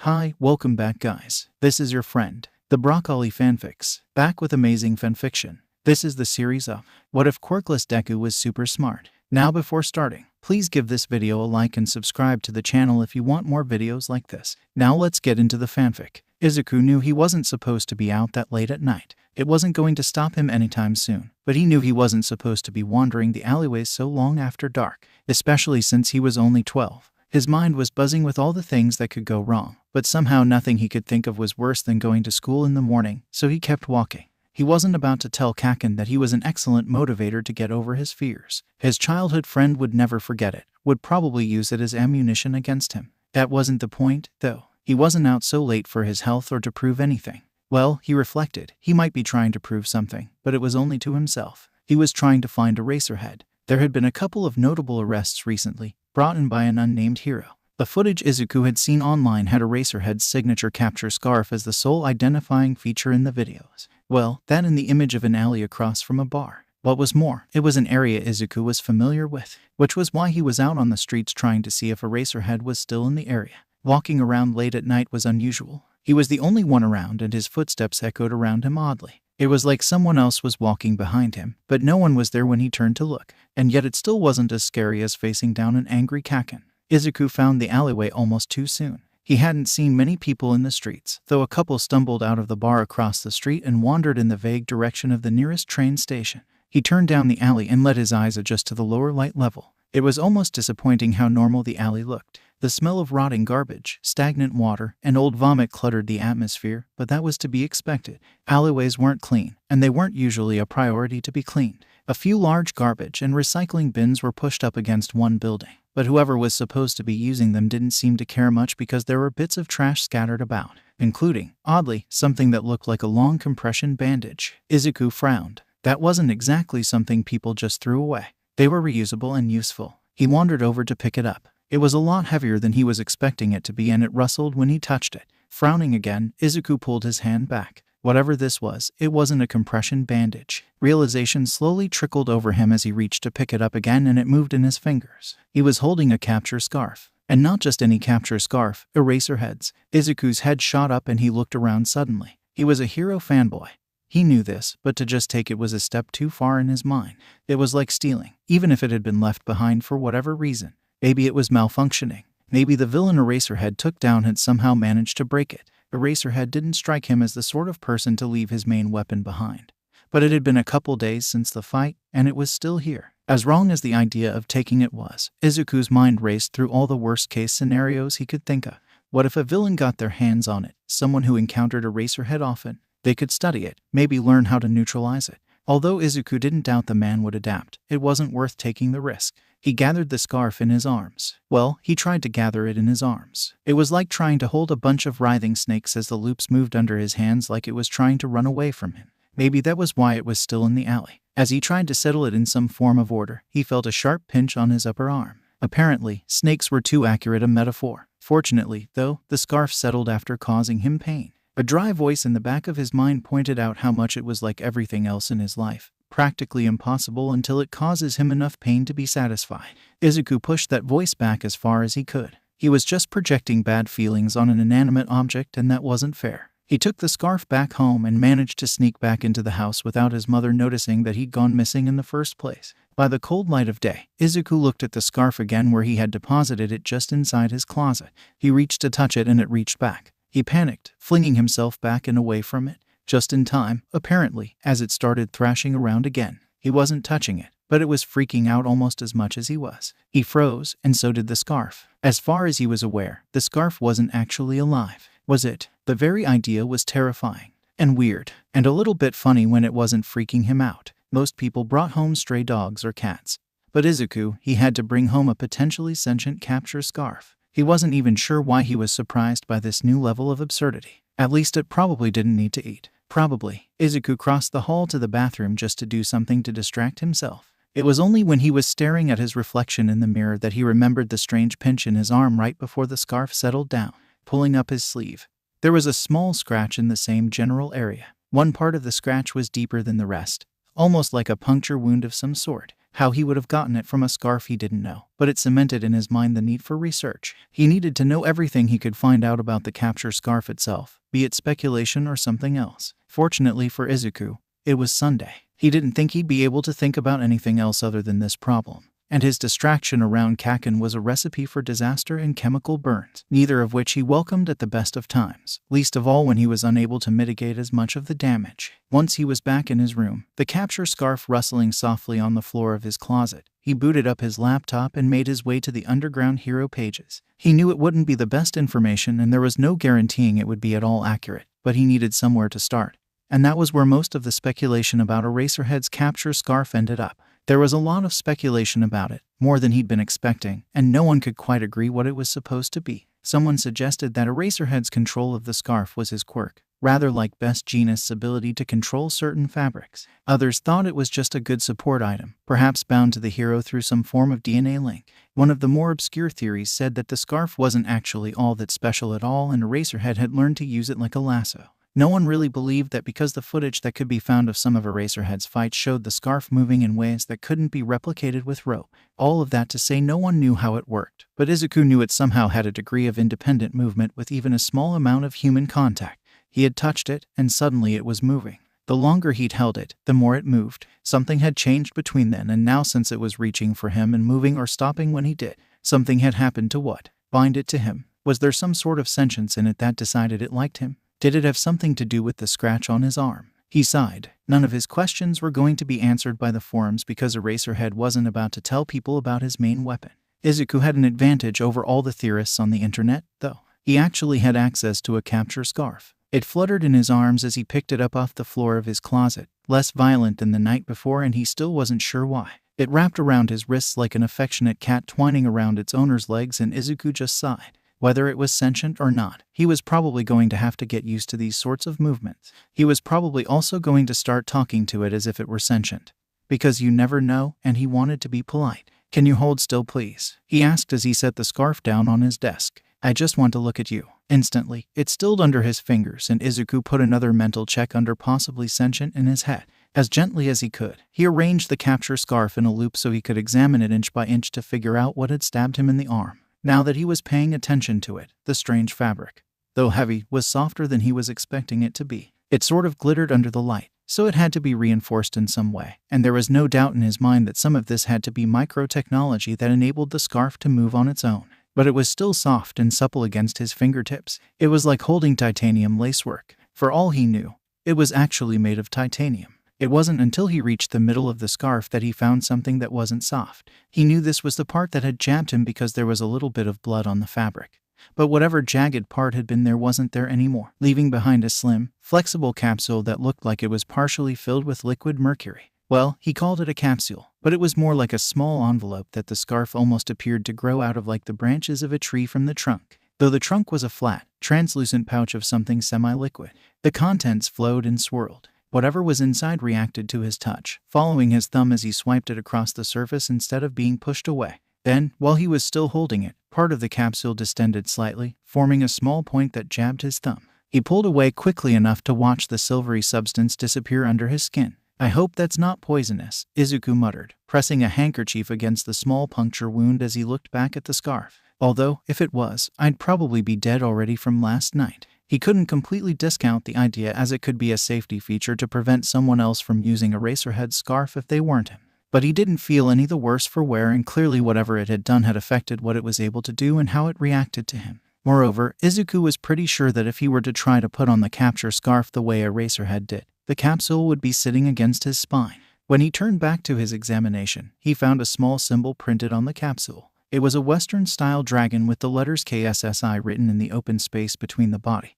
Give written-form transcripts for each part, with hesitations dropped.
Hi, welcome back guys. This is your friend, the Broccoli Fanfics, back with amazing fanfiction. This is the series of What If Quirkless Deku Was Super Smart. Now before starting, please give this video a like and subscribe to the channel if you want more videos like this. Now let's get into the fanfic. Izuku knew he wasn't supposed to be out that late at night. It wasn't going to stop him anytime soon, but he knew he wasn't supposed to be wandering the alleyways so long after dark, especially since he was only 12. His mind was buzzing with all the things that could go wrong, but somehow nothing he could think of was worse than going to school in the morning, so he kept walking. He wasn't about to tell Kaken that he was an excellent motivator to get over his fears. His childhood friend would never forget it, would probably use it as ammunition against him. That wasn't the point, though. He wasn't out so late for his health or to prove anything. Well, he reflected, he might be trying to prove something, but it was only to himself. He was trying to find Eraserhead. There had been a couple of notable arrests recently, brought in by an unnamed hero. The footage Izuku had seen online had Eraserhead's signature capture scarf as the sole identifying feature in the videos. Well, that in the image of an alley across from a bar. What was more, it was an area Izuku was familiar with, which was why he was out on the streets trying to see if Eraserhead was still in the area. Walking around late at night was unusual. He was the only one around and his footsteps echoed around him oddly. It was like someone else was walking behind him, but no one was there when he turned to look. And yet it still wasn't as scary as facing down an angry Kaken. Izuku found the alleyway almost too soon. He hadn't seen many people in the streets, though a couple stumbled out of the bar across the street and wandered in the vague direction of the nearest train station. He turned down the alley and let his eyes adjust to the lower light level. It was almost disappointing how normal the alley looked. The smell of rotting garbage, stagnant water, and old vomit cluttered the atmosphere, but that was to be expected. Alleyways weren't clean, and they weren't usually a priority to be cleaned. A few large garbage and recycling bins were pushed up against one building, but whoever was supposed to be using them didn't seem to care much because there were bits of trash scattered about, including, oddly, something that looked like a long compression bandage. Izuku frowned. That wasn't exactly something people just threw away. They were reusable and useful. He wandered over to pick it up. It was a lot heavier than he was expecting it to be and it rustled when he touched it. Frowning again, Izuku pulled his hand back. Whatever this was, it wasn't a compression bandage. Realization slowly trickled over him as he reached to pick it up again and it moved in his fingers. He was holding a capture scarf. And not just any capture scarf, Eraserhead's. Izuku's head shot up and he looked around suddenly. He was a hero fanboy. He knew this, but to just take it was a step too far in his mind. It was like stealing, even if it had been left behind for whatever reason. Maybe it was malfunctioning. Maybe the villain Eraserhead took down had somehow managed to break it. Eraserhead didn't strike him as the sort of person to leave his main weapon behind. But it had been a couple days since the fight, and it was still here. As wrong as the idea of taking it was, Izuku's mind raced through all the worst-case scenarios he could think of. What if a villain got their hands on it? Someone who encountered Eraserhead often? They could study it, maybe learn how to neutralize it. Although Izuku didn't doubt the man would adapt, it wasn't worth taking the risk. He gathered the scarf in his arms. Well, he tried to gather it in his arms. It was like trying to hold a bunch of writhing snakes as the loops moved under his hands like it was trying to run away from him. Maybe that was why it was still in the alley. As he tried to settle it in some form of order, he felt a sharp pinch on his upper arm. Apparently, snakes were too accurate a metaphor. Fortunately, though, the scarf settled after causing him pain. A dry voice in the back of his mind pointed out how much it was like everything else in his life. Practically impossible until it causes him enough pain to be satisfied. Izuku pushed that voice back as far as he could. He was just projecting bad feelings on an inanimate object and that wasn't fair. He took the scarf back home and managed to sneak back into the house without his mother noticing that he'd gone missing in the first place. By the cold light of day, Izuku looked at the scarf again where he had deposited it just inside his closet. He reached to touch it and it reached back. He panicked, flinging himself back and away from it. Just in time, apparently, as it started thrashing around again. He wasn't touching it, but it was freaking out almost as much as he was. He froze, and so did the scarf. As far as he was aware, the scarf wasn't actually alive. Was it? The very idea was terrifying. And weird. And a little bit funny when it wasn't freaking him out. Most people brought home stray dogs or cats. But Izuku, he had to bring home a potentially sentient capture scarf. He wasn't even sure why he was surprised by this new level of absurdity. At least it probably didn't need to eat. Probably. Izuku crossed the hall to the bathroom just to do something to distract himself. It was only when he was staring at his reflection in the mirror that he remembered the strange pinch in his arm right before the scarf settled down. Pulling up his sleeve, there was a small scratch in the same general area. One part of the scratch was deeper than the rest, almost like a puncture wound of some sort. how he would have gotten it from a scarf he didn't know, but it cemented in his mind the need for research. He needed to know everything he could find out about the capture scarf itself, be it speculation or something else. Fortunately for Izuku, it was Sunday. He didn't think he'd be able to think about anything else other than this problem, and his distraction around Kaken was a recipe for disaster and chemical burns, neither of which he welcomed at the best of times, least of all when he was unable to mitigate as much of the damage. Once he was back in his room, the capture scarf rustling softly on the floor of his closet, he booted up his laptop and made his way to the Underground Hero pages. He knew it wouldn't be the best information and there was no guaranteeing it would be at all accurate, but he needed somewhere to start. And that was where most of the speculation about Eraserhead's capture scarf ended up. There was a lot of speculation about it, more than he'd been expecting, and no one could quite agree what it was supposed to be. Someone suggested that Eraserhead's control of the scarf was his quirk, rather like Best Jeanist's ability to control certain fabrics. Others thought it was just a good support item, perhaps bound to the hero through some form of DNA link. One of the more obscure theories said that the scarf wasn't actually all that special at all and Eraserhead had learned to use it like a lasso. No one really believed that because the footage that could be found of some of Eraserhead's fights showed the scarf moving in ways that couldn't be replicated with rope. All of that to say no one knew how it worked, but Izuku knew it somehow had a degree of independent movement with even a small amount of human contact. He had touched it, and suddenly it was moving. The longer he'd held it, the more it moved. Something had changed between then and now since it was reaching for him and moving or stopping when he did. Something had happened to what? Bind it to him. Was there some sort of sentience in it that decided it liked him? Did it have something to do with the scratch on his arm? He sighed. None of his questions were going to be answered by the forums because Eraserhead wasn't about to tell people about his main weapon. Izuku had an advantage over all the theorists on the internet, though. He actually had access to a capture scarf. It fluttered in his arms as he picked it up off the floor of his closet, less violent than the night before and he still wasn't sure why. It wrapped around his wrists like an affectionate cat twining around its owner's legs and Izuku just sighed. Whether it was sentient or not, he was probably going to have to get used to these sorts of movements. He was probably also going to start talking to it as if it were sentient. Because you never know, and he wanted to be polite. "Can you hold still, please?" he asked as he set the scarf down on his desk. "I just want to look at you." Instantly, it stilled under his fingers and Izuku put another mental check under possibly sentient in his head. As gently as he could, he arranged the capture scarf in a loop so he could examine it inch by inch to figure out what had stabbed him in the arm. Now that he was paying attention to it, the strange fabric, though heavy, was softer than he was expecting it to be. It sort of glittered under the light, so it had to be reinforced in some way, and there was no doubt in his mind that some of this had to be microtechnology that enabled the scarf to move on its own. But it was still soft and supple against his fingertips. It was like holding titanium lacework. For all he knew, it was actually made of titanium. It wasn't until he reached the middle of the scarf that he found something that wasn't soft. He knew this was the part that had jabbed him because there was a little bit of blood on the fabric. But whatever jagged part had been there wasn't there anymore, leaving behind a slim, flexible capsule that looked like it was partially filled with liquid mercury. Well, he called it a capsule, but it was more like a small envelope that the scarf almost appeared to grow out of like the branches of a tree from the trunk. Though the trunk was a flat, translucent pouch of something semi-liquid. The contents flowed and swirled. Whatever was inside reacted to his touch, following his thumb as he swiped it across the surface instead of being pushed away. Then, while he was still holding it, part of the capsule distended slightly, forming a small point that jabbed his thumb. He pulled away quickly enough to watch the silvery substance disappear under his skin. "I hope that's not poisonous," Izuku muttered, pressing a handkerchief against the small puncture wound as he looked back at the scarf. "Although, if it was, I'd probably be dead already from last night." He couldn't completely discount the idea as it could be a safety feature to prevent someone else from using Eraserhead's scarf if they weren't him. But he didn't feel any the worse for wear and clearly whatever it had done had affected what it was able to do and how it reacted to him. Moreover, Izuku was pretty sure that if he were to try to put on the capture scarf the way Eraserhead did, the capsule would be sitting against his spine. When he turned back to his examination, he found a small symbol printed on the capsule. It was a Western-style dragon with the letters KSSI written in the open space between the body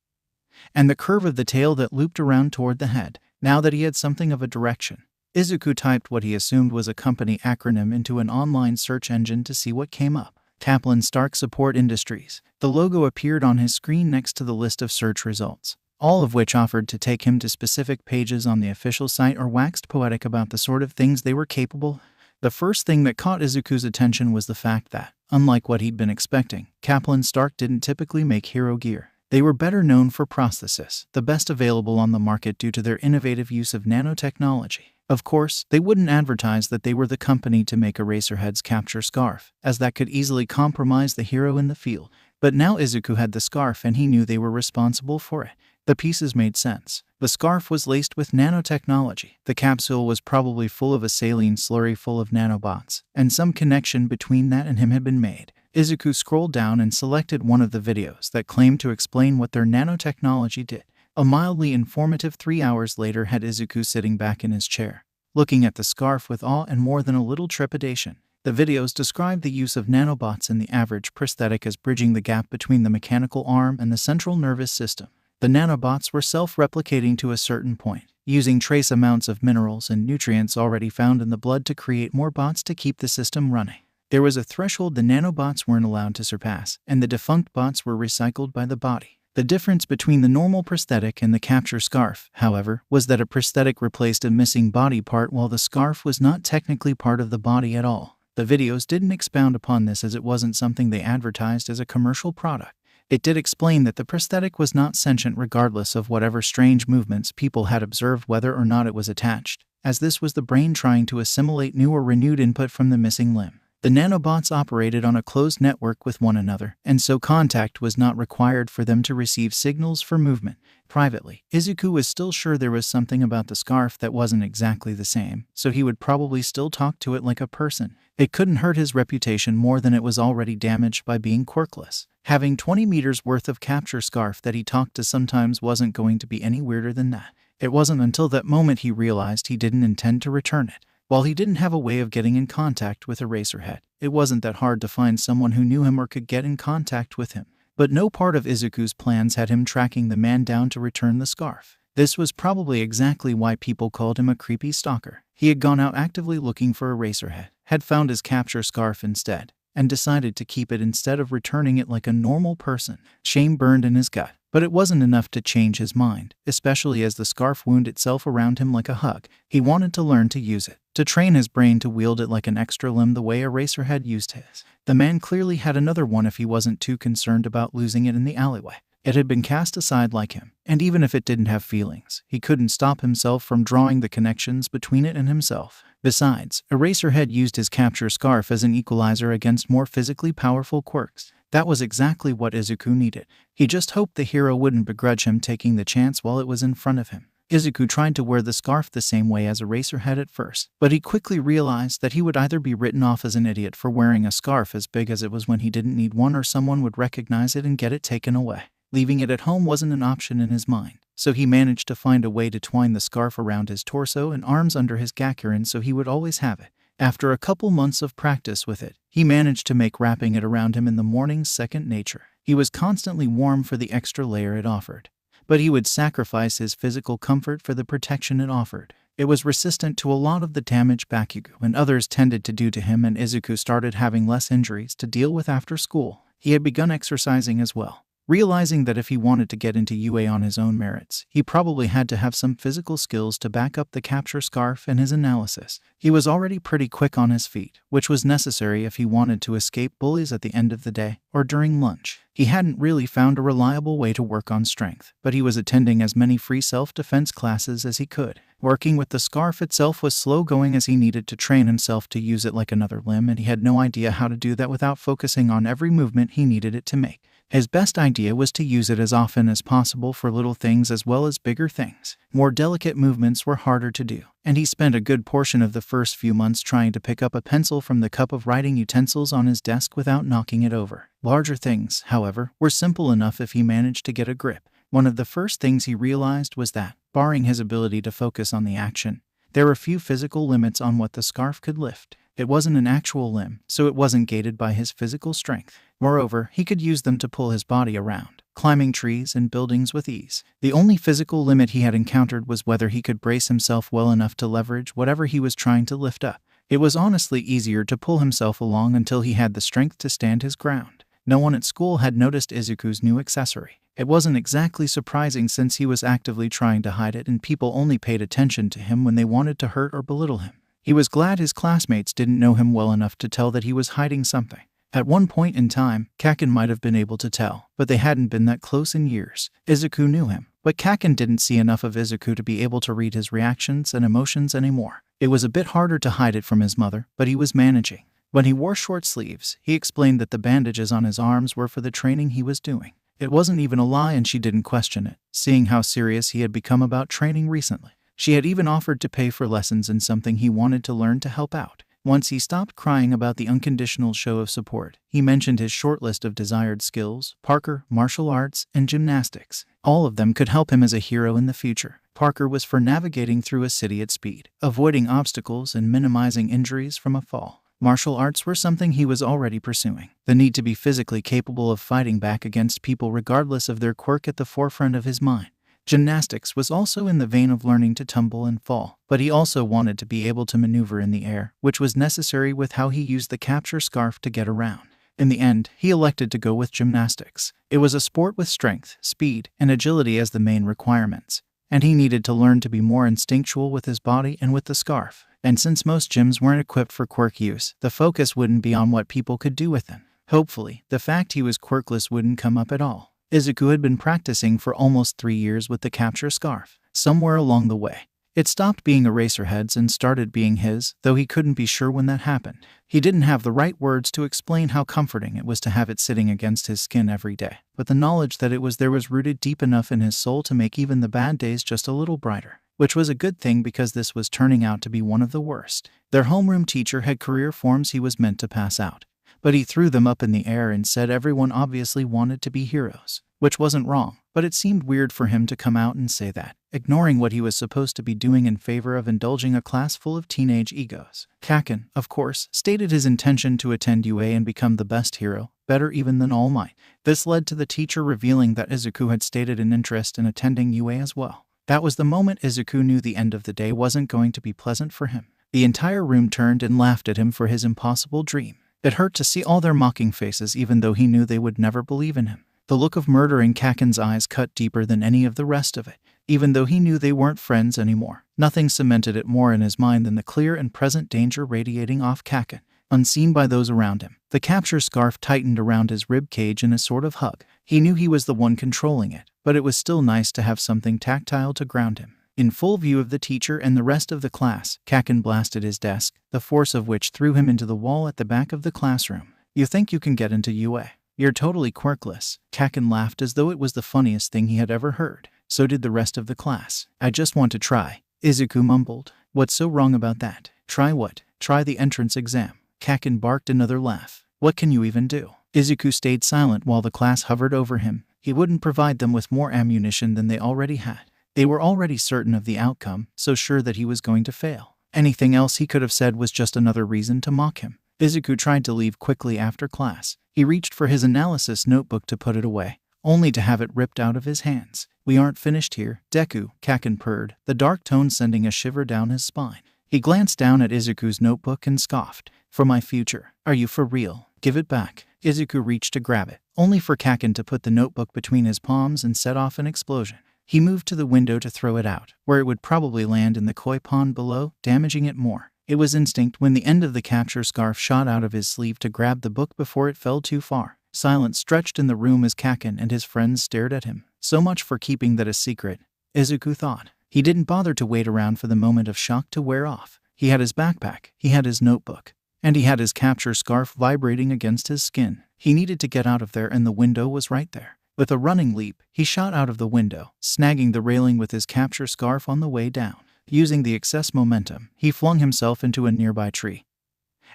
and the curve of the tail that looped around toward the head. Now that he had something of a direction, Izuku typed what he assumed was a company acronym into an online search engine to see what came up. Kaplan Stark Support Industries. The logo appeared on his screen next to the list of search results, all of which offered to take him to specific pages on the official site or waxed poetic about the sort of things they were capable. The first thing that caught Izuku's attention was the fact that, unlike what he'd been expecting, Kaplan Stark didn't typically make hero gear. They were better known for prosthesis, the best available on the market due to their innovative use of nanotechnology. Of course, they wouldn't advertise that they were the company to make Eraserhead's capture scarf, as that could easily compromise the hero in the field. But now Izuku had the scarf and he knew they were responsible for it. The pieces made sense. The scarf was laced with nanotechnology. The capsule was probably full of a saline slurry full of nanobots, and some connection between that and him had been made. Izuku scrolled down and selected one of the videos that claimed to explain what their nanotechnology did. A mildly informative 3 hours later had Izuku sitting back in his chair, looking at the scarf with awe and more than a little trepidation. The videos described the use of nanobots in the average prosthetic as bridging the gap between the mechanical arm and the central nervous system. The nanobots were self-replicating to a certain point, using trace amounts of minerals and nutrients already found in the blood to create more bots to keep the system running. There was a threshold the nanobots weren't allowed to surpass, and the defunct bots were recycled by the body. The difference between the normal prosthetic and the capture scarf, however, was that a prosthetic replaced a missing body part while the scarf was not technically part of the body at all. The videos didn't expound upon this as it wasn't something they advertised as a commercial product. It did explain that the prosthetic was not sentient regardless of whatever strange movements people had observed whether or not it was attached, as this was the brain trying to assimilate new or renewed input from the missing limb. The nanobots operated on a closed network with one another, and so contact was not required for them to receive signals for movement. Privately, Izuku was still sure there was something about the scarf that wasn't exactly the same, so he would probably still talk to it like a person. It couldn't hurt his reputation more than it was already damaged by being quirkless. Having 20 meters worth of capture scarf that he talked to sometimes wasn't going to be any weirder than that. It wasn't until that moment he realized he didn't intend to return it. While he didn't have a way of getting in contact with Eraserhead, it wasn't that hard to find someone who knew him or could get in contact with him. But no part of Izuku's plans had him tracking the man down to return the scarf. This was probably exactly why people called him a creepy stalker. He had gone out actively looking for Eraserhead, had found his capture scarf instead, and decided to keep it instead of returning it like a normal person. Shame burned in his gut. But it wasn't enough to change his mind, especially as the scarf wound itself around him like a hug. He wanted to learn to use it, to train his brain to wield it like an extra limb the way Eraserhead used his. The man clearly had another one if he wasn't too concerned about losing it in the alleyway. It had been cast aside like him, and even if it didn't have feelings, he couldn't stop himself from drawing the connections between it and himself. Besides, Eraserhead used his capture scarf as an equalizer against more physically powerful quirks. That was exactly what Izuku needed. He just hoped the hero wouldn't begrudge him taking the chance while it was in front of him. Izuku tried to wear the scarf the same way as Eraserhead at first, but he quickly realized that he would either be written off as an idiot for wearing a scarf as big as it was when he didn't need one, or someone would recognize it and get it taken away. Leaving it at home wasn't an option in his mind, so he managed to find a way to twine the scarf around his torso and arms under his gakurin so he would always have it. After a couple months of practice with it, he managed to make wrapping it around him in the mornings second nature. He was constantly warm for the extra layer it offered, but he would sacrifice his physical comfort for the protection it offered. It was resistant to a lot of the damage Bakugo and others tended to do to him, and Izuku started having less injuries to deal with after school. He had begun exercising as well, realizing that if he wanted to get into UA on his own merits, he probably had to have some physical skills to back up the capture scarf and his analysis. He was already pretty quick on his feet, which was necessary if he wanted to escape bullies at the end of the day or during lunch. He hadn't really found a reliable way to work on strength, but he was attending as many free self-defense classes as he could. Working with the scarf itself was slow going as he needed to train himself to use it like another limb, and he had no idea how to do that without focusing on every movement he needed it to make. His best idea was to use it as often as possible for little things as well as bigger things. More delicate movements were harder to do, and he spent a good portion of the first few months trying to pick up a pencil from the cup of writing utensils on his desk without knocking it over. Larger things, however, were simple enough if he managed to get a grip. One of the first things he realized was that, barring his ability to focus on the action, there were few physical limits on what the scarf could lift. It wasn't an actual limb, so it wasn't gated by his physical strength. Moreover, he could use them to pull his body around, climbing trees and buildings with ease. The only physical limit he had encountered was whether he could brace himself well enough to leverage whatever he was trying to lift up. It was honestly easier to pull himself along until he had the strength to stand his ground. No one at school had noticed Izuku's new accessory. It wasn't exactly surprising since he was actively trying to hide it, and people only paid attention to him when they wanted to hurt or belittle him. He was glad his classmates didn't know him well enough to tell that he was hiding something. At one point in time, Kaken might have been able to tell, but they hadn't been that close in years. Izuku knew him. But Kaken didn't see enough of Izuku to be able to read his reactions and emotions anymore. It was a bit harder to hide it from his mother, but he was managing. When he wore short sleeves, he explained that the bandages on his arms were for the training he was doing. It wasn't even a lie, and she didn't question it, seeing how serious he had become about training recently. She had even offered to pay for lessons in something he wanted to learn to help out. Once he stopped crying about the unconditional show of support, he mentioned his short list of desired skills: Parker, martial arts, and gymnastics. All of them could help him as a hero in the future. Parker was for navigating through a city at speed, avoiding obstacles and minimizing injuries from a fall. Martial arts were something he was already pursuing. The need to be physically capable of fighting back against people regardless of their quirk at the forefront of his mind. Gymnastics was also in the vein of learning to tumble and fall, but he also wanted to be able to maneuver in the air, which was necessary with how he used the capture scarf to get around. In the end, he elected to go with gymnastics. It was a sport with strength, speed, and agility as the main requirements, and he needed to learn to be more instinctual with his body and with the scarf. And since most gyms weren't equipped for quirk use, the focus wouldn't be on what people could do with them. Hopefully, the fact he was quirkless wouldn't come up at all. Izuku had been practicing for almost 3 years with the capture scarf. Somewhere along the way, it stopped being Eraserhead's and started being his, though he couldn't be sure when that happened. He didn't have the right words to explain how comforting it was to have it sitting against his skin every day, but the knowledge that it was there was rooted deep enough in his soul to make even the bad days just a little brighter. Which was a good thing, because this was turning out to be one of the worst. Their homeroom teacher had career forms he was meant to pass out, but he threw them up in the air and said everyone obviously wanted to be heroes, which wasn't wrong, but it seemed weird for him to come out and say that, ignoring what he was supposed to be doing in favor of indulging a class full of teenage egos. Kaken, of course, stated his intention to attend UA and become the best hero, better even than All Might. This led to the teacher revealing that Izuku had stated an interest in attending UA as well. That was the moment Izuku knew the end of the day wasn't going to be pleasant for him. The entire room turned and laughed at him for his impossible dream. It hurt to see all their mocking faces, even though he knew they would never believe in him. The look of murder in Kaken's eyes cut deeper than any of the rest of it. Even though he knew they weren't friends anymore, nothing cemented it more in his mind than the clear and present danger radiating off Kaken. Unseen by those around him, the capture scarf tightened around his rib cage in a sort of hug. He knew he was the one controlling it, but it was still nice to have something tactile to ground him. In full view of the teacher and the rest of the class, Kaken blasted his desk, the force of which threw him into the wall at the back of the classroom. "You think you can get into UA? You're totally quirkless." Kaken laughed as though it was the funniest thing he had ever heard. So did the rest of the class. "I just want to try," Izuku mumbled. "What's so wrong about that?" "Try what?" "Try the entrance exam." Kaken barked another laugh. "What can you even do?" Izuku stayed silent while the class hovered over him. He wouldn't provide them with more ammunition than they already had. They were already certain of the outcome, so sure that he was going to fail. Anything else he could have said was just another reason to mock him. Izuku tried to leave quickly after class. He reached for his analysis notebook to put it away, only to have it ripped out of his hands. "We aren't finished here, Deku," Kaken purred, the dark tone sending a shiver down his spine. He glanced down at Izuku's notebook and scoffed. "For my future. Are you for real? Give it back." Izuku reached to grab it, only for Kaken to put the notebook between his palms and set off an explosion. He moved to the window to throw it out, where it would probably land in the koi pond below, damaging it more. It was instinct when the end of the capture scarf shot out of his sleeve to grab the book before it fell too far. Silence stretched in the room as Kaken and his friends stared at him. So much for keeping that a secret, Izuku thought. He didn't bother to wait around for the moment of shock to wear off. He had his backpack, he had his notebook, and he had his capture scarf vibrating against his skin. He needed to get out of there, and the window was right there. With a running leap, he shot out of the window, snagging the railing with his capture scarf on the way down. Using the excess momentum, he flung himself into a nearby tree,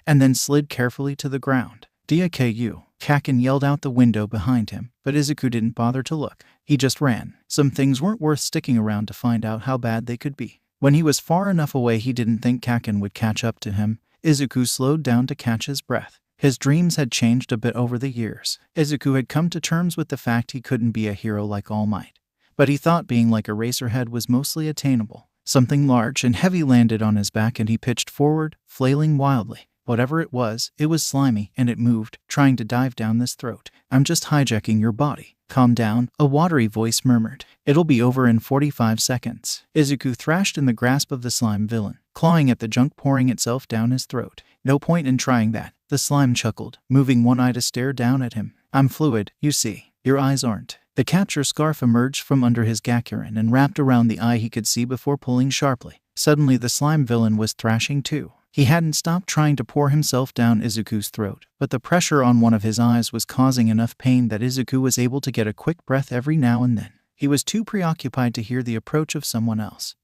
and then slid carefully to the ground. "Diku!" Kaken yelled out the window behind him, but Izuku didn't bother to look. He just ran. Some things weren't worth sticking around to find out how bad they could be. When he was far enough away he didn't think Kaken would catch up to him, Izuku slowed down to catch his breath. His dreams had changed a bit over the years. Izuku had come to terms with the fact he couldn't be a hero like All Might, but he thought being like Eraserhead was mostly attainable. Something large and heavy landed on his back and he pitched forward, flailing wildly. Whatever it was slimy, and it moved, trying to dive down this throat. "I'm just hijacking your body. Calm down," a watery voice murmured. "It'll be over in 45 seconds. Izuku thrashed in the grasp of the slime villain, clawing at the junk pouring itself down his throat. "No point in trying that," the slime chuckled, moving one eye to stare down at him. "I'm fluid, you see. Your eyes aren't. The capture scarf emerged from under his gakurin and wrapped around the eye he could see before pulling sharply. Suddenly the slime villain was thrashing too. He hadn't stopped trying to pour himself down Izuku's throat, but the pressure on one of his eyes was causing enough pain that Izuku was able to get a quick breath every now and then. He was too preoccupied to hear the approach of someone else.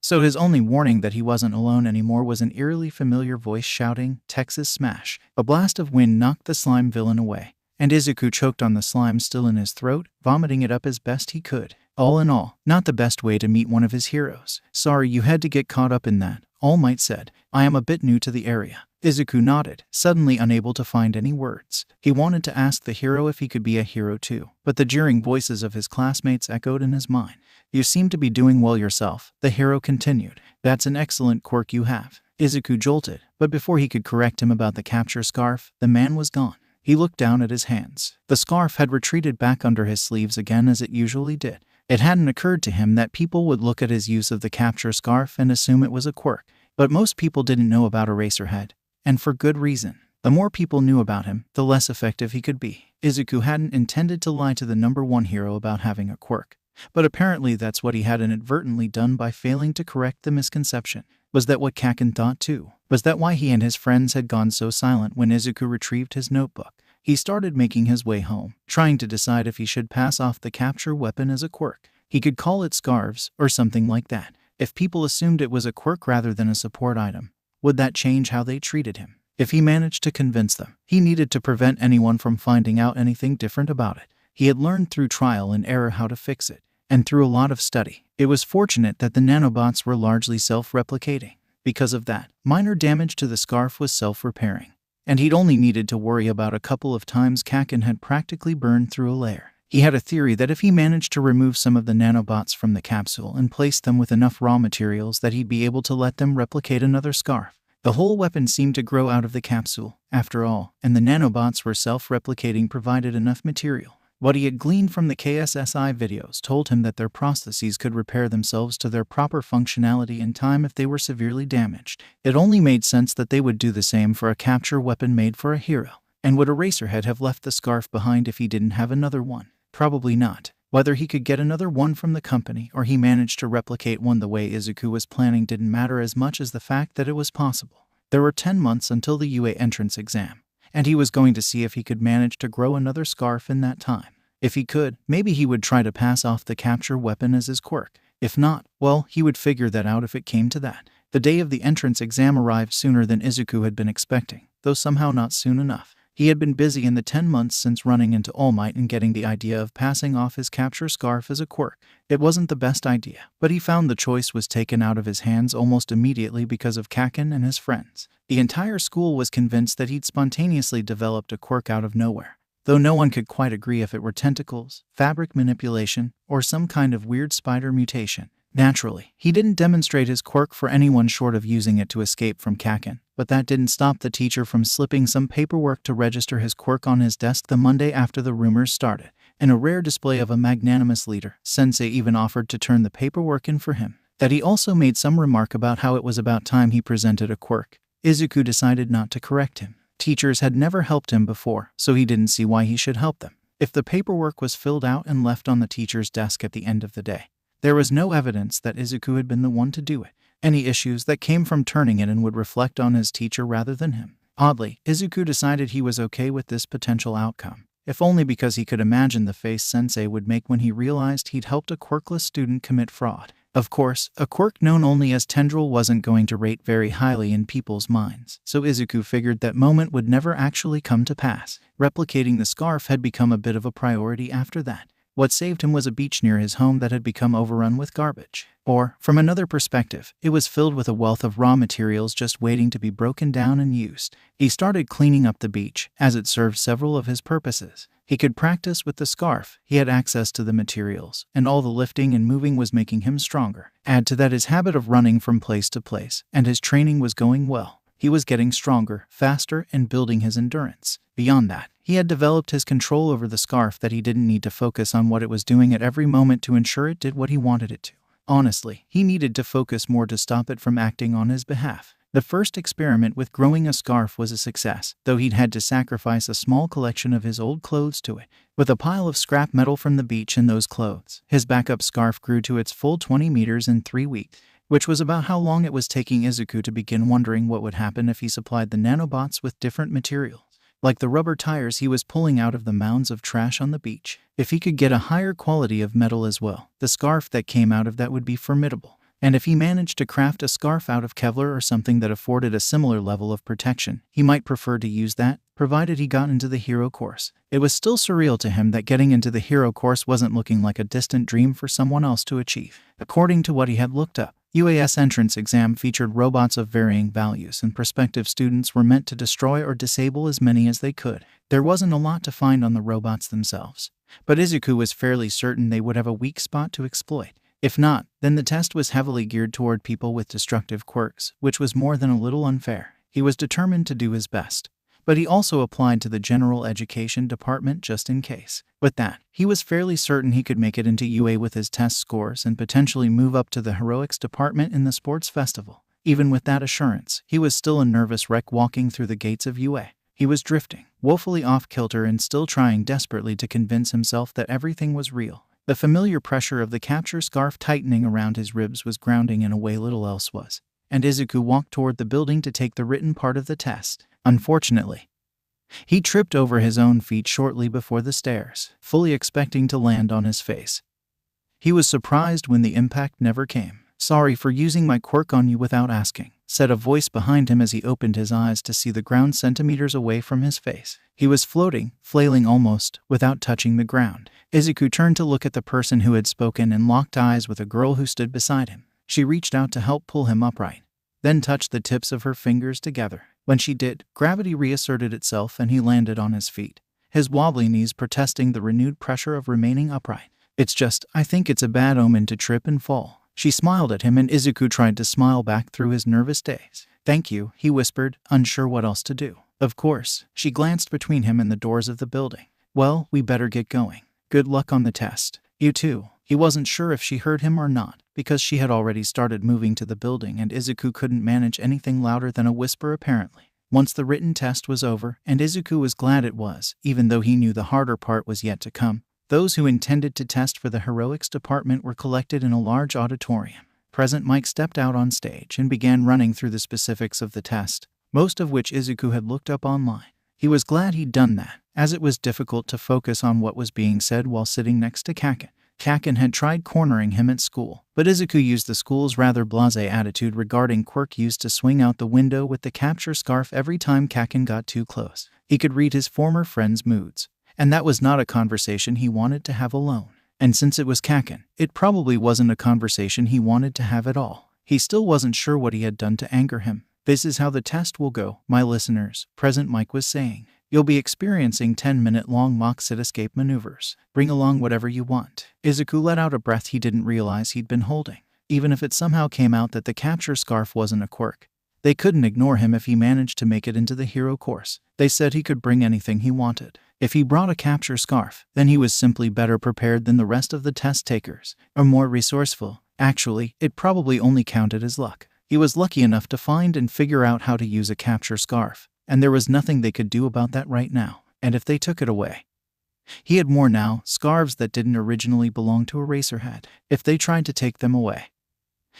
So his only warning that he wasn't alone anymore was an eerily familiar voice shouting, "Texas Smash." A blast of wind knocked the slime villain away, and Izuku choked on the slime still in his throat, vomiting it up as best he could. All in all, not the best way to meet one of his heroes. "Sorry you had to get caught up in that," All Might said. "I am a bit new to the area." Izuku nodded, suddenly unable to find any words. He wanted to ask the hero if he could be a hero too, but the jeering voices of his classmates echoed in his mind. "You seem to be doing well yourself," the hero continued. "That's an excellent quirk you have." Izuku jolted, but before he could correct him about the capture scarf, the man was gone. He looked down at his hands. The scarf had retreated back under his sleeves again as it usually did. It hadn't occurred to him that people would look at his use of the capture scarf and assume it was a quirk. But most people didn't know about Eraserhead, and for good reason. The more people knew about him, the less effective he could be. Izuku hadn't intended to lie to the #1 hero about having a quirk, but apparently that's what he had inadvertently done by failing to correct the misconception. Was that what Kaken thought too? Was that why he and his friends had gone so silent when Izuku retrieved his notebook? He started making his way home, trying to decide if he should pass off the capture weapon as a quirk. He could call it scarves, or something like that. If people assumed it was a quirk rather than a support item, would that change how they treated him? If he managed to convince them, he needed to prevent anyone from finding out anything different about it. He had learned through trial and error how to fix it, and through a lot of study. It was fortunate that the nanobots were largely self-replicating. Because of that, minor damage to the scarf was self-repairing, and he'd only needed to worry about a couple of times Kaken had practically burned through a layer. He had a theory that if he managed to remove some of the nanobots from the capsule and place them with enough raw materials that he'd be able to let them replicate another scarf. The whole weapon seemed to grow out of the capsule, after all, and the nanobots were self-replicating provided enough material. What he had gleaned from the KSSI videos told him that their prostheses could repair themselves to their proper functionality in time if they were severely damaged. It only made sense that they would do the same for a capture weapon made for a hero. And would Eraserhead have left the scarf behind if he didn't have another one? Probably not. Whether he could get another one from the company or he managed to replicate one the way Izuku was planning didn't matter as much as the fact that it was possible. There were 10 months until the UA entrance exam, and he was going to see if he could manage to grow another scarf in that time. If he could, maybe he would try to pass off the capture weapon as his quirk. If not, well, he would figure that out if it came to that. The day of the entrance exam arrived sooner than Izuku had been expecting, though somehow not soon enough. He had been busy in the 10 months since running into All Might and getting the idea of passing off his capture scarf as a quirk. It wasn't the best idea, but he found the choice was taken out of his hands almost immediately because of Kaken and his friends. The entire school was convinced that he'd spontaneously developed a quirk out of nowhere, though no one could quite agree if it were tentacles, fabric manipulation, or some kind of weird spider mutation. Naturally, he didn't demonstrate his quirk for anyone short of using it to escape from Kaken, but that didn't stop the teacher from slipping some paperwork to register his quirk on his desk the Monday after the rumors started. In a rare display of a magnanimous leader, Sensei even offered to turn the paperwork in for him. That he also made some remark about how it was about time he presented a quirk. Izuku decided not to correct him. Teachers had never helped him before, so he didn't see why he should help them. If the paperwork was filled out and left on the teacher's desk at the end of the day, there was no evidence that Izuku had been the one to do it. Any issues that came from turning it in would reflect on his teacher rather than him. Oddly, Izuku decided he was okay with this potential outcome, if only because he could imagine the face Sensei would make when he realized he'd helped a quirkless student commit fraud. Of course, a quirk known only as Tendril wasn't going to rate very highly in people's minds, so Izuku figured that moment would never actually come to pass. Replicating the scarf had become a bit of a priority after that. What saved him was a beach near his home that had become overrun with garbage. Or, from another perspective, it was filled with a wealth of raw materials just waiting to be broken down and used. He started cleaning up the beach, as it served several of his purposes. He could practice with the scarf, he had access to the materials, and all the lifting and moving was making him stronger. Add to that his habit of running from place to place, and his training was going well. He was getting stronger, faster, and building his endurance. Beyond that, he had developed his control over the scarf that he didn't need to focus on what it was doing at every moment to ensure it did what he wanted it to. Honestly, he needed to focus more to stop it from acting on his behalf. The first experiment with growing a scarf was a success, though he'd had to sacrifice a small collection of his old clothes to it. With a pile of scrap metal from the beach in those clothes, his backup scarf grew to its full 20 meters in 3 weeks, which was about how long it was taking Izuku to begin wondering what would happen if he supplied the nanobots with different materials, like the rubber tires he was pulling out of the mounds of trash on the beach. If he could get a higher quality of metal as well, the scarf that came out of that would be formidable. And if he managed to craft a scarf out of Kevlar or something that afforded a similar level of protection, he might prefer to use that, provided he got into the hero course. It was still surreal to him that getting into the hero course wasn't looking like a distant dream for someone else to achieve. According to what he had looked up, UAS entrance exam featured robots of varying values, and prospective students were meant to destroy or disable as many as they could. There wasn't a lot to find on the robots themselves, but Izuku was fairly certain they would have a weak spot to exploit. If not, then the test was heavily geared toward people with destructive quirks, which was more than a little unfair. He was determined to do his best, but he also applied to the general education department just in case. With that, he was fairly certain he could make it into UA with his test scores and potentially move up to the heroics department in the sports festival. Even with that assurance, he was still a nervous wreck walking through the gates of UA. He was drifting, woefully off-kilter, and still trying desperately to convince himself that everything was real. The familiar pressure of the capture scarf tightening around his ribs was grounding in a way little else was, and Izuku walked toward the building to take the written part of the test. Unfortunately, he tripped over his own feet shortly before the stairs, fully expecting to land on his face. He was surprised when the impact never came. "Sorry for using my quirk on you without asking," said a voice behind him as he opened his eyes to see the ground centimeters away from his face. He was floating, flailing almost, without touching the ground. Izuku turned to look at the person who had spoken and locked eyes with a girl who stood beside him. She reached out to help pull him upright, then touched the tips of her fingers together. When she did, gravity reasserted itself and he landed on his feet, his wobbly knees protesting the renewed pressure of remaining upright. I think it's a bad omen to trip and fall." She smiled at him, and Izuku tried to smile back through his nervous daze. "Thank you," he whispered, unsure what else to do. "Of course." She glanced between him and the doors of the building. "Well, we better get going. Good luck on the test." "You too." He wasn't sure if she heard him or not, because she had already started moving to the building and Izuku couldn't manage anything louder than a whisper apparently. Once the written test was over, and Izuku was glad it was, even though he knew the harder part was yet to come, those who intended to test for the heroics department were collected in a large auditorium. President Mike stepped out on stage and began running through the specifics of the test, most of which Izuku had looked up online. He was glad he'd done that, as it was difficult to focus on what was being said while sitting next to Kaken. Kaken had tried cornering him at school, but Izuku used the school's rather blasé attitude regarding quirk use to swing out the window with the capture scarf every time Kaken got too close. He could read his former friend's moods, and that was not a conversation he wanted to have alone. And since it was Kaken, it probably wasn't a conversation he wanted to have at all. He still wasn't sure what he had done to anger him. "This is how the test will go, my listeners," President Mike was saying. "You'll be experiencing 10-minute-long mock sit escape maneuvers. Bring along whatever you want." Izuku let out a breath he didn't realize he'd been holding. Even if it somehow came out that the capture scarf wasn't a quirk, they couldn't ignore him if he managed to make it into the hero course. They said he could bring anything he wanted. If he brought a capture scarf, then he was simply better prepared than the rest of the test takers, or more resourceful. Actually, it probably only counted as luck. He was lucky enough to find and figure out how to use a capture scarf, and there was nothing they could do about that right now. And if they took it away, he had more now, scarves that didn't originally belong to Eraserhead. If they tried to take them away,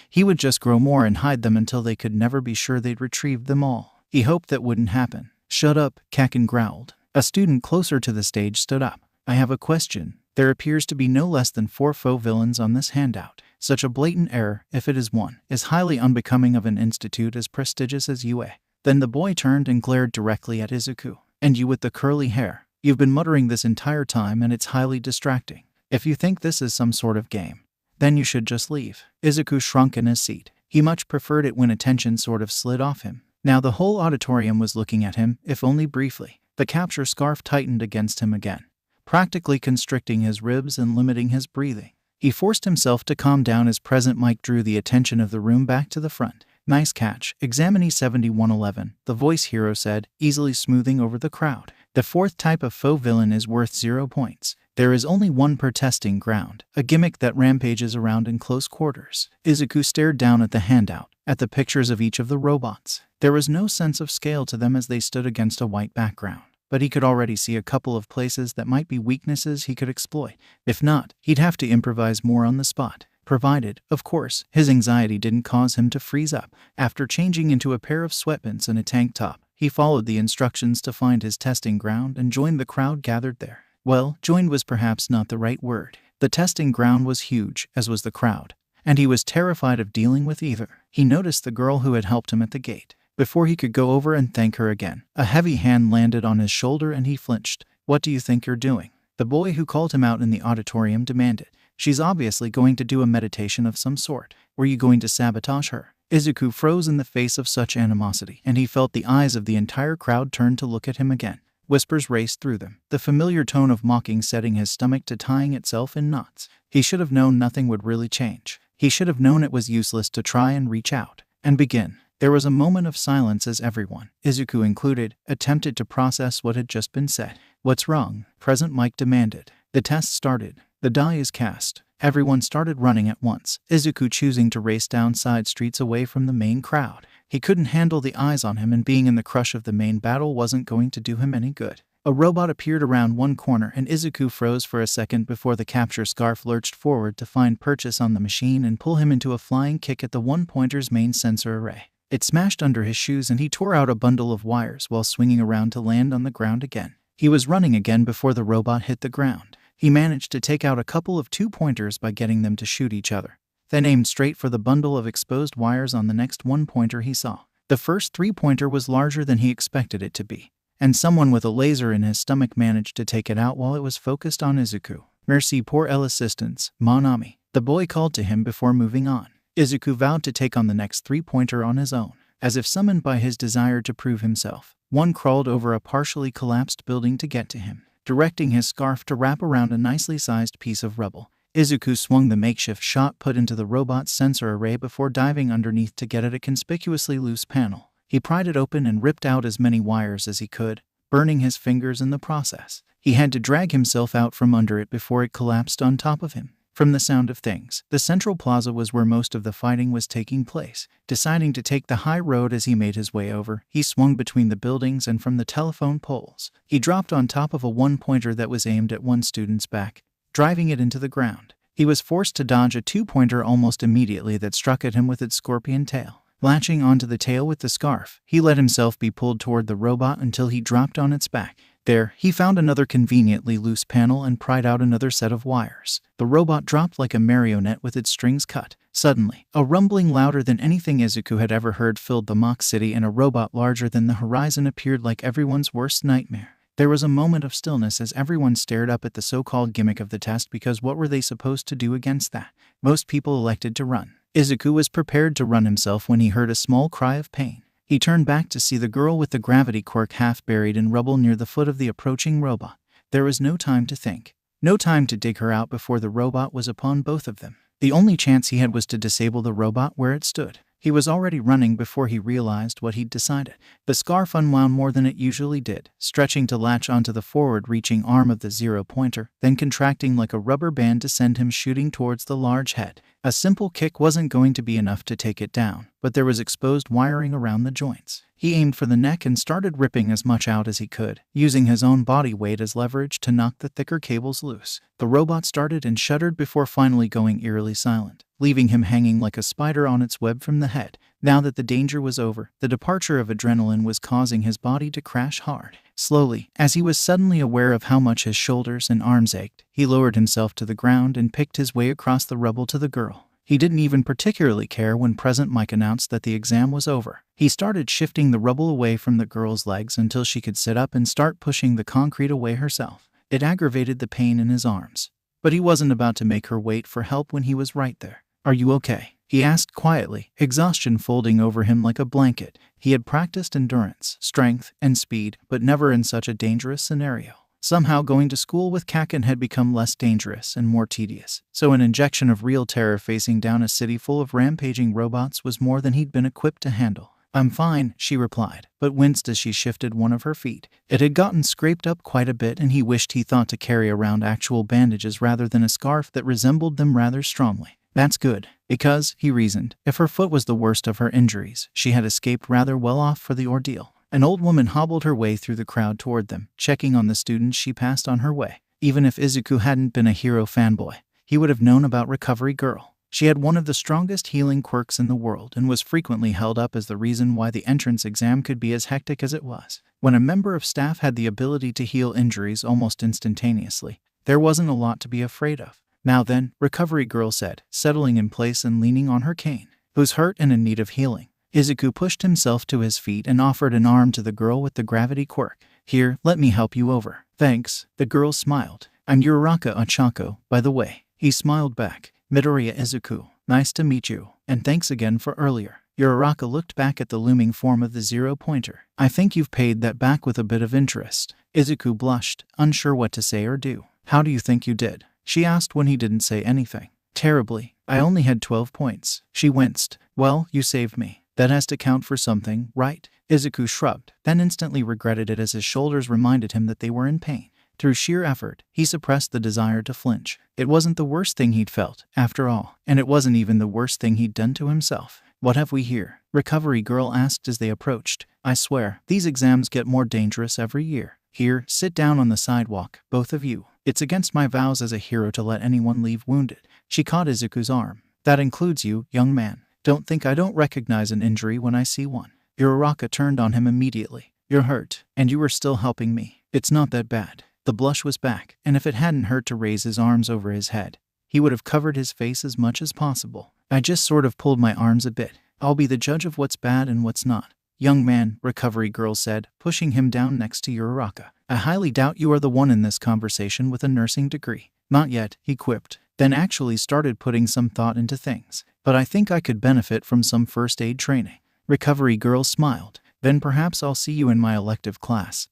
he would just grow more and hide them until they could never be sure they'd retrieved them all. He hoped that wouldn't happen. "Shut up," Kaken growled. A student closer to the stage stood up. "I have a question. There appears to be no less than 4 faux villains on this handout. Such a blatant error, if it is one, is highly unbecoming of an institute as prestigious as UA." Then the boy turned and glared directly at Izuku. "And you with the curly hair. You've been muttering this entire time and it's highly distracting. If you think this is some sort of game, then you should just leave." Izuku shrunk in his seat. He much preferred it when attention sort of slid off him. Now the whole auditorium was looking at him, if only briefly. The capture scarf tightened against him again, practically constricting his ribs and limiting his breathing. He forced himself to calm down as President Mike drew the attention of the room back to the front. "Nice catch, Examinee 7111, the voice hero said, easily smoothing over the crowd. "The 4th type of faux villain is worth 0 points. There is only one per testing ground, a gimmick that rampages around in close quarters. Izuku stared down at the handout, at the pictures of each of the robots. There was no sense of scale to them as they stood against a white background, but he could already see a couple of places that might be weaknesses he could exploit. If not, he'd have to improvise more on the spot. Provided, of course, his anxiety didn't cause him to freeze up. After changing into a pair of sweatpants and a tank top, he followed the instructions to find his testing ground and joined the crowd gathered there. Well, joined was perhaps not the right word. The testing ground was huge, as was the crowd, and he was terrified of dealing with either. He noticed the girl who had helped him at the gate. Before he could go over and thank her again, a heavy hand landed on his shoulder and he flinched. "What do you think you're doing?" the boy who called him out in the auditorium demanded. "She's obviously going to do a meditation of some sort. Were you going to sabotage her?" Izuku froze in the face of such animosity, and he felt the eyes of the entire crowd turn to look at him again. Whispers raced through them, the familiar tone of mocking setting his stomach to tying itself in knots. He should have known nothing would really change. He should have known it was useless to try and reach out and begin. There was a moment of silence as everyone, Izuku included, attempted to process what had just been said. "What's wrong?" Present Mike demanded. The test started. The die is cast. Everyone started running at once, Izuku choosing to race down side streets away from the main crowd. He couldn't handle the eyes on him, and being in the crush of the main battle wasn't going to do him any good. A robot appeared around one corner and Izuku froze for a second before the capture scarf lurched forward to find purchase on the machine and pull him into a flying kick at the one-pointer's main sensor array. It smashed under his shoes and he tore out a bundle of wires while swinging around to land on the ground again. He was running again before the robot hit the ground. He managed to take out a couple of two-pointers by getting them to shoot each other, then aimed straight for the bundle of exposed wires on the next one-pointer he saw. The first three-pointer was larger than he expected it to be, and someone with a laser in his stomach managed to take it out while it was focused on Izuku. "Merci pour l'assistance, mon ami," the boy called to him before moving on. Izuku vowed to take on the next three-pointer on his own. As if summoned by his desire to prove himself, one crawled over a partially collapsed building to get to him. Directing his scarf to wrap around a nicely sized piece of rubble, Izuku swung the makeshift shot put into the robot's sensor array before diving underneath to get at a conspicuously loose panel. He pried it open and ripped out as many wires as he could, burning his fingers in the process. He had to drag himself out from under it before it collapsed on top of him. From the sound of things, the central plaza was where most of the fighting was taking place. Deciding to take the high road as he made his way over, he swung between the buildings and from the telephone poles. He dropped on top of a one-pointer that was aimed at one student's back, driving it into the ground. He was forced to dodge a two-pointer almost immediately that struck at him with its scorpion tail. Latching onto the tail with the scarf, he let himself be pulled toward the robot until he dropped on its back. There, he found another conveniently loose panel and pried out another set of wires. The robot dropped like a marionette with its strings cut. Suddenly, a rumbling louder than anything Izuku had ever heard filled the mock city, and a robot larger than the horizon appeared like everyone's worst nightmare. There was a moment of stillness as everyone stared up at the so-called gimmick of the test, because what were they supposed to do against that? Most people elected to run. Izuku was prepared to run himself when he heard a small cry of pain. He turned back to see the girl with the gravity quirk half buried in rubble near the foot of the approaching robot. There was no time to think. No time to dig her out before the robot was upon both of them. The only chance he had was to disable the robot where it stood. He was already running before he realized what he'd decided. The scarf unwound more than it usually did, stretching to latch onto the forward-reaching arm of the zero-pointer, then contracting like a rubber band to send him shooting towards the large head. A simple kick wasn't going to be enough to take it down, but there was exposed wiring around the joints. He aimed for the neck and started ripping as much out as he could, using his own body weight as leverage to knock the thicker cables loose. The robot started and shuddered before finally going eerily silent, leaving him hanging like a spider on its web from the head. Now that the danger was over, the departure of adrenaline was causing his body to crash hard. Slowly, as he was suddenly aware of how much his shoulders and arms ached, he lowered himself to the ground and picked his way across the rubble to the girl. He didn't even particularly care when Present Mike announced that the exam was over. He started shifting the rubble away from the girl's legs until she could sit up and start pushing the concrete away herself. It aggravated the pain in his arms, but he wasn't about to make her wait for help when he was right there. "Are you okay?" he asked quietly, exhaustion folding over him like a blanket. He had practiced endurance, strength, and speed, but never in such a dangerous scenario. Somehow going to school with Kaken had become less dangerous and more tedious, so an injection of real terror facing down a city full of rampaging robots was more than he'd been equipped to handle. I'm fine, she replied, but winced as she shifted one of her feet. It had gotten scraped up quite a bit, and he wished he thought to carry around actual bandages rather than a scarf that resembled them rather strongly. That's good, because, he reasoned, if her foot was the worst of her injuries, she had escaped rather well off for the ordeal. An old woman hobbled her way through the crowd toward them, checking on the students she passed on her way. Even if Izuku hadn't been a hero fanboy, he would have known about Recovery Girl. She had one of the strongest healing quirks in the world and was frequently held up as the reason why the entrance exam could be as hectic as it was. When a member of staff had the ability to heal injuries almost instantaneously, there wasn't a lot to be afraid of. Now then, Recovery Girl said, settling in place and leaning on her cane. Who's hurt and in need of healing? Izuku pushed himself to his feet and offered an arm to the girl with the gravity quirk. Here, let me help you over. Thanks, the girl smiled. I'm Uraraka Ochako, by the way. He smiled back. Midoriya Izuku, nice to meet you, and thanks again for earlier. Uraraka looked back at the looming form of the zero-pointer. I think you've paid that back with a bit of interest. Izuku blushed, unsure what to say or do. How do you think you did? She asked when he didn't say anything. Terribly. I only had 12 points. She winced. Well, you saved me. That has to count for something, right? Izuku shrugged, then instantly regretted it as his shoulders reminded him that they were in pain. Through sheer effort, he suppressed the desire to flinch. It wasn't the worst thing he'd felt, after all, and it wasn't even the worst thing he'd done to himself. What have we here? Recovery Girl asked as they approached. I swear, these exams get more dangerous every year. Here, sit down on the sidewalk, both of you. It's against my vows as a hero to let anyone leave wounded. She caught Izuku's arm. That includes you, young man. Don't think I don't recognize an injury when I see one. Uraraka turned on him immediately. You're hurt, and you were still helping me. It's not that bad. The blush was back, and if it hadn't hurt to raise his arms over his head, he would have covered his face as much as possible. I just sort of pulled my arms a bit. I'll be the judge of what's bad and what's not. Young man, Recovery Girl said, pushing him down next to Uraraka. I highly doubt you are the one in this conversation with a nursing degree. Not yet, he quipped, then actually started putting some thought into things. But I think I could benefit from some first aid training. Recovery Girl smiled. Then perhaps I'll see you in my elective class.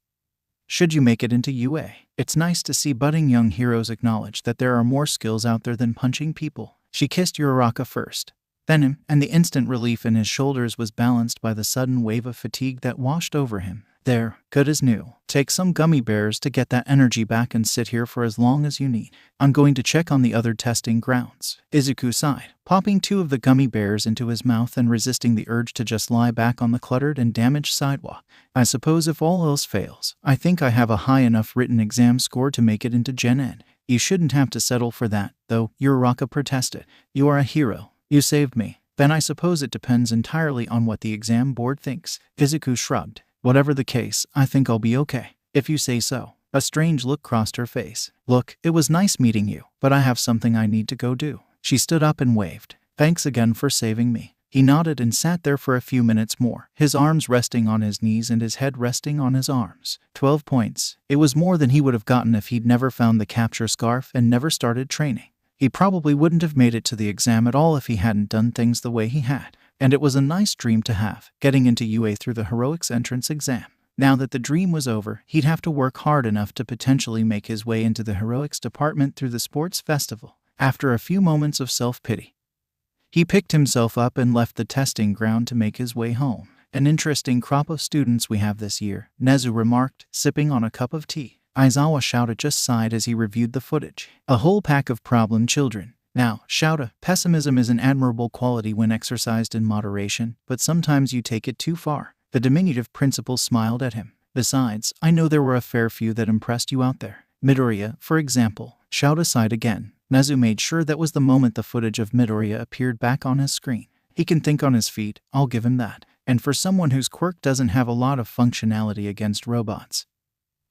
Should you make it into UA? It's nice to see budding young heroes acknowledge that there are more skills out there than punching people. She kissed Uraraka first, then him, and the instant relief in his shoulders was balanced by the sudden wave of fatigue that washed over him. There, good as new. Take some gummy bears to get that energy back and sit here for as long as you need. I'm going to check on the other testing grounds. Izuku sighed, popping 2 of the gummy bears into his mouth and resisting the urge to just lie back on the cluttered and damaged sidewalk. I suppose if all else fails, I think I have a high enough written exam score to make it into Gen Ed. You shouldn't have to settle for that, though, Uraraka protested. You are a hero. You saved me. Then I suppose it depends entirely on what the exam board thinks. Izuku shrugged. Whatever the case, I think I'll be okay. If you say so. A strange look crossed her face. Look, it was nice meeting you, but I have something I need to go do. She stood up and waved. Thanks again for saving me. He nodded and sat there for a few minutes more, his arms resting on his knees and his head resting on his arms. 12 points. It was more than he would have gotten if he'd never found the capture scarf and never started training. He probably wouldn't have made it to the exam at all if he hadn't done things the way he had. And it was a nice dream to have, getting into UA through the heroics entrance exam. Now that the dream was over, he'd have to work hard enough to potentially make his way into the heroics department through the sports festival. After a few moments of self-pity, he picked himself up and left the testing ground to make his way home. An interesting crop of students we have this year, Nezu remarked, sipping on a cup of tea. Aizawa Shouta just sighed as he reviewed the footage. A whole pack of problem children. Now, Shouta, pessimism is an admirable quality when exercised in moderation, but sometimes you take it too far. The diminutive principal smiled at him. Besides, I know there were a fair few that impressed you out there. Midoriya, for example. Shouta sighed again. Nezu made sure that was the moment the footage of Midoriya appeared back on his screen. He can think on his feet, I'll give him that. And for someone whose quirk doesn't have a lot of functionality against robots,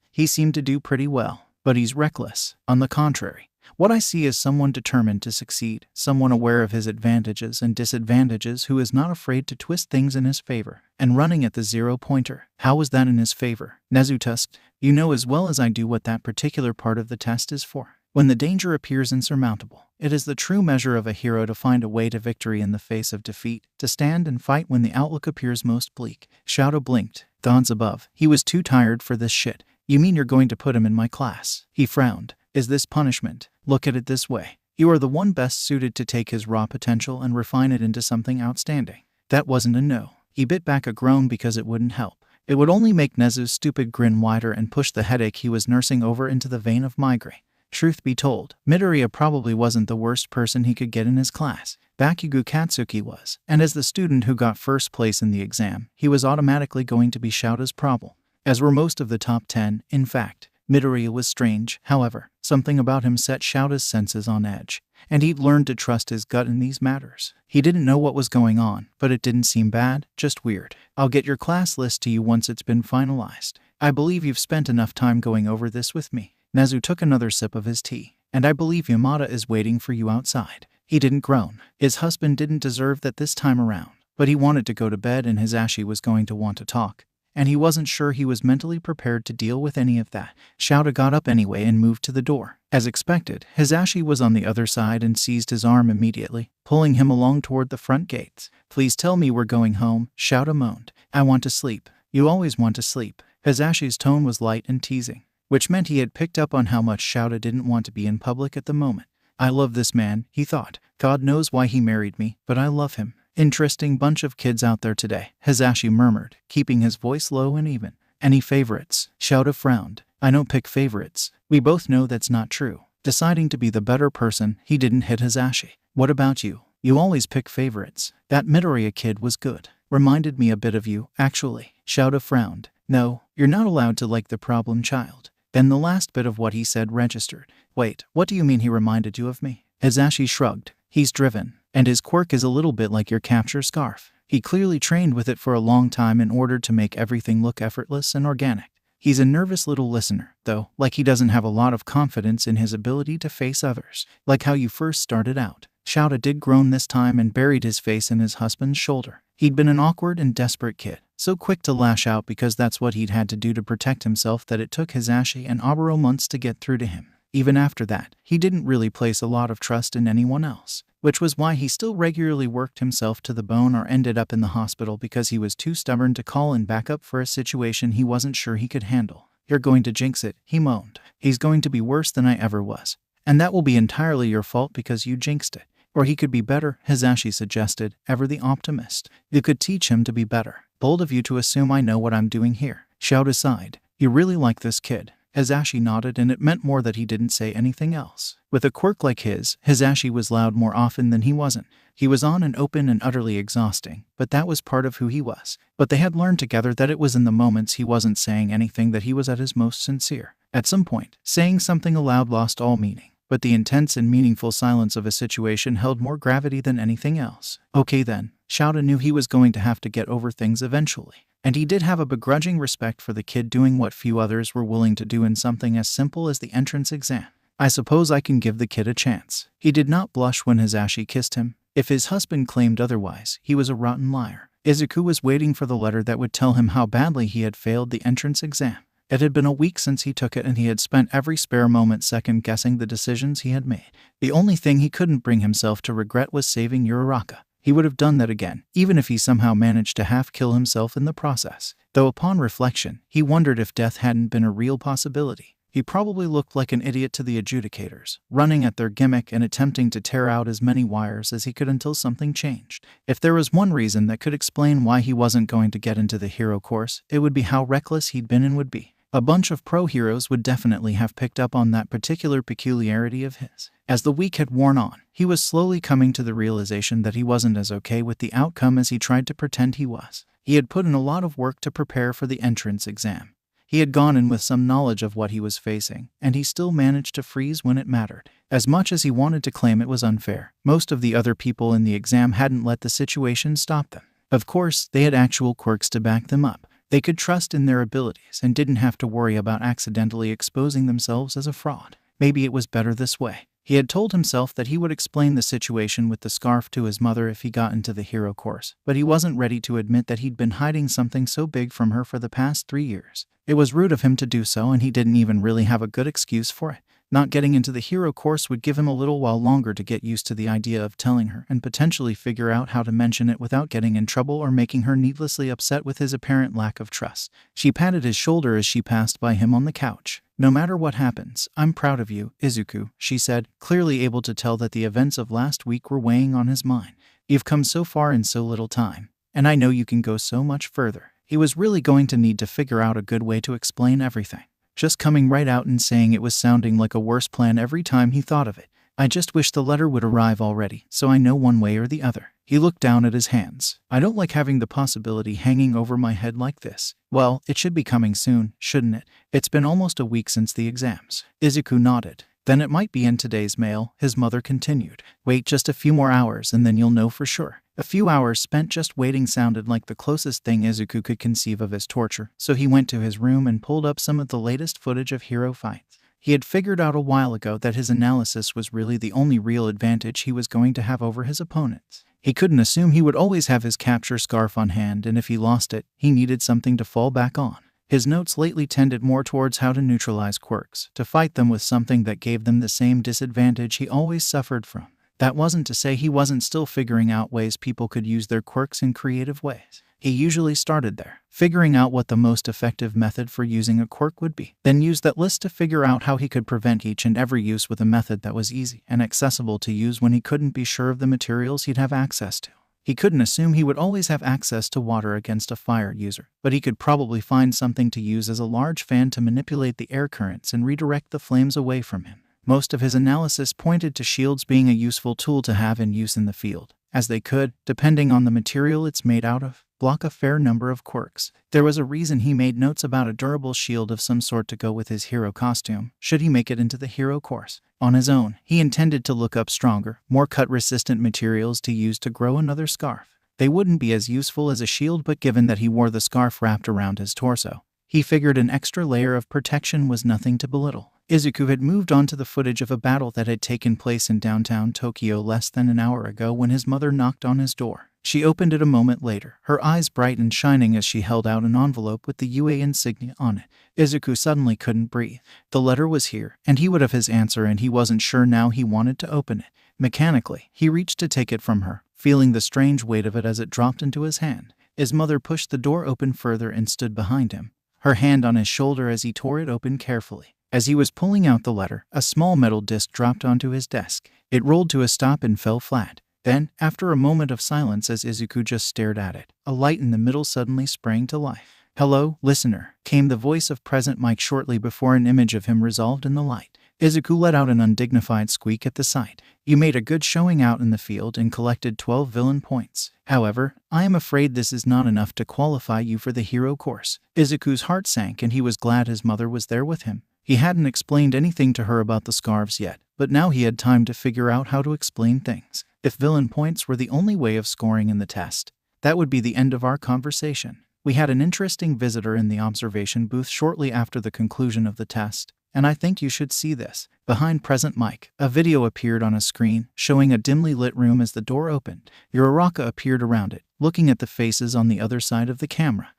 he seemed to do pretty well. But he's reckless. On the contrary. What I see is someone determined to succeed, someone aware of his advantages and disadvantages who is not afraid to twist things in his favor. And running at the zero-pointer. How was that in his favor? Nezu tusked. You know as well as I do what that particular part of the test is for. When the danger appears insurmountable, it is the true measure of a hero to find a way to victory in the face of defeat, to stand and fight when the outlook appears most bleak. Shouta blinked. Gods above. He was too tired for this shit. You mean you're going to put him in my class? He frowned. Is this punishment? Look at it this way. You are the one best suited to take his raw potential and refine it into something outstanding. That wasn't a no. He bit back a groan because it wouldn't help. It would only make Nezu's stupid grin wider and push the headache he was nursing over into the vein of migraine. Truth be told, Midoriya probably wasn't the worst person he could get in his class. Bakugo Katsuki was, and as the student who got first place in the exam, he was automatically going to be Shouta's problem, as were most of the top 10, in fact. Midoriya was strange, however. Something about him set Shouta's senses on edge, and he'd learned to trust his gut in these matters. He didn't know what was going on, but it didn't seem bad, just weird. I'll get your class list to you once it's been finalized. I believe you've spent enough time going over this with me. Nezu took another sip of his tea. And I believe Yamada is waiting for you outside. He didn't groan. His husband didn't deserve that this time around, but he wanted to go to bed and Hisashi was going to want to talk. And he wasn't sure he was mentally prepared to deal with any of that. Shouta got up anyway and moved to the door. As expected, Hisashi was on the other side and seized his arm immediately, pulling him along toward the front gates. Please tell me we're going home, Shouta moaned. I want to sleep. You always want to sleep. Hisashi's tone was light and teasing, which meant he had picked up on how much Shouta didn't want to be in public at the moment. I love this man, he thought. God knows why he married me, but I love him. Interesting bunch of kids out there today, Hisashi murmured, keeping his voice low and even. Any favorites? Shouta frowned. I don't pick favorites. We both know that's not true. Deciding to be the better person, he didn't hit Hisashi. What about you? You always pick favorites. That Midoriya kid was good. Reminded me a bit of you, actually. Shouta frowned. No, you're not allowed to like the problem child. Then the last bit of what he said registered. Wait, what do you mean he reminded you of me? Hisashi shrugged. He's driven, and his quirk is a little bit like your capture scarf. He clearly trained with it for a long time in order to make everything look effortless and organic. He's a nervous little listener, though, like he doesn't have a lot of confidence in his ability to face others, like how you first started out. Shouta did groan this time and buried his face in his husband's shoulder. He'd been an awkward and desperate kid, so quick to lash out because that's what he'd had to do to protect himself that it took Hisashi and Oboro months to get through to him. Even after that, he didn't really place a lot of trust in anyone else, which was why he still regularly worked himself to the bone or ended up in the hospital because he was too stubborn to call in backup for a situation he wasn't sure he could handle. You're going to jinx it, he moaned. He's going to be worse than I ever was. And that will be entirely your fault because you jinxed it. Or he could be better, Hisashi suggested, ever the optimist. You could teach him to be better. Bold of you to assume I know what I'm doing here. Shouta sighed. You really like this kid. Hisashi nodded, and it meant more that he didn't say anything else. With a quirk like his, Hisashi was loud more often than he wasn't. He was on and open and utterly exhausting, but that was part of who he was. But they had learned together that it was in the moments he wasn't saying anything that he was at his most sincere. At some point, saying something aloud lost all meaning. But the intense and meaningful silence of a situation held more gravity than anything else. Okay then, Shouta knew he was going to have to get over things eventually. And he did have a begrudging respect for the kid doing what few others were willing to do in something as simple as the entrance exam. I suppose I can give the kid a chance. He did not blush when Hisashi kissed him. If his husband claimed otherwise, he was a rotten liar. Izuku was waiting for the letter that would tell him how badly he had failed the entrance exam. It had been a week since he took it and he had spent every spare moment second-guessing the decisions he had made. The only thing he couldn't bring himself to regret was saving Uraraka. He would have done that again, even if he somehow managed to half-kill himself in the process. Though upon reflection, he wondered if death hadn't been a real possibility. He probably looked like an idiot to the adjudicators, running at their gimmick and attempting to tear out as many wires as he could until something changed. If there was one reason that could explain why he wasn't going to get into the hero course, it would be how reckless he'd been and would be. A bunch of pro heroes would definitely have picked up on that particular peculiarity of his. As the week had worn on, he was slowly coming to the realization that he wasn't as okay with the outcome as he tried to pretend he was. He had put in a lot of work to prepare for the entrance exam. He had gone in with some knowledge of what he was facing, and he still managed to freeze when it mattered. As much as he wanted to claim it was unfair, most of the other people in the exam hadn't let the situation stop them. Of course, they had actual quirks to back them up. They could trust in their abilities and didn't have to worry about accidentally exposing themselves as a fraud. Maybe it was better this way. He had told himself that he would explain the situation with the scarf to his mother if he got into the hero course, but he wasn't ready to admit that he'd been hiding something so big from her for the past 3 years. It was rude of him to do so, and he didn't even really have a good excuse for it. Not getting into the hero course would give him a little while longer to get used to the idea of telling her and potentially figure out how to mention it without getting in trouble or making her needlessly upset with his apparent lack of trust. She patted his shoulder as she passed by him on the couch. No matter what happens, I'm proud of you, Izuku, she said, clearly able to tell that the events of last week were weighing on his mind. You've come so far in so little time. and I know you can go so much further. He was really going to need to figure out a good way to explain everything. Just coming right out and saying it was sounding like a worse plan every time he thought of it. I just wish the letter would arrive already, so I know one way or the other. He looked down at his hands. I don't like having the possibility hanging over my head like this. Well, it should be coming soon, shouldn't it? It's been almost a week since the exams. Izuku nodded. Then it might be in today's mail, his mother continued. Wait just a few more hours and then you'll know for sure. A few hours spent just waiting sounded like the closest thing Izuku could conceive of as torture, so he went to his room and pulled up some of the latest footage of hero fights. He had figured out a while ago that his analysis was really the only real advantage he was going to have over his opponents. He couldn't assume he would always have his capture scarf on hand, and if he lost it, he needed something to fall back on. His notes lately tended more towards how to neutralize quirks, to fight them with something that gave them the same disadvantage he always suffered from. That wasn't to say he wasn't still figuring out ways people could use their quirks in creative ways. He usually started there, figuring out what the most effective method for using a quirk would be, then used that list to figure out how he could prevent each and every use with a method that was easy and accessible to use when he couldn't be sure of the materials he'd have access to. He couldn't assume he would always have access to water against a fire user, but he could probably find something to use as a large fan to manipulate the air currents and redirect the flames away from him. Most of his analysis pointed to shields being a useful tool to have in use in the field, as they could, depending on the material it's made out of, block a fair number of quirks. There was a reason he made notes about a durable shield of some sort to go with his hero costume, should he make it into the hero course. On his own, he intended to look up stronger, more cut-resistant materials to use to grow another scarf. They wouldn't be as useful as a shield, but given that he wore the scarf wrapped around his torso, he figured an extra layer of protection was nothing to belittle. Izuku had moved on to the footage of a battle that had taken place in downtown Tokyo less than an hour ago when his mother knocked on his door. She opened it a moment later, her eyes bright and shining as she held out an envelope with the UA insignia on it. Izuku suddenly couldn't breathe. The letter was here, and he would have his answer, and he wasn't sure now he wanted to open it. Mechanically, he reached to take it from her, feeling the strange weight of it as it dropped into his hand. His mother pushed the door open further and stood behind him, her hand on his shoulder as he tore it open carefully. As he was pulling out the letter, a small metal disc dropped onto his desk. It rolled to a stop and fell flat. Then, after a moment of silence as Izuku just stared at it, a light in the middle suddenly sprang to life. "Hello, listener," came the voice of Present Mike shortly before an image of him resolved in the light. Izuku let out an undignified squeak at the sight. "You made a good showing out in the field and collected 12 villain points. However, I am afraid this is not enough to qualify you for the hero course." Izuku's heart sank, and he was glad his mother was there with him. He hadn't explained anything to her about the scarves yet, but now he had time to figure out how to explain things. If villain points were the only way of scoring in the test, that would be the end of our conversation. We had an interesting visitor in the observation booth shortly after the conclusion of the test, and I think you should see this. Behind Present Mike, a video appeared on a screen, showing a dimly lit room as the door opened. Uraraka appeared around it, looking at the faces on the other side of the camera.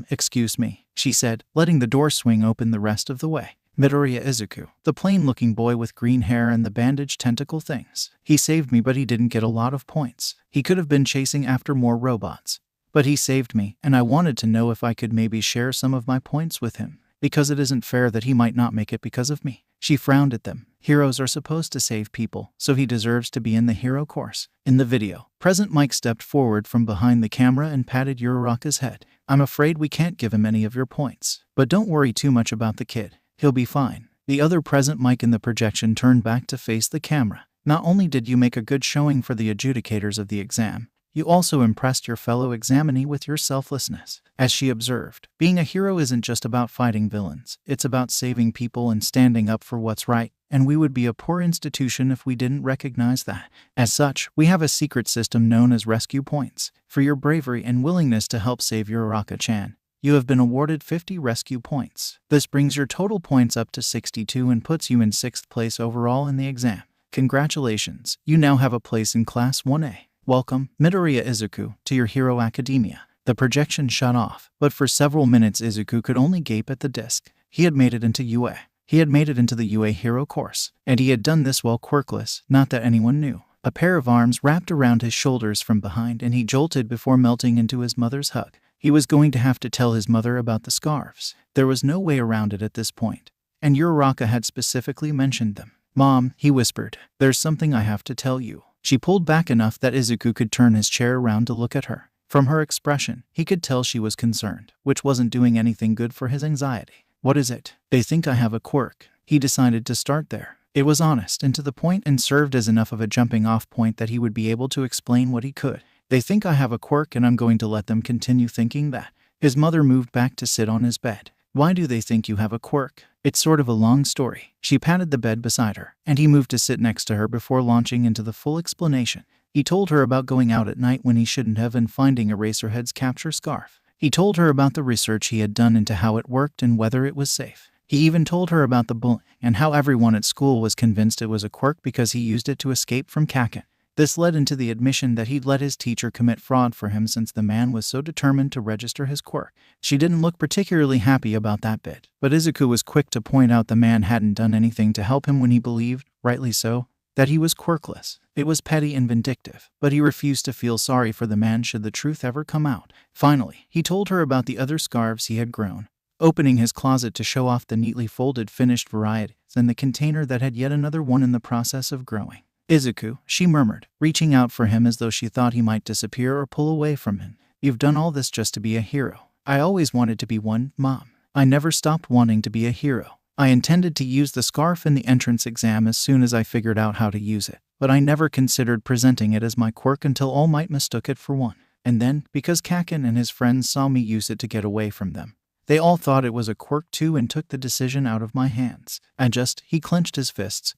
Excuse me," she said, letting the door swing open the rest of the way. Midoriya Izuku, the plain-looking boy with green hair and the bandaged tentacle things. "He saved me, but he didn't get a lot of points. He could have been chasing after more robots. But he saved me, and I wanted to know if I could maybe share some of my points with him, because it isn't fair that he might not make it because of me." She frowned at them. Heroes are supposed to save people, so he deserves to be in the hero course. In the video, Present Mike stepped forward from behind the camera and patted Uraraka's head. "I'm afraid we can't give him any of your points. But don't worry too much about the kid. He'll be fine." The other Present Mike in the projection turned back to face the camera. "Not only did you make a good showing for the adjudicators of the exam, you also impressed your fellow examinee with your selflessness." As she observed, being a hero isn't just about fighting villains, it's about saving people and standing up for what's right, and we would be a poor institution if we didn't recognize that. As such, we have a secret system known as rescue points. For your bravery and willingness to help save Uraraka-chan, you have been awarded 50 rescue points. This brings your total points up to 62 and puts you in 6th place overall in the exam. Congratulations, you now have a place in Class 1A. Welcome, Midoriya Izuku, to your Hero Academia. The projection shut off, but for several minutes Izuku could only gape at the disc. He had made it into UA. He had made it into the UA hero course, and he had done this while quirkless, not that anyone knew. A pair of arms wrapped around his shoulders from behind, and he jolted before melting into his mother's hug. He was going to have to tell his mother about the scarves. There was no way around it at this point, and Uraraka had specifically mentioned them. "Mom," he whispered, "there's something I have to tell you." She pulled back enough that Izuku could turn his chair around to look at her. From her expression, he could tell she was concerned, which wasn't doing anything good for his anxiety. What is it? They think I have a quirk. He decided to start there. It was honest and to the point and served as enough of a jumping-off point that he would be able to explain what he could. They think I have a quirk and I'm going to let them continue thinking that. His mother moved back to sit on his bed. Why do they think you have a quirk? It's sort of a long story. She patted the bed beside her, and he moved to sit next to her before launching into the full explanation. He told her about going out at night when he shouldn't have and finding Eraserhead's capture scarf. He told her about the research he had done into how it worked and whether it was safe. He even told her about the bullying and how everyone at school was convinced it was a quirk because he used it to escape from Kaken. This led into the admission that he'd let his teacher commit fraud for him since the man was so determined to register his quirk. She didn't look particularly happy about that bit, but Izuku was quick to point out the man hadn't done anything to help him when he believed, rightly so, that he was quirkless. It was petty and vindictive, but he refused to feel sorry for the man should the truth ever come out. Finally, he told her about the other scarves he had grown, opening his closet to show off the neatly folded finished varieties and the container that had yet another one in the process of growing. Izuku, she murmured, reaching out for him as though she thought he might disappear or pull away from him. You've done all this just to be a hero. I always wanted to be one, Mom. I never stopped wanting to be a hero. I intended to use the scarf in the entrance exam as soon as I figured out how to use it, but I never considered presenting it as my quirk until All Might mistook it for one. And then, because Kaken and his friends saw me use it to get away from them, they all thought it was a quirk too and took the decision out of my hands. He clenched his fists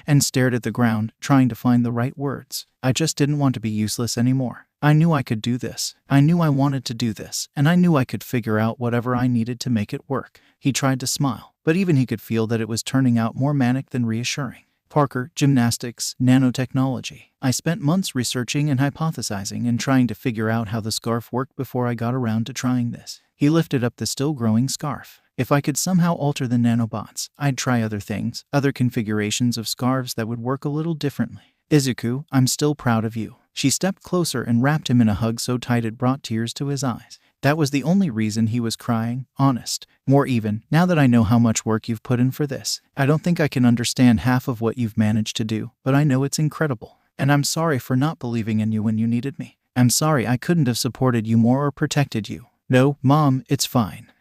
and stared at the ground, trying to find the right words. I just didn't want to be useless anymore. I knew I could do this. I knew I wanted to do this, and I knew I could figure out whatever I needed to make it work. He tried to smile, but even he could feel that it was turning out more manic than reassuring. Parker, gymnastics, nanotechnology. I spent months researching and hypothesizing and trying to figure out how the scarf worked before I got around to trying this. He lifted up the still-growing scarf. If I could somehow alter the nanobots, I'd try other things, other configurations of scarves that would work a little differently. Izuku, I'm still proud of you. She stepped closer and wrapped him in a hug so tight it brought tears to his eyes. That was the only reason he was crying, honest. More even, now that I know how much work you've put in for this. I don't think I can understand half of what you've managed to do, but I know it's incredible. And I'm sorry for not believing in you when you needed me. I'm sorry I couldn't have supported you more or protected you. No, Mom, it's fine.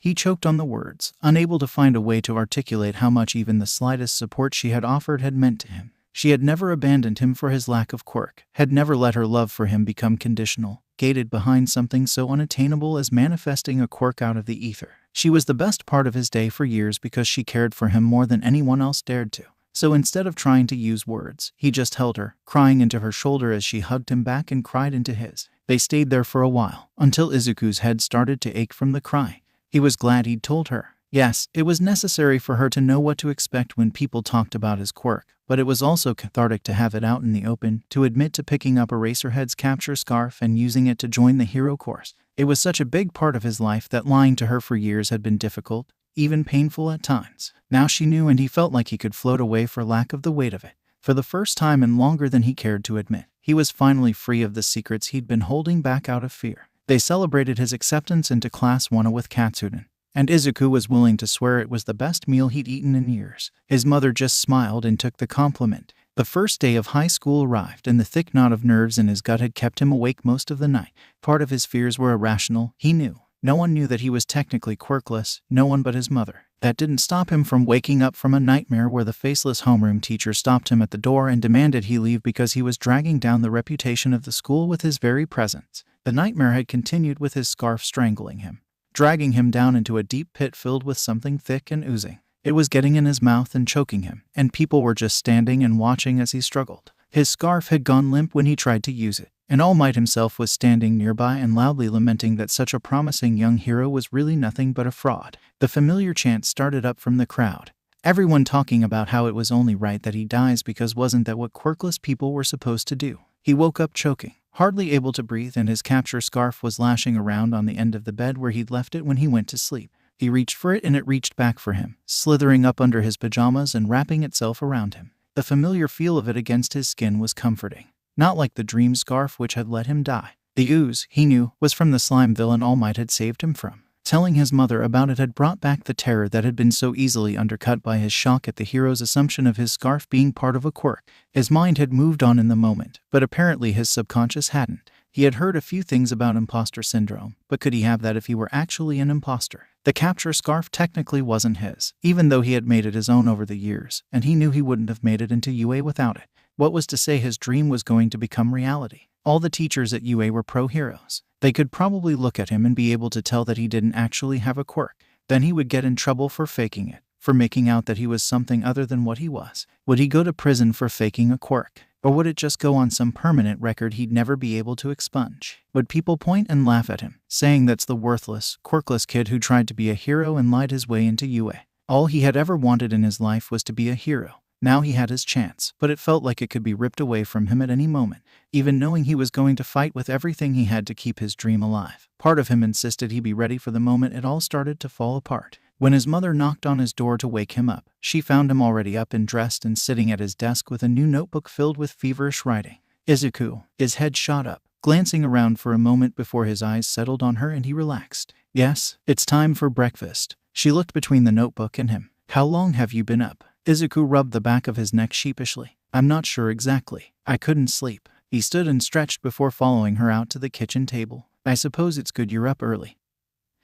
He choked on the words, unable to find a way to articulate how much even the slightest support she had offered had meant to him. She had never abandoned him for his lack of quirk, had never let her love for him become conditional, gated behind something so unattainable as manifesting a quirk out of the ether. She was the best part of his day for years because she cared for him more than anyone else dared to. So instead of trying to use words, he just held her, crying into her shoulder as she hugged him back and cried into his. They stayed there for a while, until Izuku's head started to ache from the crying. He was glad he'd told her. Yes, it was necessary for her to know what to expect when people talked about his quirk, but it was also cathartic to have it out in the open, to admit to picking up Eraserhead's capture scarf and using it to join the hero course. It was such a big part of his life that lying to her for years had been difficult, even painful at times. Now she knew, and he felt like he could float away for lack of the weight of it. For the first time and longer than he cared to admit, he was finally free of the secrets he'd been holding back out of fear. They celebrated his acceptance into Class 1 with Katsuden, and Izuku was willing to swear it was the best meal he'd eaten in years. His mother just smiled and took the compliment. The first day of high school arrived, and the thick knot of nerves in his gut had kept him awake most of the night. Part of his fears were irrational, he knew. No one knew that he was technically quirkless, no one but his mother. That didn't stop him from waking up from a nightmare where the faceless homeroom teacher stopped him at the door and demanded he leave because he was dragging down the reputation of the school with his very presence. The nightmare had continued with his scarf strangling him, dragging him down into a deep pit filled with something thick and oozing. It was getting in his mouth and choking him, and people were just standing and watching as he struggled. His scarf had gone limp when he tried to use it, and All Might himself was standing nearby and loudly lamenting that such a promising young hero was really nothing but a fraud. The familiar chant started up from the crowd, everyone talking about how it was only right that he dies because wasn't that what quirkless people were supposed to do. He woke up choking, hardly able to breathe, and his capture scarf was lashing around on the end of the bed where he'd left it when he went to sleep. He reached for it and it reached back for him, slithering up under his pajamas and wrapping itself around him. The familiar feel of it against his skin was comforting, not like the dream scarf which had let him die. The ooze, he knew, was from the slime villain All Might had saved him from. Telling his mother about it had brought back the terror that had been so easily undercut by his shock at the hero's assumption of his scarf being part of a quirk. His mind had moved on in the moment, but apparently his subconscious hadn't. He had heard a few things about imposter syndrome, but could he have that if he were actually an imposter? The capture scarf technically wasn't his, even though he had made it his own over the years, and he knew he wouldn't have made it into UA without it. What was to say his dream was going to become reality? All the teachers at UA were pro-heroes. They could probably look at him and be able to tell that he didn't actually have a quirk. Then he would get in trouble for faking it, for making out that he was something other than what he was. Would he go to prison for faking a quirk? Or would it just go on some permanent record he'd never be able to expunge? Would people point and laugh at him, saying that's the worthless, quirkless kid who tried to be a hero and lied his way into UA? All he had ever wanted in his life was to be a hero. Now he had his chance, but it felt like it could be ripped away from him at any moment, even knowing he was going to fight with everything he had to keep his dream alive. Part of him insisted he be ready for the moment it all started to fall apart. When his mother knocked on his door to wake him up, she found him already up and dressed and sitting at his desk with a new notebook filled with feverish writing. Izuku, his head shot up, glancing around for a moment before his eyes settled on her and he relaxed. Yes, it's time for breakfast. She looked between the notebook and him. How long have you been up? Izuku rubbed the back of his neck sheepishly. I'm not sure exactly. I couldn't sleep. He stood and stretched before following her out to the kitchen table. I suppose it's good you're up early,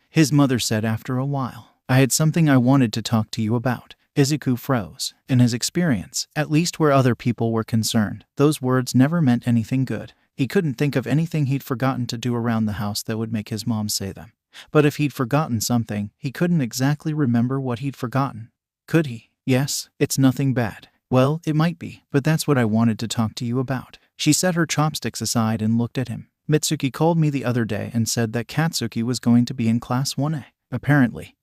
his mother said after a while. I had something I wanted to talk to you about. Izuku froze. In his experience, at least where other people were concerned, those words never meant anything good. He couldn't think of anything he'd forgotten to do around the house that would make his mom say them. But if he'd forgotten something, he couldn't exactly remember what he'd forgotten. Could he? Yes, it's nothing bad. Well, it might be, but that's what I wanted to talk to you about. She set her chopsticks aside and looked at him. Mitsuki called me the other day and said that Katsuki was going to be in Class 1A. Apparently,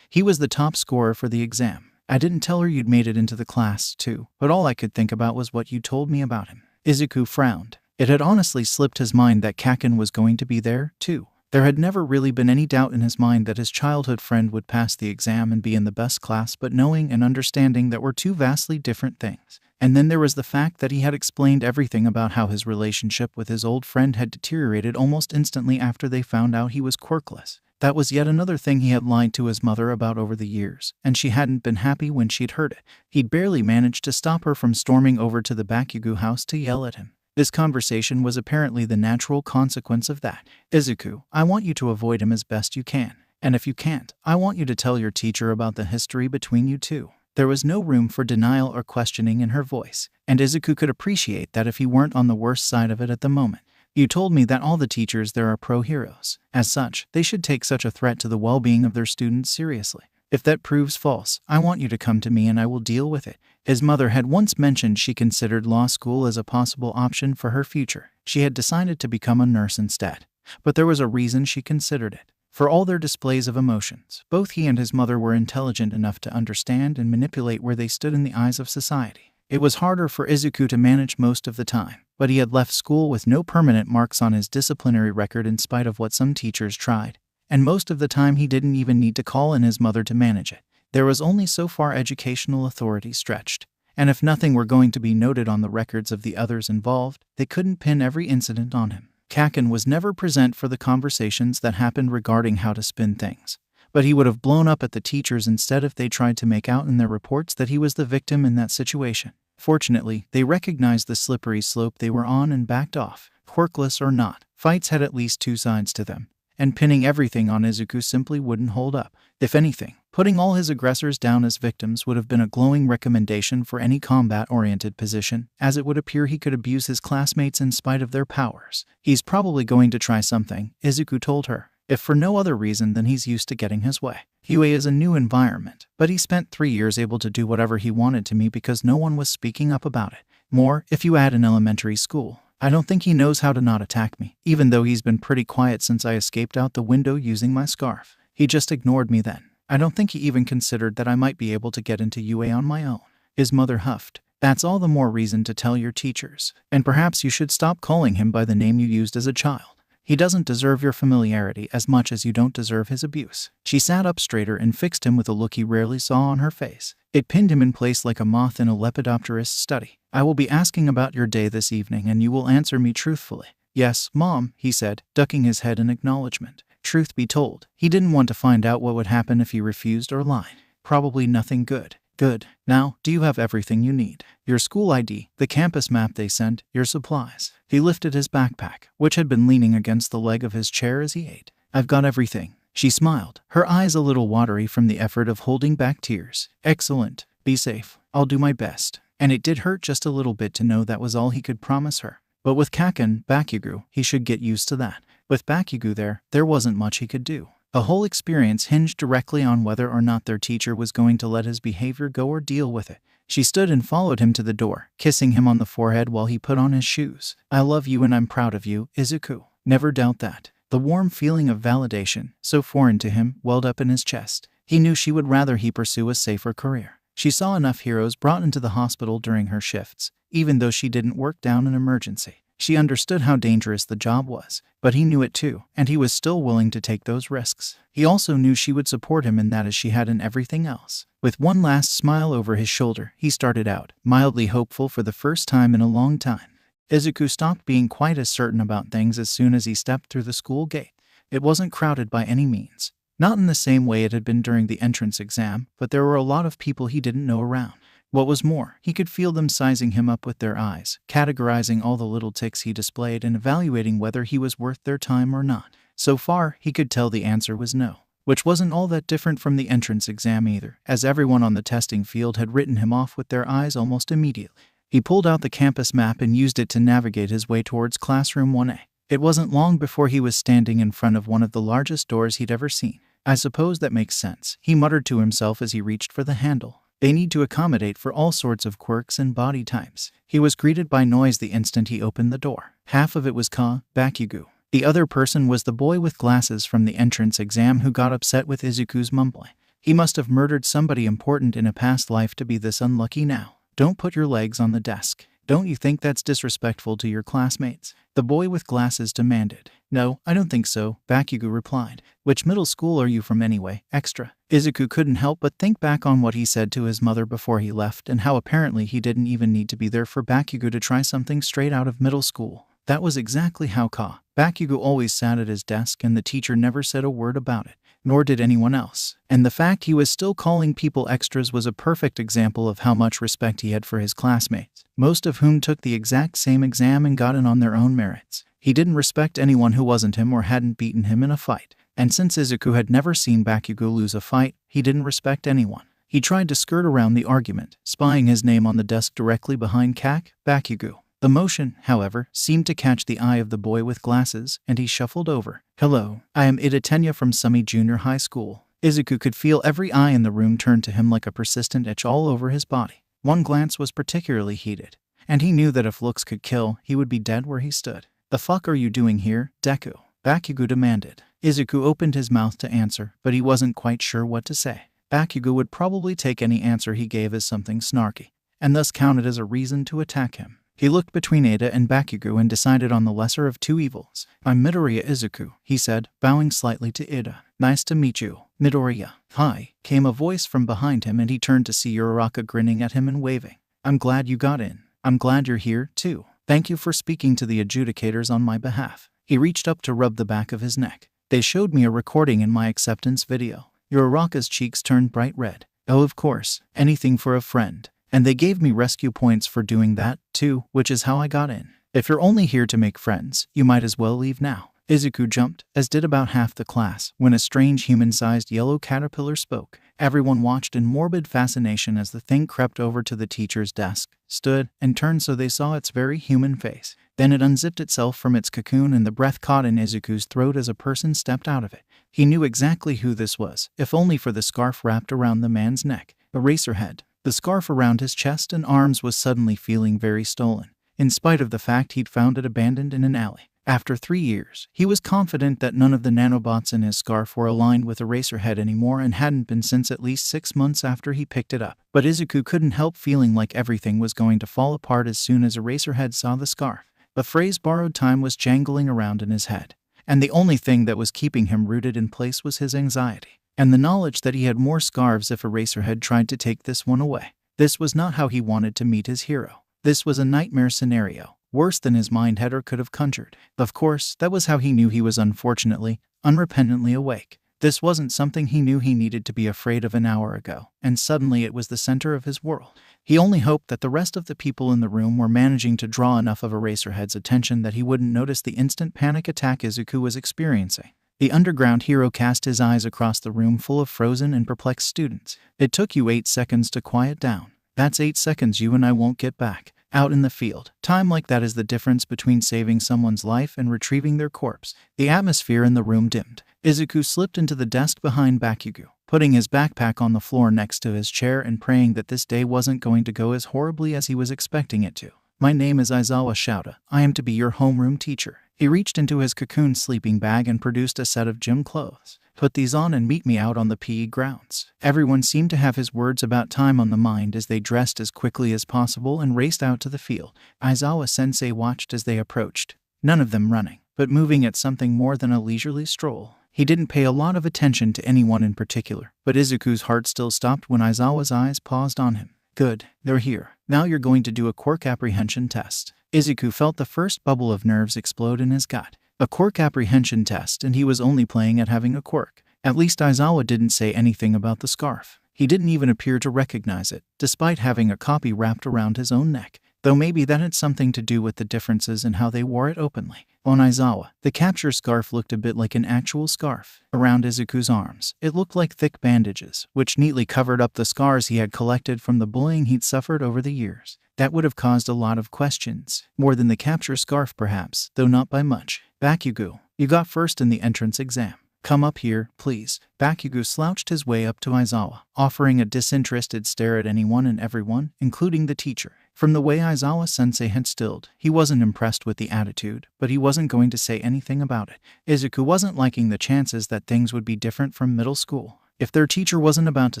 he was the top scorer for the exam. I didn't tell her you'd made it into the class, too, but all I could think about was what you told me about him. Izuku frowned. It had honestly slipped his mind that Kaken was going to be there, too. There had never really been any doubt in his mind that his childhood friend would pass the exam and be in the best class, but knowing and understanding that were two vastly different things. And then there was the fact that he had explained everything about how his relationship with his old friend had deteriorated almost instantly after they found out he was quirkless. That was yet another thing he had lied to his mother about over the years, and she hadn't been happy when she'd heard it. He'd barely managed to stop her from storming over to the Bakugo house to yell at him. This conversation was apparently the natural consequence of that. Izuku, I want you to avoid him as best you can. And if you can't, I want you to tell your teacher about the history between you two. There was no room for denial or questioning in her voice, and Izuku could appreciate that if he weren't on the worst side of it at the moment. You told me that all the teachers there are pro-heroes. As such, they should take such a threat to the well-being of their students seriously. If that proves false, I want you to come to me and I will deal with it. His mother had once mentioned she considered law school as a possible option for her future. She had decided to become a nurse instead. But there was a reason she considered it. For all their displays of emotions, both he and his mother were intelligent enough to understand and manipulate where they stood in the eyes of society. It was harder for Izuku to manage most of the time, but he had left school with no permanent marks on his disciplinary record in spite of what some teachers tried. And most of the time he didn't even need to call in his mother to manage it. There was only so far educational authority stretched. And if nothing were going to be noted on the records of the others involved, they couldn't pin every incident on him. Kaken was never present for the conversations that happened regarding how to spin things. But he would have blown up at the teachers instead if they tried to make out in their reports that he was the victim in that situation. Fortunately, they recognized the slippery slope they were on and backed off. Quirkless or not, fights had at least two sides to them, and pinning everything on Izuku simply wouldn't hold up. If anything, putting all his aggressors down as victims would have been a glowing recommendation for any combat-oriented position, as it would appear he could abuse his classmates in spite of their powers. He's probably going to try something, Izuku told her, if for no other reason than he's used to getting his way. UA is a new environment, but he spent 3 years able to do whatever he wanted to me because no one was speaking up about it. More, if you add an elementary school. I don't think he knows how to not attack me, even though he's been pretty quiet since I escaped out the window using my scarf. He just ignored me then. I don't think he even considered that I might be able to get into UA on my own. His mother huffed. That's all the more reason to tell your teachers. And perhaps you should stop calling him by the name you used as a child. He doesn't deserve your familiarity as much as you don't deserve his abuse. She sat up straighter and fixed him with a look he rarely saw on her face. It pinned him in place like a moth in a lepidopterist's study. I will be asking about your day this evening and you will answer me truthfully. Yes, Mom, he said, ducking his head in acknowledgement. Truth be told, he didn't want to find out what would happen if he refused or lied. Probably nothing good. Good. Now, do you have everything you need? Your school ID, the campus map they sent, your supplies. He lifted his backpack, which had been leaning against the leg of his chair as he ate. I've got everything. She smiled, her eyes a little watery from the effort of holding back tears. Excellent. Be safe. I'll do my best. And it did hurt just a little bit to know that was all he could promise her. But with Kaken, Bakugo, he should get used to that. With Bakugo there wasn't much he could do. The whole experience hinged directly on whether or not their teacher was going to let his behavior go or deal with it. She stood and followed him to the door, kissing him on the forehead while he put on his shoes. I love you and I'm proud of you, Izuku. Never doubt that. The warm feeling of validation, so foreign to him, welled up in his chest. He knew she would rather he pursue a safer career. She saw enough heroes brought into the hospital during her shifts, even though she didn't work down an emergency. She understood how dangerous the job was, but he knew it too, and he was still willing to take those risks. He also knew she would support him in that as she had in everything else. With one last smile over his shoulder, he started out, mildly hopeful for the first time in a long time. Izuku stopped being quite as certain about things as soon as he stepped through the school gate. It wasn't crowded by any means. Not in the same way it had been during the entrance exam, but there were a lot of people he didn't know around. What was more, he could feel them sizing him up with their eyes, categorizing all the little ticks he displayed and evaluating whether he was worth their time or not. So far, he could tell the answer was no, which wasn't all that different from the entrance exam either, as everyone on the testing field had written him off with their eyes almost immediately. He pulled out the campus map and used it to navigate his way towards classroom 1A. It wasn't long before he was standing in front of one of the largest doors he'd ever seen. I suppose that makes sense, he muttered to himself as he reached for the handle. They need to accommodate for all sorts of quirks and body types. He was greeted by noise the instant he opened the door. Half of it was Bakugo. The other person was the boy with glasses from the entrance exam who got upset with Izuku's mumbling. He must have murdered somebody important in a past life to be this unlucky now. Don't put your legs on the desk. Don't you think that's disrespectful to your classmates? The boy with glasses demanded. No, I don't think so, Bakugo replied. Which middle school are you from anyway, extra? Izuku couldn't help but think back on what he said to his mother before he left and how apparently he didn't even need to be there for Bakugo to try something straight out of middle school. That was exactly how Bakugo always sat at his desk and the teacher never said a word about it. Nor did anyone else. And the fact he was still calling people extras was a perfect example of how much respect he had for his classmates, most of whom took the exact same exam and got in on their own merits. He didn't respect anyone who wasn't him or hadn't beaten him in a fight. And since Izuku had never seen Bakugo lose a fight, he didn't respect anyone. He tried to skirt around the argument, spying his name on the desk directly behind Bakugo. The motion, however, seemed to catch the eye of the boy with glasses, and he shuffled over. Hello, I am Idatenya from Sumi Junior High School. Izuku could feel every eye in the room turn to him like a persistent itch all over his body. One glance was particularly heated, and he knew that if looks could kill, he would be dead where he stood. The fuck are you doing here, Deku? Bakugo demanded. Izuku opened his mouth to answer, but he wasn't quite sure what to say. Bakugo would probably take any answer he gave as something snarky, and thus count it as a reason to attack him. He looked between Ada and Bakugo and decided on the lesser of two evils. I'm Midoriya Izuku, he said, bowing slightly to Ada. Nice to meet you, Midoriya. Hi, came a voice from behind him and he turned to see Uraraka grinning at him and waving. I'm glad you got in. I'm glad you're here, too. Thank you for speaking to the adjudicators on my behalf. He reached up to rub the back of his neck. They showed me a recording in my acceptance video. Uraraka's cheeks turned bright red. Oh, of course, anything for a friend. And they gave me rescue points for doing that, too, which is how I got in. If you're only here to make friends, you might as well leave now. Izuku jumped, as did about half the class, when a strange human-sized yellow caterpillar spoke. Everyone watched in morbid fascination as the thing crept over to the teacher's desk, stood, and turned so they saw its very human face. Then it unzipped itself from its cocoon and the breath caught in Izuku's throat as a person stepped out of it. He knew exactly who this was, if only for the scarf wrapped around the man's neck. Eraserhead. The scarf around his chest and arms was suddenly feeling very stolen, in spite of the fact he'd found it abandoned in an alley. After 3 years, he was confident that none of the nanobots in his scarf were aligned with Eraserhead anymore and hadn't been since at least 6 months after he picked it up. But Izuku couldn't help feeling like everything was going to fall apart as soon as Eraserhead saw the scarf. The phrase borrowed time was jangling around in his head, and the only thing that was keeping him rooted in place was his anxiety, and the knowledge that he had more scarves if Eraserhead tried to take this one away. This was not how he wanted to meet his hero. This was a nightmare scenario, worse than his mind had or could have conjured. Of course, that was how he knew he was unfortunately, unrepentantly awake. This wasn't something he knew he needed to be afraid of an hour ago, and suddenly it was the center of his world. He only hoped that the rest of the people in the room were managing to draw enough of Eraserhead's attention that he wouldn't notice the instant panic attack Izuku was experiencing. The underground hero cast his eyes across the room full of frozen and perplexed students. It took you 8 seconds to quiet down. That's 8 seconds you and I won't get back. Out in the field, time like that is the difference between saving someone's life and retrieving their corpse. The atmosphere in the room dimmed. Izuku slipped into the desk behind Bakugo, putting his backpack on the floor next to his chair and praying that this day wasn't going to go as horribly as he was expecting it to. My name is Aizawa Shouta. I am to be your homeroom teacher. He reached into his cocoon sleeping bag and produced a set of gym clothes. Put these on and meet me out on the PE grounds. Everyone seemed to have his words about time on the mind as they dressed as quickly as possible and raced out to the field. Aizawa-sensei watched as they approached, none of them running, but moving at something more than a leisurely stroll. He didn't pay a lot of attention to anyone in particular, but Izuku's heart still stopped when Aizawa's eyes paused on him. Good, they're here. Now you're going to do a quirk apprehension test. Izuku felt the first bubble of nerves explode in his gut. A quirk apprehension test, and he was only playing at having a quirk. At least Aizawa didn't say anything about the scarf. He didn't even appear to recognize it, despite having a copy wrapped around his own neck. Though maybe that had something to do with the differences in how they wore it openly. On Aizawa, the capture scarf looked a bit like an actual scarf. Around Izuku's arms, it looked like thick bandages, which neatly covered up the scars he had collected from the bullying he'd suffered over the years. That would have caused a lot of questions. More than the capture scarf perhaps, though not by much. Bakugo, you got first in the entrance exam. Come up here, please. Bakugo slouched his way up to Aizawa, offering a disinterested stare at anyone and everyone, including the teacher. From the way Aizawa-sensei had stilled, he wasn't impressed with the attitude, but he wasn't going to say anything about it. Izuku wasn't liking the chances that things would be different from middle school. If their teacher wasn't about to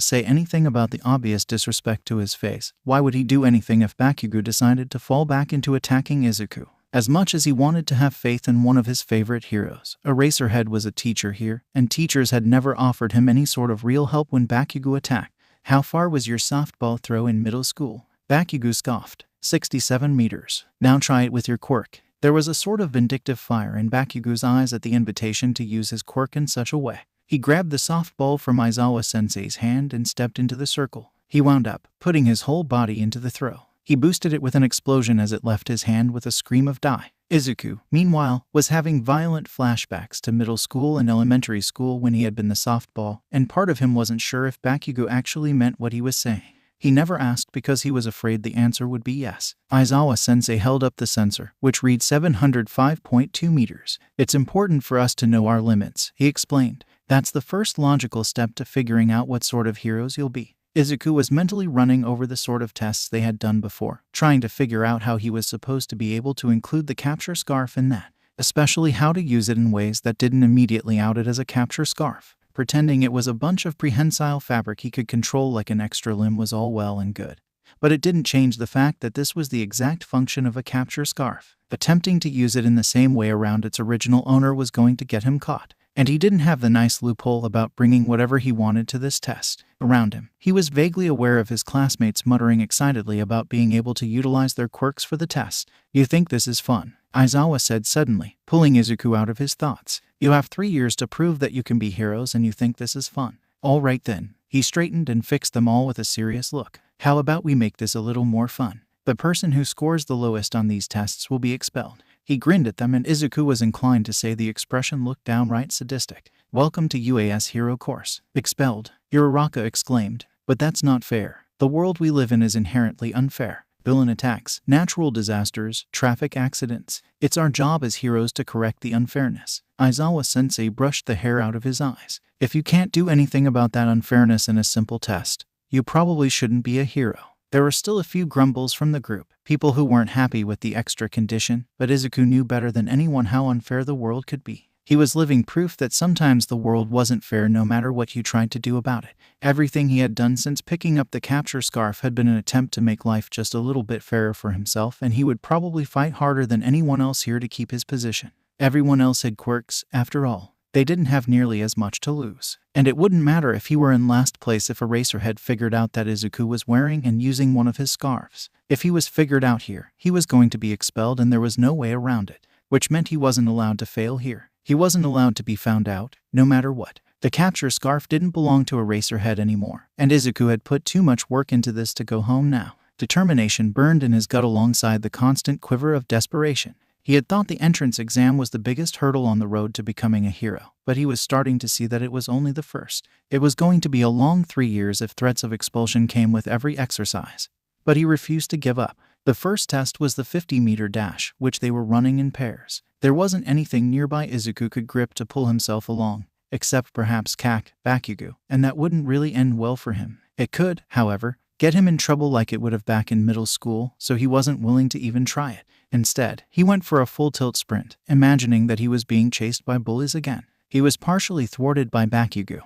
say anything about the obvious disrespect to his face, why would he do anything if Bakugo decided to fall back into attacking Izuku? As much as he wanted to have faith in one of his favorite heroes, Eraserhead was a teacher here, and teachers had never offered him any sort of real help when Bakugo attacked. How far was your softball throw in middle school? Bakugo scoffed. 67 meters. Now try it with your quirk. There was a sort of vindictive fire in Bakugo's eyes at the invitation to use his quirk in such a way. He grabbed the softball from Aizawa-sensei's hand and stepped into the circle. He wound up, putting his whole body into the throw. He boosted it with an explosion as it left his hand with a scream of die. Izuku, meanwhile, was having violent flashbacks to middle school and elementary school when he had been the softball, and part of him wasn't sure if Bakugo actually meant what he was saying. He never asked because he was afraid the answer would be yes. Aizawa-sensei held up the sensor, which read 705.2 meters. It's important for us to know our limits, he explained. That's the first logical step to figuring out what sort of heroes you'll be. Izuku was mentally running over the sort of tests they had done before, trying to figure out how he was supposed to be able to include the capture scarf in that, especially how to use it in ways that didn't immediately out it as a capture scarf. Pretending it was a bunch of prehensile fabric he could control like an extra limb was all well and good. But it didn't change the fact that this was the exact function of a capture scarf. Attempting to use it in the same way around its original owner was going to get him caught. And he didn't have the nice loophole about bringing whatever he wanted to this test. Around him, he was vaguely aware of his classmates muttering excitedly about being able to utilize their quirks for the test. You think this is fun? Aizawa said suddenly, pulling Izuku out of his thoughts. You have 3 years to prove that you can be heroes and you think this is fun. All right then. He straightened and fixed them all with a serious look. How about we make this a little more fun? The person who scores the lowest on these tests will be expelled. He grinned at them and Izuku was inclined to say the expression looked downright sadistic. Welcome to UAS Hero Course. Expelled, Uraraka exclaimed. But that's not fair. The world we live in is inherently unfair. Villain attacks, natural disasters, traffic accidents. It's our job as heroes to correct the unfairness. Aizawa-sensei brushed the hair out of his eyes. If you can't do anything about that unfairness in a simple test, you probably shouldn't be a hero. There were still a few grumbles from the group, people who weren't happy with the extra condition, but Izuku knew better than anyone how unfair the world could be. He was living proof that sometimes the world wasn't fair no matter what you tried to do about it. Everything he had done since picking up the capture scarf had been an attempt to make life just a little bit fairer for himself, and he would probably fight harder than anyone else here to keep his position. Everyone else had quirks, after all. They didn't have nearly as much to lose. And it wouldn't matter if he were in last place if Eraserhead figured out that Izuku was wearing and using one of his scarves. If he was figured out here, he was going to be expelled and there was no way around it, which meant he wasn't allowed to fail here. He wasn't allowed to be found out, no matter what. The capture scarf didn't belong to Eraserhead anymore, and Izuku had put too much work into this to go home now. Determination burned in his gut alongside the constant quiver of desperation. He had thought the entrance exam was the biggest hurdle on the road to becoming a hero, but he was starting to see that it was only the first. It was going to be a long 3 years if threats of expulsion came with every exercise. But he refused to give up. The first test was the 50-meter dash, which they were running in pairs. There wasn't anything nearby Izuku could grip to pull himself along, except perhaps Bakugo, and that wouldn't really end well for him. It could, however, get him in trouble like it would have back in middle school, so he wasn't willing to even try it. Instead, he went for a full-tilt sprint, imagining that he was being chased by bullies again. He was partially thwarted by Bakugo,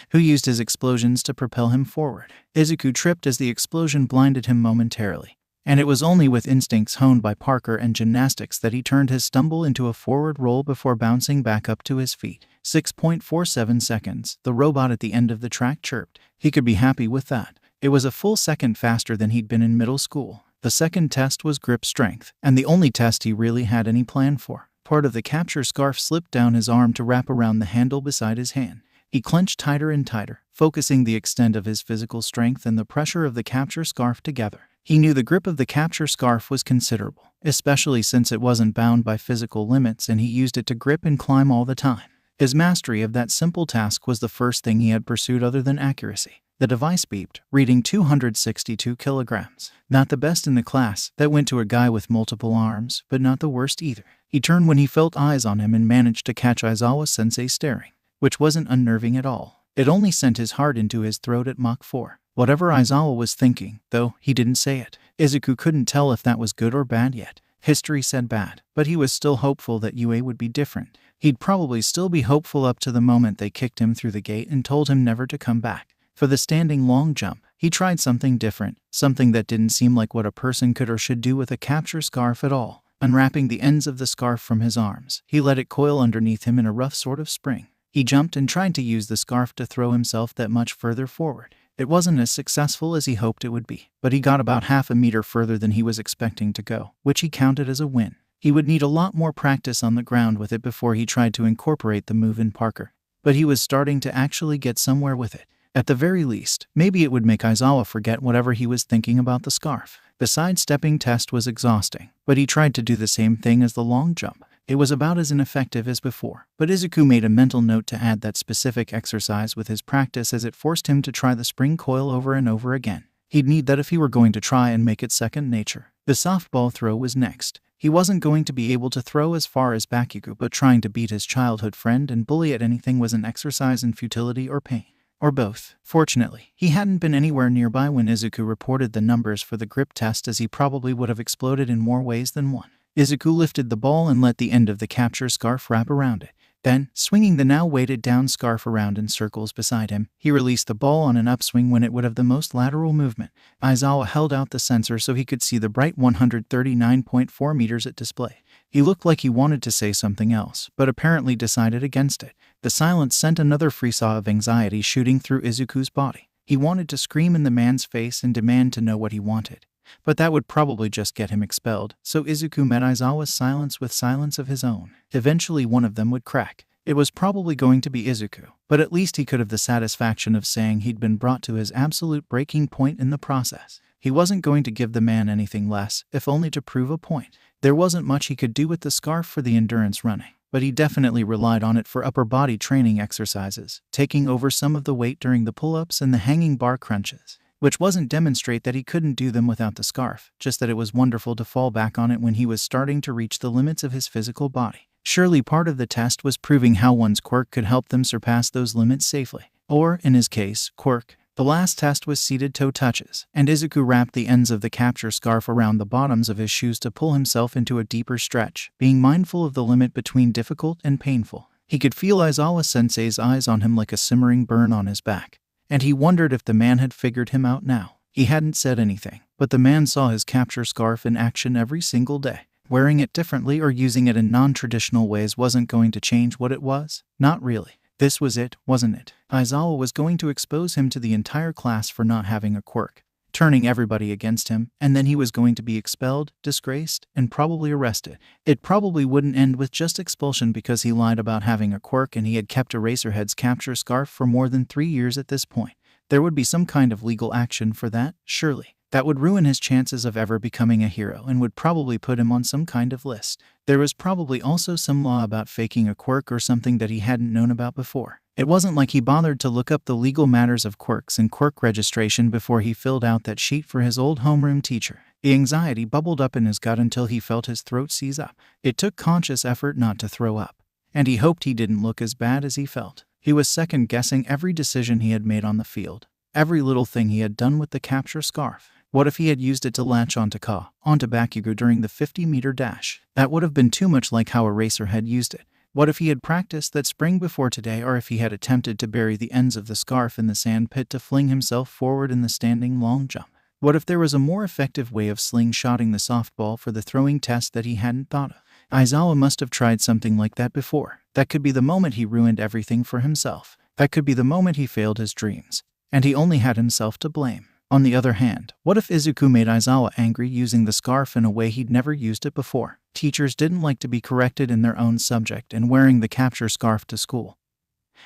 who used his explosions to propel him forward. Izuku tripped as the explosion blinded him momentarily, and it was only with instincts honed by Parker and gymnastics that he turned his stumble into a forward roll before bouncing back up to his feet. 6.47 seconds, the robot at the end of the track chirped. He could be happy with that. It was a full second faster than he'd been in middle school. The second test was grip strength, and the only test he really had any plan for. Part of the capture scarf slipped down his arm to wrap around the handle beside his hand. He clenched tighter and tighter, focusing the extent of his physical strength and the pressure of the capture scarf together. He knew the grip of the capture scarf was considerable, especially since it wasn't bound by physical limits and he used it to grip and climb all the time. His mastery of that simple task was the first thing he had pursued other than accuracy. The device beeped, reading 262 kilograms. Not the best in the class. That went to a guy with multiple arms, but not the worst either. He turned when he felt eyes on him and managed to catch Aizawa-sensei staring, which wasn't unnerving at all. It only sent his heart into his throat at Mach 4. Whatever Aizawa was thinking, though, he didn't say it. Izuku couldn't tell if that was good or bad yet. History said bad, but he was still hopeful that UA would be different. He'd probably still be hopeful up to the moment they kicked him through the gate and told him never to come back. For the standing long jump, he tried something different, something that didn't seem like what a person could or should do with a capture scarf at all. Unwrapping the ends of the scarf from his arms, he let it coil underneath him in a rough sort of spring. He jumped and tried to use the scarf to throw himself that much further forward. It wasn't as successful as he hoped it would be, but he got about half a meter further than he was expecting to go, which he counted as a win. He would need a lot more practice on the ground with it before he tried to incorporate the move in Parker, but he was starting to actually get somewhere with it. At the very least, maybe it would make Aizawa forget whatever he was thinking about the scarf. The sidestepping test was exhausting, but he tried to do the same thing as the long jump. It was about as ineffective as before, but Izuku made a mental note to add that specific exercise with his practice as it forced him to try the spring coil over and over again. He'd need that if he were going to try and make it second nature. The softball throw was next. He wasn't going to be able to throw as far as Bakugo, but trying to beat his childhood friend and bully at anything was an exercise in futility or pain. Or both. Fortunately, he hadn't been anywhere nearby when Izuku reported the numbers for the grip test, as he probably would have exploded in more ways than one. Izuku lifted the ball and let the end of the capture scarf wrap around it. Then, swinging the now weighted down scarf around in circles beside him, he released the ball on an upswing when it would have the most lateral movement. Aizawa held out the sensor so he could see the bright 139.4 meters at display. He looked like he wanted to say something else, but apparently decided against it. The silence sent another freesaw of anxiety shooting through Izuku's body. He wanted to scream in the man's face and demand to know what he wanted, but that would probably just get him expelled, so Izuku met Aizawa's silence with silence of his own. Eventually one of them would crack. It was probably going to be Izuku, but at least he could have the satisfaction of saying he'd been brought to his absolute breaking point in the process. He wasn't going to give the man anything less, if only to prove a point. There wasn't much he could do with the scarf for the endurance running, but he definitely relied on it for upper body training exercises, taking over some of the weight during the pull-ups and the hanging bar crunches, which wasn't demonstrate that he couldn't do them without the scarf, just that it was wonderful to fall back on it when he was starting to reach the limits of his physical body. Surely part of the test was proving how one's quirk could help them surpass those limits safely. Or, in his case, quirk. The last test was seated toe touches, and Izuku wrapped the ends of the capture scarf around the bottoms of his shoes to pull himself into a deeper stretch, being mindful of the limit between difficult and painful. He could feel Aizawa-sensei's eyes on him like a simmering burn on his back, and he wondered if the man had figured him out now. He hadn't said anything, but the man saw his capture scarf in action every single day. Wearing it differently or using it in non-traditional ways wasn't going to change what it was. Not really. This was it, wasn't it? Aizawa was going to expose him to the entire class for not having a quirk. turning everybody against him, and then he was going to be expelled, disgraced, and probably arrested. It probably wouldn't end with just expulsion because he lied about having a quirk and he had kept Eraserhead's capture scarf for more than 3 years at this point. There would be some kind of legal action for that, surely. That would ruin his chances of ever becoming a hero and would probably put him on some kind of list. There was probably also some law about faking a quirk or something that he hadn't known about before. It wasn't like he bothered to look up the legal matters of quirks and quirk registration before he filled out that sheet for his old homeroom teacher. The anxiety bubbled up in his gut until he felt his throat seize up. It took conscious effort not to throw up, and he hoped he didn't look as bad as he felt. He was second-guessing every decision he had made on the field, every little thing he had done with the capture scarf. What if he had used it to latch onto Bakugo during the 50-meter dash? That would have been too much like how Eraserhead used it. What if he had practiced that spring before today, or if he had attempted to bury the ends of the scarf in the sand pit to fling himself forward in the standing long jump? What if there was a more effective way of slingshotting the softball for the throwing test that he hadn't thought of? Aizawa must have tried something like that before. That could be the moment he ruined everything for himself. That could be the moment he failed his dreams. And he only had himself to blame. On the other hand, what if Izuku made Aizawa angry using the scarf in a way he'd never used it before? Teachers didn't like to be corrected in their own subject, and wearing the capture scarf to school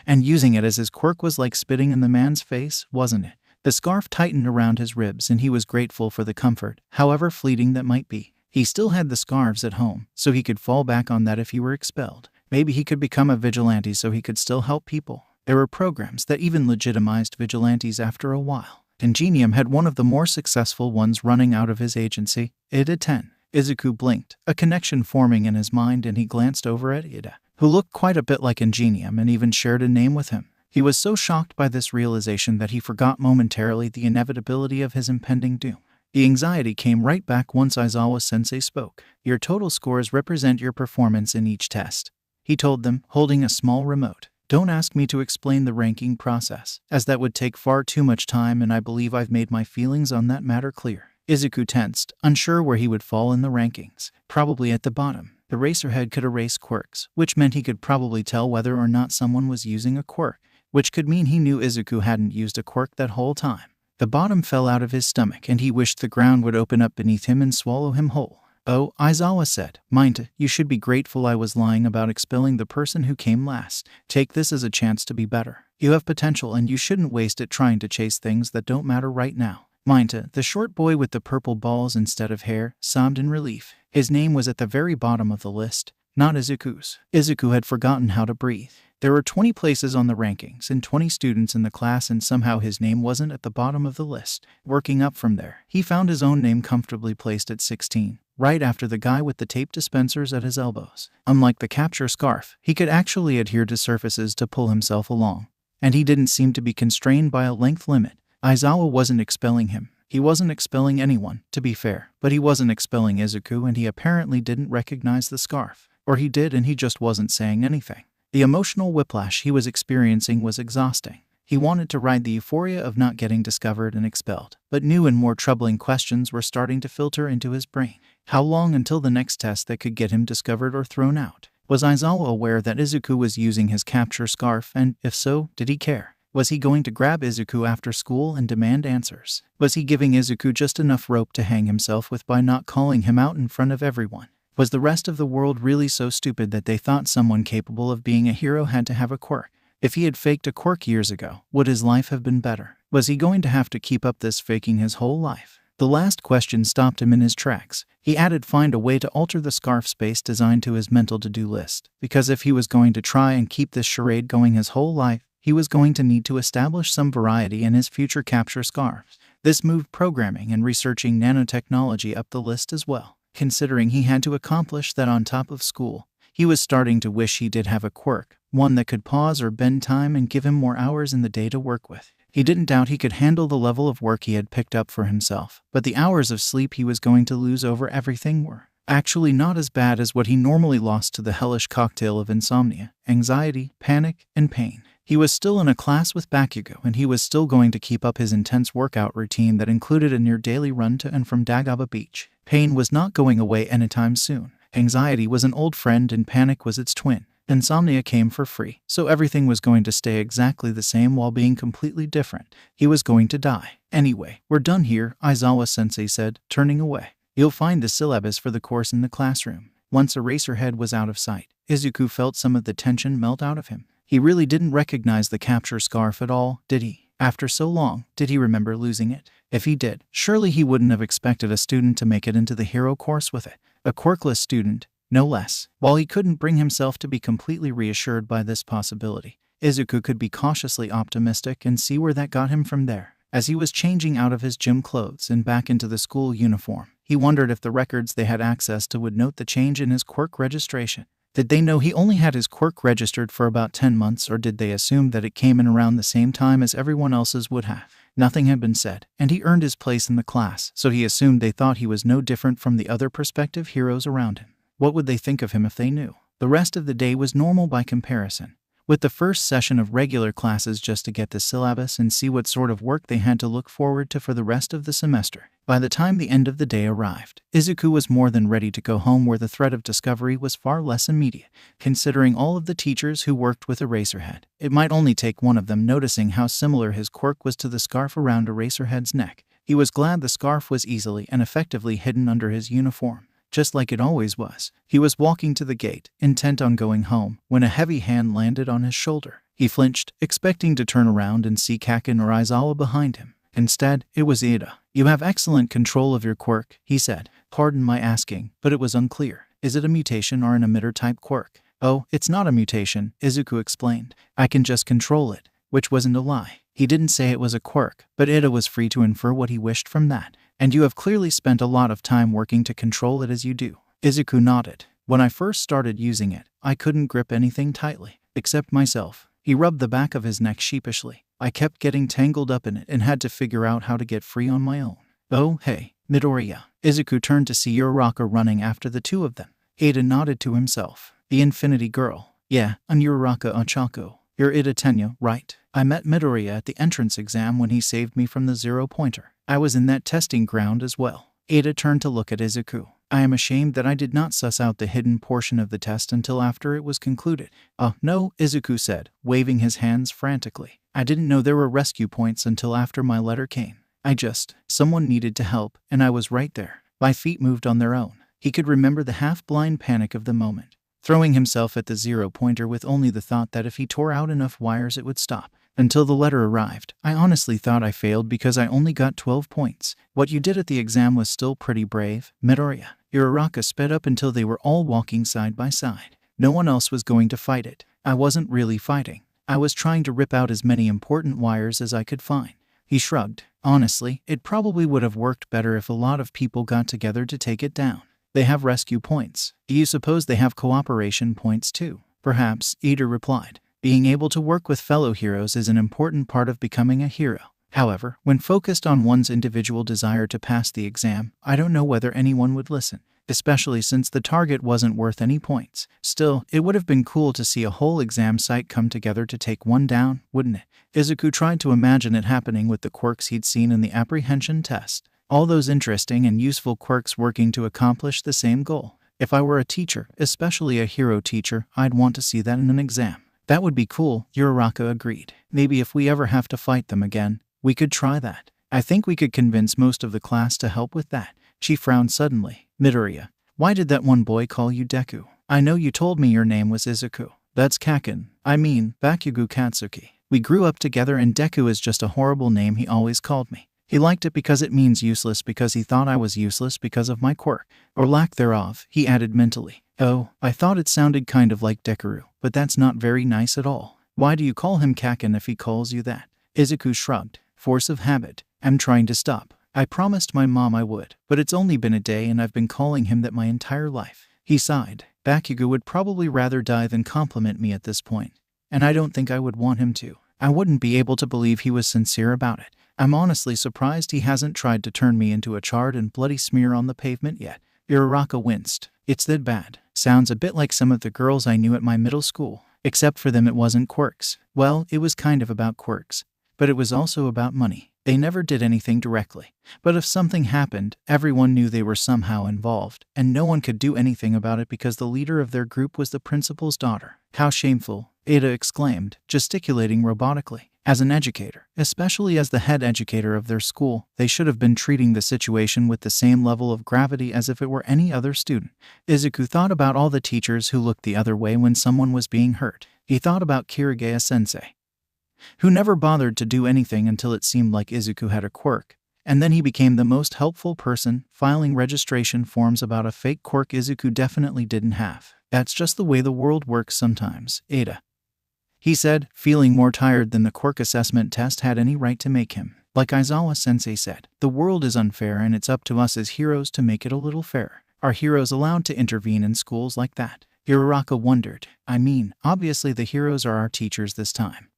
and using it as his quirk was like spitting in the man's face, wasn't it? The scarf tightened around his ribs, and he was grateful for the comfort, however fleeting that might be. He still had the scarves at home, so he could fall back on that if he were expelled. Maybe he could become a vigilante so he could still help people. There were programs that even legitimized vigilantes after a while. Ingenium had one of the more successful ones running out of his agency. Ida 10. Izuku blinked, a connection forming in his mind, and he glanced over at Ida, who looked quite a bit like Ingenium and even shared a name with him. He was so shocked by this realization that he forgot momentarily the inevitability of his impending doom. The anxiety came right back once Aizawa-sensei spoke. Your total scores represent your performance in each test, he told them, holding a small remote. Don't ask me to explain the ranking process, as that would take far too much time, and I believe I've made my feelings on that matter clear. Izuku tensed, unsure where he would fall in the rankings. Probably at the bottom. Eraserhead could erase quirks, which meant he could probably tell whether or not someone was using a quirk, which could mean he knew Izuku hadn't used a quirk that whole time. The bottom fell out of his stomach, and he wished the ground would open up beneath him and swallow him whole. Oh, Aizawa said. Mind, you should be grateful I was lying about expelling the person who came last. Take this as a chance to be better. You have potential, and you shouldn't waste it trying to chase things that don't matter right now. Minta, the short boy with the purple balls instead of hair, sobbed in relief. His name was at the very bottom of the list, not Izuku's. Izuku had forgotten how to breathe. There were 20 places on the rankings and 20 students in the class, and somehow his name wasn't at the bottom of the list. Working up from there, he found his own name comfortably placed at 16, right after the guy with the tape dispensers at his elbows. Unlike the capture scarf, he could actually adhere to surfaces to pull himself along, and he didn't seem to be constrained by a length limit. Aizawa wasn't expelling him. He wasn't expelling anyone, to be fair, but he wasn't expelling Izuku, and he apparently didn't recognize the scarf. Or he did, and he just wasn't saying anything. The emotional whiplash he was experiencing was exhausting. He wanted to ride the euphoria of not getting discovered and expelled, but new and more troubling questions were starting to filter into his brain. How long until the next test that could get him discovered or thrown out? Was Aizawa aware that Izuku was using his capture scarf, and if so, did he care? Was he going to grab Izuku after school and demand answers? Was he giving Izuku just enough rope to hang himself with by not calling him out in front of everyone? Was the rest of the world really so stupid that they thought someone capable of being a hero had to have a quirk? If he had faked a quirk years ago, would his life have been better? Was he going to have to keep up this faking his whole life? The last question stopped him in his tracks. He added find a way to alter the scarf space design to his mental to-do list, because if he was going to try and keep this charade going his whole life, he was going to need to establish some variety in his future capture scarves. This moved programming and researching nanotechnology up the list as well. Considering he had to accomplish that on top of school, he was starting to wish he did have a quirk, one that could pause or bend time and give him more hours in the day to work with. He didn't doubt he could handle the level of work he had picked up for himself, but the hours of sleep he was going to lose over everything were actually not as bad as what he normally lost to the hellish cocktail of insomnia, anxiety, panic, and pain. He was still in a class with Bakugo, and he was still going to keep up his intense workout routine that included a near-daily run to and from Dagaba Beach. Pain was not going away anytime soon. Anxiety was an old friend and panic was its twin. Insomnia came for free, so everything was going to stay exactly the same while being completely different. He was going to die. Anyway, we're done here, Aizawa-sensei said, turning away. You'll find the syllabus for the course in the classroom. Once Eraserhead was out of sight, Izuku felt some of the tension melt out of him. He really didn't recognize the capture scarf at all, did he? After so long, did he remember losing it? If he did, surely he wouldn't have expected a student to make it into the hero course with it. A quirkless student, no less. While he couldn't bring himself to be completely reassured by this possibility, Izuku could be cautiously optimistic and see where that got him from there. As he was changing out of his gym clothes and back into the school uniform, he wondered if the records they had access to would note the change in his quirk registration. Did they know he only had his quirk registered for about 10 months, or did they assume that it came in around the same time as everyone else's would have? Nothing had been said, and he earned his place in the class, so he assumed they thought he was no different from the other prospective heroes around him. What would they think of him if they knew? The rest of the day was normal by comparison, with the first session of regular classes just to get the syllabus and see what sort of work they had to look forward to for the rest of the semester. By the time the end of the day arrived, Izuku was more than ready to go home, where the threat of discovery was far less immediate. Considering all of the teachers who worked with Eraserhead, it might only take one of them noticing how similar his quirk was to the scarf around Eraserhead's neck. He was glad the scarf was easily and effectively hidden under his uniform, just like it always was. He was walking to the gate, intent on going home, when a heavy hand landed on his shoulder. He flinched, expecting to turn around and see Kaken or Aizawa behind him. Instead, it was Ida. You have excellent control of your quirk, he said. Pardon my asking, but it was unclear. Is it a mutation or an emitter-type quirk? Oh, it's not a mutation, Izuku explained. I can just control it, which wasn't a lie. He didn't say it was a quirk, but Ida was free to infer what he wished from that. And you have clearly spent a lot of time working to control it as you do. Izuku nodded. When I first started using it, I couldn't grip anything tightly, except myself. He rubbed the back of his neck sheepishly. I kept getting tangled up in it and had to figure out how to get free on my own. Oh, hey, Midoriya. Izuku turned to see Uraraka running after the two of them. Ida nodded to himself. The Infinity Girl. Yeah, I'm Uraraka Ochako. You're Ida Tenya, right? I met Midoriya at the entrance exam when he saved me from the zero-pointer. I was in that testing ground as well. Ida turned to look at Izuku. I am ashamed that I did not suss out the hidden portion of the test until after it was concluded. No, Izuku said, waving his hands frantically. I didn't know there were rescue points until after my letter came. Someone needed to help, and I was right there. My feet moved on their own. He could remember the half-blind panic of the moment, throwing himself at the zero-pointer with only the thought that if he tore out enough wires it would stop. Until the letter arrived, I honestly thought I failed because I only got 12 points. What you did at the exam was still pretty brave, Midoriya. Uraraka sped up until they were all walking side by side. No one else was going to fight it. I wasn't really fighting. I was trying to rip out as many important wires as I could find. He shrugged. Honestly, it probably would have worked better if a lot of people got together to take it down. They have rescue points. Do you suppose they have cooperation points too? Perhaps, Ida replied. Being able to work with fellow heroes is an important part of becoming a hero. However, when focused on one's individual desire to pass the exam, I don't know whether anyone would listen, especially since the target wasn't worth any points. Still, it would have been cool to see a whole exam site come together to take one down, wouldn't it? Izuku tried to imagine it happening with the quirks he'd seen in the apprehension test. All those interesting and useful quirks working to accomplish the same goal. If I were a teacher, especially a hero teacher, I'd want to see that in an exam. That would be cool, Uraraka agreed. Maybe if we ever have to fight them again, we could try that. I think we could convince most of the class to help with that. She frowned suddenly. Midoriya, why did that one boy call you Deku? I know you told me your name was Izuku. That's Kaken. Bakugo Katsuki. We grew up together and Deku is just a horrible name he always called me. He liked it because it means useless because he thought I was useless because of my quirk. Or lack thereof, he added mentally. Oh, I thought it sounded kind of like Deku, but that's not very nice at all. Why do you call him Kaken if he calls you that? Izuku shrugged. Force of habit. I'm trying to stop. I promised my mom I would, but it's only been a day and I've been calling him that my entire life. He sighed. Bakugo would probably rather die than compliment me at this point, and I don't think I would want him to. I wouldn't be able to believe he was sincere about it. I'm honestly surprised he hasn't tried to turn me into a charred and bloody smear on the pavement yet. Uraraka winced. It's that bad. Sounds a bit like some of the girls I knew at my middle school. Except for them it wasn't quirks. Well, it was kind of about quirks. But it was also about money. They never did anything directly. But if something happened, everyone knew they were somehow involved, and no one could do anything about it because the leader of their group was the principal's daughter. How shameful, Ada exclaimed, gesticulating robotically. As an educator, especially as the head educator of their school, they should have been treating the situation with the same level of gravity as if it were any other student. Izuku thought about all the teachers who looked the other way when someone was being hurt. He thought about Kirigaya-sensei, who never bothered to do anything until it seemed like Izuku had a quirk, and then he became the most helpful person, filing registration forms about a fake quirk Izuku definitely didn't have. That's just the way the world works sometimes, Ada, he said, feeling more tired than the quirk assessment test had any right to make him. Like Aizawa-sensei said, the world is unfair and it's up to us as heroes to make it a little fairer. Are heroes allowed to intervene in schools like that? Uraraka wondered. I mean, obviously the heroes are our teachers this time.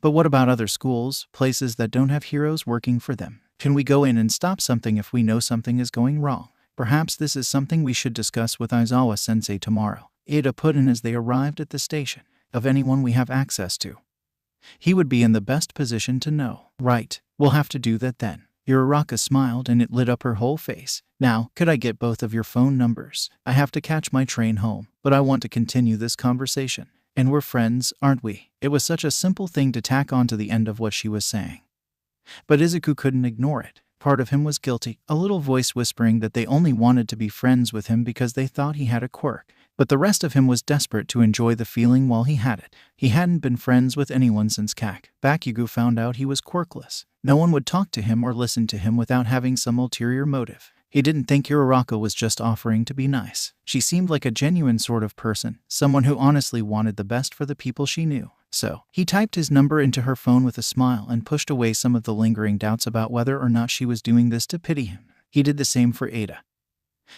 But what about other schools, places that don't have heroes working for them? Can we go in and stop something if we know something is going wrong? Perhaps this is something we should discuss with Aizawa-sensei tomorrow, Ada put in as they arrived at the station. Of anyone we have access to, he would be in the best position to know. Right, we'll have to do that then. Uraraka smiled and it lit up her whole face. Now, could I get both of your phone numbers? I have to catch my train home, but I want to continue this conversation. And we're friends, aren't we? It was such a simple thing to tack on to the end of what she was saying. But Izuku couldn't ignore it. Part of him was guilty, a little voice whispering that they only wanted to be friends with him because they thought he had a quirk. But the rest of him was desperate to enjoy the feeling while he had it. He hadn't been friends with anyone since Bakugo found out he was quirkless. No one would talk to him or listen to him without having some ulterior motive. He didn't think Uraraka was just offering to be nice. She seemed like a genuine sort of person, someone who honestly wanted the best for the people she knew. So, he typed his number into her phone with a smile and pushed away some of the lingering doubts about whether or not she was doing this to pity him. He did the same for Ada,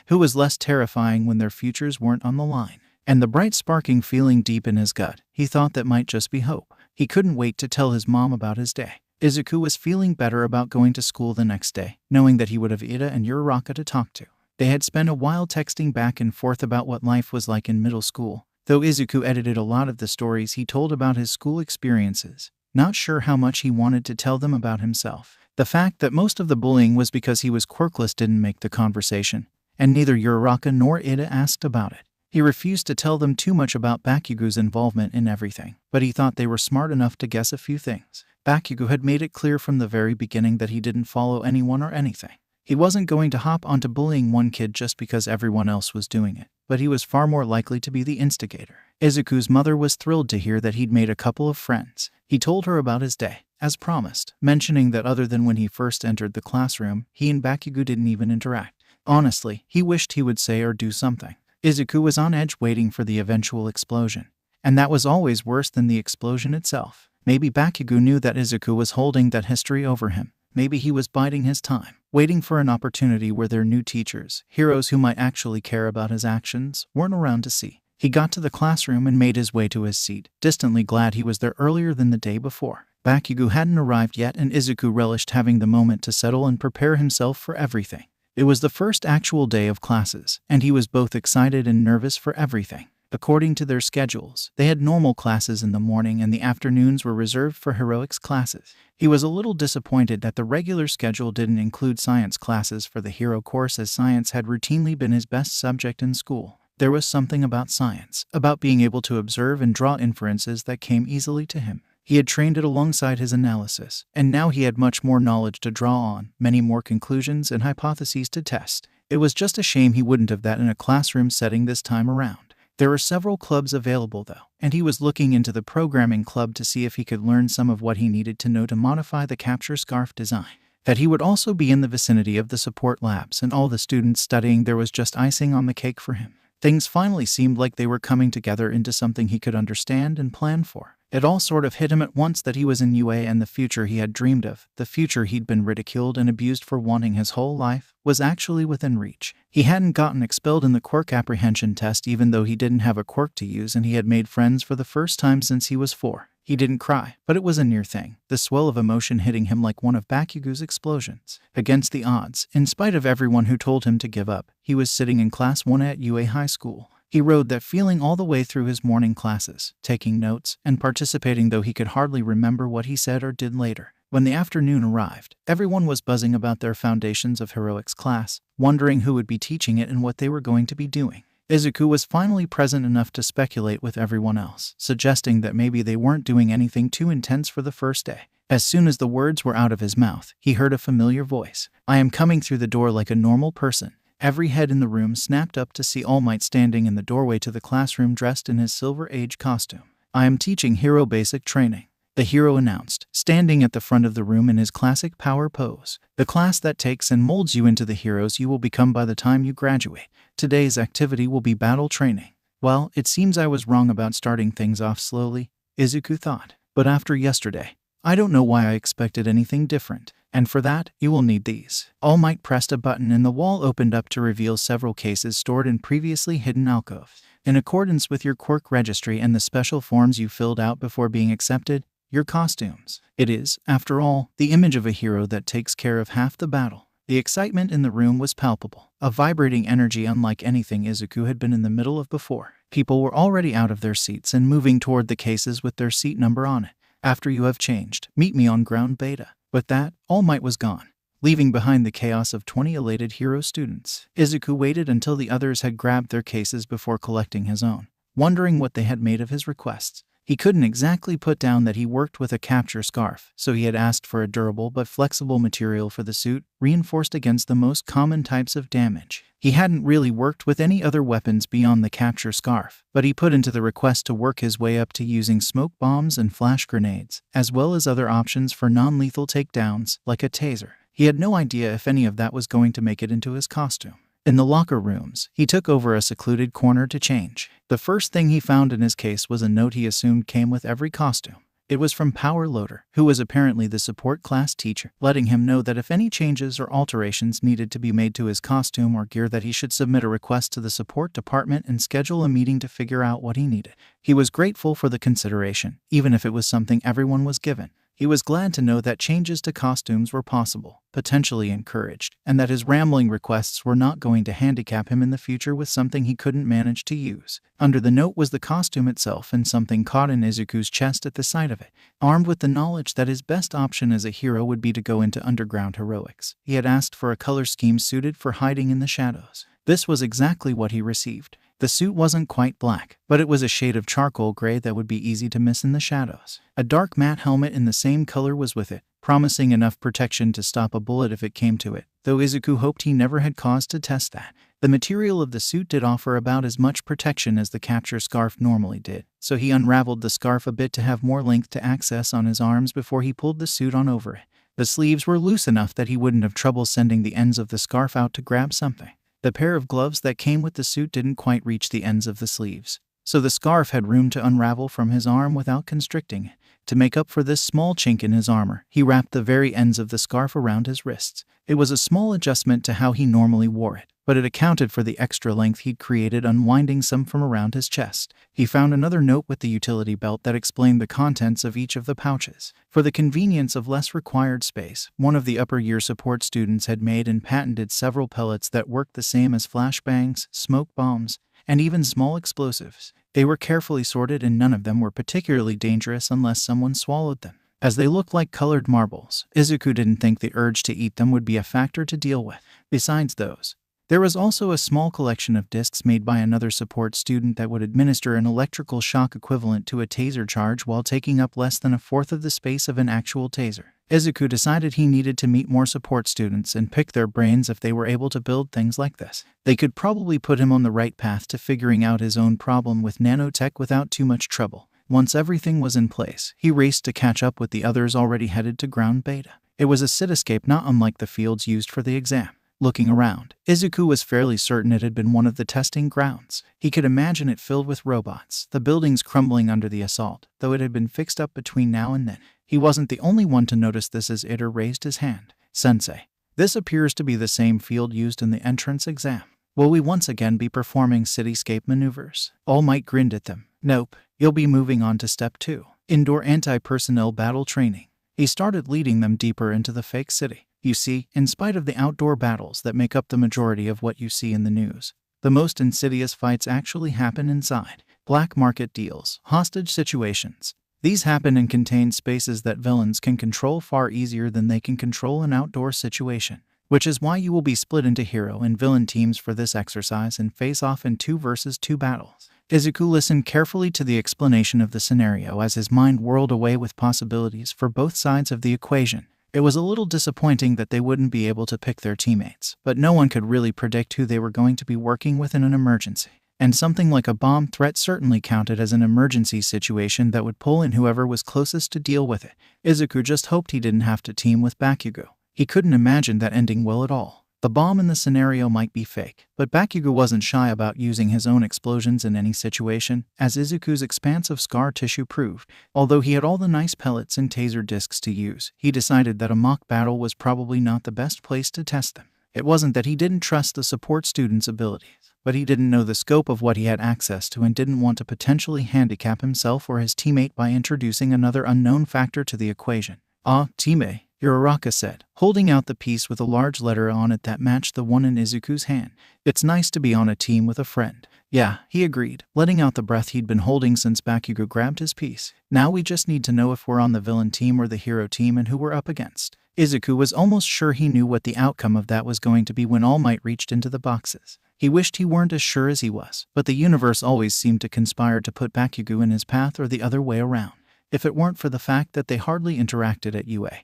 who was less terrifying when their futures weren't on the line. And the bright sparking feeling deep in his gut, he thought that might just be hope. He couldn't wait to tell his mom about his day. Izuku was feeling better about going to school the next day, knowing that he would have Ada and Uraraka to talk to. They had spent a while texting back and forth about what life was like in middle school, though Izuku edited a lot of the stories he told about his school experiences, not sure how much he wanted to tell them about himself. The fact that most of the bullying was because he was quirkless didn't make the conversation, and neither Uraraka nor Ada asked about it. He refused to tell them too much about Bakugo's involvement in everything, but he thought they were smart enough to guess a few things. Bakugo had made it clear from the very beginning that he didn't follow anyone or anything. He wasn't going to hop onto bullying one kid just because everyone else was doing it, but he was far more likely to be the instigator. Izuku's mother was thrilled to hear that he'd made a couple of friends. He told her about his day, as promised, mentioning that other than when he first entered the classroom, he and Bakugo didn't even interact. Honestly, he wished he would say or do something. Izuku was on edge waiting for the eventual explosion, and that was always worse than the explosion itself. Maybe Bakugo knew that Izuku was holding that history over him. Maybe he was biding his time, waiting for an opportunity where their new teachers, heroes who might actually care about his actions, weren't around to see. He got to the classroom and made his way to his seat, distantly glad he was there earlier than the day before. Bakugo hadn't arrived yet and Izuku relished having the moment to settle and prepare himself for everything. It was the first actual day of classes, and he was both excited and nervous for everything. According to their schedules, they had normal classes in the morning and the afternoons were reserved for heroics classes. He was a little disappointed that the regular schedule didn't include science classes for the hero course, as science had routinely been his best subject in school. There was something about science, about being able to observe and draw inferences that came easily to him. He had trained it alongside his analysis, and now he had much more knowledge to draw on, many more conclusions and hypotheses to test. It was just a shame he wouldn't have that in a classroom setting this time around. There were several clubs available though, and he was looking into the programming club to see if he could learn some of what he needed to know to modify the capture scarf design. That he would also be in the vicinity of the support labs and all the students studying there was just icing on the cake for him. Things finally seemed like they were coming together into something he could understand and plan for. It all sort of hit him at once that he was in UA and the future he had dreamed of, the future he'd been ridiculed and abused for wanting his whole life, was actually within reach. He hadn't gotten expelled in the quirk apprehension test even though he didn't have a quirk to use, and he had made friends for the first time since he was 4. He didn't cry, but it was a near thing, the swell of emotion hitting him like one of Bakugo's explosions. Against the odds, in spite of everyone who told him to give up, he was sitting in class 1 at UA High School. He rode that feeling all the way through his morning classes, taking notes and participating though he could hardly remember what he said or did later. When the afternoon arrived, everyone was buzzing about their Foundations of Heroics class, wondering who would be teaching it and what they were going to be doing. Izuku was finally present enough to speculate with everyone else, suggesting that maybe they weren't doing anything too intense for the first day. As soon as the words were out of his mouth, he heard a familiar voice. "I am coming through the door like a normal person." Every head in the room snapped up to see All Might standing in the doorway to the classroom dressed in his Silver Age costume. "I am teaching hero basic training," the hero announced, standing at the front of the room in his classic power pose. "The class that takes and molds you into the heroes you will become by the time you graduate. Today's activity will be battle training." Well, it seems I was wrong about starting things off slowly, Izuku thought. But after yesterday, I don't know why I expected anything different. And for that, you will need these. All Might pressed a button and the wall opened up to reveal several cases stored in previously hidden alcoves. In accordance with your quirk registry and the special forms you filled out before being accepted, your costumes. It is, after all, the image of a hero that takes care of half the battle. The excitement in the room was palpable, a vibrating energy unlike anything Izuku had been in the middle of before. People were already out of their seats and moving toward the cases with their seat number on it. "After you have changed, meet me on ground beta." With that, All Might was gone, leaving behind the chaos of 20 elated hero students. Izuku waited until the others had grabbed their cases before collecting his own, wondering what they had made of his requests. He couldn't exactly put down that he worked with a capture scarf, so he had asked for a durable but flexible material for the suit, reinforced against the most common types of damage. He hadn't really worked with any other weapons beyond the capture scarf, but he put into the request to work his way up to using smoke bombs and flash grenades, as well as other options for non-lethal takedowns, like a taser. He had no idea if any of that was going to make it into his costume. In the locker rooms, he took over a secluded corner to change. The first thing he found in his case was a note he assumed came with every costume. It was from Power Loader, who was apparently the support class teacher, letting him know that if any changes or alterations needed to be made to his costume or gear, that he should submit a request to the support department and schedule a meeting to figure out what he needed. He was grateful for the consideration, even if it was something everyone was given. He was glad to know that changes to costumes were possible, potentially encouraged, and that his rambling requests were not going to handicap him in the future with something he couldn't manage to use. Under the note was the costume itself, and something caught in Izuku's chest at the sight of it. Armed with the knowledge that his best option as a hero would be to go into underground heroics, he had asked for a color scheme suited for hiding in the shadows. This was exactly what he received. The suit wasn't quite black, but it was a shade of charcoal gray that would be easy to miss in the shadows. A dark matte helmet in the same color was with it, promising enough protection to stop a bullet if it came to it, though Izuku hoped he never had cause to test that. The material of the suit did offer about as much protection as the capture scarf normally did, so he unraveled the scarf a bit to have more length to access on his arms before he pulled the suit on over it. The sleeves were loose enough that he wouldn't have trouble sending the ends of the scarf out to grab something. The pair of gloves that came with the suit didn't quite reach the ends of the sleeves, so the scarf had room to unravel from his arm without constricting it. To make up for this small chink in his armor, he wrapped the very ends of the scarf around his wrists. It was a small adjustment to how he normally wore it, but it accounted for the extra length he'd created unwinding some from around his chest. He found another note with the utility belt that explained the contents of each of the pouches. For the convenience of less required space, one of the upper year support students had made and patented several pellets that worked the same as flashbangs, smoke bombs, and even small explosives. They were carefully sorted and none of them were particularly dangerous unless someone swallowed them. As they looked like colored marbles, Izuku didn't think the urge to eat them would be a factor to deal with. Besides those, there was also a small collection of discs made by another support student that would administer an electrical shock equivalent to a taser charge while taking up less than a fourth of the space of an actual taser. Izuku decided he needed to meet more support students and pick their brains if they were able to build things like this. They could probably put him on the right path to figuring out his own problem with nanotech without too much trouble. Once everything was in place, he raced to catch up with the others already headed to ground beta. It was a cityscape not unlike the fields used for the exam. Looking around, Izuku was fairly certain it had been one of the testing grounds. He could imagine it filled with robots, the buildings crumbling under the assault, though it had been fixed up between now and then. He wasn't the only one to notice this as Iter raised his hand. "Sensei, this appears to be the same field used in the entrance exam. Will we once again be performing cityscape maneuvers?" All Might grinned at them. "Nope, you'll be moving on to step 2, indoor anti-personnel battle training." He started leading them deeper into the fake city. You see, in spite of the outdoor battles that make up the majority of what you see in the news, the most insidious fights actually happen inside. Black market deals, hostage situations, These happen in contained spaces that villains can control far easier than they can control an outdoor situation, which is why you will be split into hero and villain teams for this exercise and face off in 2 versus 2 battles. Izuku listened carefully to the explanation of the scenario as his mind whirled away with possibilities for both sides of the equation. It was a little disappointing that they wouldn't be able to pick their teammates, but no one could really predict who they were going to be working with in an emergency. And something like a bomb threat certainly counted as an emergency situation that would pull in whoever was closest to deal with it. Izuku just hoped he didn't have to team with Bakugo. He couldn't imagine that ending well at all. The bomb in the scenario might be fake, but Bakugo wasn't shy about using his own explosions in any situation, as Izuku's expansive scar tissue proved. Although he had all the nice pellets and taser discs to use, he decided that a mock battle was probably not the best place to test them. It wasn't that he didn't trust the support student's abilities, but he didn't know the scope of what he had access to and didn't want to potentially handicap himself or his teammate by introducing another unknown factor to the equation. "Ah, teammate," Uraraka said, holding out the piece with a large letter on it that matched the one in Izuku's hand. "It's nice to be on a team with a friend." "Yeah," he agreed, letting out the breath he'd been holding since Bakugo grabbed his piece. "Now we just need to know if we're on the villain team or the hero team and who we're up against." Izuku was almost sure he knew what the outcome of that was going to be when All Might reached into the boxes. He wished he weren't as sure as he was, but the universe always seemed to conspire to put Bakugo in his path or the other way around. If it weren't for the fact that they hardly interacted at UA,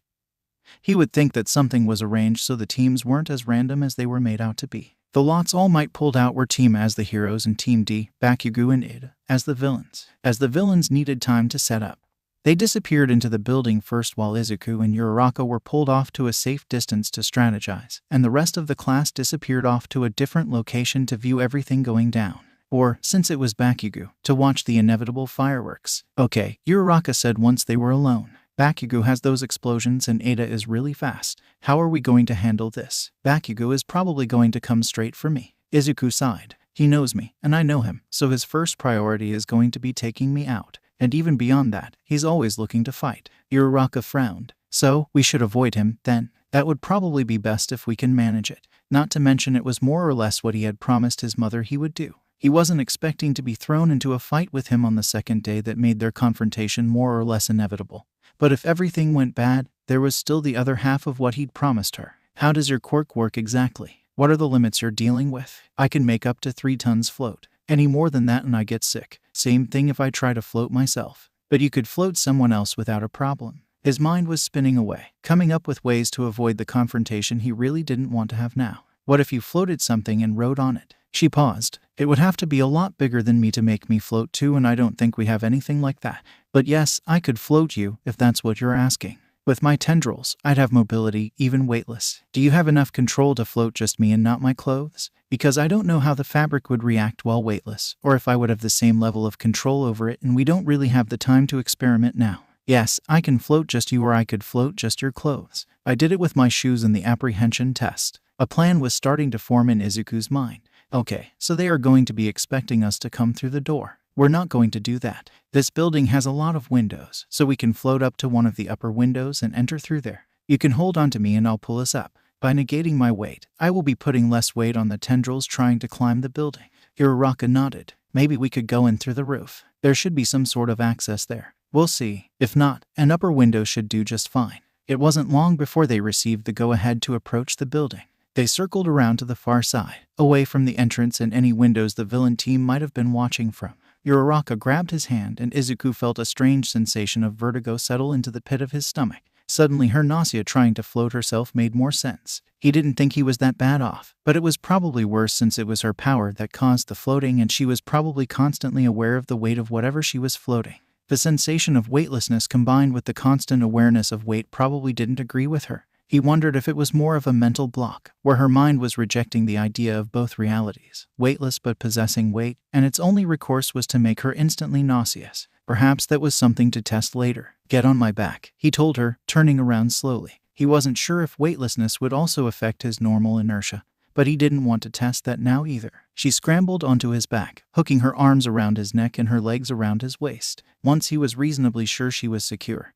he would think that something was arranged so the teams weren't as random as they were made out to be. The lots All Might pulled out were Team as the heroes and Team D, Bakugo and Ida, as the villains. As the villains needed time to set up, they disappeared into the building first while Izuku and Uraraka were pulled off to a safe distance to strategize, and the rest of the class disappeared off to a different location to view everything going down. Or, since it was Bakugo, to watch the inevitable fireworks. "Okay," Uraraka said once they were alone. "Bakugo has those explosions and Ada is really fast. How are we going to handle this? Bakugo is probably going to come straight for me." Izuku sighed. "He knows me, and I know him, so his first priority is going to be taking me out. And even beyond that, he's always looking to fight." Uraraka frowned. "So, we should avoid him, then? That would probably be best if we can manage it. Not to mention it was more or less what he had promised his mother he would do. He wasn't expecting to be thrown into a fight with him on the second day that made their confrontation more or less inevitable. But if everything went bad, there was still the other half of what he'd promised her. How does your quirk work exactly? What are the limits you're dealing with? I can make up to 3 tons float. Any more than that and I get sick. Same thing if I try to float myself. But you could float someone else without a problem." His mind was spinning away, coming up with ways to avoid the confrontation he really didn't want to have now. What if you floated something and rode on it? She paused. "It would have to be a lot bigger than me to make me float too, and I don't think we have anything like that. But yes, I could float you, if that's what you're asking. With my tendrils, I'd have mobility, even weightless. Do you have enough control to float just me and not my clothes? Because I don't know how the fabric would react while weightless, or if I would have the same level of control over it, and we don't really have the time to experiment now. Yes, I can float just you or I could float just your clothes. I did it with my shoes in the apprehension test." A plan was starting to form in Izuku's mind. "Okay, so they are going to be expecting us to come through the door. We're not going to do that. This building has a lot of windows, so we can float up to one of the upper windows and enter through there. You can hold on to me and I'll pull us up. By negating my weight, I will be putting less weight on the tendrils trying to climb the building." Uraraka nodded. "Maybe we could go in through the roof. There should be some sort of access there. We'll see. If not, an upper window should do just fine." It wasn't long before they received the go-ahead to approach the building. They circled around to the far side, away from the entrance and any windows the villain team might have been watching from. Uraraka grabbed his hand and Izuku felt a strange sensation of vertigo settle into the pit of his stomach. Suddenly her nausea trying to float herself made more sense. He didn't think he was that bad off, but it was probably worse since it was her power that caused the floating and she was probably constantly aware of the weight of whatever she was floating. The sensation of weightlessness combined with the constant awareness of weight probably didn't agree with her. He wondered if it was more of a mental block, where her mind was rejecting the idea of both realities, weightless but possessing weight, and its only recourse was to make her instantly nauseous. Perhaps that was something to test later. "Get on my back," he told her, turning around slowly. He wasn't sure if weightlessness would also affect his normal inertia, but he didn't want to test that now either. She scrambled onto his back, hooking her arms around his neck and her legs around his waist. Once he was reasonably sure she was secure,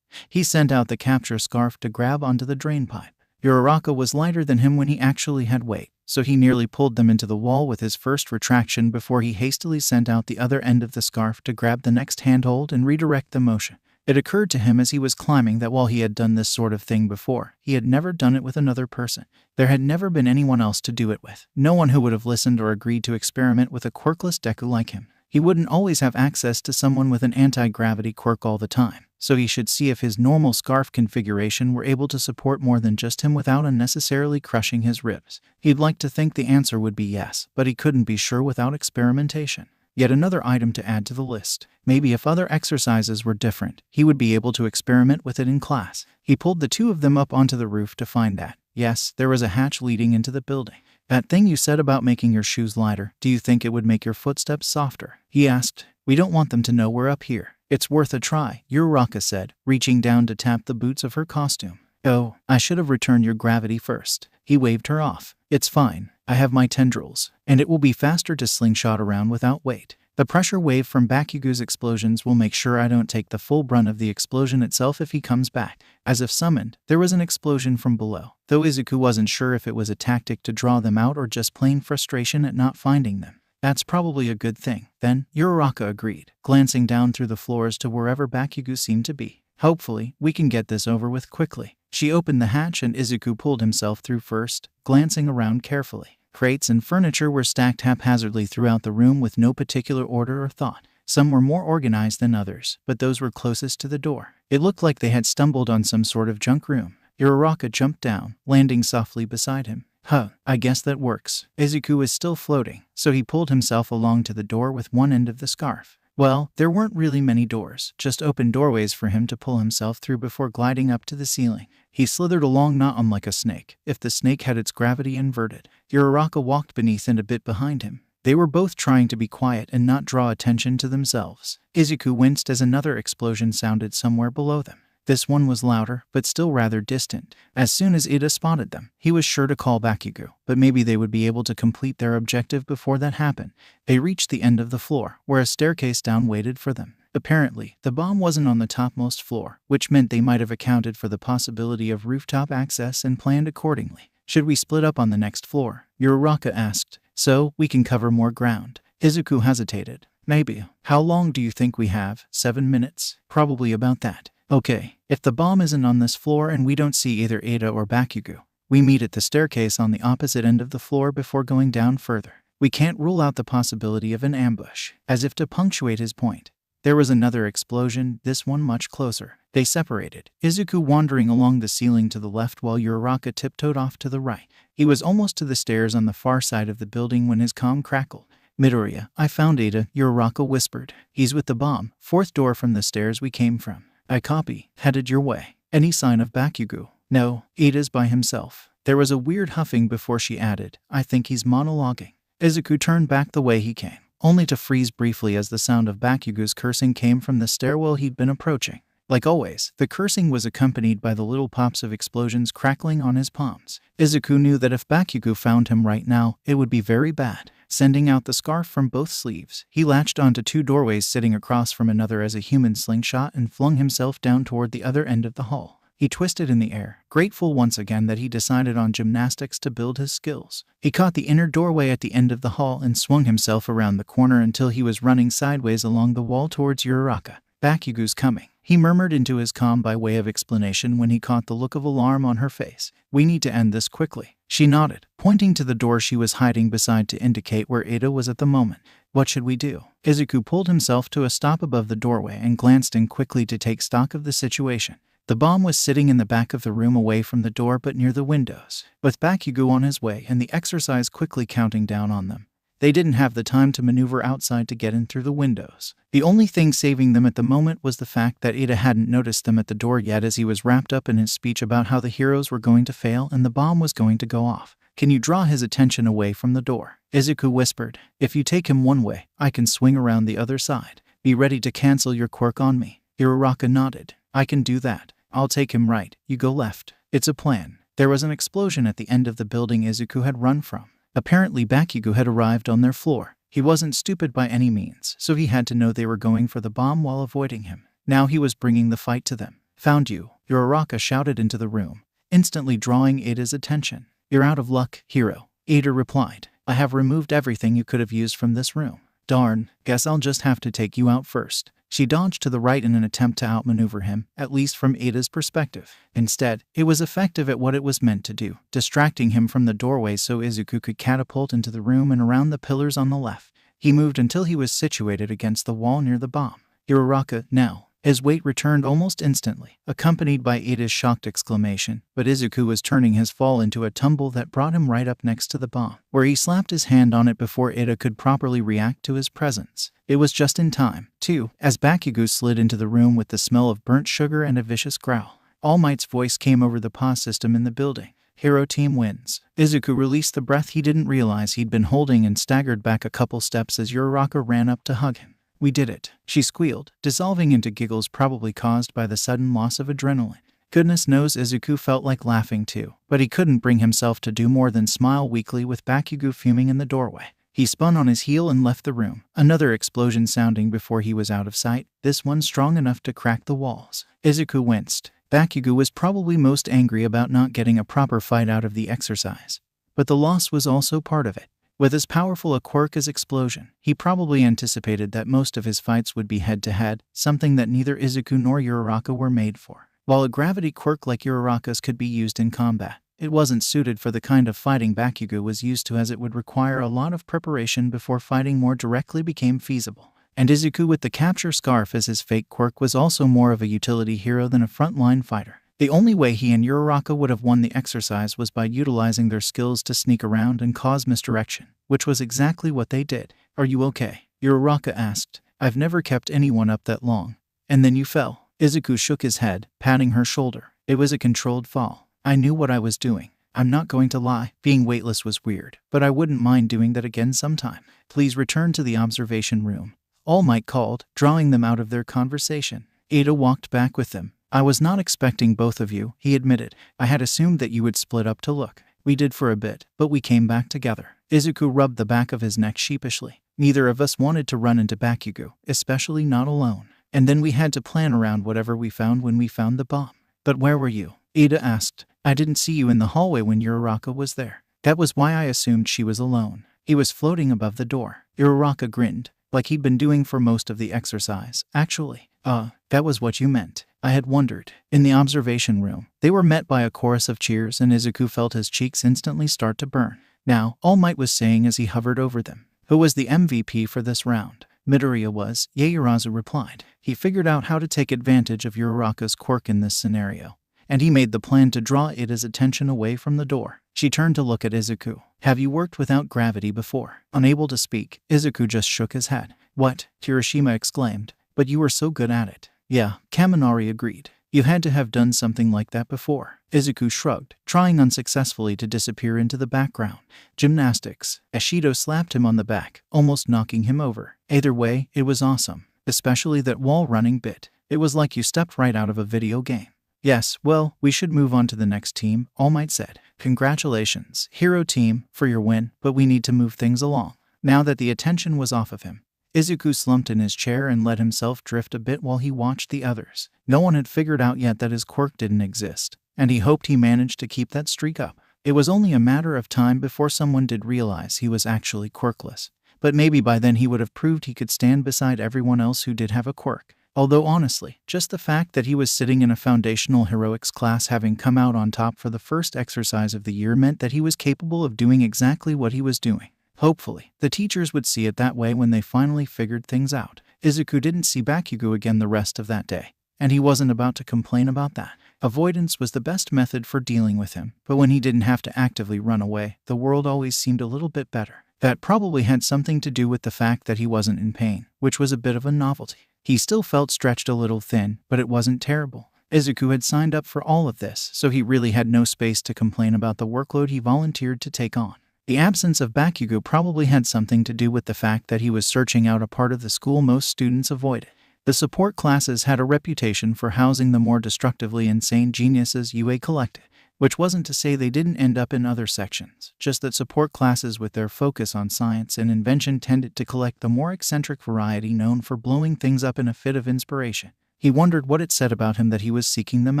he sent out the capture scarf to grab onto the drain pipe. Uraraka was lighter than him when he actually had weight, so he nearly pulled them into the wall with his first retraction before he hastily sent out the other end of the scarf to grab the next handhold and redirect the motion. It occurred to him as he was climbing that while he had done this sort of thing before, he had never done it with another person. There had never been anyone else to do it with. No one who would have listened or agreed to experiment with a quirkless Deku like him. He wouldn't always have access to someone with an anti-gravity quirk all the time, so he should see if his normal scarf configuration were able to support more than just him without unnecessarily crushing his ribs. He'd like to think the answer would be yes, but he couldn't be sure without experimentation. Yet another item to add to the list. Maybe if other exercises were different, he would be able to experiment with it in class. He pulled the two of them up onto the roof to find that, yes, there was a hatch leading into the building. That thing you said about making your shoes lighter, do you think it would make your footsteps softer? He asked. We don't want them to know we're up here. It's worth a try, Uraraka said, reaching down to tap the boots of her costume. Oh, I should have returned your gravity first. He waved her off. It's fine. I have my tendrils, and it will be faster to slingshot around without weight. The pressure wave from Bakugo's explosions will make sure I don't take the full brunt of the explosion itself if he comes back. As if summoned, there was an explosion from below, though Izuku wasn't sure if it was a tactic to draw them out or just plain frustration at not finding them. That's probably a good thing, then, Uraraka agreed, glancing down through the floors to wherever Bakugo seemed to be. Hopefully, we can get this over with quickly. She opened the hatch and Izuku pulled himself through first, glancing around carefully. Crates and furniture were stacked haphazardly throughout the room with no particular order or thought. Some were more organized than others, but those were closest to the door. It looked like they had stumbled on some sort of junk room. Uraraka jumped down, landing softly beside him. I guess that works. Izuku was still floating, so he pulled himself along to the door with one end of the scarf. Well, there weren't really many doors, just open doorways for him to pull himself through before gliding up to the ceiling. He slithered along not unlike a snake, if the snake had its gravity inverted. Uraraka walked beneath and a bit behind him. They were both trying to be quiet and not draw attention to themselves. Izuku winced as another explosion sounded somewhere below them. This one was louder, but still rather distant. As soon as Ida spotted them, he was sure to call Bakugo, but maybe they would be able to complete their objective before that happened. They reached the end of the floor, where a staircase down waited for them. Apparently, the bomb wasn't on the topmost floor, which meant they might have accounted for the possibility of rooftop access and planned accordingly. Should we split up on the next floor? Uraraka asked. So, we can cover more ground. Izuku hesitated. Maybe. How long do you think we have? 7 minutes? Probably about that. Okay, if the bomb isn't on this floor and we don't see either Ada or Bakugo, we meet at the staircase on the opposite end of the floor before going down further. We can't rule out the possibility of an ambush. As if to punctuate his point, there was another explosion, this one much closer. They separated, Izuku wandering along the ceiling to the left while Uraraka tiptoed off to the right. He was almost to the stairs on the far side of the building when his comm crackled. Midoriya, I found Ada, Uraraka whispered. He's with the bomb, 4th door from the stairs we came from. I copy. Headed your way. Any sign of Bakugo? No, Ida's by himself. There was a weird huffing before she added, I think he's monologuing. Izuku turned back the way he came, only to freeze briefly as the sound of Bakugo's cursing came from the stairwell he'd been approaching. Like always, the cursing was accompanied by the little pops of explosions crackling on his palms. Izuku knew that if Bakugo found him right now, it would be very bad. Sending out the scarf from both sleeves, he latched onto 2 doorways sitting across from another as a human slingshot and flung himself down toward the other end of the hall. He twisted in the air, grateful once again that he decided on gymnastics to build his skills. He caught the inner doorway at the end of the hall and swung himself around the corner until he was running sideways along the wall towards Uraraka. Bakugo's coming, he murmured into his comm by way of explanation when he caught the look of alarm on her face. We need to end this quickly. She nodded, pointing to the door she was hiding beside to indicate where Ada was at the moment. What should we do? Izuku pulled himself to a stop above the doorway and glanced in quickly to take stock of the situation. The bomb was sitting in the back of the room away from the door but near the windows. With Bakugo on his way and the exercise quickly counting down on them, they didn't have the time to maneuver outside to get in through the windows. The only thing saving them at the moment was the fact that Ada hadn't noticed them at the door yet as he was wrapped up in his speech about how the heroes were going to fail and the bomb was going to go off. Can you draw his attention away from the door? Izuku whispered. If you take him one way, I can swing around the other side. Be ready to cancel your quirk on me. Uraraka nodded. I can do that. I'll take him right. You go left. It's a plan. There was an explosion at the end of the building Izuku had run from. Apparently Bakugo had arrived on their floor. He wasn't stupid by any means, so he had to know they were going for the bomb while avoiding him. Now he was bringing the fight to them. Found you, Uraraka shouted into the room, instantly drawing Ada's attention. "You're out of luck, hero," Ada replied. "I have removed everything you could have used from this room." "Darn, guess I'll just have to take you out first." She dodged to the right in an attempt to outmaneuver him, at least from Ada's perspective. Instead, it was effective at what it was meant to do, distracting him from the doorway so Izuku could catapult into the room and around the pillars on the left. He moved until he was situated against the wall near the bomb. "Uraraka, now." His weight returned almost instantly, accompanied by Ada's shocked exclamation, but Izuku was turning his fall into a tumble that brought him right up next to the bomb, where he slapped his hand on it before Ada could properly react to his presence. It was just in time, too, as Bakugo slid into the room with the smell of burnt sugar and a vicious growl. All Might's voice came over the pause system in the building. "Hero team wins." Izuku released the breath he didn't realize he'd been holding and staggered back a couple steps as Uraraka ran up to hug him. "We did it," she squealed, dissolving into giggles probably caused by the sudden loss of adrenaline. Goodness knows Izuku felt like laughing too, but he couldn't bring himself to do more than smile weakly with Bakugo fuming in the doorway. He spun on his heel and left the room, another explosion sounding before he was out of sight, this one strong enough to crack the walls. Izuku winced. Bakugo was probably most angry about not getting a proper fight out of the exercise. But the loss was also part of it. With as powerful a quirk as explosion, he probably anticipated that most of his fights would be head-to-head, something that neither Izuku nor Uraraka were made for. While a gravity quirk like Uraraka's could be used in combat, it wasn't suited for the kind of fighting Bakugo was used to, as it would require a lot of preparation before fighting more directly became feasible. And Izuku with the capture scarf as his fake quirk was also more of a utility hero than a frontline fighter. The only way he and Uraraka would have won the exercise was by utilizing their skills to sneak around and cause misdirection, which was exactly what they did. "Are you okay?" Uraraka asked. "I've never kept anyone up that long." "And then you fell." Izuku shook his head, patting her shoulder. "It was a controlled fall. I knew what I was doing. I'm not going to lie, being weightless was weird, but I wouldn't mind doing that again sometime. Please return to the observation room," All Might called, drawing them out of their conversation. Ada walked back with them. "I was not expecting both of you," he admitted. "I had assumed that you would split up to look. We did for a bit, but we came back together." Izuku rubbed the back of his neck sheepishly. "Neither of us wanted to run into Bakugo, especially not alone. And then we had to plan around whatever we found when we found the bomb." "But where were you?" Ada asked. "I didn't see you in the hallway when Uraraka was there. That was why I assumed she was alone." He was floating above the door. Uraraka grinned, like he'd been doing for most of the exercise. "Actually, that was what you meant. I had wondered." In the observation room, they were met by a chorus of cheers and Izuku felt his cheeks instantly start to burn. "Now," All Might was saying as he hovered over them. "Who was the MVP for this round?" "Midoriya was," Yaoyorozu replied. "He figured out how to take advantage of Uraraka's quirk in this scenario. And he made the plan to draw Ada's attention away from the door." She turned to look at Izuku. "Have you worked without gravity before?" Unable to speak, Izuku just shook his head. "What?" Kirishima exclaimed. "But you were so good at it." "Yeah," Kaminari agreed. "You had to have done something like that before." Izuku shrugged, trying unsuccessfully to disappear into the background. "Gymnastics." Ashido slapped him on the back, almost knocking him over. "Either way, it was awesome. Especially that wall running bit. It was like you stepped right out of a video game." "Yes, well, we should move on to the next team," All Might said. "Congratulations, hero team, for your win, but we need to move things along." Now that the attention was off of him, Izuku slumped in his chair and let himself drift a bit while he watched the others. No one had figured out yet that his quirk didn't exist, and he hoped he managed to keep that streak up. It was only a matter of time before someone did realize he was actually quirkless. But maybe by then he would have proved he could stand beside everyone else who did have a quirk. Although honestly, just the fact that he was sitting in a foundational heroics class having come out on top for the first exercise of the year meant that he was capable of doing exactly what he was doing. Hopefully, the teachers would see it that way when they finally figured things out. Izuku didn't see Bakugo again the rest of that day, and he wasn't about to complain about that. Avoidance was the best method for dealing with him, but when he didn't have to actively run away, the world always seemed a little bit better. That probably had something to do with the fact that he wasn't in pain, which was a bit of a novelty. He still felt stretched a little thin, but it wasn't terrible. Izuku had signed up for all of this, so he really had no space to complain about the workload he volunteered to take on. The absence of Bakugo probably had something to do with the fact that he was searching out a part of the school most students avoided. The support classes had a reputation for housing the more destructively insane geniuses UA collected, which wasn't to say they didn't end up in other sections, just that support classes with their focus on science and invention tended to collect the more eccentric variety known for blowing things up in a fit of inspiration. He wondered what it said about him that he was seeking them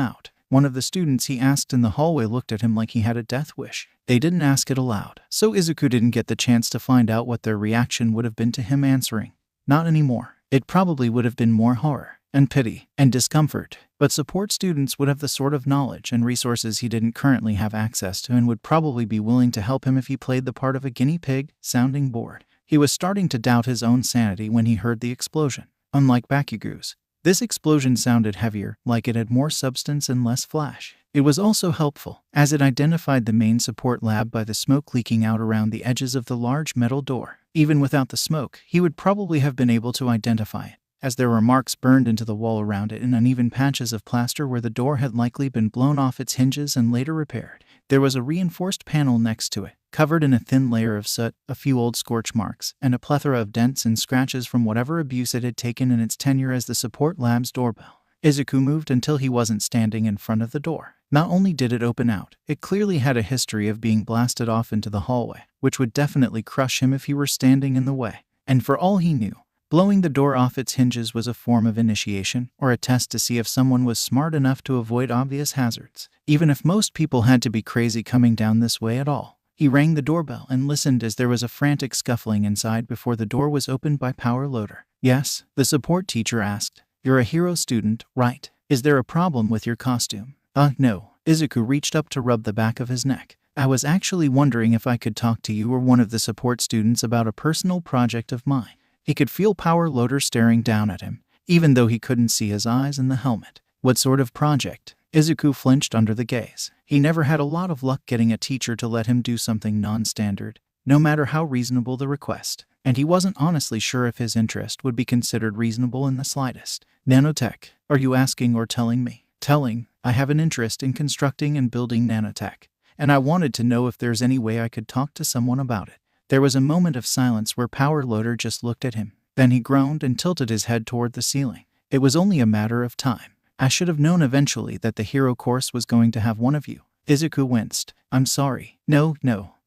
out. One of the students he asked in the hallway looked at him like he had a death wish. They didn't ask it aloud, so Izuku didn't get the chance to find out what their reaction would have been to him answering. Not anymore. It probably would have been more horror and pity and discomfort. But support students would have the sort of knowledge and resources he didn't currently have access to and would probably be willing to help him if he played the part of a guinea pig, sounding bored. He was starting to doubt his own sanity when he heard the explosion. Unlike Bakugu's, this explosion sounded heavier, like it had more substance and less flash. It was also helpful, as it identified the main support lab by the smoke leaking out around the edges of the large metal door. Even without the smoke, he would probably have been able to identify it, as there were marks burned into the wall around it and uneven patches of plaster where the door had likely been blown off its hinges and later repaired. There was a reinforced panel next to it, covered in a thin layer of soot, a few old scorch marks, and a plethora of dents and scratches from whatever abuse it had taken in its tenure as the support lab's doorbell. Izuku moved until he wasn't standing in front of the door. Not only did it open out, it clearly had a history of being blasted off into the hallway, which would definitely crush him if he were standing in the way. And for all he knew, blowing the door off its hinges was a form of initiation, or a test to see if someone was smart enough to avoid obvious hazards, even if most people had to be crazy coming down this way at all. He rang the doorbell and listened as there was a frantic scuffling inside before the door was opened by Power Loader. "Yes?" the support teacher asked. "You're a hero student, right? Is there a problem with your costume?" No." Izuku reached up to rub the back of his neck. "I was actually wondering if I could talk to you or one of the support students about a personal project of mine." He could feel Power Loader staring down at him, even though he couldn't see his eyes in the helmet. "What sort of project?" Izuku flinched under the gaze. He never had a lot of luck getting a teacher to let him do something non-standard, no matter how reasonable the request, and he wasn't honestly sure if his interest would be considered reasonable in the slightest. "Nanotech, are you asking or telling me?" "Telling. I have an interest in constructing and building nanotech, and I wanted to know if there's any way I could talk to someone about it." There was a moment of silence where Power Loader just looked at him. Then he groaned and tilted his head toward the ceiling. It was only a matter of time. "I should have known eventually that the hero course was going to have one of you." Izuku winced. "I'm sorry. No.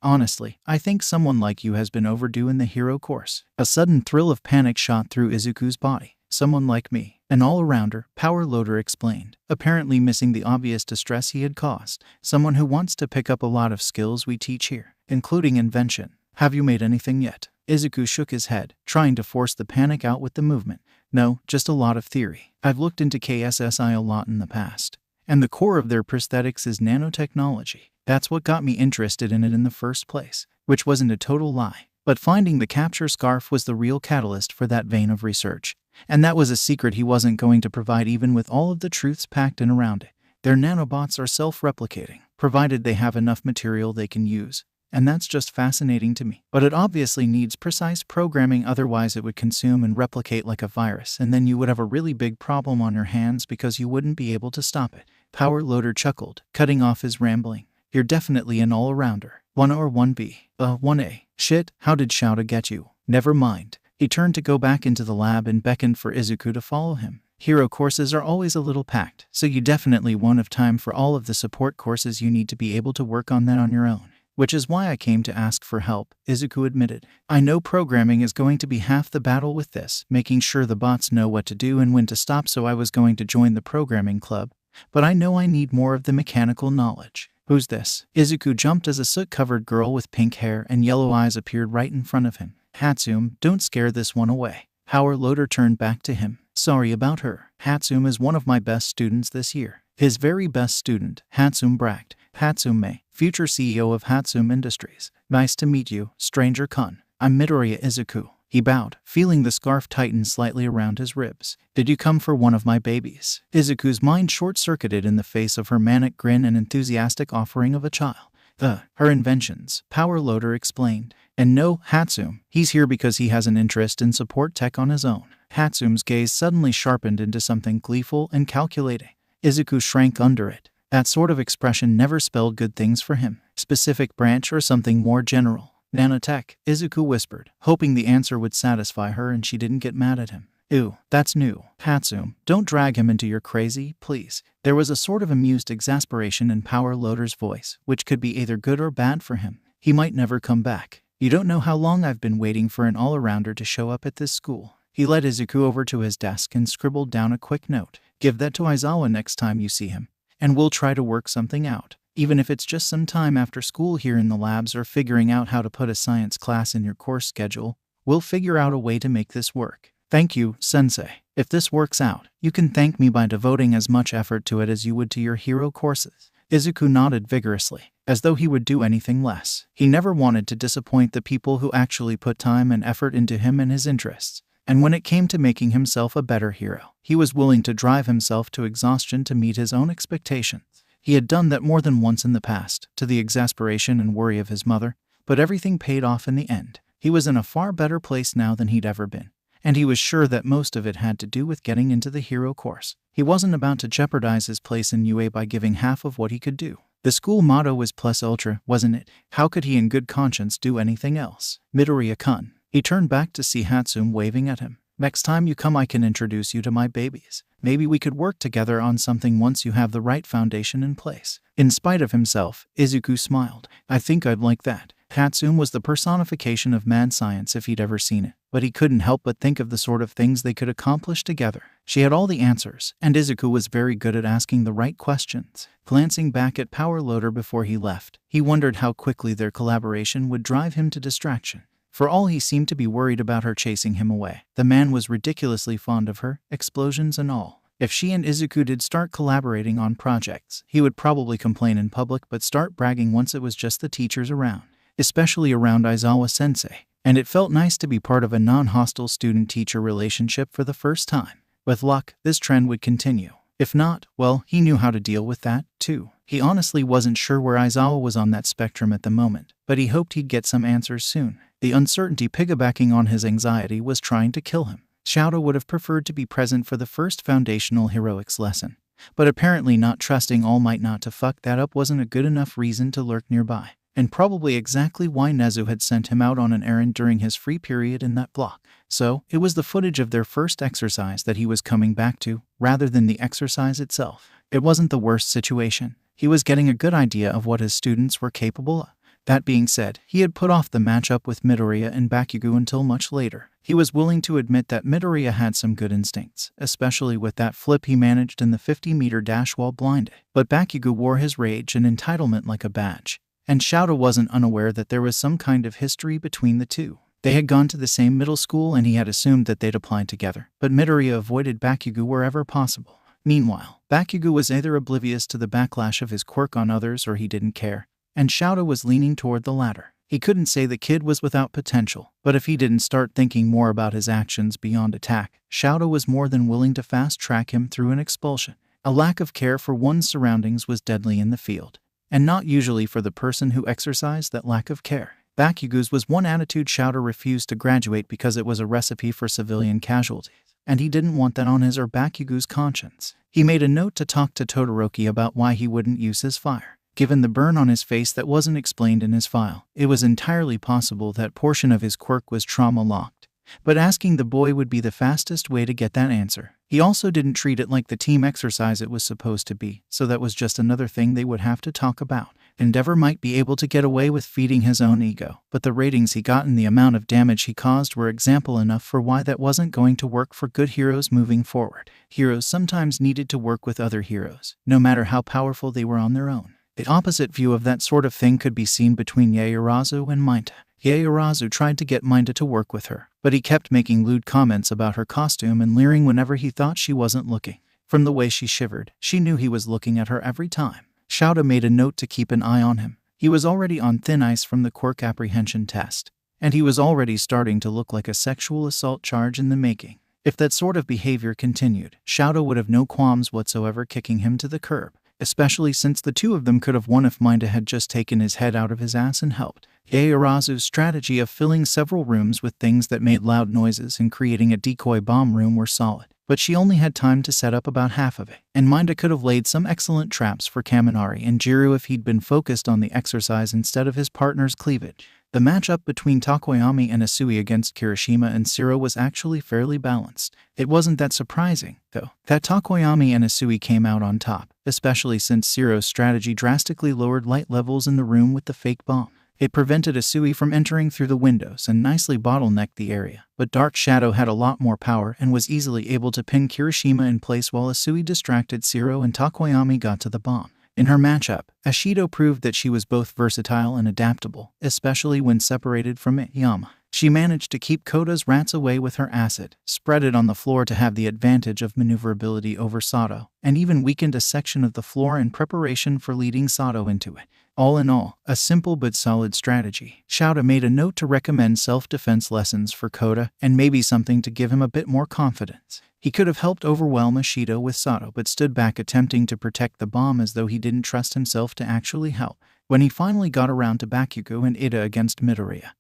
Honestly, I think someone like you has been overdue in the hero course." A sudden thrill of panic shot through Izuku's body. "Someone like me, an all-arounder," Power Loader explained, apparently missing the obvious distress he had caused. "Someone who wants to pick up a lot of skills we teach here, including invention. Have you made anything yet?" Izuku shook his head, trying to force the panic out with the movement. "No, just a lot of theory. I've looked into KSSI a lot in the past, and the core of their prosthetics is nanotechnology. That's what got me interested in it in the first place," which wasn't a total lie. But finding the capture scarf was the real catalyst for that vein of research, and that was a secret he wasn't going to provide even with all of the truths packed in around it. Their nanobots are self-replicating, provided they have enough material they can use. And that's just fascinating to me. But it obviously needs precise programming, otherwise it would consume and replicate like a virus, and then you would have a really big problem on your hands because you wouldn't be able to stop it. Power Loader chuckled, cutting off his rambling. "You're definitely an all-arounder. 1 or 1B? 1A. Shit, how did Shouta get you?" "Never mind." He turned to go back into the lab and beckoned for Izuku to follow him. "Hero courses are always a little packed, so you definitely won't have time for all of the support courses you need to be able to work on that on your own. Which is why I came to ask for help," Izuku admitted. "I know programming is going to be half the battle with this, making sure the bots know what to do and when to stop, so I was going to join the programming club. But I know I need more of the mechanical knowledge." "Who's this?" Izuku jumped as a soot-covered girl with pink hair and yellow eyes appeared right in front of him. "Hatsum, don't scare this one away." Power Loader turned back to him. "Sorry about her. Hatsum is one of my best students this year." His very best student, Hatsum bragged. "Hatsume, future CEO of Hatsum Industries. Nice to meet you, Stranger Kun. I'm Midoriya Izuku." He bowed, feeling the scarf tighten slightly around his ribs. "Did you come for one of my babies?" Izuku's mind short-circuited in the face of her manic grin and enthusiastic offering of a child. Her inventions," Power Loader explained. "And no, Hatsum, he's here because he has an interest in support tech on his own." Hatsum's gaze suddenly sharpened into something gleeful and calculating. Izuku shrank under it. That sort of expression never spelled good things for him. "Specific branch or something more general?" "Nanotech," Izuku whispered, hoping the answer would satisfy her and she didn't get mad at him. "Ew, that's new. Hatsum, don't drag him into your crazy, please." There was a sort of amused exasperation in Power Loader's voice, which could be either good or bad for him. He might never come back. "You don't know how long I've been waiting for an all-arounder to show up at this school." He led Izuku over to his desk and scribbled down a quick note. "Give that to Aizawa next time you see him. and we'll try to work something out. Even if it's just some time after school here in the labs or figuring out how to put a science class in your course schedule, we'll figure out a way to make this work. Thank you, Sensei. If this works out, you can thank me by devoting as much effort to it as you would to your hero courses. Izuku nodded vigorously, as though he would do anything less. He never wanted to disappoint the people who actually put time and effort into him and his interests. And when it came to making himself a better hero, he was willing to drive himself to exhaustion to meet his own expectations. He had done that more than once in the past, to the exasperation and worry of his mother, but everything paid off in the end. He was in a far better place now than he'd ever been, and he was sure that most of it had to do with getting into the hero course. He wasn't about to jeopardize his place in UA by giving half of what he could do. The school motto was plus ultra, wasn't it? How could he in good conscience do anything else? Midoriya-kun. He turned back to see Hatsune waving at him. Next time you come I can introduce you to my babies. Maybe we could work together on something once you have the right foundation in place. In spite of himself, Izuku smiled. I think I'd like that. Hatsune was the personification of mad science if he'd ever seen it, but he couldn't help but think of the sort of things they could accomplish together. She had all the answers, and Izuku was very good at asking the right questions. Glancing back at Power Loader before he left, he wondered how quickly their collaboration would drive him to distraction. For all he seemed to be worried about her chasing him away, the man was ridiculously fond of her, explosions and all. If she and Izuku did start collaborating on projects, he would probably complain in public but start bragging once it was just the teachers around, especially around Aizawa-sensei. And it felt nice to be part of a non-hostile student-teacher relationship for the first time. With luck, this trend would continue. If not, well, he knew how to deal with that, too. He honestly wasn't sure where Aizawa was on that spectrum at the moment, but he hoped he'd get some answers soon. The uncertainty piggybacking on his anxiety was trying to kill him. Shouto would have preferred to be present for the first foundational heroics lesson, but apparently not trusting All Might not to fuck that up wasn't a good enough reason to lurk nearby, and probably exactly why Nezu had sent him out on an errand during his free period in that block. So, it was the footage of their first exercise that he was coming back to, rather than the exercise itself. It wasn't the worst situation. He was getting a good idea of what his students were capable of. That being said, he had put off the matchup with Midoriya and Bakugo until much later. He was willing to admit that Midoriya had some good instincts, especially with that flip he managed in the 50-meter dash while blinded. But Bakugo wore his rage and entitlement like a badge, and Shouto wasn't unaware that there was some kind of history between the two. They had gone to the same middle school and he had assumed that they'd applied together, but Midoriya avoided Bakugo wherever possible. Meanwhile, Bakugo was either oblivious to the backlash of his quirk on others or he didn't care, and Shouto was leaning toward the latter. He couldn't say the kid was without potential, but if he didn't start thinking more about his actions beyond attack, Shouto was more than willing to fast-track him through an expulsion. A lack of care for one's surroundings was deadly in the field, and not usually for the person who exercised that lack of care. Bakugo's was one attitude. Shouto refused to graduate because it was a recipe for civilian casualties, and he didn't want that on his or Bakugo's conscience. He made a note to talk to Todoroki about why he wouldn't use his fire. Given the burn on his face that wasn't explained in his file, it was entirely possible that portion of his quirk was trauma-locked. But asking the boy would be the fastest way to get that answer. He also didn't treat it like the team exercise it was supposed to be, so that was just another thing they would have to talk about. Endeavor might be able to get away with feeding his own ego, but the ratings he got and the amount of damage he caused were example enough for why that wasn't going to work for good heroes moving forward. Heroes sometimes needed to work with other heroes, no matter how powerful they were on their own. The opposite view of that sort of thing could be seen between Yaoyorozu and Mineta. Yaoyorozu tried to get Mineta to work with her, but he kept making lewd comments about her costume and leering whenever he thought she wasn't looking. From the way she shivered, she knew he was looking at her every time. Shouto made a note to keep an eye on him. He was already on thin ice from the quirk apprehension test, and he was already starting to look like a sexual assault charge in the making. If that sort of behavior continued, Shouto would have no qualms whatsoever kicking him to the curb, especially since the two of them could have won if Mineta had just taken his head out of his ass and helped. Yaoyorozu's strategy of filling several rooms with things that made loud noises and creating a decoy bomb room were solid, but she only had time to set up about half of it, and Mineta could have laid some excellent traps for Kaminari and Jiru if he'd been focused on the exercise instead of his partner's cleavage. The matchup between Takoyami and Asui against Kirishima and Siro was actually fairly balanced. It wasn't that surprising, though, that Takoyami and Asui came out on top, especially since Siro's strategy drastically lowered light levels in the room with the fake bomb. It prevented Asui from entering through the windows and nicely bottlenecked the area, but Dark Shadow had a lot more power and was easily able to pin Kirishima in place while Asui distracted Shiro and Takoyami got to the bomb. In her matchup, Ashido proved that she was both versatile and adaptable, especially when separated from Yama. She managed to keep Koda's rats away with her acid, spread it on the floor to have the advantage of maneuverability over Sato, and even weakened a section of the floor in preparation for leading Sato into it. All in all, a simple but solid strategy. Shouta made a note to recommend self-defense lessons for Koda and maybe something to give him a bit more confidence. He could have helped overwhelm Ashido with Sato but stood back attempting to protect the bomb as though he didn't trust himself to actually help. When he finally got around to Bakugo and Ida against Midoriya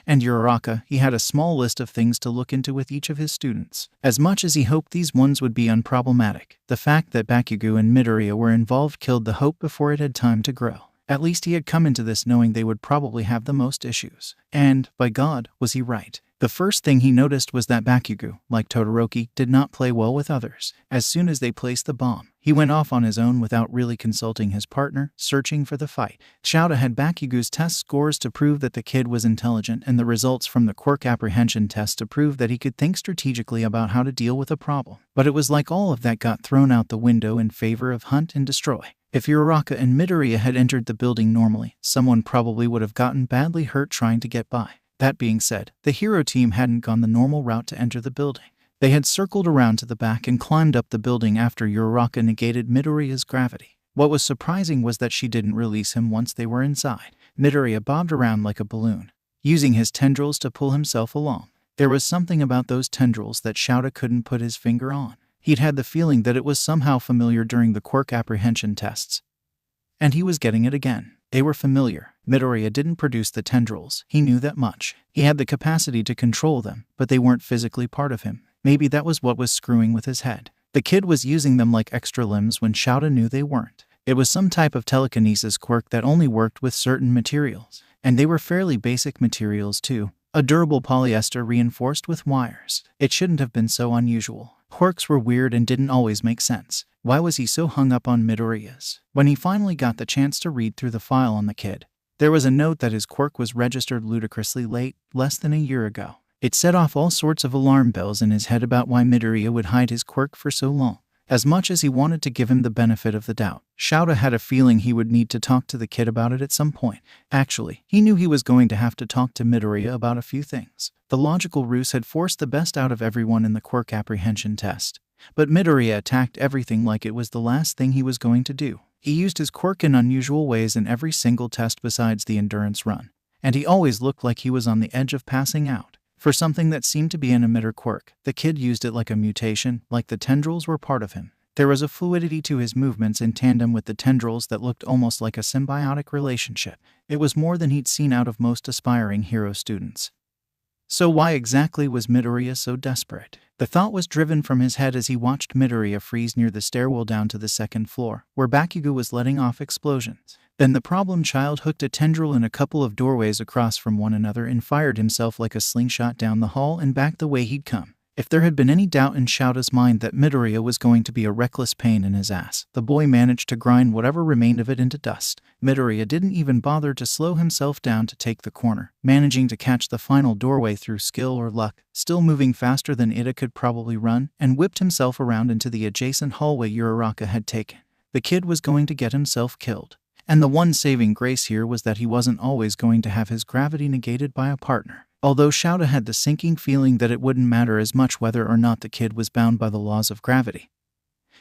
and Uraraka, he had a small list of things to look into with each of his students. As much as he hoped these ones would be unproblematic, the fact that Bakugo and Midoriya were involved killed the hope before it had time to grow. At least he had come into this knowing they would probably have the most issues. And, by God, was he right. The first thing he noticed was that Bakugo, like Todoroki, did not play well with others. As soon as they placed the bomb, he went off on his own without really consulting his partner, searching for the fight. Shouta had Bakugo's test scores to prove that the kid was intelligent and the results from the quirk apprehension test to prove that he could think strategically about how to deal with a problem. But it was like all of that got thrown out the window in favor of hunt and destroy. If Uraraka and Midoriya had entered the building normally, someone probably would have gotten badly hurt trying to get by. That being said, the hero team hadn't gone the normal route to enter the building. They had circled around to the back and climbed up the building after Uraraka negated Midoriya's gravity. What was surprising was that she didn't release him once they were inside. Midoriya bobbed around like a balloon, using his tendrils to pull himself along. There was something about those tendrils that Shouta couldn't put his finger on. He'd had the feeling that it was somehow familiar during the quirk apprehension tests. And he was getting it again. They were familiar. Midoriya didn't produce the tendrils, he knew that much. He had the capacity to control them, but they weren't physically part of him. Maybe that was what was screwing with his head. The kid was using them like extra limbs when Shouta knew they weren't. It was some type of telekinesis quirk that only worked with certain materials. And they were fairly basic materials too. A durable polyester reinforced with wires. It shouldn't have been so unusual. Quirks were weird and didn't always make sense. Why was he so hung up on Midoriya's? When he finally got the chance to read through the file on the kid, there was a note that his quirk was registered ludicrously late, less than a year ago. It set off all sorts of alarm bells in his head about why Midoriya would hide his quirk for so long. As much as he wanted to give him the benefit of the doubt, Shouta had a feeling he would need to talk to the kid about it at some point. Actually, he knew he was going to have to talk to Midoriya about a few things. The logical ruse had forced the best out of everyone in the quirk apprehension test. But Midoriya attacked everything like it was the last thing he was going to do. He used his quirk in unusual ways in every single test besides the endurance run. And he always looked like he was on the edge of passing out. For something that seemed to be an emitter quirk, the kid used it like a mutation, like the tendrils were part of him. There was a fluidity to his movements in tandem with the tendrils that looked almost like a symbiotic relationship. It was more than he'd seen out of most aspiring hero students. So why exactly was Midoriya so desperate? The thought was driven from his head as he watched Midoriya freeze near the stairwell down to the second floor, where Bakugo was letting off explosions. Then the problem child hooked a tendril in a couple of doorways across from one another and fired himself like a slingshot down the hall and back the way he'd come. If there had been any doubt in Shouta's mind that Midoriya was going to be a reckless pain in his ass, the boy managed to grind whatever remained of it into dust. Midoriya didn't even bother to slow himself down to take the corner, managing to catch the final doorway through skill or luck, still moving faster than Ida could probably run, and whipped himself around into the adjacent hallway Uraraka had taken. The kid was going to get himself killed. And the one saving grace here was that he wasn't always going to have his gravity negated by a partner. Although Shouta had the sinking feeling that it wouldn't matter as much whether or not the kid was bound by the laws of gravity.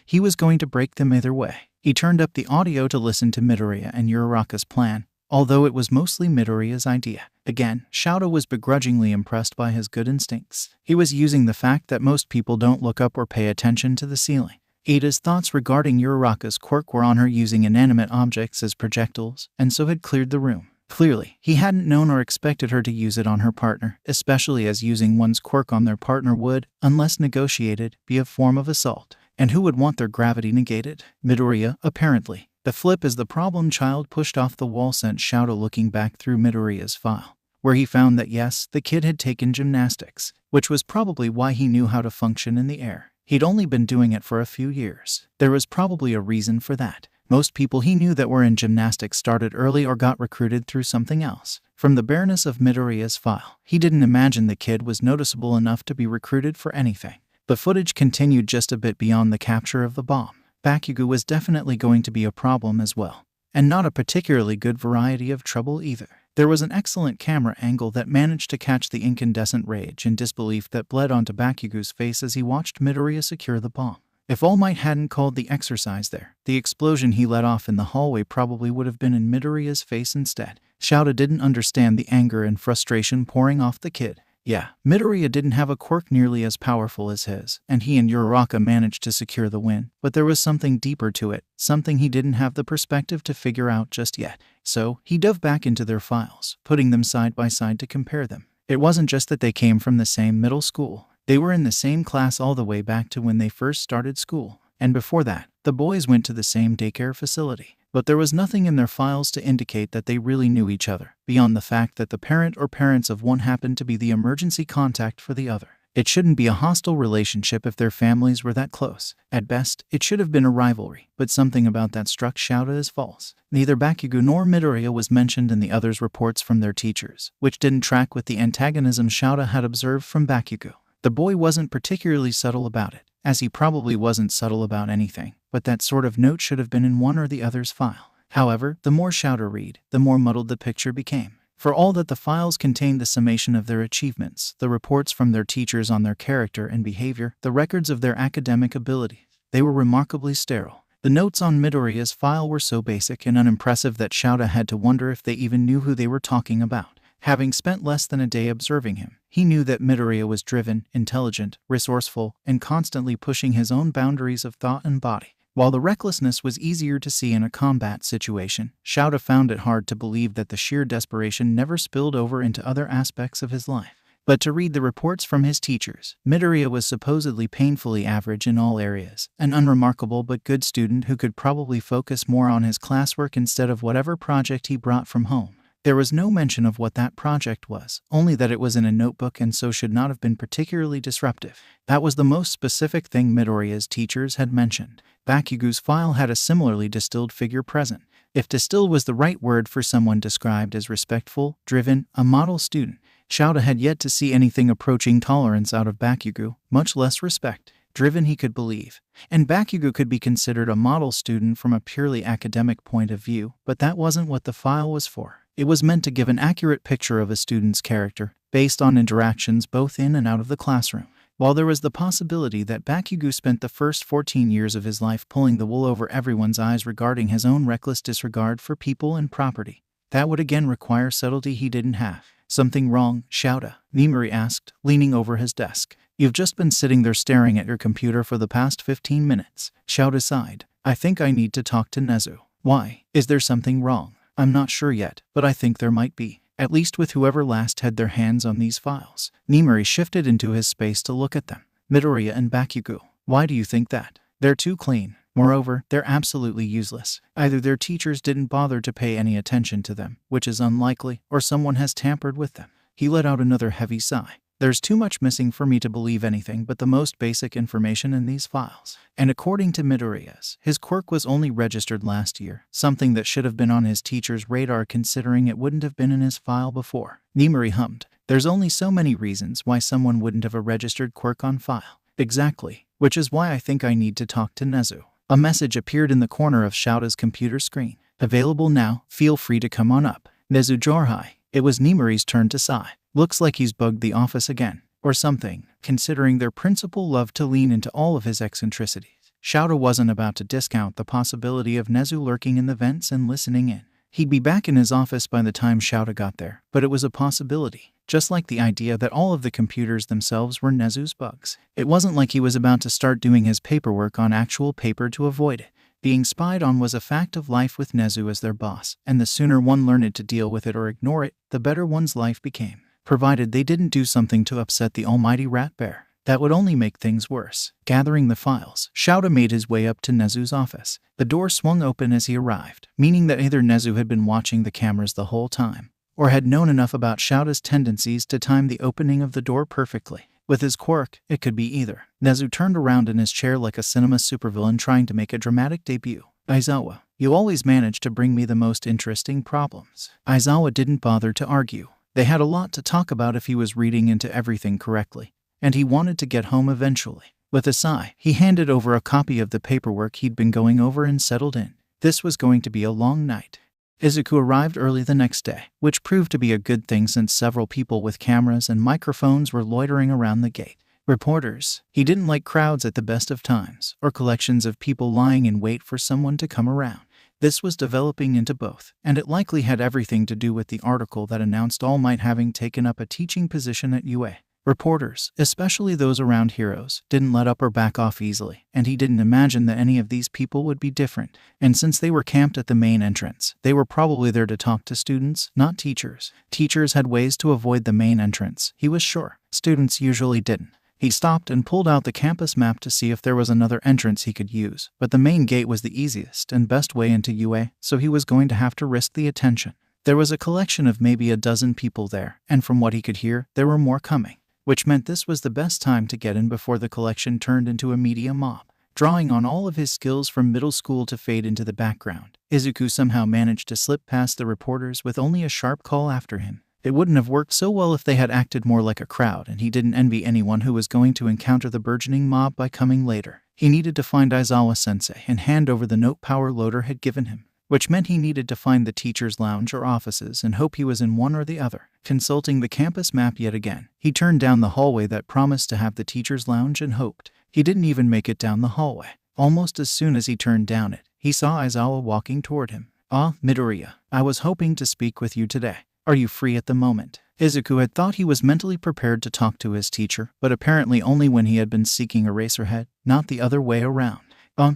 He was going to break them either way. He turned up the audio to listen to Midoriya and Uraraka's plan, although it was mostly Midoriya's idea. Again, Shouta was begrudgingly impressed by his good instincts. He was using the fact that most people don't look up or pay attention to the ceiling. Ida's thoughts regarding Uraraka's quirk were on her using inanimate objects as projectiles, and so had cleared the room. Clearly, he hadn't known or expected her to use it on her partner, especially as using one's quirk on their partner would, unless negotiated, be a form of assault. And who would want their gravity negated? Midoriya, apparently. The flip as the problem child pushed off the wall sent Shouta looking back through Midoriya's file, where he found that yes, the kid had taken gymnastics, which was probably why he knew how to function in the air. He'd only been doing it for a few years. There was probably a reason for that. Most people he knew that were in gymnastics started early or got recruited through something else. From the bareness of Midoriya's file, he didn't imagine the kid was noticeable enough to be recruited for anything. The footage continued just a bit beyond the capture of the bomb. Bakugo was definitely going to be a problem as well, and not a particularly good variety of trouble either. There was an excellent camera angle that managed to catch the incandescent rage and disbelief that bled onto Bakugo's face as he watched Midoriya secure the bomb. If All Might hadn't called the exercise there, the explosion he let off in the hallway probably would have been in Midoriya's face instead. Shouta didn't understand the anger and frustration pouring off the kid. Yeah, Midoriya didn't have a quirk nearly as powerful as his, and he and Uraraka managed to secure the win, but there was something deeper to it, something he didn't have the perspective to figure out just yet. So, he dove back into their files, putting them side by side to compare them. It wasn't just that they came from the same middle school. They were in the same class all the way back to when they first started school, and before that, the boys went to the same daycare facility. But there was nothing in their files to indicate that they really knew each other, beyond the fact that the parent or parents of one happened to be the emergency contact for the other. It shouldn't be a hostile relationship if their families were that close. At best, it should have been a rivalry, but something about that struck Shouta as false. Neither Bakugo nor Midoriya was mentioned in the others' reports from their teachers, which didn't track with the antagonism Shouta had observed from Bakugo. The boy wasn't particularly subtle about it, as he probably wasn't subtle about anything, but that sort of note should have been in one or the other's file. However, the more Shouta read, the more muddled the picture became. For all that the files contained the summation of their achievements, the reports from their teachers on their character and behavior, the records of their academic ability, they were remarkably sterile. The notes on Midoriya's file were so basic and unimpressive that Shouta had to wonder if they even knew who they were talking about. Having spent less than a day observing him, he knew that Midoriya was driven, intelligent, resourceful, and constantly pushing his own boundaries of thought and body. While the recklessness was easier to see in a combat situation, Shouta found it hard to believe that the sheer desperation never spilled over into other aspects of his life. But to read the reports from his teachers, Midoriya was supposedly painfully average in all areas, an unremarkable but good student who could probably focus more on his classwork instead of whatever project he brought from home. There was no mention of what that project was, only that it was in a notebook and so should not have been particularly disruptive. That was the most specific thing Midoriya's teachers had mentioned. Bakugo's file had a similarly distilled figure present. If distilled was the right word for someone described as respectful, driven, a model student, Shouta had yet to see anything approaching tolerance out of Bakugo, much less respect. Driven he could believe, and Bakugo could be considered a model student from a purely academic point of view, but that wasn't what the file was for. It was meant to give an accurate picture of a student's character, based on interactions both in and out of the classroom. While there was the possibility that Bakugo spent the first 14 years of his life pulling the wool over everyone's eyes regarding his own reckless disregard for people and property, that would again require subtlety he didn't have. Something wrong, Shouta? Nimari asked, leaning over his desk. You've just been sitting there staring at your computer for the past 15 minutes. Shouta sighed. I think I need to talk to Nezu. Why? Is there something wrong? I'm not sure yet, but I think there might be. At least with whoever last had their hands on these files. Nimari shifted into his space to look at them. Midoriya and Bakugo. Why do you think that? They're too clean. Moreover, they're absolutely useless. Either their teachers didn't bother to pay any attention to them, which is unlikely, or someone has tampered with them. He let out another heavy sigh. There's too much missing for me to believe anything but the most basic information in these files. And according to Midoriya's, his quirk was only registered last year, something that should have been on his teacher's radar considering it wouldn't have been in his file before. Nimari hummed. There's only so many reasons why someone wouldn't have a registered quirk on file. Exactly. Which is why I think I need to talk to Nezu. A message appeared in the corner of Shouta's computer screen. Available now, feel free to come on up. Nezu Jorhai. It was Nimari's turn to sigh. Looks like he's bugged the office again, or something, considering their principal loved to lean into all of his eccentricities. Shouta wasn't about to discount the possibility of Nezu lurking in the vents and listening in. He'd be back in his office by the time Shouta got there, but it was a possibility, just like the idea that all of the computers themselves were Nezu's bugs. It wasn't like he was about to start doing his paperwork on actual paper to avoid it. Being spied on was a fact of life with Nezu as their boss, and the sooner one learned to deal with it or ignore it, the better one's life became. Provided they didn't do something to upset the almighty rat bear. That would only make things worse. Gathering the files, Shouta made his way up to Nezu's office. The door swung open as he arrived, meaning that either Nezu had been watching the cameras the whole time, or had known enough about Shouta's tendencies to time the opening of the door perfectly. With his quirk, it could be either. Nezu turned around in his chair like a cinema supervillain trying to make a dramatic debut. Aizawa, you always manage to bring me the most interesting problems. Aizawa didn't bother to argue. They had a lot to talk about if he was reading into everything correctly, and he wanted to get home eventually. With a sigh, he handed over a copy of the paperwork he'd been going over and settled in. This was going to be a long night. Izuku arrived early the next day, which proved to be a good thing since several people with cameras and microphones were loitering around the gate. Reporters. He didn't like crowds at the best of times, or collections of people lying in wait for someone to come around. This was developing into both, and it likely had everything to do with the article that announced All Might having taken up a teaching position at UA. Reporters, especially those around heroes, didn't let up or back off easily, and he didn't imagine that any of these people would be different. And since they were camped at the main entrance, they were probably there to talk to students, not teachers. Teachers had ways to avoid the main entrance, he was sure. Students usually didn't. He stopped and pulled out the campus map to see if there was another entrance he could use, but the main gate was the easiest and best way into UA, so he was going to have to risk the attention. There was a collection of maybe a dozen people there, and from what he could hear, there were more coming, which meant this was the best time to get in before the collection turned into a media mob. Drawing on all of his skills from middle school to fade into the background, Izuku somehow managed to slip past the reporters with only a sharp call after him. It wouldn't have worked so well if they had acted more like a crowd, and he didn't envy anyone who was going to encounter the burgeoning mob by coming later. He needed to find Aizawa-sensei and hand over the note Power Loader had given him, which meant he needed to find the teacher's lounge or offices and hope he was in one or the other. Consulting the campus map yet again, he turned down the hallway that promised to have the teacher's lounge and hoped. He didn't even make it down the hallway. Almost as soon as he turned down it, he saw Aizawa walking toward him. "Ah, Midoriya, I was hoping to speak with you today. Are you free at the moment?" Izuku had thought he was mentally prepared to talk to his teacher, but apparently only when he had been seeking Eraserhead, not the other way around.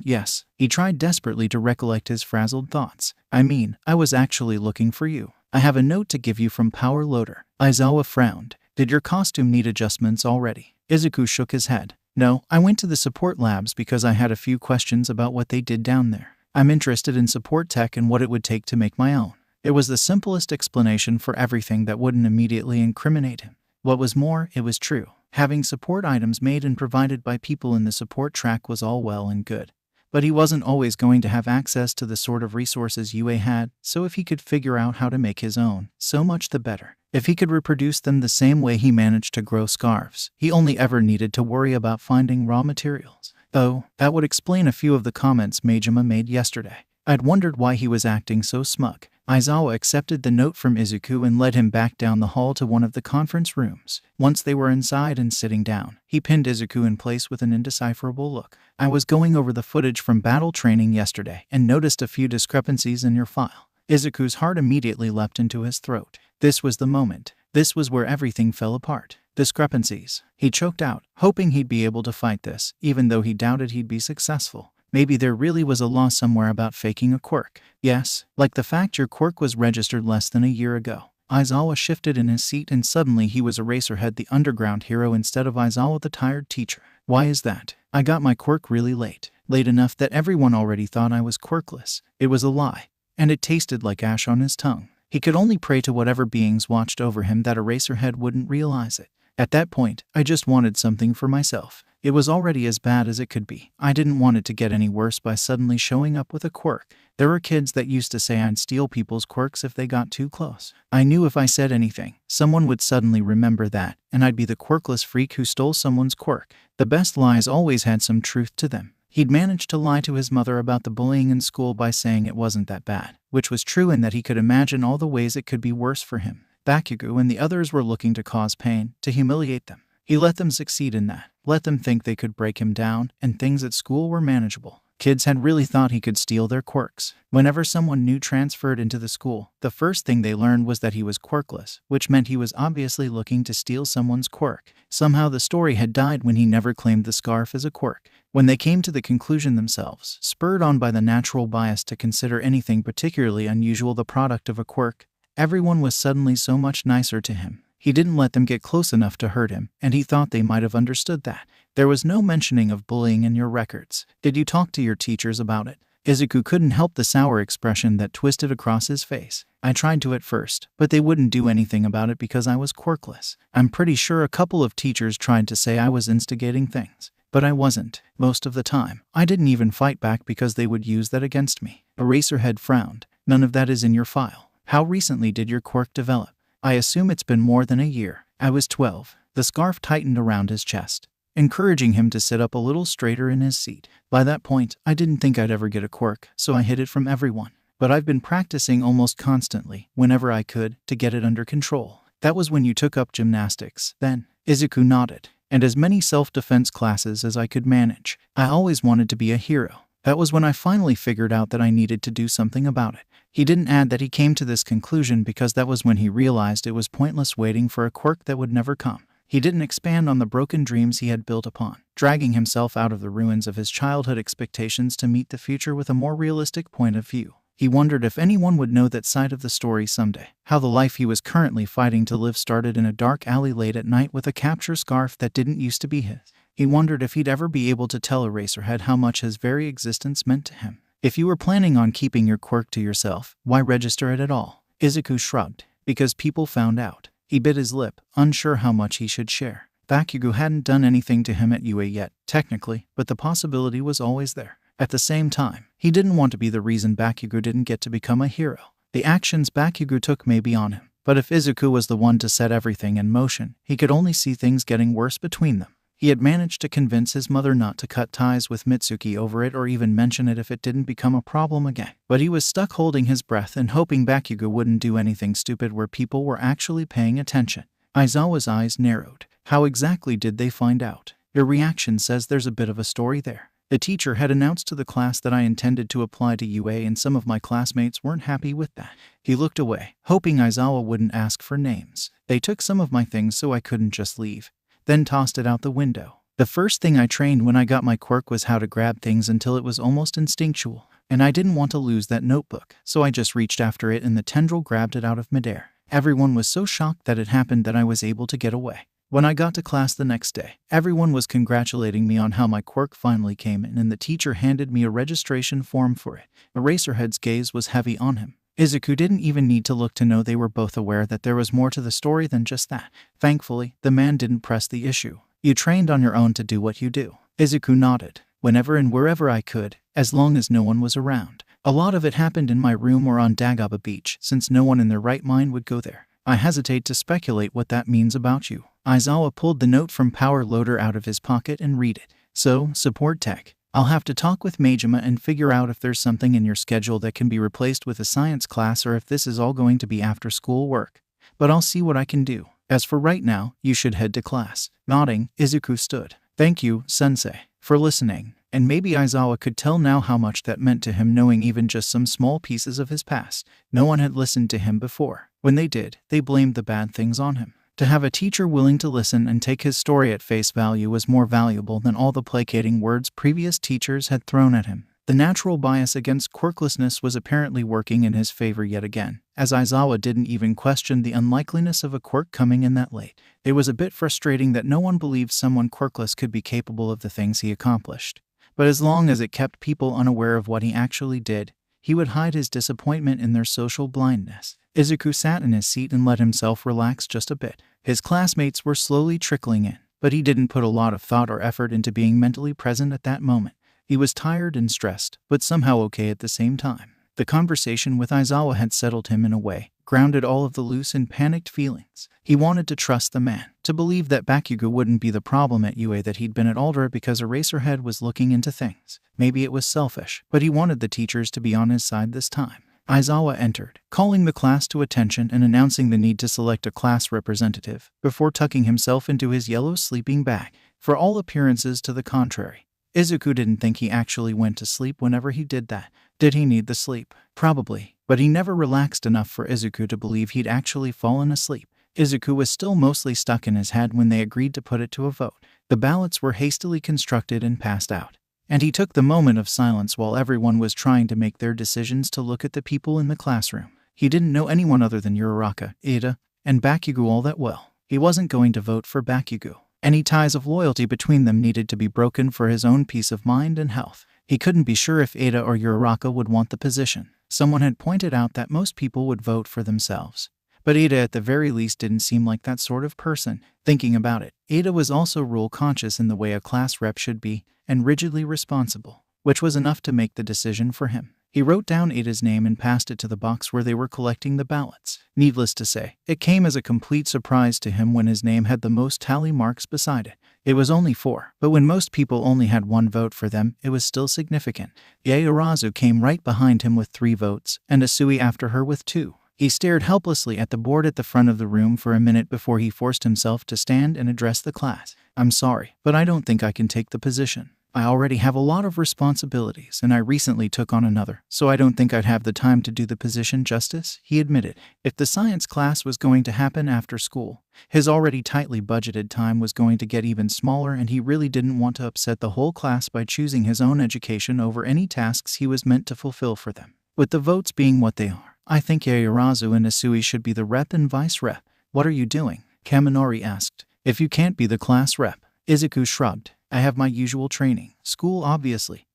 Yes. He tried desperately to recollect his frazzled thoughts. I was actually looking for you. I have a note to give you from Power Loader." Aizawa frowned. "Did your costume need adjustments already?" Izuku shook his head. "No, I went to the support labs because I had a few questions about what they did down there. I'm interested in support tech and what it would take to make my own." It was the simplest explanation for everything that wouldn't immediately incriminate him. What was more, it was true. Having support items made and provided by people in the support track was all well and good. But he wasn't always going to have access to the sort of resources UA had, so if he could figure out how to make his own, so much the better. If he could reproduce them the same way he managed to grow scarves, he only ever needed to worry about finding raw materials. Oh, that would explain a few of the comments Majima made yesterday. I'd wondered why he was acting so smug. Aizawa accepted the note from Izuku and led him back down the hall to one of the conference rooms. Once they were inside and sitting down, he pinned Izuku in place with an indecipherable look. "I was going over the footage from battle training yesterday and noticed a few discrepancies in your file." Izuku's heart immediately leapt into his throat. This was the moment. This was where everything fell apart. Discrepancies. He choked out, hoping he'd be able to fight this, even though he doubted he'd be successful. Maybe there really was a law somewhere about faking a quirk. Yes, like the fact your quirk was registered less than a year ago. Aizawa shifted in his seat and suddenly he was Eraserhead the underground hero instead of Aizawa the tired teacher. "Why is that? I got my quirk really late. Late enough that everyone already thought I was quirkless." It was a lie, and it tasted like ash on his tongue. He could only pray to whatever beings watched over him that Eraserhead wouldn't realize it. At that point, I just wanted something for myself. It was already as bad as it could be. I didn't want it to get any worse by suddenly showing up with a quirk. There were kids that used to say I'd steal people's quirks if they got too close. I knew if I said anything, someone would suddenly remember that, and I'd be the quirkless freak who stole someone's quirk. The best lies always had some truth to them. He'd managed to lie to his mother about the bullying in school by saying it wasn't that bad, which was true in that he could imagine all the ways it could be worse for him. Bakugo and the others were looking to cause pain, to humiliate them. He let them succeed in that, let them think they could break him down, and things at school were manageable. Kids had really thought he could steal their quirks. Whenever someone new transferred into the school, the first thing they learned was that he was quirkless, which meant he was obviously looking to steal someone's quirk. Somehow the story had died when he never claimed the scarf as a quirk. When they came to the conclusion themselves, spurred on by the natural bias to consider anything particularly unusual the product of a quirk, everyone was suddenly so much nicer to him. He didn't let them get close enough to hurt him, and he thought they might have understood that. There was no mentioning of bullying in your records. Did you talk to your teachers about it? Izuku couldn't help the sour expression that twisted across his face. I tried to at first, but they wouldn't do anything about it because I was quirkless. I'm pretty sure a couple of teachers tried to say I was instigating things. But I wasn't. Most of the time, I didn't even fight back because they would use that against me. Eraserhead frowned. None of that is in your file. How recently did your quirk develop? I assume it's been more than a year. I was 12. The scarf tightened around his chest, encouraging him to sit up a little straighter in his seat. By that point, I didn't think I'd ever get a quirk, so I hid it from everyone. But I've been practicing almost constantly, whenever I could, to get it under control. That was when you took up gymnastics, then. Izuku nodded. And as many self-defense classes as I could manage. I always wanted to be a hero. That was when I finally figured out that I needed to do something about it. He didn't add that he came to this conclusion because that was when he realized it was pointless waiting for a quirk that would never come. He didn't expand on the broken dreams he had built upon, dragging himself out of the ruins of his childhood expectations to meet the future with a more realistic point of view. He wondered if anyone would know that side of the story someday, how the life he was currently fighting to live started in a dark alley late at night with a capture scarf that didn't used to be his. He wondered if he'd ever be able to tell Eraserhead how much his very existence meant to him. If you were planning on keeping your quirk to yourself, why register it at all? Izuku shrugged. Because people found out. He bit his lip, unsure how much he should share. Bakugo hadn't done anything to him at UA yet, technically, but the possibility was always there. At the same time, he didn't want to be the reason Bakugo didn't get to become a hero. The actions Bakugo took may be on him, but if Izuku was the one to set everything in motion, he could only see things getting worse between them. He had managed to convince his mother not to cut ties with Mitsuki over it or even mention it if it didn't become a problem again. But he was stuck holding his breath and hoping Bakugo wouldn't do anything stupid where people were actually paying attention. Aizawa's eyes narrowed. How exactly did they find out? Your reaction says there's a bit of a story there. The teacher had announced to the class that I intended to apply to UA and some of my classmates weren't happy with that. He looked away, hoping Aizawa wouldn't ask for names. They took some of my things so I couldn't just leave, then tossed it out the window. The first thing I trained when I got my quirk was how to grab things until it was almost instinctual, and I didn't want to lose that notebook, so I just reached after it and the tendril grabbed it out of midair. Everyone was so shocked that it happened that I was able to get away. When I got to class the next day, everyone was congratulating me on how my quirk finally came in and the teacher handed me a registration form for it. Eraserhead's gaze was heavy on him. Izuku didn't even need to look to know they were both aware that there was more to the story than just that. Thankfully, the man didn't press the issue. You trained on your own to do what you do. Izuku nodded. Whenever and wherever I could, as long as no one was around. A lot of it happened in my room or on Dagaba Beach, since no one in their right mind would go there. I hesitate to speculate what that means about you. Aizawa pulled the note from Power Loader out of his pocket and read it. So, support tech. I'll have to talk with BGMI and figure out if there's something in your schedule that can be replaced with a science class or if this is all going to be after school work. But I'll see what I can do. As for right now, you should head to class. Nodding, Izuku stood. Thank you, sensei, for listening. And maybe Aizawa could tell now how much that meant to him knowing even just some small pieces of his past. No one had listened to him before. When they did, they blamed the bad things on him. To have a teacher willing to listen and take his story at face value was more valuable than all the placating words previous teachers had thrown at him. The natural bias against quirklessness was apparently working in his favor yet again, as Aizawa didn't even question the unlikeliness of a quirk coming in that late. It was a bit frustrating that no one believed someone quirkless could be capable of the things he accomplished. But as long as it kept people unaware of what he actually did, he would hide his disappointment in their social blindness. Izuku sat in his seat and let himself relax just a bit. His classmates were slowly trickling in, but he didn't put a lot of thought or effort into being mentally present at that moment. He was tired and stressed, but somehow okay at the same time. The conversation with Aizawa had settled him in a way, grounded all of the loose and panicked feelings. He wanted to trust the man, to believe that Bakugo wouldn't be the problem at UA, that he'd been at Aldera because Eraserhead was looking into things. Maybe it was selfish, but he wanted the teachers to be on his side this time. Aizawa entered, calling the class to attention and announcing the need to select a class representative, before tucking himself into his yellow sleeping bag. For all appearances to the contrary, Izuku didn't think he actually went to sleep whenever he did that. Did he need the sleep? Probably, but he never relaxed enough for Izuku to believe he'd actually fallen asleep. Izuku was still mostly stuck in his head when they agreed to put it to a vote. The ballots were hastily constructed and passed out, and he took the moment of silence while everyone was trying to make their decisions to look at the people in the classroom. He didn't know anyone other than Uraraka, Ida, and Bakugo all that well. He wasn't going to vote for Bakugo. Any ties of loyalty between them needed to be broken for his own peace of mind and health. He couldn't be sure if Ada or Uraraka would want the position. Someone had pointed out that most people would vote for themselves, But Ada at the very least didn't seem like that sort of person. Thinking about it, Ada was also rule-conscious in the way a class rep should be, and rigidly responsible, which was enough to make the decision for him. He wrote down Ada's name and passed it to the box where they were collecting the ballots. Needless to say, it came as a complete surprise to him when his name had the most tally marks beside it. It was only 4, but when most people only had 1 vote for them, it was still significant. Yaoyorozu came right behind him with 3 votes, and Asui after her with 2. He stared helplessly at the board at the front of the room for a minute before he forced himself to stand and address the class. "I'm sorry, but I don't think I can take the position. I already have a lot of responsibilities, and I recently took on another, so I don't think I'd have the time to do the position justice," he admitted. If the science class was going to happen after school, his already tightly budgeted time was going to get even smaller, and he really didn't want to upset the whole class by choosing his own education over any tasks he was meant to fulfill for them. With the votes being what they are, I think Yaoyorozu and Asui should be the rep and vice rep. "What are you doing?" Kaminori asked. "If you can't be the class rep," Izuku shrugged. "I have my usual training. School, obviously.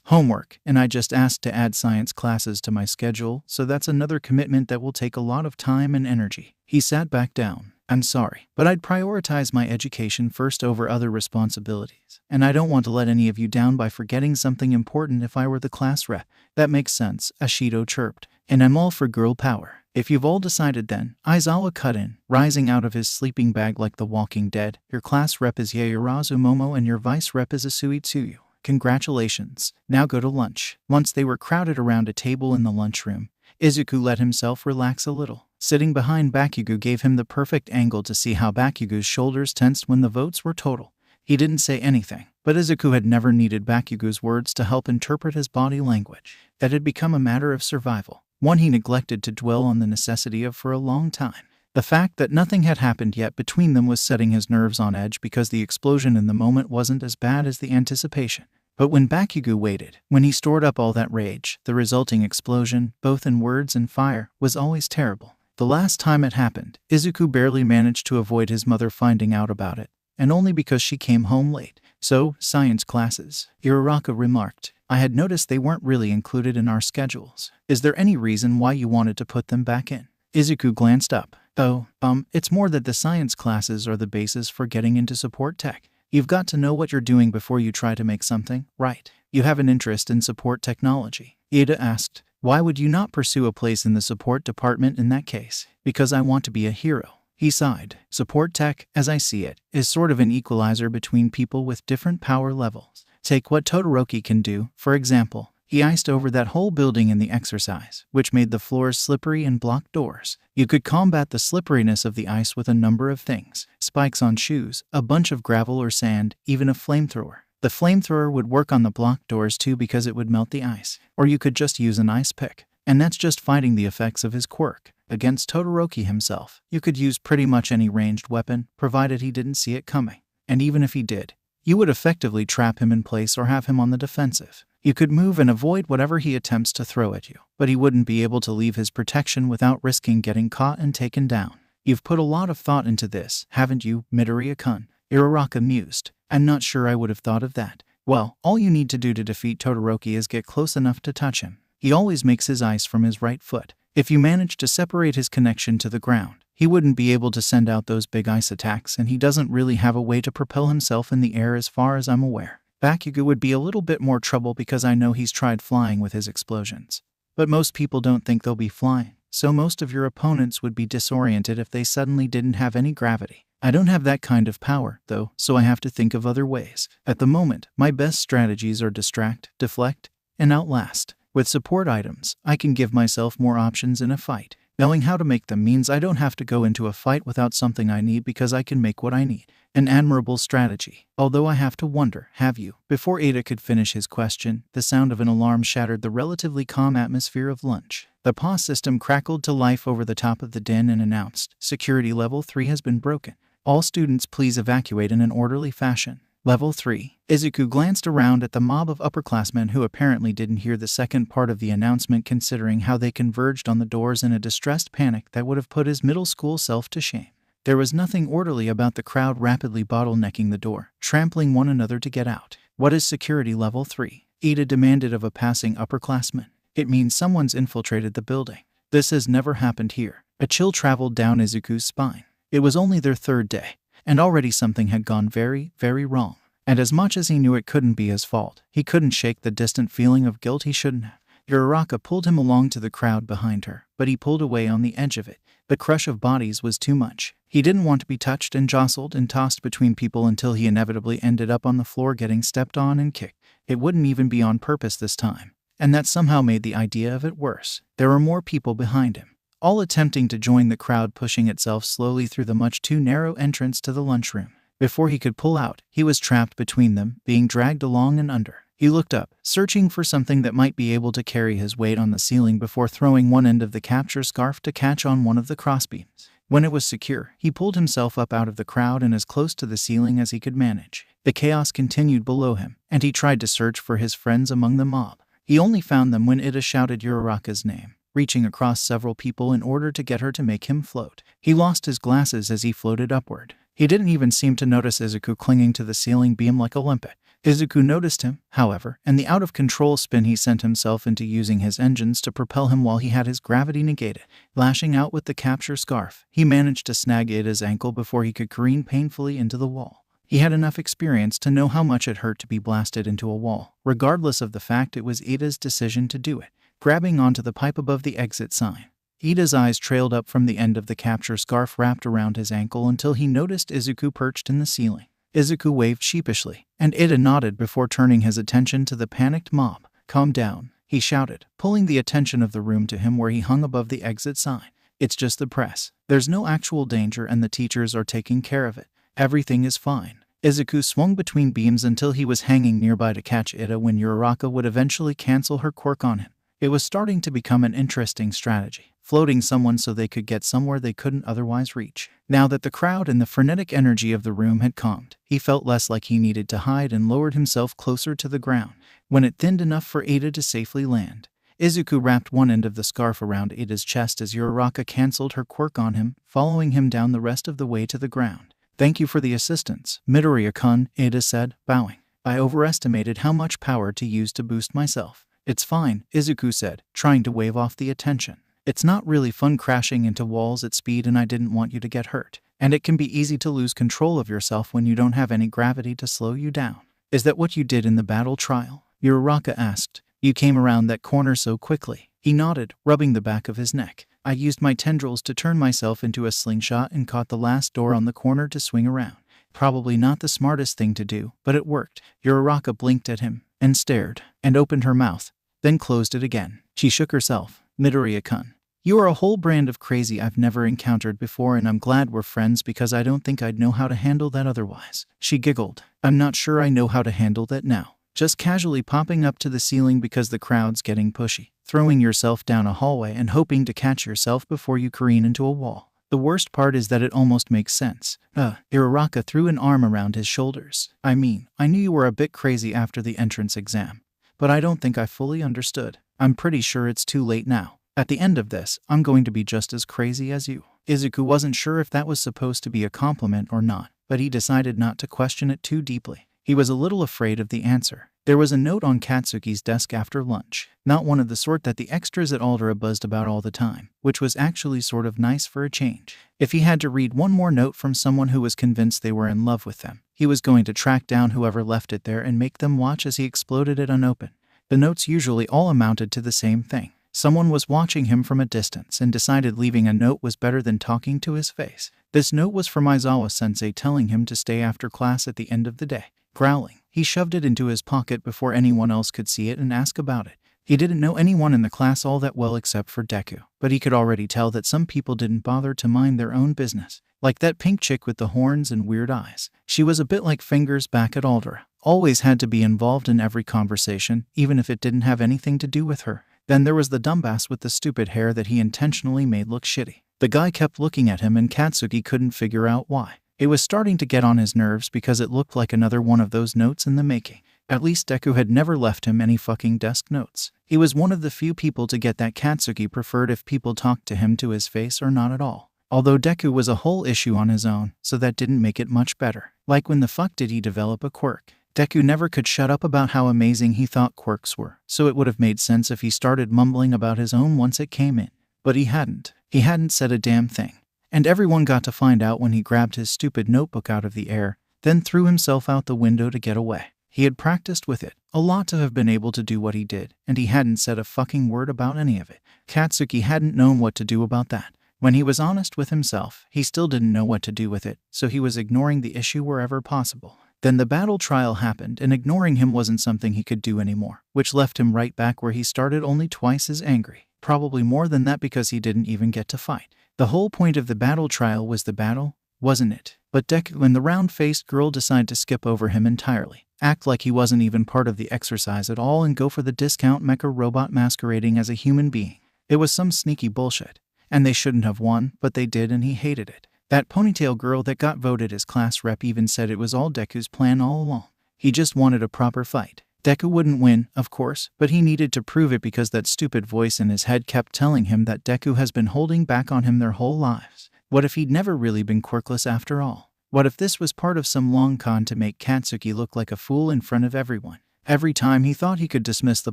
Homework, and I just asked to add science classes to my schedule, so that's another commitment that will take a lot of time and energy." He sat back down. "I'm sorry, but I'd prioritize my education first over other responsibilities, and I don't want to let any of you down by forgetting something important if I were the class rep." "That makes sense," Ashido chirped. "And I'm all for girl power. If you've all decided then," Aizawa cut in, rising out of his sleeping bag like the Walking Dead. "Your class rep is Yaoyorozu Momo and your vice rep is Asui Tsuyu. Congratulations. Now go to lunch." Once they were crowded around a table in the lunchroom, Izuku let himself relax a little. Sitting behind Bakugo gave him the perfect angle to see how Bakugo's shoulders tensed when the votes were total. He didn't say anything, but Izuku had never needed Bakugo's words to help interpret his body language. That had become a matter of survival, one he neglected to dwell on the necessity of for a long time. The fact that nothing had happened yet between them was setting his nerves on edge because the explosion in the moment wasn't as bad as the anticipation. But when Bakugo waited, when he stored up all that rage, the resulting explosion, both in words and fire, was always terrible. The last time it happened, Izuku barely managed to avoid his mother finding out about it, and only because she came home late. "So, science classes," Uraraka remarked. "I had noticed they weren't really included in our schedules. Is there any reason why you wanted to put them back in?" Izuku glanced up. "Oh, it's more that the science classes are the basis for getting into support tech. You've got to know what you're doing before you try to make something, right? You have an interest in support technology?" Ida asked. "Why would you not pursue a place in the support department in that case?" "Because I want to be a hero." He sighed. "Support tech, as I see it, is sort of an equalizer between people with different power levels. Take what Todoroki can do, for example. He iced over that whole building in the exercise, which made the floors slippery and blocked doors. You could combat the slipperiness of the ice with a number of things. Spikes on shoes, a bunch of gravel or sand, even a flamethrower. The flamethrower would work on the blocked doors too because it would melt the ice. Or you could just use an ice pick. And that's just fighting the effects of his quirk. Against Todoroki himself, you could use pretty much any ranged weapon, provided he didn't see it coming. And even if he did, you would effectively trap him in place or have him on the defensive. You could move and avoid whatever he attempts to throw at you, but he wouldn't be able to leave his protection without risking getting caught and taken down. You've put a lot of thought into this, haven't you, Midoriya-kun? Uraraka mused. I'm not sure I would have thought of that. Well, all you need to do to defeat Todoroki is get close enough to touch him. He always makes his ice from his right foot. If you manage to separate his connection to the ground, he wouldn't be able to send out those big ice attacks, and he doesn't really have a way to propel himself in the air as far as I'm aware. Bakugo would be a little bit more trouble because I know he's tried flying with his explosions. But most people don't think they'll be flying, so most of your opponents would be disoriented if they suddenly didn't have any gravity. I don't have that kind of power, though, so I have to think of other ways. At the moment, my best strategies are distract, deflect, and outlast. With support items, I can give myself more options in a fight. Knowing how to make them means I don't have to go into a fight without something I need because I can make what I need. An admirable strategy. Although I have to wonder, have you? Before Ada could finish his question, the sound of an alarm shattered the relatively calm atmosphere of lunch. The POS system crackled to life over the top of the den and announced, "Security level 3 has been broken. All students please evacuate in an orderly fashion." Level 3. Izuku glanced around at the mob of upperclassmen who apparently didn't hear the second part of the announcement, considering how they converged on the doors in a distressed panic that would have put his middle school self to shame. There was nothing orderly about the crowd rapidly bottlenecking the door, trampling one another to get out. "What is security level 3? Ida demanded of a passing upperclassman. "It means someone's infiltrated the building. This has never happened here. A chill traveled down Izuku's spine. It was only their third day, and already something had gone very, very wrong. And as much as he knew it couldn't be his fault, he couldn't shake the distant feeling of guilt he shouldn't have. Uraraka pulled him along to the crowd behind her, but he pulled away on the edge of it. The crush of bodies was too much. He didn't want to be touched and jostled and tossed between people until he inevitably ended up on the floor getting stepped on and kicked. It wouldn't even be on purpose this time. And that somehow made the idea of it worse. There were more people behind him, all attempting to join the crowd, pushing itself slowly through the much too narrow entrance to the lunchroom. Before he could pull out, he was trapped between them, being dragged along and under. He looked up, searching for something that might be able to carry his weight on the ceiling before throwing one end of the capture scarf to catch on one of the crossbeams. When it was secure, he pulled himself up out of the crowd and as close to the ceiling as he could manage. The chaos continued below him, and he tried to search for his friends among the mob. He only found them when Ida shouted Uraraka's name, reaching across several people in order to get her to make him float. He lost his glasses as he floated upward. He didn't even seem to notice Izuku clinging to the ceiling beam like a limpet. Izuku noticed him, however, and the out-of-control spin he sent himself into, using his engines to propel him while he had his gravity negated. Lashing out with the capture scarf, he managed to snag Ida's ankle before he could careen painfully into the wall. He had enough experience to know how much it hurt to be blasted into a wall, regardless of the fact it was Ida's decision to do it. Grabbing onto the pipe above the exit sign, Ida's eyes trailed up from the end of the capture scarf wrapped around his ankle until he noticed Izuku perched in the ceiling. Izuku waved sheepishly, and Ida nodded before turning his attention to the panicked mob. "Calm down," he shouted, pulling the attention of the room to him where he hung above the exit sign. "It's just the press. There's no actual danger and the teachers are taking care of it. Everything is fine." Izuku swung between beams until he was hanging nearby to catch Ida when Uraraka would eventually cancel her quirk on him. It was starting to become an interesting strategy, floating someone so they could get somewhere they couldn't otherwise reach. Now that the crowd and the frenetic energy of the room had calmed, he felt less like he needed to hide and lowered himself closer to the ground. When it thinned enough for Ida to safely land, Izuku wrapped one end of the scarf around Ida's chest as Uraraka canceled her quirk on him, following him down the rest of the way to the ground. "Thank you for the assistance, Midoriya-kun," Ida said, bowing. "I overestimated how much power to use to boost myself." "It's fine," Izuku said, trying to wave off the attention. "It's not really fun crashing into walls at speed and I didn't want you to get hurt. And it can be easy to lose control of yourself when you don't have any gravity to slow you down." "Is that what you did in the battle trial?" Uraraka asked. "You came around that corner so quickly." He nodded, rubbing the back of his neck. "I used my tendrils to turn myself into a slingshot and caught the last door on the corner to swing around. Probably not the smartest thing to do, but it worked." Uraraka blinked at him, and stared, and opened her mouth, then closed it again. She shook herself. "Midoriya-kun, you are a whole brand of crazy I've never encountered before, and I'm glad we're friends because I don't think I'd know how to handle that otherwise." She giggled. "I'm not sure I know how to handle that now. Just casually popping up to the ceiling because the crowd's getting pushy, throwing yourself down a hallway and hoping to catch yourself before you careen into a wall. The worst part is that it almost makes sense." Uraraka threw an arm around his shoulders. "I mean, I knew you were a bit crazy after the entrance exam, but I don't think I fully understood. I'm pretty sure it's too late now. At the end of this, I'm going to be just as crazy as you." Izuku wasn't sure if that was supposed to be a compliment or not, but he decided not to question it too deeply. He was a little afraid of the answer. There was a note on Katsuki's desk after lunch, not one of the sort that the extras at Aldera buzzed about all the time, which was actually sort of nice for a change. If he had to read one more note from someone who was convinced they were in love with them, he was going to track down whoever left it there and make them watch as he exploded it unopened. The notes usually all amounted to the same thing. Someone was watching him from a distance and decided leaving a note was better than talking to his face. This note was from Aizawa-sensei telling him to stay after class at the end of the day. Growling, he shoved it into his pocket before anyone else could see it and ask about it. He didn't know anyone in the class all that well except for Deku, but he could already tell that some people didn't bother to mind their own business. Like that pink chick with the horns and weird eyes. She was a bit like Fingers back at Aldera. Always had to be involved in every conversation, even if it didn't have anything to do with her. Then there was the dumbass with the stupid hair that he intentionally made look shitty. The guy kept looking at him and Katsuki couldn't figure out why. It was starting to get on his nerves because it looked like another one of those notes in the making. At least Deku had never left him any fucking desk notes. He was one of the few people to get that Katsuki preferred if people talked to him to his face or not at all. Although Deku was a whole issue on his own, so that didn't make it much better. Like when the fuck did he develop a quirk? Deku never could shut up about how amazing he thought quirks were, so it would have made sense if he started mumbling about his own once it came in. But he hadn't. He hadn't said a damn thing. And everyone got to find out when he grabbed his stupid notebook out of the air, then threw himself out the window to get away. He had practiced with it a lot to have been able to do what he did, and he hadn't said a fucking word about any of it. Katsuki hadn't known what to do about that. When he was honest with himself, he still didn't know what to do with it, so he was ignoring the issue wherever possible. Then the battle trial happened, and ignoring him wasn't something he could do anymore, which left him right back where he started, only twice as angry. Probably more than that because he didn't even get to fight. The whole point of the battle trial was the battle, wasn't it? But Deku and the round-faced girl decide to skip over him entirely, act like he wasn't even part of the exercise at all, and go for the discount mecha robot masquerading as a human being. It was some sneaky bullshit. And they shouldn't have won, but they did, and he hated it. That ponytail girl that got voted as class rep even said it was all Deku's plan all along. He just wanted a proper fight. Deku wouldn't win, of course, but he needed to prove it because that stupid voice in his head kept telling him that Deku has been holding back on him their whole lives. What if he'd never really been quirkless after all? What if this was part of some long con to make Katsuki look like a fool in front of everyone? Every time he thought he could dismiss the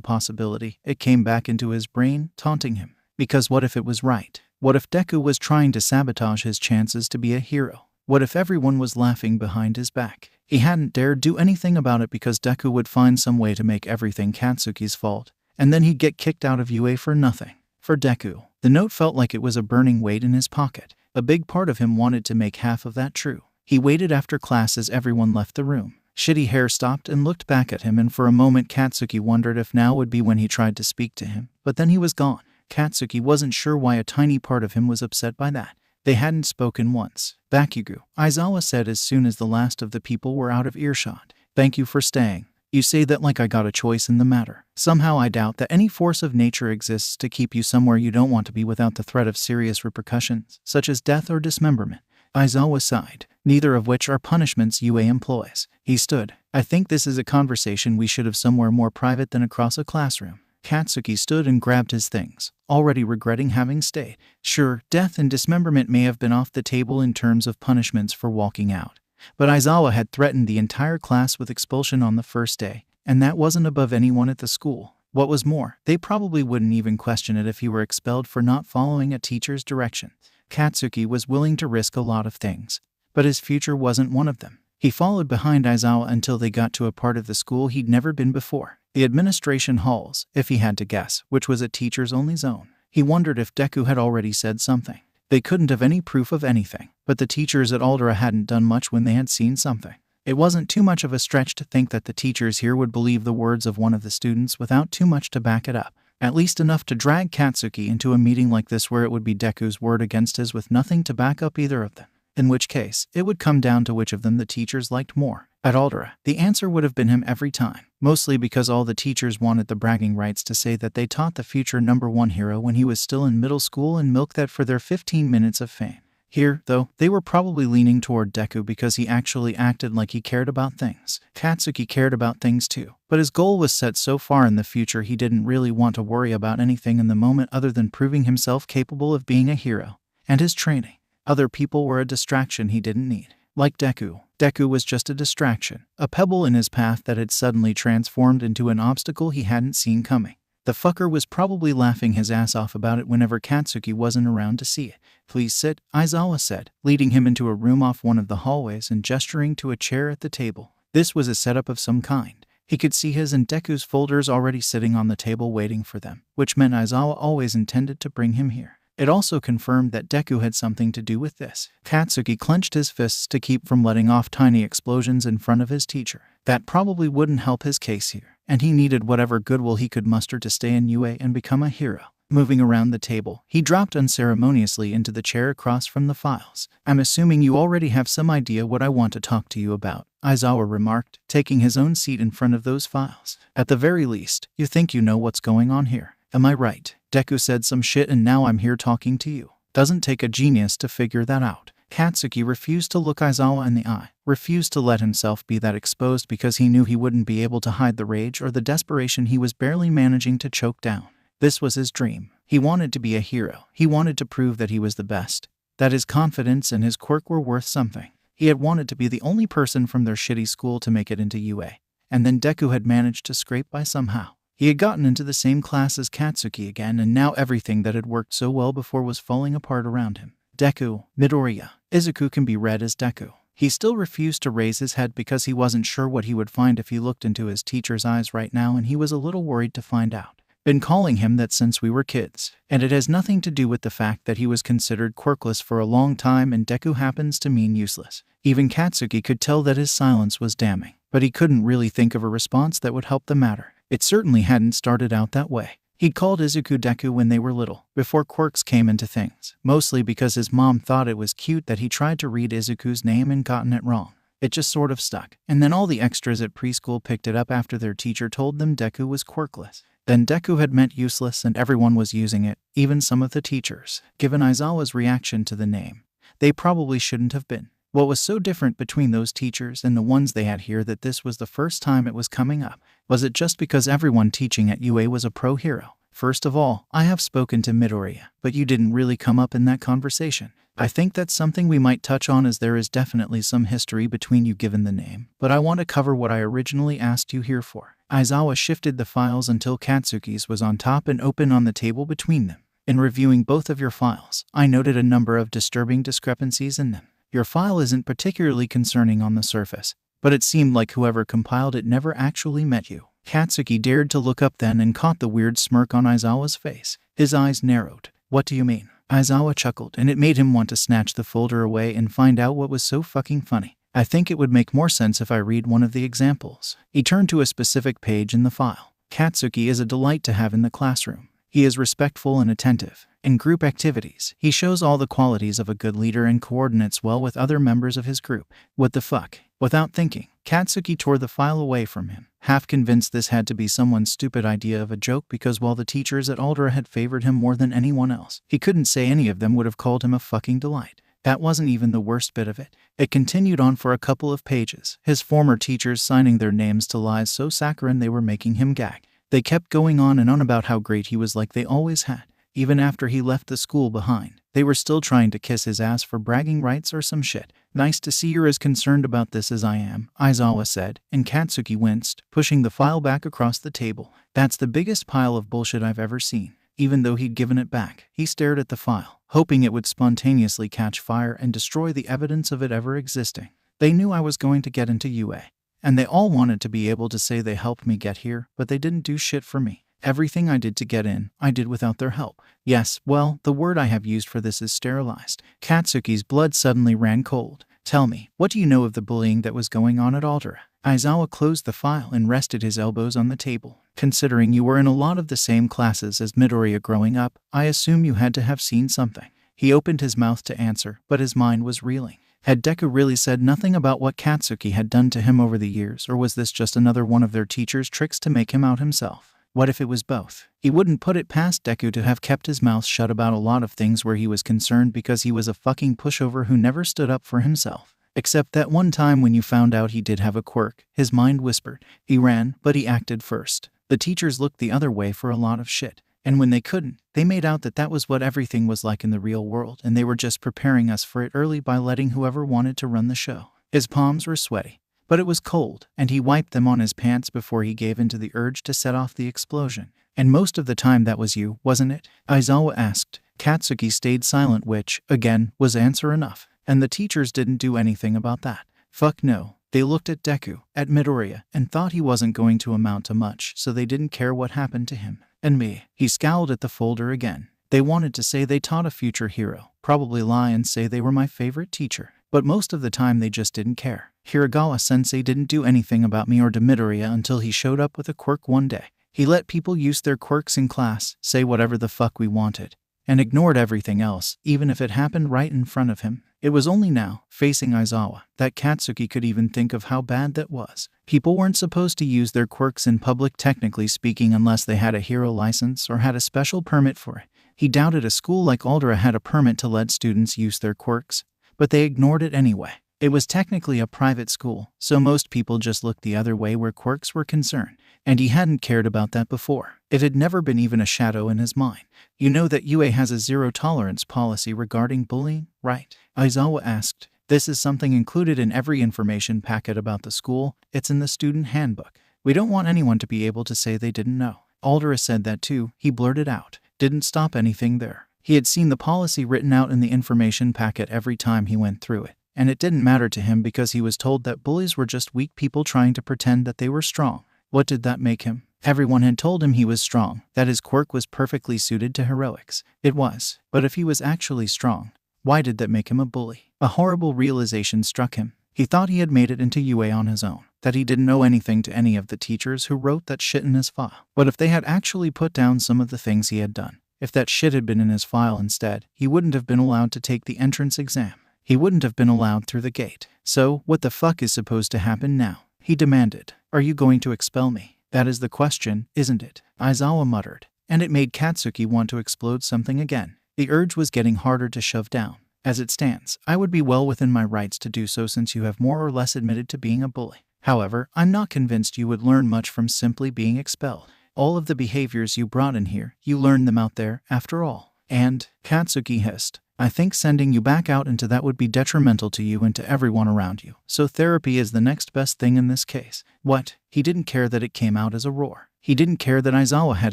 possibility, it came back into his brain, taunting him. Because what if it was right? What if Deku was trying to sabotage his chances to be a hero? What if everyone was laughing behind his back? He hadn't dared do anything about it because Deku would find some way to make everything Katsuki's fault, and then he'd get kicked out of UA for nothing. For Deku, the note felt like it was a burning weight in his pocket. A big part of him wanted to make half of that true. He waited after class as everyone left the room. Shitty Hair stopped and looked back at him, and for a moment Katsuki wondered if now would be when he tried to speak to him, but then he was gone. Katsuki wasn't sure why a tiny part of him was upset by that. They hadn't spoken once. Bakugo, Aizawa said as soon as the last of the people were out of earshot. Thank you for staying. You say that like I got a choice in the matter. Somehow I doubt that any force of nature exists to keep you somewhere you don't want to be without the threat of serious repercussions, such as death or dismemberment. Aizawa sighed, neither of which are punishments UA employs. He stood. I think this is a conversation we should have somewhere more private than across a classroom. Katsuki stood and grabbed his things, already regretting having stayed. Sure, death and dismemberment may have been off the table in terms of punishments for walking out, but Aizawa had threatened the entire class with expulsion on the first day, and that wasn't above anyone at the school. What was more, they probably wouldn't even question it if he were expelled for not following a teacher's direction. Katsuki was willing to risk a lot of things, but his future wasn't one of them. He followed behind Aizawa until they got to a part of the school he'd never been before. The administration halls, if he had to guess, which was a teachers-only zone. He wondered if Deku had already said something. They couldn't have any proof of anything, but the teachers at Aldera hadn't done much when they had seen something. It wasn't too much of a stretch to think that the teachers here would believe the words of one of the students without too much to back it up. At least enough to drag Katsuki into a meeting like this where it would be Deku's word against his with nothing to back up either of them. In which case, it would come down to which of them the teachers liked more. At Aldera, the answer would have been him every time, mostly because all the teachers wanted the bragging rights to say that they taught the future #1 hero when he was still in middle school and milk that for their 15 minutes of fame. Here, though, they were probably leaning toward Deku because he actually acted like he cared about things. Katsuki cared about things too, but his goal was set so far in the future he didn't really want to worry about anything in the moment other than proving himself capable of being a hero, and his training. Other people were a distraction he didn't need. Like Deku. Deku was just a distraction, a pebble in his path that had suddenly transformed into an obstacle he hadn't seen coming. The fucker was probably laughing his ass off about it whenever Katsuki wasn't around to see it. Please sit, Aizawa said, leading him into a room off one of the hallways and gesturing to a chair at the table. This was a setup of some kind. He could see his and Deku's folders already sitting on the table waiting for them, which meant Aizawa always intended to bring him here. It also confirmed that Deku had something to do with this. Katsuki clenched his fists to keep from letting off tiny explosions in front of his teacher. That probably wouldn't help his case here, and he needed whatever goodwill he could muster to stay in UA and become a hero. Moving around the table, he dropped unceremoniously into the chair across from the files. I'm assuming you already have some idea what I want to talk to you about, Aizawa remarked, taking his own seat in front of those files. At the very least, you think you know what's going on here. Am I right? Deku said some shit and now I'm here talking to you. Doesn't take a genius to figure that out. Katsuki refused to look Aizawa in the eye, refused to let himself be that exposed because he knew he wouldn't be able to hide the rage or the desperation he was barely managing to choke down. This was his dream. He wanted to be a hero. He wanted to prove that he was the best, that his confidence and his quirk were worth something. He had wanted to be the only person from their shitty school to make it into UA, and then Deku had managed to scrape by somehow. He had gotten into the same class as Katsuki again, and now everything that had worked so well before was falling apart around him. Deku, Midoriya. Izuku can be read as Deku. He still refused to raise his head because he wasn't sure what he would find if he looked into his teacher's eyes right now, and he was a little worried to find out. Been calling him that since we were kids, and it has nothing to do with the fact that he was considered quirkless for a long time, and Deku happens to mean useless. Even Katsuki could tell that his silence was damning, but he couldn't really think of a response that would help the matter. It certainly hadn't started out that way. He'd called Izuku Deku when they were little, before quirks came into things, mostly because his mom thought it was cute that he tried to read Izuku's name and gotten it wrong. It just sort of stuck, and then all the extras at preschool picked it up after their teacher told them Deku was quirkless. Then Deku had meant useless and everyone was using it, even some of the teachers. Given Aizawa's reaction to the name, they probably shouldn't have been. What was so different between those teachers and the ones they had here that this was the first time it was coming up? Was it just because everyone teaching at UA was a pro hero? First of all, I have spoken to Midoriya, but you didn't really come up in that conversation. I think that's something we might touch on, as there is definitely some history between you given the name, but I want to cover what I originally asked you here for. Aizawa shifted the files until Katsuki's was on top and open on the table between them. In reviewing both of your files, I noted a number of disturbing discrepancies in them. Your file isn't particularly concerning on the surface, but it seemed like whoever compiled it never actually met you. Katsuki dared to look up then and caught the weird smirk on Aizawa's face. His eyes narrowed. What do you mean? Aizawa chuckled, and it made him want to snatch the folder away and find out what was so fucking funny. I think it would make more sense if I read one of the examples. He turned to a specific page in the file. Katsuki is a delight to have in the classroom. He is respectful and attentive. In group activities, he shows all the qualities of a good leader and coordinates well with other members of his group. What the fuck? Without thinking, Katsuki tore the file away from him, half convinced this had to be someone's stupid idea of a joke, because while the teachers at Aldera had favored him more than anyone else, he couldn't say any of them would have called him a fucking delight. That wasn't even the worst bit of it. It continued on for a couple of pages, his former teachers signing their names to lies so saccharine they were making him gag. They kept going on and on about how great he was, like they always had. Even after he left the school behind, they were still trying to kiss his ass for bragging rights or some shit. Nice to see you're as concerned about this as I am, Aizawa said, and Katsuki winced, pushing the file back across the table. That's the biggest pile of bullshit I've ever seen. Even though he'd given it back, he stared at the file, hoping it would spontaneously catch fire and destroy the evidence of it ever existing. They knew I was going to get into UA, and they all wanted to be able to say they helped me get here, but they didn't do shit for me. Everything I did to get in, I did without their help. Yes, well, the word I have used for this is sterilized. Katsuki's blood suddenly ran cold. Tell me, what do you know of the bullying that was going on at Aldera? Aizawa closed the file and rested his elbows on the table. Considering you were in a lot of the same classes as Midoriya growing up, I assume you had to have seen something. He opened his mouth to answer, but his mind was reeling. Had Deku really said nothing about what Katsuki had done to him over the years, or was this just another one of their teachers' tricks to make him out himself? What if it was both? He wouldn't put it past Deku to have kept his mouth shut about a lot of things where he was concerned, because he was a fucking pushover who never stood up for himself. Except that one time when you found out he did have a quirk, his mind whispered. He ran, but he acted first. The teachers looked the other way for a lot of shit. And when they couldn't, they made out that that was what everything was like in the real world, and they were just preparing us for it early by letting whoever wanted to run the show. His palms were sweaty, but it was cold, and he wiped them on his pants before he gave in to the urge to set off the explosion. And most of the time that was you, wasn't it? Aizawa asked. Katsuki stayed silent, which, again, was answer enough. And the teachers didn't do anything about that. Fuck no. They looked at Deku, at Midoriya, and thought he wasn't going to amount to much, so they didn't care what happened to him. And me. He scowled at the folder again. They wanted to say they taught a future hero, probably lie and say they were my favorite teacher. But most of the time they just didn't care. Hiragawa-sensei didn't do anything about me or to Midoriya until he showed up with a quirk one day. He let people use their quirks in class, say whatever the fuck we wanted, and ignored everything else, even if it happened right in front of him. It was only now, facing Aizawa, that Katsuki could even think of how bad that was. People weren't supposed to use their quirks in public, technically speaking, unless they had a hero license or had a special permit for it. He doubted a school like Aldera had a permit to let students use their quirks, but they ignored it anyway. It was technically a private school, so most people just looked the other way where quirks were concerned, and he hadn't cared about that before. It had never been even a shadow in his mind. You know that UA has a zero-tolerance policy regarding bullying, right? Aizawa asked. This is something included in every information packet about the school. It's in the student handbook. We don't want anyone to be able to say they didn't know. Aldera said that too, he blurted out. Didn't stop anything there. He had seen the policy written out in the information packet every time he went through it, and it didn't matter to him because he was told that bullies were just weak people trying to pretend that they were strong. What did that make him? Everyone had told him he was strong, that his quirk was perfectly suited to heroics. It was. But if he was actually strong, why did that make him a bully? A horrible realization struck him. He thought he had made it into UA on his own, that he didn't know anything to any of the teachers who wrote that shit in his file. But if they had actually put down some of the things he had done, if that shit had been in his file instead, he wouldn't have been allowed to take the entrance exam. He wouldn't have been allowed through the gate. So, what the fuck is supposed to happen now? He demanded. Are you going to expel me? That is the question, isn't it? Aizawa muttered, and it made Katsuki want to explode something again. The urge was getting harder to shove down. As it stands, I would be well within my rights to do so since you have more or less admitted to being a bully. However, I'm not convinced you would learn much from simply being expelled. All of the behaviors you brought in here, you learned them out there, after all. And, Katsuki hissed, I think sending you back out into that would be detrimental to you and to everyone around you. So therapy is the next best thing in this case. What? He didn't care that it came out as a roar. He didn't care that Aizawa had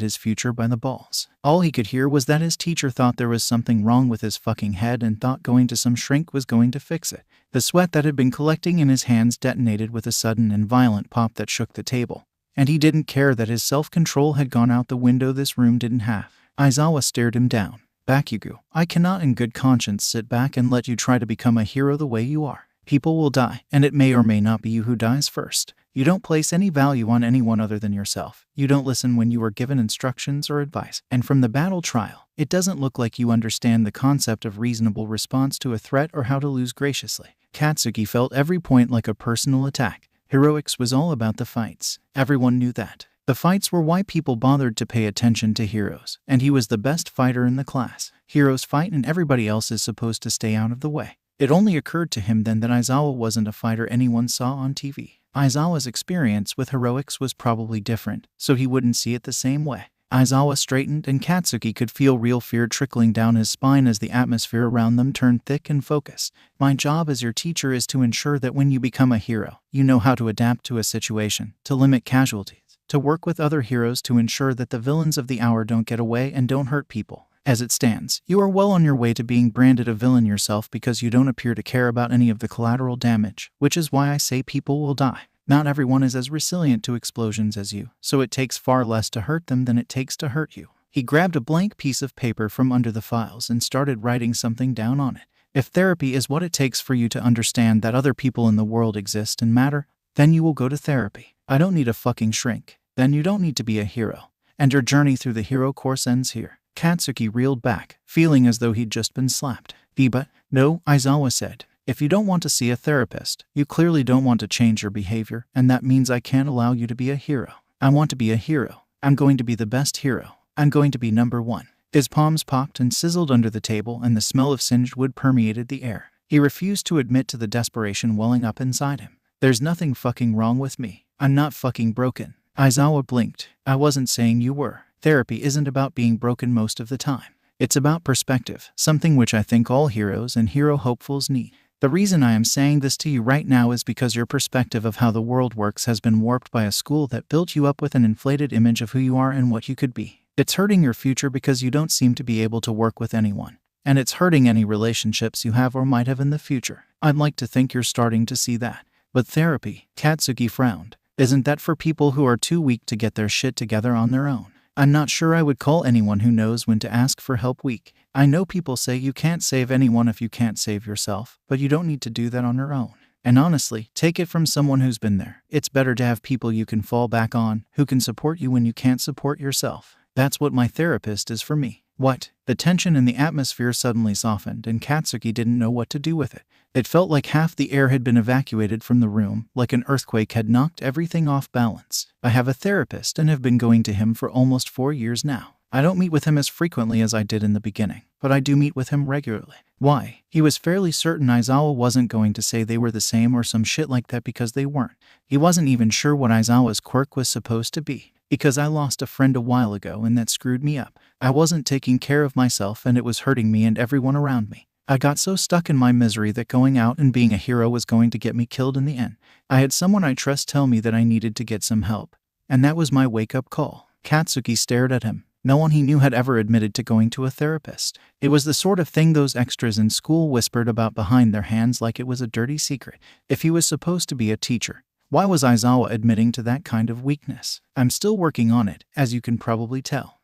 his future by the balls. All he could hear was that his teacher thought there was something wrong with his fucking head and thought going to some shrink was going to fix it. The sweat that had been collecting in his hands detonated with a sudden and violent pop that shook the table. And he didn't care that his self-control had gone out the window this room didn't have. Aizawa stared him down. Bakugo, I cannot in good conscience sit back and let you try to become a hero the way you are. People will die, and it may or may not be you who dies first. You don't place any value on anyone other than yourself. You don't listen when you are given instructions or advice. And from the battle trial, it doesn't look like you understand the concept of reasonable response to a threat or how to lose graciously. Katsuki felt every point like a personal attack. Heroics was all about the fights. Everyone knew that. The fights were why people bothered to pay attention to heroes, and he was the best fighter in the class. Heroes fight and everybody else is supposed to stay out of the way. It only occurred to him then that Aizawa wasn't a fighter anyone saw on TV. Aizawa's experience with heroics was probably different, so he wouldn't see it the same way. Aizawa straightened and Katsuki could feel real fear trickling down his spine as the atmosphere around them turned thick and focused. My job as your teacher is to ensure that when you become a hero, you know how to adapt to a situation, to limit casualties, to work with other heroes to ensure that the villains of the hour don't get away and don't hurt people. As it stands, you are well on your way to being branded a villain yourself because you don't appear to care about any of the collateral damage, which is why I say people will die. Not everyone is as resilient to explosions as you, so it takes far less to hurt them than it takes to hurt you. He grabbed a blank piece of paper from under the files and started writing something down on it. If therapy is what it takes for you to understand that other people in the world exist and matter, then you will go to therapy. I don't need a fucking shrink. Then you don't need to be a hero. And your journey through the hero course ends here. Katsuki reeled back, feeling as though he'd just been slapped. But no, Aizawa said. If you don't want to see a therapist, you clearly don't want to change your behavior, and that means I can't allow you to be a hero. I want to be a hero. I'm going to be the best hero. I'm going to be number one. His palms popped and sizzled under the table, and the smell of singed wood permeated the air. He refused to admit to the desperation welling up inside him. There's nothing fucking wrong with me. I'm not fucking broken. Aizawa blinked. I wasn't saying you were. Therapy isn't about being broken most of the time. It's about perspective, something which I think all heroes and hero hopefuls need. The reason I am saying this to you right now is because your perspective of how the world works has been warped by a school that built you up with an inflated image of who you are and what you could be. It's hurting your future because you don't seem to be able to work with anyone. And it's hurting any relationships you have or might have in the future. I'd like to think you're starting to see that. But therapy, Katsuki frowned. Isn't that for people who are too weak to get their shit together on their own? I'm not sure I would call anyone who knows when to ask for help weak. I know people say you can't save anyone if you can't save yourself, but you don't need to do that on your own. And honestly, take it from someone who's been there. It's better to have people you can fall back on, who can support you when you can't support yourself. That's what my therapist is for me. What? The tension in the atmosphere suddenly softened, and Katsuki didn't know what to do with it. It felt like half the air had been evacuated from the room, like an earthquake had knocked everything off balance. I have a therapist and have been going to him for almost 4 years now. I don't meet with him as frequently as I did in the beginning, but I do meet with him regularly. Why? He was fairly certain Aizawa wasn't going to say they were the same or some shit like that because they weren't. He wasn't even sure what Aizawa's quirk was supposed to be. Because I lost a friend a while ago and that screwed me up. I wasn't taking care of myself and it was hurting me and everyone around me. I got so stuck in my misery that going out and being a hero was going to get me killed in the end. I had someone I trust tell me that I needed to get some help. And that was my wake-up call. Katsuki stared at him. No one he knew had ever admitted to going to a therapist. It was the sort of thing those extras in school whispered about behind their hands like it was a dirty secret. If he was supposed to be a teacher, why was Aizawa admitting to that kind of weakness? I'm still working on it, as you can probably tell.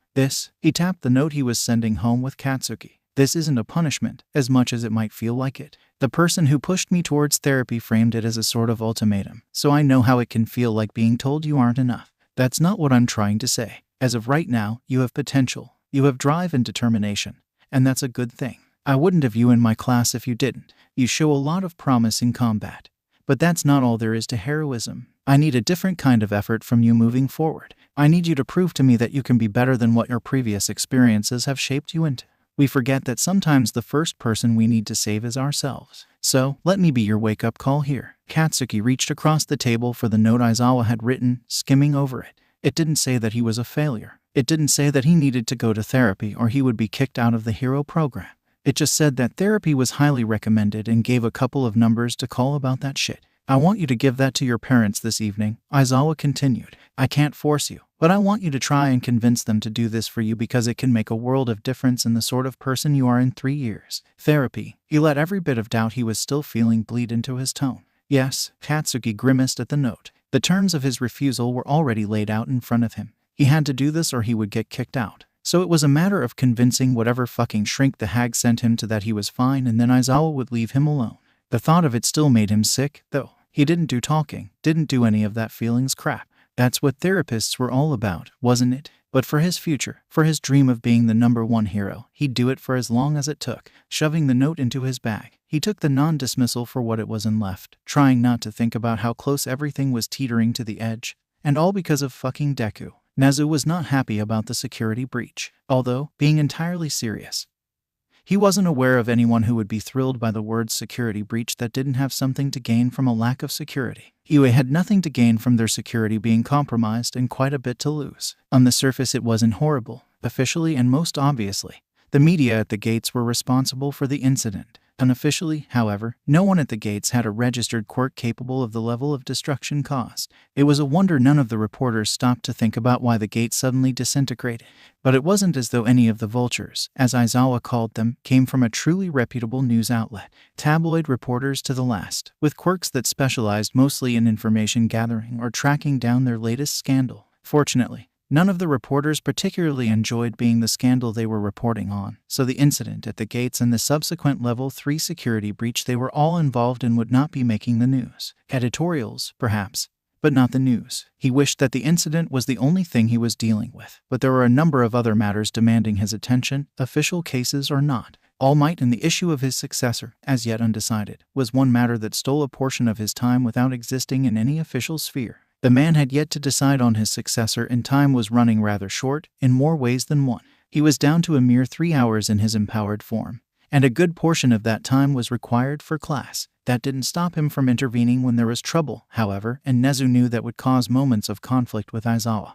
He tapped the note he was sending home with Katsuki. This isn't a punishment, as much as it might feel like it. The person who pushed me towards therapy framed it as a sort of ultimatum, so I know how it can feel like being told you aren't enough. That's not what I'm trying to say. As of right now, you have potential, you have drive and determination, and that's a good thing. I wouldn't have you in my class if you didn't. You show a lot of promise in combat. But that's not all there is to heroism. I need a different kind of effort from you moving forward. I need you to prove to me that you can be better than what your previous experiences have shaped you into. We forget that sometimes the first person we need to save is ourselves. So, let me be your wake-up call here. Katsuki reached across the table for the note Aizawa had written, skimming over it. It didn't say that he was a failure. It didn't say that he needed to go to therapy or he would be kicked out of the hero program. It just said that therapy was highly recommended and gave a couple of numbers to call about that shit. I want you to give that to your parents this evening, Aizawa continued. I can't force you, but I want you to try and convince them to do this for you because it can make a world of difference in the sort of person you are in 3 years. Therapy. He let every bit of doubt he was still feeling bleed into his tone. Yes, Katsuki grimaced at the note. The terms of his refusal were already laid out in front of him. He had to do this or he would get kicked out. So it was a matter of convincing whatever fucking shrink the hag sent him to that he was fine and then Aizawa would leave him alone. The thought of it still made him sick, though. He didn't do talking, didn't do any of that feelings crap. That's what therapists were all about, wasn't it? But for his future, for his dream of being the #1 hero, he'd do it for as long as it took. Shoving the note into his bag, he took the non-dismissal for what it was and left, trying not to think about how close everything was teetering to the edge. And all because of fucking Deku. Nezu was not happy about the security breach, although, being entirely serious, he wasn't aware of anyone who would be thrilled by the word security breach that didn't have something to gain from a lack of security. UA had nothing to gain from their security being compromised and quite a bit to lose. On the surface it wasn't horrible. Officially and most obviously, the media at the gates were responsible for the incident. Unofficially, however, no one at the gates had a registered quirk capable of the level of destruction caused. It was a wonder none of the reporters stopped to think about why the gate suddenly disintegrated. But it wasn't as though any of the vultures, as Aizawa called them, came from a truly reputable news outlet. Tabloid reporters to the last, with quirks that specialized mostly in information gathering or tracking down their latest scandal. Fortunately, none of the reporters particularly enjoyed being the scandal they were reporting on, so the incident at the gates and the subsequent Level 3 security breach they were all involved in would not be making the news. Editorials, perhaps, but not the news. He wished that the incident was the only thing he was dealing with, but there were a number of other matters demanding his attention, official cases or not. All Might and the issue of his successor, as yet undecided, was one matter that stole a portion of his time without existing in any official sphere. The man had yet to decide on his successor and time was running rather short, in more ways than one. He was down to a mere 3 hours in his empowered form, and a good portion of that time was required for class. That didn't stop him from intervening when there was trouble, however, and Nezu knew that would cause moments of conflict with Aizawa,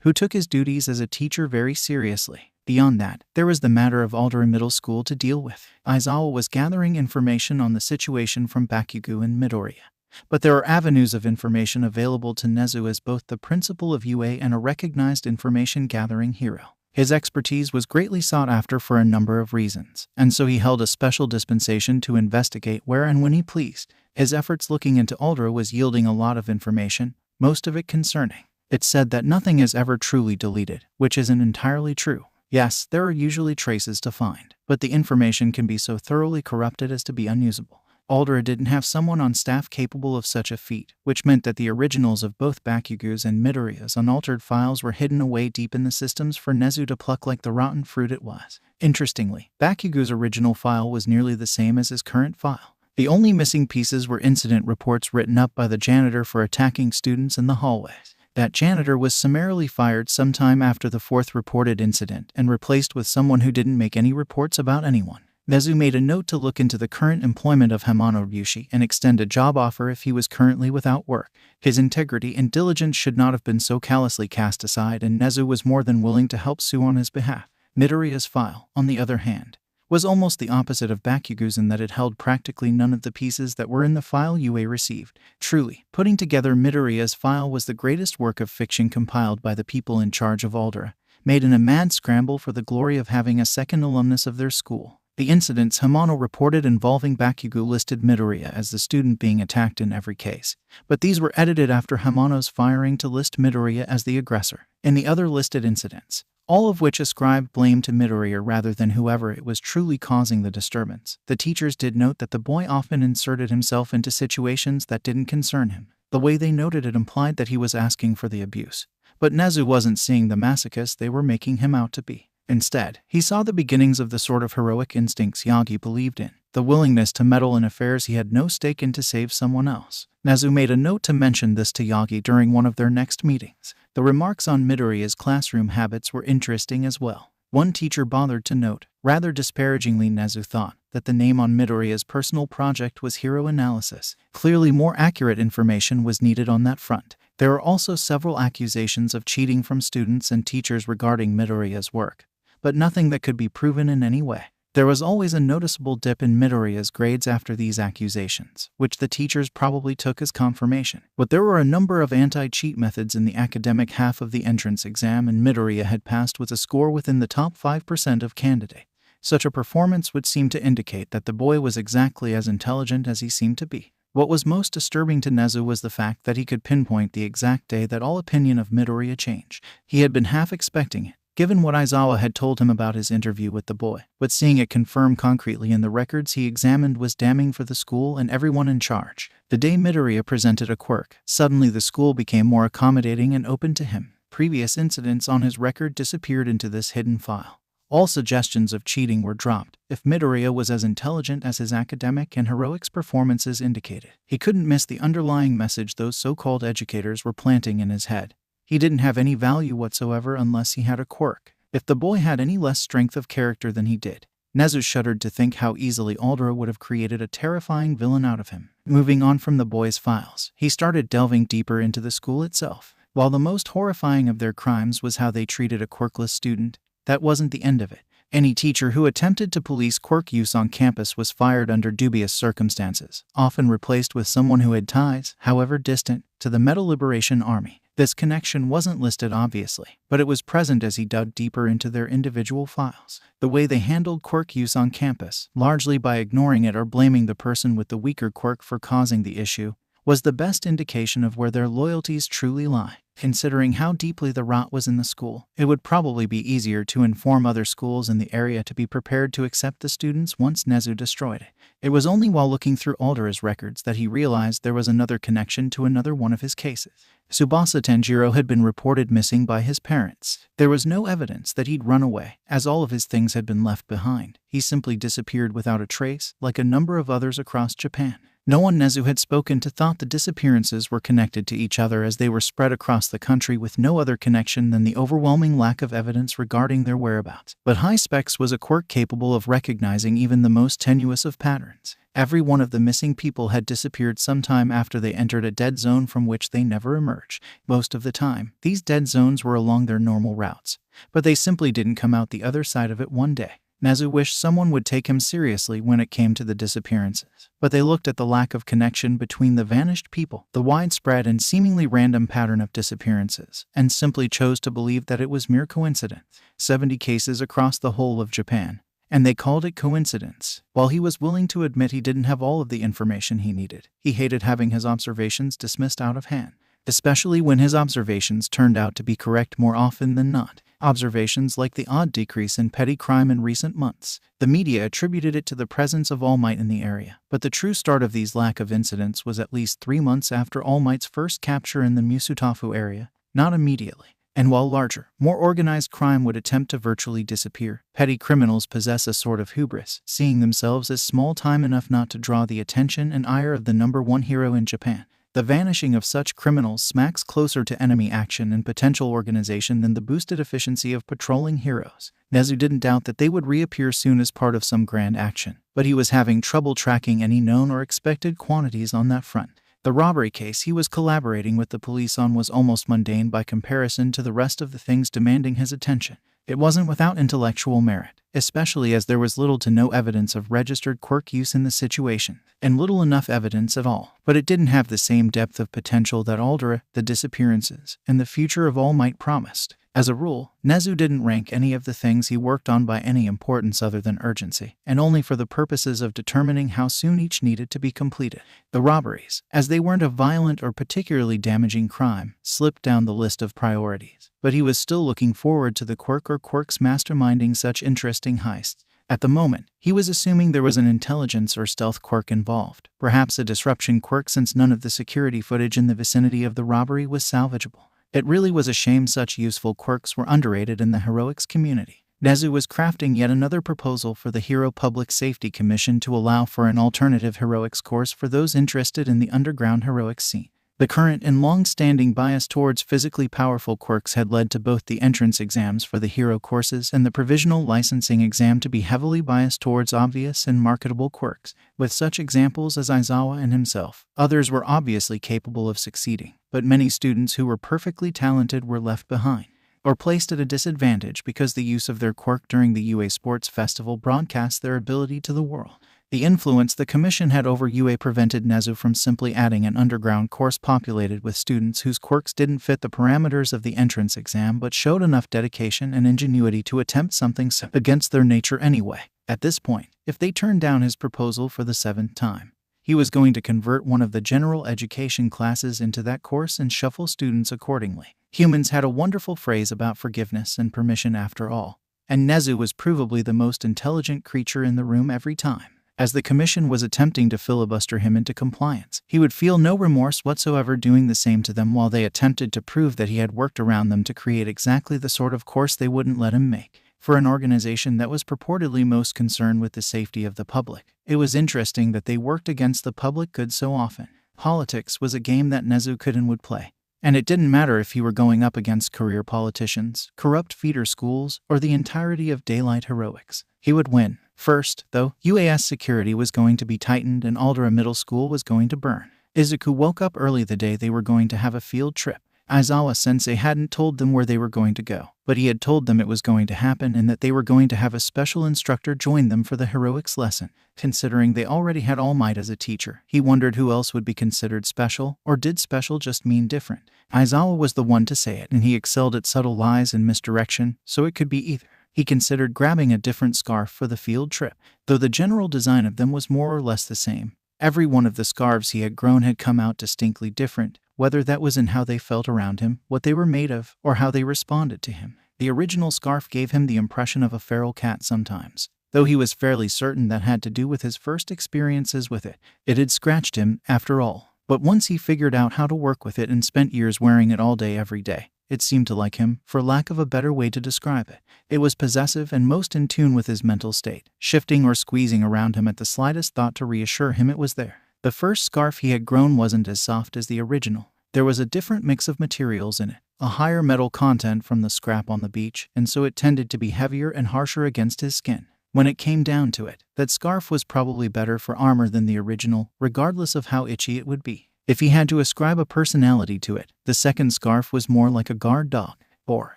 who took his duties as a teacher very seriously. Beyond that, there was the matter of Aldera Middle School to deal with. Aizawa was gathering information on the situation from Bakugo and Midoriya. But there are avenues of information available to Nezu as both the principal of UA and a recognized information-gathering hero. His expertise was greatly sought after for a number of reasons, and so he held a special dispensation to investigate where and when he pleased. His efforts looking into Aldera was yielding a lot of information, most of it concerning. It's said that nothing is ever truly deleted, which isn't entirely true. Yes, there are usually traces to find, but the information can be so thoroughly corrupted as to be unusable. Aldera didn't have someone on staff capable of such a feat, which meant that the originals of both Bakugo's and Midoriya's unaltered files were hidden away deep in the systems for Nezu to pluck like the rotten fruit it was. Interestingly, Bakugo's original file was nearly the same as his current file. The only missing pieces were incident reports written up by the janitor for attacking students in the hallways. That janitor was summarily fired sometime after the 4th reported incident and replaced with someone who didn't make any reports about anyone. Nezu made a note to look into the current employment of Hamano Ryushi and extend a job offer if he was currently without work. His integrity and diligence should not have been so callously cast aside, and Nezu was more than willing to help sue on his behalf. Midoriya's file, on the other hand, was almost the opposite of Bakugu's in that it held practically none of the pieces that were in the file UA received. Truly, putting together Midoriya's file was the greatest work of fiction compiled by the people in charge of Aldera, made in a mad scramble for the glory of having a second alumnus of their school. The incidents Hamano reported involving Bakugo listed Midoriya as the student being attacked in every case, but these were edited after Hamano's firing to list Midoriya as the aggressor. In the other listed incidents, all of which ascribed blame to Midoriya rather than whoever it was truly causing the disturbance, the teachers did note that the boy often inserted himself into situations that didn't concern him. The way they noted it implied that he was asking for the abuse, but Nezu wasn't seeing the masochist they were making him out to be. Instead, he saw the beginnings of the sort of heroic instincts Yagi believed in, the willingness to meddle in affairs he had no stake in to save someone else. Nezu made a note to mention this to Yagi during one of their next meetings. The remarks on Midoriya's classroom habits were interesting as well. One teacher bothered to note, rather disparagingly, Nezu thought that the name on Midoriya's personal project was Hero Analysis. Clearly more accurate information was needed on that front. There are also several accusations of cheating from students and teachers regarding Midoriya's work, but nothing that could be proven in any way. There was always a noticeable dip in Midoriya's grades after these accusations, which the teachers probably took as confirmation. But there were a number of anti-cheat methods in the academic half of the entrance exam, and Midoriya had passed with a score within the top 5% of candidates. Such a performance would seem to indicate that the boy was exactly as intelligent as he seemed to be. What was most disturbing to Nezu was the fact that he could pinpoint the exact day that all opinion of Midoriya changed. He had been half expecting it, given what Aizawa had told him about his interview with the boy, but seeing it confirmed concretely in the records he examined was damning for the school and everyone in charge. The day Midoriya presented a quirk, suddenly the school became more accommodating and open to him. Previous incidents on his record disappeared into this hidden file. All suggestions of cheating were dropped. If Midoriya was as intelligent as his academic and heroics performances indicated, he couldn't miss the underlying message those so-called educators were planting in his head. He didn't have any value whatsoever unless he had a quirk. If the boy had any less strength of character than he did, Nezu shuddered to think how easily Aldera would have created a terrifying villain out of him. Moving on from the boy's files, he started delving deeper into the school itself. While the most horrifying of their crimes was how they treated a quirkless student, that wasn't the end of it. Any teacher who attempted to police quirk use on campus was fired under dubious circumstances, often replaced with someone who had ties, however distant, to the Metal Liberation Army. This connection wasn't listed obviously, but it was present as he dug deeper into their individual files. The way they handled quirk use on campus, largely by ignoring it or blaming the person with the weaker quirk for causing the issue, was the best indication of where their loyalties truly lie. Considering how deeply the rot was in the school, it would probably be easier to inform other schools in the area to be prepared to accept the students once Nezu destroyed it. It was only while looking through Aldera's records that he realized there was another connection to another one of his cases. Tsubasa Tanjiro had been reported missing by his parents. There was no evidence that he'd run away, as all of his things had been left behind. He simply disappeared without a trace, like a number of others across Japan. No one Nezu had spoken to thought the disappearances were connected to each other, as they were spread across the country with no other connection than the overwhelming lack of evidence regarding their whereabouts. But High Specs was a quirk capable of recognizing even the most tenuous of patterns. Every one of the missing people had disappeared sometime after they entered a dead zone from which they never emerged. Most of the time, these dead zones were along their normal routes, but they simply didn't come out the other side of it one day. Nezu wished someone would take him seriously when it came to the disappearances, but they looked at the lack of connection between the vanished people, the widespread and seemingly random pattern of disappearances, and simply chose to believe that it was mere coincidence. 70 cases across the whole of Japan, and they called it coincidence. While he was willing to admit he didn't have all of the information he needed, he hated having his observations dismissed out of hand, especially when his observations turned out to be correct more often than not. Observations like the odd decrease in petty crime in recent months. The media attributed it to the presence of All Might in the area, but the true start of these lack of incidents was at least 3 months after All Might's first capture in the Musutafu area, not immediately. And while larger, more organized crime would attempt to virtually disappear, petty criminals possess a sort of hubris, seeing themselves as small-time enough not to draw the attention and ire of the #1 hero in Japan. The vanishing of such criminals smacks closer to enemy action and potential organization than the boosted efficiency of patrolling heroes. Nezu didn't doubt that they would reappear soon as part of some grand action, but he was having trouble tracking any known or expected quantities on that front. The robbery case he was collaborating with the police on was almost mundane by comparison to the rest of the things demanding his attention. It wasn't without intellectual merit, especially as there was little to no evidence of registered quirk use in the situation, and little enough evidence at all. But it didn't have the same depth of potential that Aldera, the disappearances, and the future of All Might promised. As a rule, Nezu didn't rank any of the things he worked on by any importance other than urgency, and only for the purposes of determining how soon each needed to be completed. The robberies, as they weren't a violent or particularly damaging crime, slipped down the list of priorities. But he was still looking forward to the quirk or quirks masterminding such interesting heists. At the moment, he was assuming there was an intelligence or stealth quirk involved, perhaps a disruption quirk, since none of the security footage in the vicinity of the robbery was salvageable. It really was a shame such useful quirks were underrated in the heroics community. Nezu was crafting yet another proposal for the Hero Public Safety Commission to allow for an alternative heroics course for those interested in the underground heroics scene. The current and long-standing bias towards physically powerful quirks had led to both the entrance exams for the hero courses and the provisional licensing exam to be heavily biased towards obvious and marketable quirks. With such examples as Aizawa and himself, others were obviously capable of succeeding, but many students who were perfectly talented were left behind, or placed at a disadvantage because the use of their quirk during the UA Sports Festival broadcast their ability to the world. The influence the commission had over UA prevented Nezu from simply adding an underground course populated with students whose quirks didn't fit the parameters of the entrance exam but showed enough dedication and ingenuity to attempt something against their nature anyway. At this point, if they turned down his proposal for the 7th time, he was going to convert one of the general education classes into that course and shuffle students accordingly. Humans had a wonderful phrase about forgiveness and permission after all, and Nezu was provably the most intelligent creature in the room every time. As the commission was attempting to filibuster him into compliance, he would feel no remorse whatsoever doing the same to them while they attempted to prove that he had worked around them to create exactly the sort of course they wouldn't let him make. For an organization that was purportedly most concerned with the safety of the public, it was interesting that they worked against the public good so often. Politics was a game that Nezu could and would play. And it didn't matter if he were going up against career politicians, corrupt feeder schools, or the entirety of daylight heroics. He would win. First, though, UAS security was going to be tightened and Aldera Middle School was going to burn. Izuku woke up early the day they were going to have a field trip. Aizawa-sensei hadn't told them where they were going to go, but he had told them it was going to happen and that they were going to have a special instructor join them for the heroics lesson. Considering they already had All Might as a teacher, he wondered who else would be considered special, or did special just mean different? Aizawa was the one to say it, and he excelled at subtle lies and misdirection, so it could be either. He considered grabbing a different scarf for the field trip, though the general design of them was more or less the same. Every one of the scarves he had grown had come out distinctly different, whether that was in how they felt around him, what they were made of, or how they responded to him. The original scarf gave him the impression of a feral cat sometimes, though he was fairly certain that had to do with his first experiences with it. It had scratched him, after all. But once he figured out how to work with it and spent years wearing it all day every day, it seemed to like him, for lack of a better way to describe it. It was possessive and most in tune with his mental state, shifting or squeezing around him at the slightest thought to reassure him it was there. The first scarf he had grown wasn't as soft as the original. There was a different mix of materials in it, a higher metal content from the scrap on the beach, and so it tended to be heavier and harsher against his skin. When it came down to it, that scarf was probably better for armor than the original, regardless of how itchy it would be. If he had to ascribe a personality to it, the second scarf was more like a guard dog.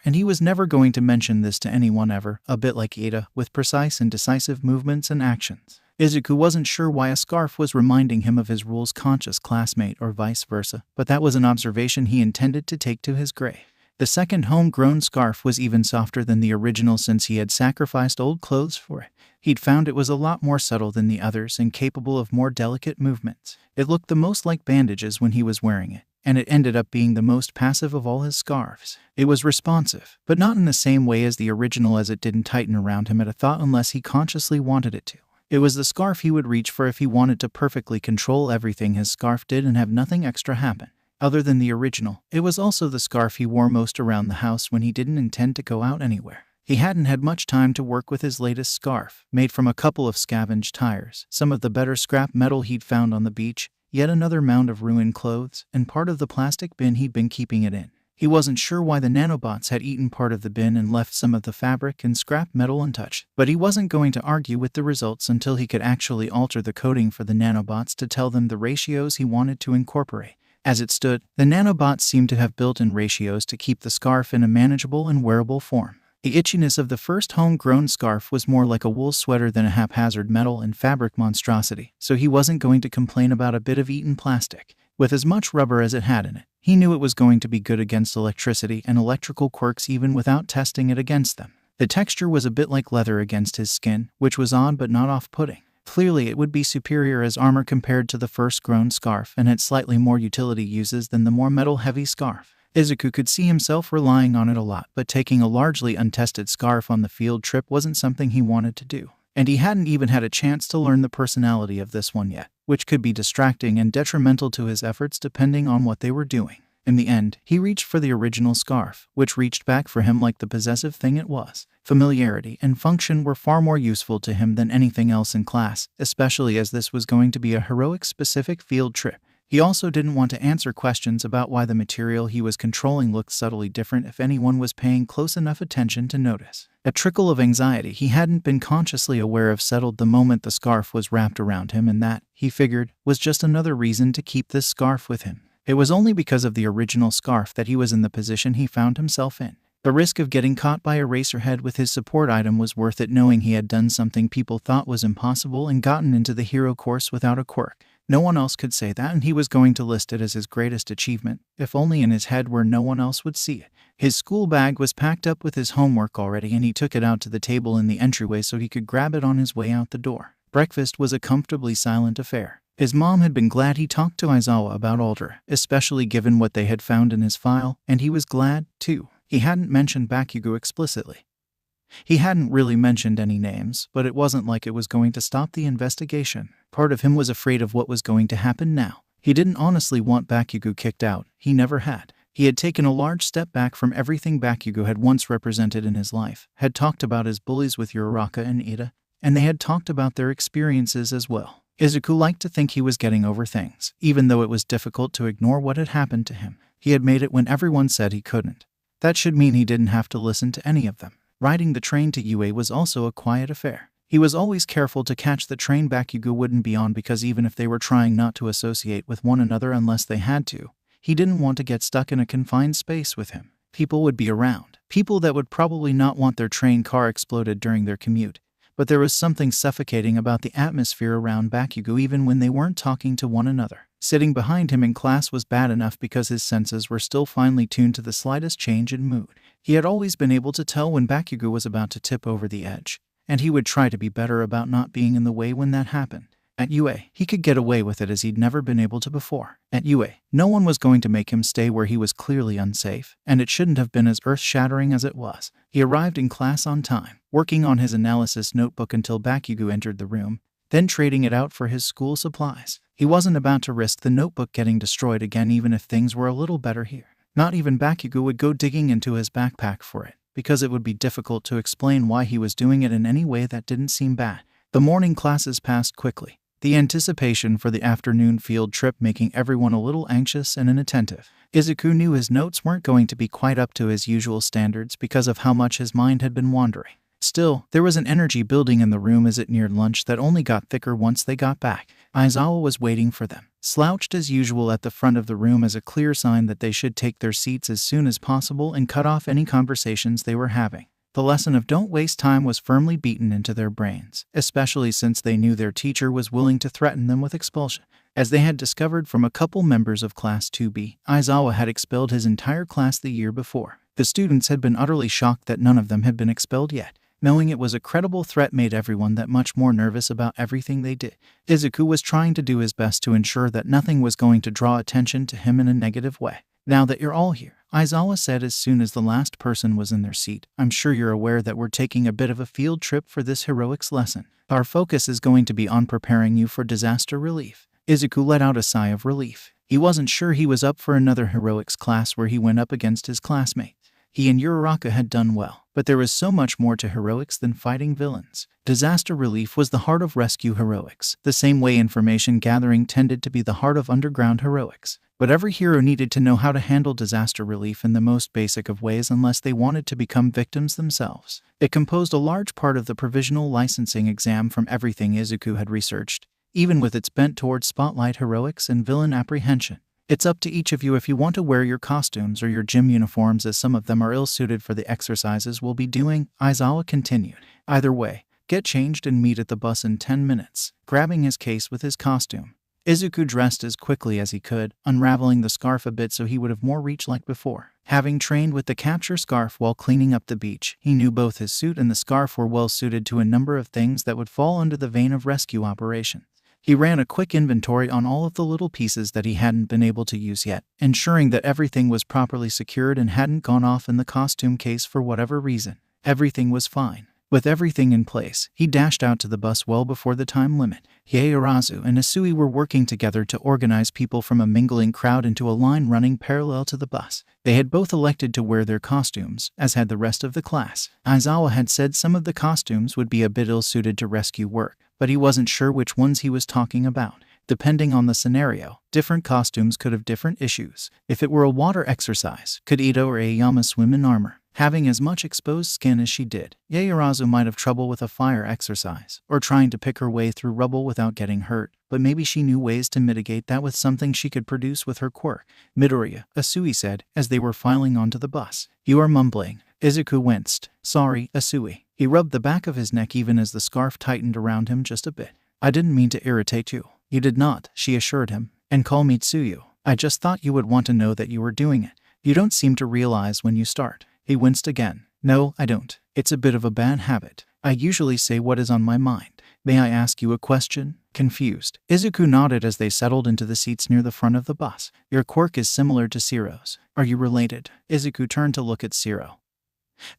And he was never going to mention this to anyone ever, a bit like Ada, with precise and decisive movements and actions. Izuku wasn't sure why a scarf was reminding him of his rules-conscious classmate or vice versa, but that was an observation he intended to take to his grave. The second homegrown scarf was even softer than the original since he had sacrificed old clothes for it. He'd found it was a lot more subtle than the others and capable of more delicate movements. It looked the most like bandages when he was wearing it, and it ended up being the most passive of all his scarves. It was responsive, but not in the same way as the original, as it didn't tighten around him at a thought unless he consciously wanted it to. It was the scarf he would reach for if he wanted to perfectly control everything his scarf did and have nothing extra happen. Other than the original, it was also the scarf he wore most around the house when he didn't intend to go out anywhere. He hadn't had much time to work with his latest scarf, made from a couple of scavenged tires, some of the better scrap metal he'd found on the beach, yet another mound of ruined clothes, and part of the plastic bin he'd been keeping it in. He wasn't sure why the nanobots had eaten part of the bin and left some of the fabric and scrap metal untouched, but he wasn't going to argue with the results until he could actually alter the coding for the nanobots to tell them the ratios he wanted to incorporate. As it stood, the nanobots seemed to have built-in ratios to keep the scarf in a manageable and wearable form. The itchiness of the first homegrown scarf was more like a wool sweater than a haphazard metal and fabric monstrosity, so he wasn't going to complain about a bit of eaten plastic. With as much rubber as it had in it, he knew it was going to be good against electricity and electrical quirks even without testing it against them. The texture was a bit like leather against his skin, which was odd but not off-putting. Clearly, it would be superior as armor compared to the first-grown scarf and had slightly more utility uses than the more metal-heavy scarf. Izuku could see himself relying on it a lot, but taking a largely untested scarf on the field trip wasn't something he wanted to do. And he hadn't even had a chance to learn the personality of this one yet, which could be distracting and detrimental to his efforts depending on what they were doing. In the end, he reached for the original scarf, which reached back for him like the possessive thing it was. Familiarity and function were far more useful to him than anything else in class, especially as this was going to be a heroic-specific field trip. He also didn't want to answer questions about why the material he was controlling looked subtly different if anyone was paying close enough attention to notice. A trickle of anxiety he hadn't been consciously aware of settled the moment the scarf was wrapped around him, and that, he figured, was just another reason to keep this scarf with him. It was only because of the original scarf that he was in the position he found himself in. The risk of getting caught by Eraserhead with his support item was worth it, knowing he had done something people thought was impossible and gotten into the hero course without a quirk. No one else could say that, and he was going to list it as his greatest achievement, if only in his head where no one else would see it. His school bag was packed up with his homework already, and he took it out to the table in the entryway so he could grab it on his way out the door. Breakfast was a comfortably silent affair. His mom had been glad he talked to Aizawa about Alder, especially given what they had found in his file, and he was glad, too. He hadn't mentioned Bakugo explicitly. He hadn't really mentioned any names, but it wasn't like it was going to stop the investigation. Part of him was afraid of what was going to happen now. He didn't honestly want Bakugo kicked out. He never had. He had taken a large step back from everything Bakugo had once represented in his life, had talked about his bullies with Uraraka and Ida, and they had talked about their experiences as well. Izuku liked to think he was getting over things, even though it was difficult to ignore what had happened to him. He had made it when everyone said he couldn't. That should mean he didn't have to listen to any of them. Riding the train to UA was also a quiet affair. He was always careful to catch the train Bakugo wouldn't be on, because even if they were trying not to associate with one another unless they had to, he didn't want to get stuck in a confined space with him. People would be around. People that would probably not want their train car exploded during their commute. But there was something suffocating about the atmosphere around Bakugo even when they weren't talking to one another. Sitting behind him in class was bad enough because his senses were still finely tuned to the slightest change in mood. He had always been able to tell when Bakugo was about to tip over the edge, and he would try to be better about not being in the way when that happened. At UA, he could get away with it as he'd never been able to before. At UA, no one was going to make him stay where he was clearly unsafe, and it shouldn't have been as earth-shattering as it was. He arrived in class on time, working on his analysis notebook until Bakugo entered the room, then trading it out for his school supplies. He wasn't about to risk the notebook getting destroyed again even if things were a little better here. Not even Bakugo would go digging into his backpack for it, because it would be difficult to explain why he was doing it in any way that didn't seem bad. The morning classes passed quickly, the anticipation for the afternoon field trip making everyone a little anxious and inattentive. Izuku knew his notes weren't going to be quite up to his usual standards because of how much his mind had been wandering. Still, there was an energy building in the room as it neared lunch that only got thicker once they got back. Aizawa was waiting for them, slouched as usual at the front of the room as a clear sign that they should take their seats as soon as possible and cut off any conversations they were having. The lesson of don't waste time was firmly beaten into their brains, especially since they knew their teacher was willing to threaten them with expulsion. As they had discovered from a couple members of Class 2B, Aizawa had expelled his entire class the year before. The students had been utterly shocked that none of them had been expelled yet. Knowing it was a credible threat made everyone that much more nervous about everything they did. Izuku was trying to do his best to ensure that nothing was going to draw attention to him in a negative way. Now that you're all here, Aizawa said as soon as the last person was in their seat, I'm sure you're aware that we're taking a bit of a field trip for this heroics lesson. Our focus is going to be on preparing you for disaster relief. Izuku let out a sigh of relief. He wasn't sure he was up for another heroics class where he went up against his classmate. He and Uraraka had done well, but there was so much more to heroics than fighting villains. Disaster relief was the heart of rescue heroics, the same way information gathering tended to be the heart of underground heroics. But every hero needed to know how to handle disaster relief in the most basic of ways unless they wanted to become victims themselves. It composed a large part of the provisional licensing exam from everything Izuku had researched, even with its bent towards spotlight heroics and villain apprehension. It's up to each of you if you want to wear your costumes or your gym uniforms, as some of them are ill-suited for the exercises we'll be doing, Aizawa continued. Either way, get changed and meet at the bus in 10 minutes. Grabbing his case with his costume, Izuku dressed as quickly as he could, unraveling the scarf a bit so he would have more reach like before. Having trained with the capture scarf while cleaning up the beach, he knew both his suit and the scarf were well suited to a number of things that would fall under the vein of rescue operations. He ran a quick inventory on all of the little pieces that he hadn't been able to use yet, ensuring that everything was properly secured and hadn't gone off in the costume case for whatever reason. Everything was fine. With everything in place, he dashed out to the bus well before the time limit. Yaoyorozu and Isui were working together to organize people from a mingling crowd into a line running parallel to the bus. They had both elected to wear their costumes, as had the rest of the class. Aizawa had said some of the costumes would be a bit ill-suited to rescue work, but he wasn't sure which ones he was talking about. Depending on the scenario, different costumes could have different issues. If it were a water exercise, could Ito or Aoyama swim in armor? Having as much exposed skin as she did, Yaoyorozu might have trouble with a fire exercise, or trying to pick her way through rubble without getting hurt, but maybe she knew ways to mitigate that with something she could produce with her quirk. Midoriya, Isui said, as they were filing onto the bus. You are mumbling. Izuku winced. Sorry, Isui. He rubbed the back of his neck even as the scarf tightened around him just a bit. I didn't mean to irritate you. You did not, she assured him. And call me Tsuyu. I just thought you would want to know that you were doing it. You don't seem to realize when you start. He winced again. No, I don't. It's a bit of a bad habit. I usually say what is on my mind. May I ask you a question? Confused, Izuku nodded as they settled into the seats near the front of the bus. Your quirk is similar to Shiro's. Are you related? Izuku turned to look at Shiro,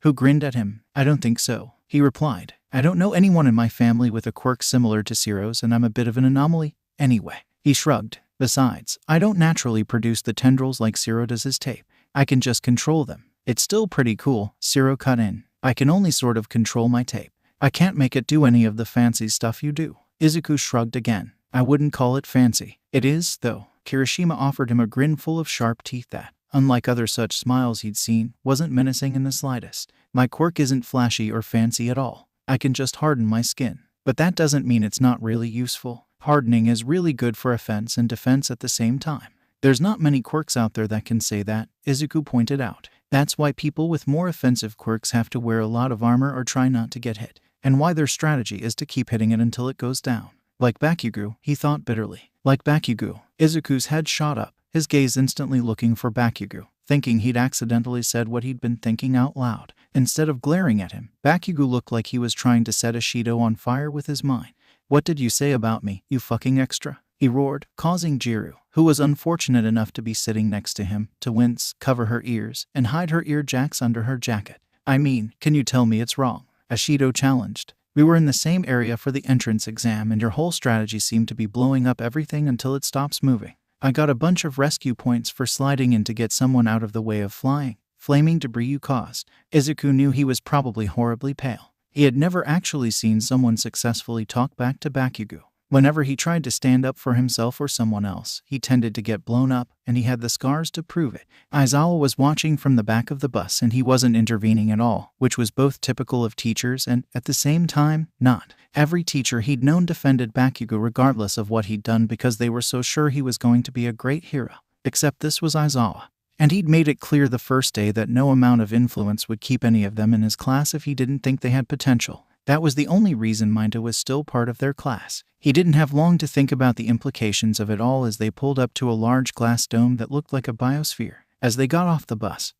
who grinned at him. I don't think so, he replied. I don't know anyone in my family with a quirk similar to Shiro's, and I'm a bit of an anomaly. Anyway, he shrugged. Besides, I don't naturally produce the tendrils like Shiro does his tape. I can just control them. It's still pretty cool, Shiro cut in. I can only sort of control my tape. I can't make it do any of the fancy stuff you do. Izuku shrugged again. I wouldn't call it fancy. It is, though. Kirishima offered him a grin full of sharp teeth that, unlike other such smiles he'd seen, wasn't menacing in the slightest. My quirk isn't flashy or fancy at all. I can just harden my skin. But that doesn't mean it's not really useful. Hardening is really good for offense and defense at the same time. There's not many quirks out there that can say that, Izuku pointed out. That's why people with more offensive quirks have to wear a lot of armor or try not to get hit, and why their strategy is to keep hitting it until it goes down. Like Bakugo, he thought bitterly. Like Bakugo. Izuku's head shot up, his gaze instantly looking for Bakugo, thinking he'd accidentally said what he'd been thinking out loud. Instead of glaring at him, Bakugo looked like he was trying to set Ishido on fire with his mind. What did you say about me, you fucking extra? He roared, causing Jiru, who was unfortunate enough to be sitting next to him, to wince, cover her ears, and hide her ear jacks under her jacket. I mean, can you tell me it's wrong? Ishido challenged. We were in the same area for the entrance exam, and your whole strategy seemed to be blowing up everything until it stops moving. I got a bunch of rescue points for sliding in to get someone out of the way of flaming debris you caused. Izuku knew he was probably horribly pale. He had never actually seen someone successfully talk back to Bakugo. Whenever he tried to stand up for himself or someone else, he tended to get blown up, and he had the scars to prove it. Aizawa was watching from the back of the bus, and he wasn't intervening at all, which was both typical of teachers and, at the same time, not. Every teacher he'd known defended Bakugo regardless of what he'd done because they were so sure he was going to be a great hero. Except this was Aizawa. And he'd made it clear the first day that no amount of influence would keep any of them in his class if he didn't think they had potential. That was the only reason Minda was still part of their class. He didn't have long to think about the implications of it all as they pulled up to a large glass dome that looked like a biosphere. As they got off the bus,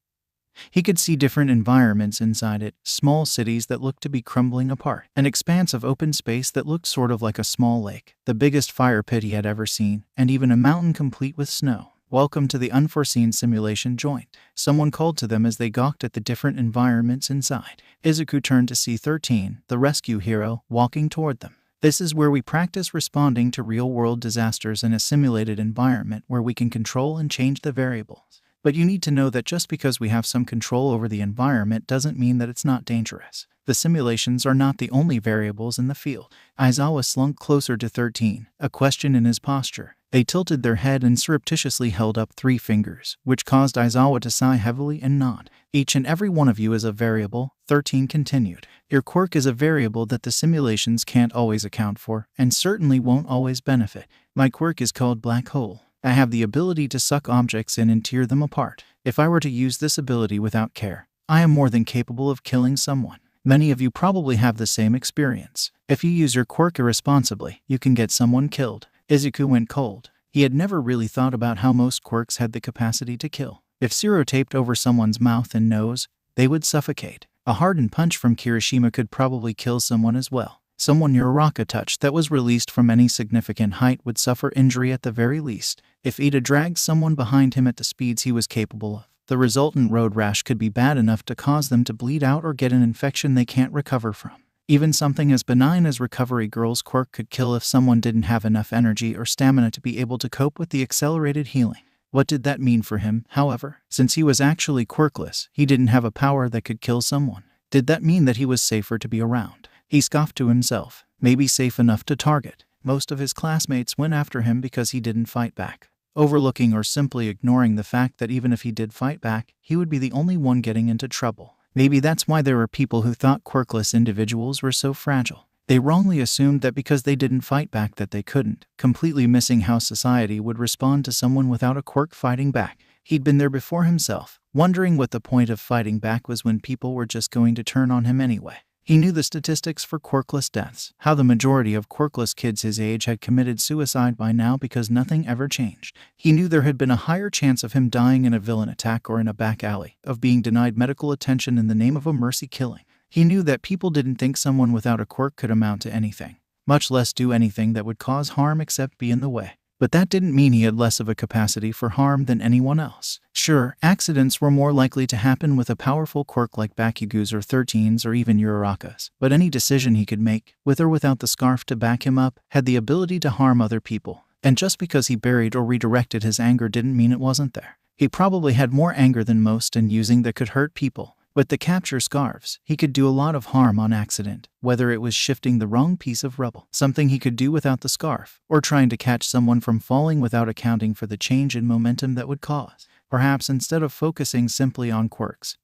he could see different environments inside it, small cities that looked to be crumbling apart, an expanse of open space that looked sort of like a small lake, the biggest fire pit he had ever seen, and even a mountain complete with snow. Welcome to the unforeseen simulation joint, someone called to them as they gawked at the different environments inside. Izuku turned to see 13, the rescue hero, walking toward them. This is where we practice responding to real-world disasters in a simulated environment where we can control and change the variables. But you need to know that just because we have some control over the environment doesn't mean that it's not dangerous. The simulations are not the only variables in the field. Aizawa slunk closer to 13, a question in his posture. They tilted their head and surreptitiously held up 3 fingers, which caused Aizawa to sigh heavily and nod. Each and every one of you is a variable, 13 continued. Your quirk is a variable that the simulations can't always account for, and certainly won't always benefit. My quirk is called Black Hole. I have the ability to suck objects in and tear them apart. If I were to use this ability without care, I am more than capable of killing someone. Many of you probably have the same experience. If you use your quirk irresponsibly, you can get someone killed. Izuku went cold. He had never really thought about how most quirks had the capacity to kill. If Zero taped over someone's mouth and nose, they would suffocate. A hardened punch from Kirishima could probably kill someone as well. Someone near a rocket touch that was released from any significant height would suffer injury at the very least. If Ida dragged someone behind him at the speeds he was capable of, the resultant road rash could be bad enough to cause them to bleed out or get an infection they can't recover from. Even something as benign as Recovery Girl's quirk could kill if someone didn't have enough energy or stamina to be able to cope with the accelerated healing. What did that mean for him, however? Since he was actually quirkless, he didn't have a power that could kill someone. Did that mean that he was safer to be around? He scoffed to himself. Maybe safe enough to target. Most of his classmates went after him because he didn't fight back, overlooking or simply ignoring the fact that even if he did fight back, he would be the only one getting into trouble. Maybe that's why there were people who thought quirkless individuals were so fragile. They wrongly assumed that because they didn't fight back that they couldn't, completely missing how society would respond to someone without a quirk fighting back. He'd been there before himself, wondering what the point of fighting back was when people were just going to turn on him anyway. He knew the statistics for quirkless deaths, how the majority of quirkless kids his age had committed suicide by now because nothing ever changed. He knew there had been a higher chance of him dying in a villain attack or in a back alley, of being denied medical attention in the name of a mercy killing. He knew that people didn't think someone without a quirk could amount to anything, much less do anything that would cause harm except be in the way. But that didn't mean he had less of a capacity for harm than anyone else. Sure, accidents were more likely to happen with a powerful quirk like Bakugu's or 13's or even Uraraka's, but any decision he could make, with or without the scarf to back him up, had the ability to harm other people. And just because he buried or redirected his anger didn't mean it wasn't there. He probably had more anger than most and using that could hurt people. With the capture scarves, he could do a lot of harm on accident, whether it was shifting the wrong piece of rubble, something he could do without the scarf, or trying to catch someone from falling without accounting for the change in momentum that would cause. Perhaps instead of focusing simply on quirks,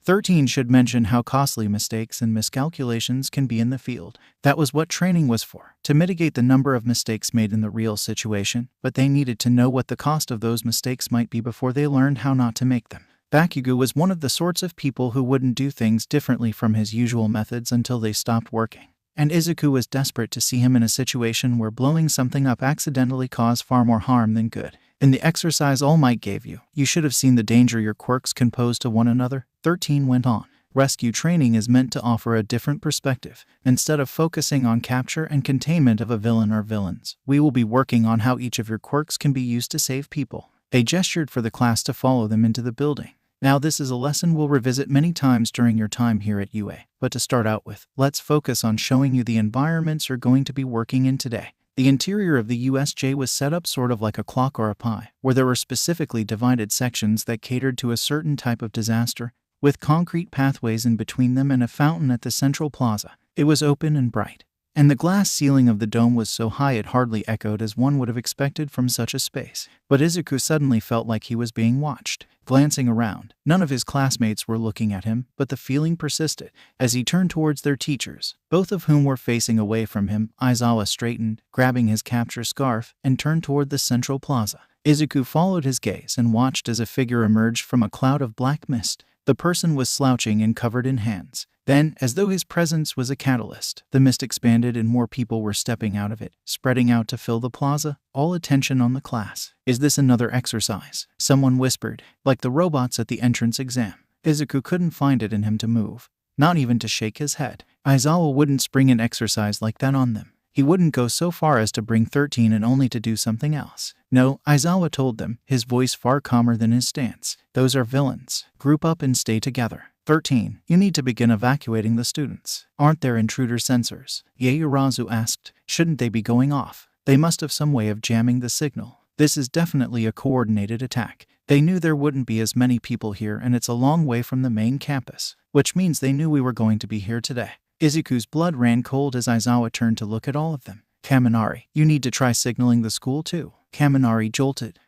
13 should mention how costly mistakes and miscalculations can be in the field. That was what training was for, to mitigate the number of mistakes made in the real situation, but they needed to know what the cost of those mistakes might be before they learned how not to make them. Bakugo was one of the sorts of people who wouldn't do things differently from his usual methods until they stopped working. And Izuku was desperate to see him in a situation where blowing something up accidentally caused far more harm than good. In the exercise All Might gave you, you should have seen the danger your quirks can pose to one another, 13 went on. Rescue training is meant to offer a different perspective. Instead of focusing on capture and containment of a villain or villains, we will be working on how each of your quirks can be used to save people. They gestured for the class to follow them into the building. Now this is a lesson we'll revisit many times during your time here at UA, but to start out with, let's focus on showing you the environments you're going to be working in today. The interior of the USJ was set up sort of like a clock or a pie, where there were specifically divided sections that catered to a certain type of disaster, with concrete pathways in between them and a fountain at the central plaza. It was open and bright, and the glass ceiling of the dome was so high it hardly echoed as one would have expected from such a space. But Izuku suddenly felt like he was being watched. Glancing around, none of his classmates were looking at him, but the feeling persisted. As he turned towards their teachers, both of whom were facing away from him, Aizawa straightened, grabbing his capture scarf, and turned toward the central plaza. Izuku followed his gaze and watched as a figure emerged from a cloud of black mist. The person was slouching and covered in hands. Then, as though his presence was a catalyst, the mist expanded and more people were stepping out of it, spreading out to fill the plaza, all attention on the class. Is this another exercise? Someone whispered, like the robots at the entrance exam. Izuku couldn't find it in him to move, not even to shake his head. Aizawa wouldn't spring an exercise like that on them. He wouldn't go so far as to bring 13 and only to do something else. No, Aizawa told them, his voice far calmer than his stance. Those are villains. Group up and stay together. 13. You need to begin evacuating the students. Aren't there intruder sensors? Yaoyorozu asked. Shouldn't they be going off? They must have some way of jamming the signal. This is definitely a coordinated attack. They knew there wouldn't be as many people here and it's a long way from the main campus, which means they knew we were going to be here today. Izuku's blood ran cold as Aizawa turned to look at all of them. Kaminari, you need to try signaling the school too. Kaminari jolted.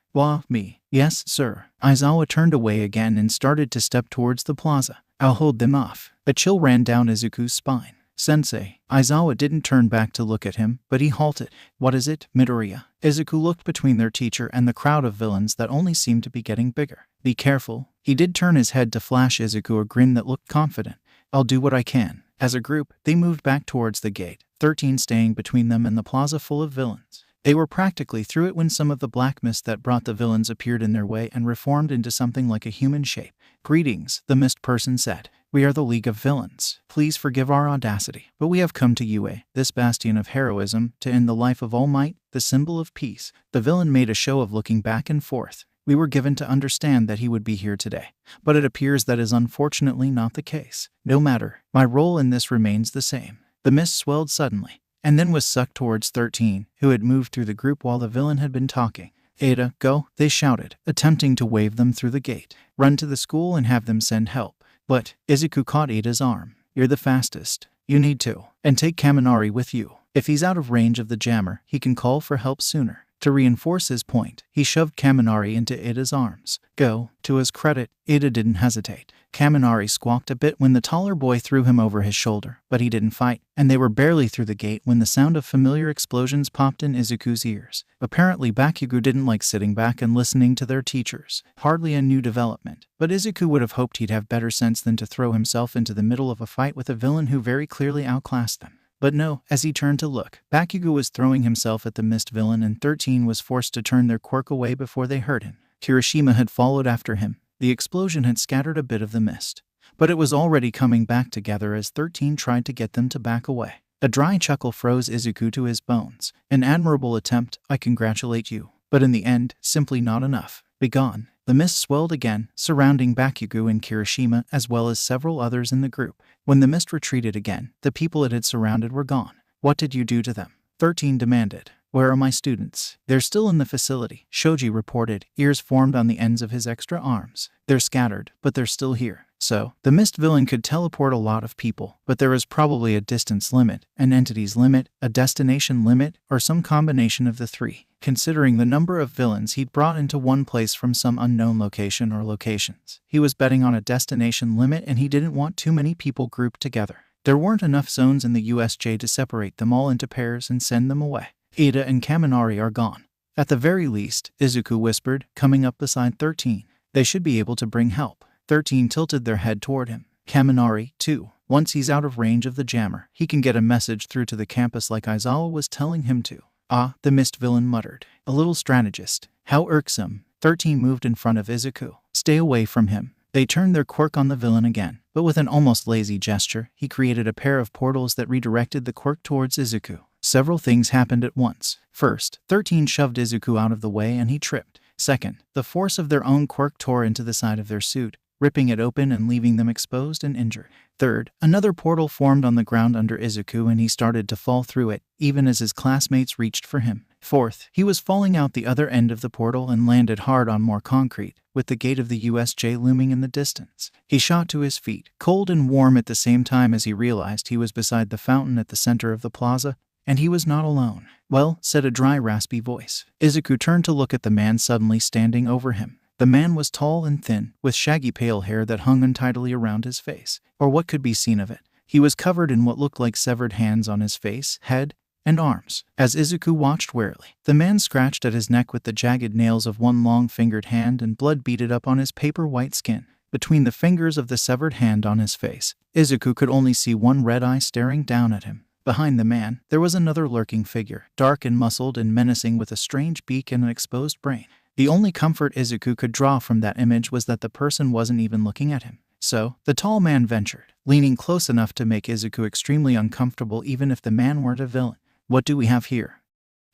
Me. Yes, sir. Aizawa turned away again and started to step towards the plaza. I'll hold them off. A chill ran down Izuku's spine. Sensei. Aizawa didn't turn back to look at him, but he halted. What is it, Midoriya? Izuku looked between their teacher and the crowd of villains that only seemed to be getting bigger. Be careful. He did turn his head to flash Izuku a grin that looked confident. I'll do what I can. As a group, they moved back towards the gate, 13 staying between them and the plaza full of villains. They were practically through it when some of the black mist that brought the villains appeared in their way and reformed into something like a human shape. Greetings, the mist person said. We are the League of Villains. Please forgive our audacity, but we have come to Yue, this bastion of heroism, to end the life of All Might, the symbol of peace. The villain made a show of looking back and forth. We were given to understand that he would be here today, but it appears that is unfortunately not the case. No matter, my role in this remains the same. The mist swelled suddenly, and then was sucked towards 13, who had moved through the group while the villain had been talking. Ada, go, they shouted, attempting to wave them through the gate. Run to the school and have them send help. But Izuku caught Ada's arm. You're the fastest. You need to. And take Kaminari with you. If he's out of range of the jammer, he can call for help sooner. To reinforce his point, he shoved Kaminari into Ada's arms. Go. To his credit, Ada didn't hesitate. Kaminari squawked a bit when the taller boy threw him over his shoulder, but he didn't fight, and they were barely through the gate when the sound of familiar explosions popped in Izuku's ears. Apparently Bakugo didn't like sitting back and listening to their teachers. Hardly a new development, but Izuku would have hoped he'd have better sense than to throw himself into the middle of a fight with a villain who very clearly outclassed them. But no, as he turned to look, Bakugo was throwing himself at the mist villain and 13 was forced to turn their quirk away before they hurt him. Kirishima had followed after him. The explosion had scattered a bit of the mist, but it was already coming back together as 13 tried to get them to back away. A dry chuckle froze Izuku to his bones. An admirable attempt, I congratulate you. But in the end, simply not enough. Begone. The mist swelled again, surrounding Bakugo and Kirishima as well as several others in the group. When the mist retreated again, the people it had surrounded were gone. What did you do to them? 13 demanded. Where are my students? They're still in the facility, Shoji reported, ears formed on the ends of his extra arms. They're scattered, but they're still here. So, the mist villain could teleport a lot of people, but there is probably a distance limit, an entity's limit, a destination limit, or some combination of the three. Considering the number of villains he'd brought into one place from some unknown location or locations, he was betting on a destination limit and he didn't want too many people grouped together. There weren't enough zones in the USJ to separate them all into pairs and send them away. Ada and Kaminari are gone. At the very least, Izuku whispered, coming up beside 13. They should be able to bring help. 13 tilted their head toward him. Kaminari, too. Once he's out of range of the jammer, he can get a message through to the campus like Aizawa was telling him to. Ah, the mist villain muttered. A little strategist. How irksome. 13 moved in front of Izuku. Stay away from him. They turned their quirk on the villain again, but with an almost lazy gesture, he created a pair of portals that redirected the quirk towards Izuku. Several things happened at once. First, 13 shoved Izuku out of the way and he tripped. Second, the force of their own quirk tore into the side of their suit, ripping it open and leaving them exposed and injured. Third, another portal formed on the ground under Izuku and he started to fall through it, even as his classmates reached for him. Fourth, he was falling out the other end of the portal and landed hard on more concrete, with the gate of the USJ looming in the distance. He shot to his feet, cold and warm at the same time as he realized he was beside the fountain at the center of the plaza, and he was not alone. Well, said a dry, raspy voice. Izuku turned to look at the man suddenly standing over him. The man was tall and thin, with shaggy pale hair that hung untidily around his face, or what could be seen of it. He was covered in what looked like severed hands on his face, head, and arms. As Izuku watched warily, the man scratched at his neck with the jagged nails of one long-fingered hand and blood beaded up on his paper-white skin. Between the fingers of the severed hand on his face, Izuku could only see one red eye staring down at him. Behind the man, there was another lurking figure, dark and muscled and menacing with a strange beak and an exposed brain. The only comfort Izuku could draw from that image was that the person wasn't even looking at him. So, the tall man ventured, leaning close enough to make Izuku extremely uncomfortable even if the man weren't a villain. What do we have here?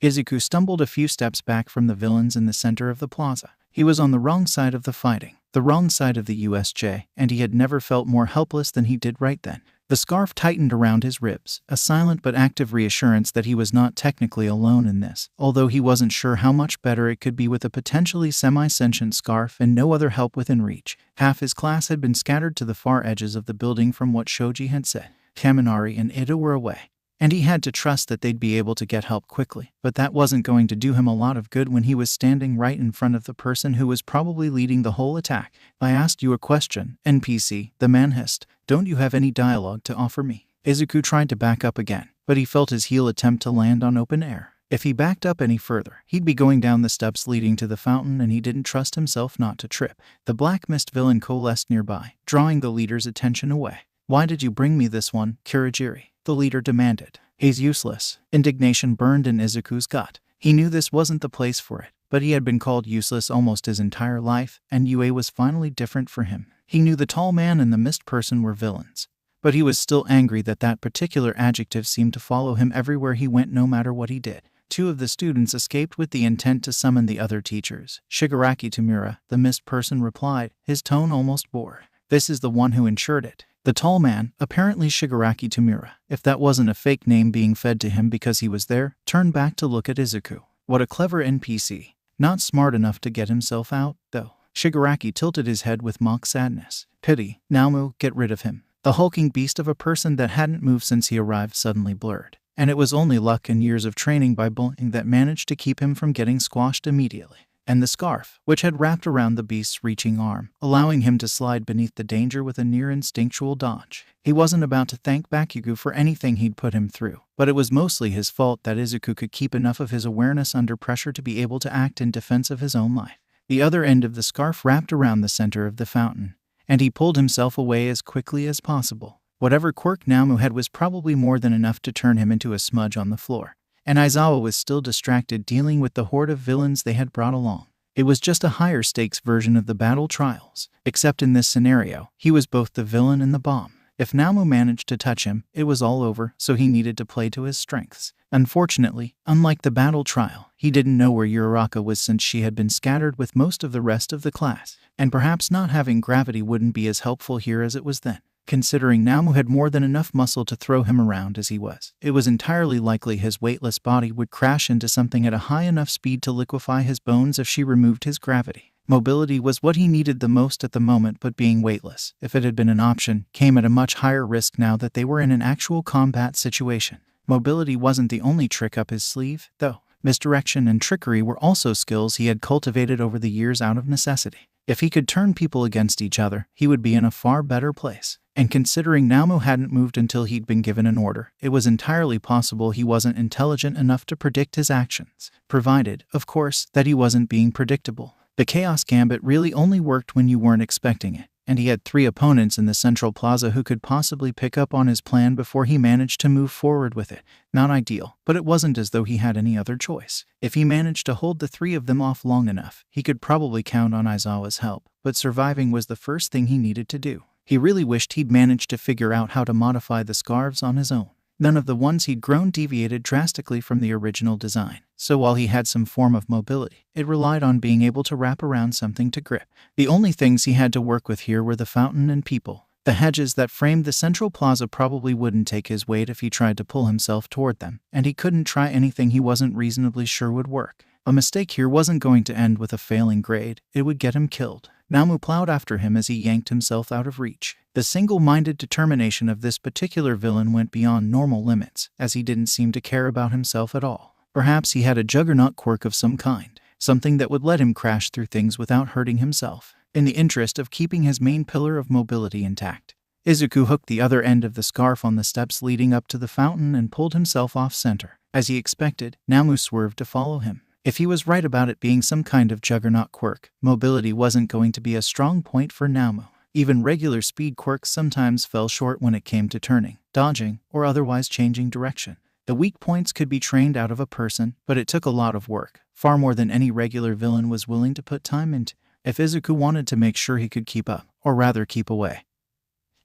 Izuku stumbled a few steps back from the villains in the center of the plaza. He was on the wrong side of the fighting, the wrong side of the USJ, and he had never felt more helpless than he did right then. The scarf tightened around his ribs, a silent but active reassurance that he was not technically alone in this, although he wasn't sure how much better it could be with a potentially semi-sentient scarf and no other help within reach. Half his class had been scattered to the far edges of the building from what Shoji had said. Kaminari and Ida were away, and he had to trust that they'd be able to get help quickly, but that wasn't going to do him a lot of good when he was standing right in front of the person who was probably leading the whole attack. I asked you a question, NPC, the man hissed. Don't you have any dialogue to offer me? Izuku tried to back up again, but he felt his heel attempt to land on open air. If he backed up any further, he'd be going down the steps leading to the fountain, and he didn't trust himself not to trip. The Black Mist villain coalesced nearby, drawing the leader's attention away. "Why did you bring me this one, Kurogiri?" the leader demanded. "He's useless." Indignation burned in Izuku's gut. He knew this wasn't the place for it, but he had been called useless almost his entire life, and UA was finally different for him. He knew the tall man and the mist person were villains, but he was still angry that that particular adjective seemed to follow him everywhere he went no matter what he did. Two of the students escaped with the intent to summon the other teachers. "Shigaraki Tamura," the mist person replied, his tone almost bored. "This is the one who ensured it." The tall man, apparently Shigaraki Tamura, if that wasn't a fake name being fed to him because he was there, turned back to look at Izuku. What a clever NPC. Not smart enough to get himself out, though. Shigaraki tilted his head with mock sadness. "Pity. Namu, get rid of him." The hulking beast of a person that hadn't moved since he arrived suddenly blurred. And it was only luck and years of training by bullying that managed to keep him from getting squashed immediately. And the scarf, which had wrapped around the beast's reaching arm, allowing him to slide beneath the danger with a near-instinctual dodge. He wasn't about to thank Bakugo for anything he'd put him through, but it was mostly his fault that Izuku could keep enough of his awareness under pressure to be able to act in defense of his own life. The other end of the scarf wrapped around the center of the fountain, and he pulled himself away as quickly as possible. Whatever quirk Namu had was probably more than enough to turn him into a smudge on the floor, and Aizawa was still distracted dealing with the horde of villains they had brought along. It was just a higher stakes version of the battle trials, except in this scenario, he was both the villain and the bomb. If Namu managed to touch him, it was all over, so he needed to play to his strengths. Unfortunately, unlike the battle trial, he didn't know where Uraraka was since she had been scattered with most of the rest of the class, and perhaps not having gravity wouldn't be as helpful here as it was then. Considering Namu had more than enough muscle to throw him around as he was, it was entirely likely his weightless body would crash into something at a high enough speed to liquefy his bones if she removed his gravity. Mobility was what he needed the most at the moment, but being weightless, if it had been an option, came at a much higher risk now that they were in an actual combat situation. Mobility wasn't the only trick up his sleeve, though. Misdirection and trickery were also skills he had cultivated over the years out of necessity. If he could turn people against each other, he would be in a far better place. And considering Namu hadn't moved until he'd been given an order, it was entirely possible he wasn't intelligent enough to predict his actions. Provided, of course, that he wasn't being predictable. The Chaos Gambit really only worked when you weren't expecting it, and he had 3 opponents in the central plaza who could possibly pick up on his plan before he managed to move forward with it. Not ideal, but it wasn't as though he had any other choice. If he managed to hold the 3 of them off long enough, he could probably count on Aizawa's help, but surviving was the first thing he needed to do. He really wished he'd managed to figure out how to modify the scarves on his own. None of the ones he'd grown deviated drastically from the original design, so while he had some form of mobility, it relied on being able to wrap around something to grip. The only things he had to work with here were the fountain and people. The hedges that framed the central plaza probably wouldn't take his weight if he tried to pull himself toward them, and he couldn't try anything he wasn't reasonably sure would work. A mistake here wasn't going to end with a failing grade, it would get him killed. Namu plowed after him as he yanked himself out of reach. The single-minded determination of this particular villain went beyond normal limits, as he didn't seem to care about himself at all. Perhaps he had a juggernaut quirk of some kind, something that would let him crash through things without hurting himself, in the interest of keeping his main pillar of mobility intact. Izuku hooked the other end of the scarf on the steps leading up to the fountain and pulled himself off center. As he expected, Namu swerved to follow him. If he was right about it being some kind of juggernaut quirk, mobility wasn't going to be a strong point for Namu. Even regular speed quirks sometimes fell short when it came to turning, dodging, or otherwise changing direction. The weak points could be trained out of a person, but it took a lot of work, far more than any regular villain was willing to put time into. If Izuku wanted to make sure he could keep up, or rather keep away,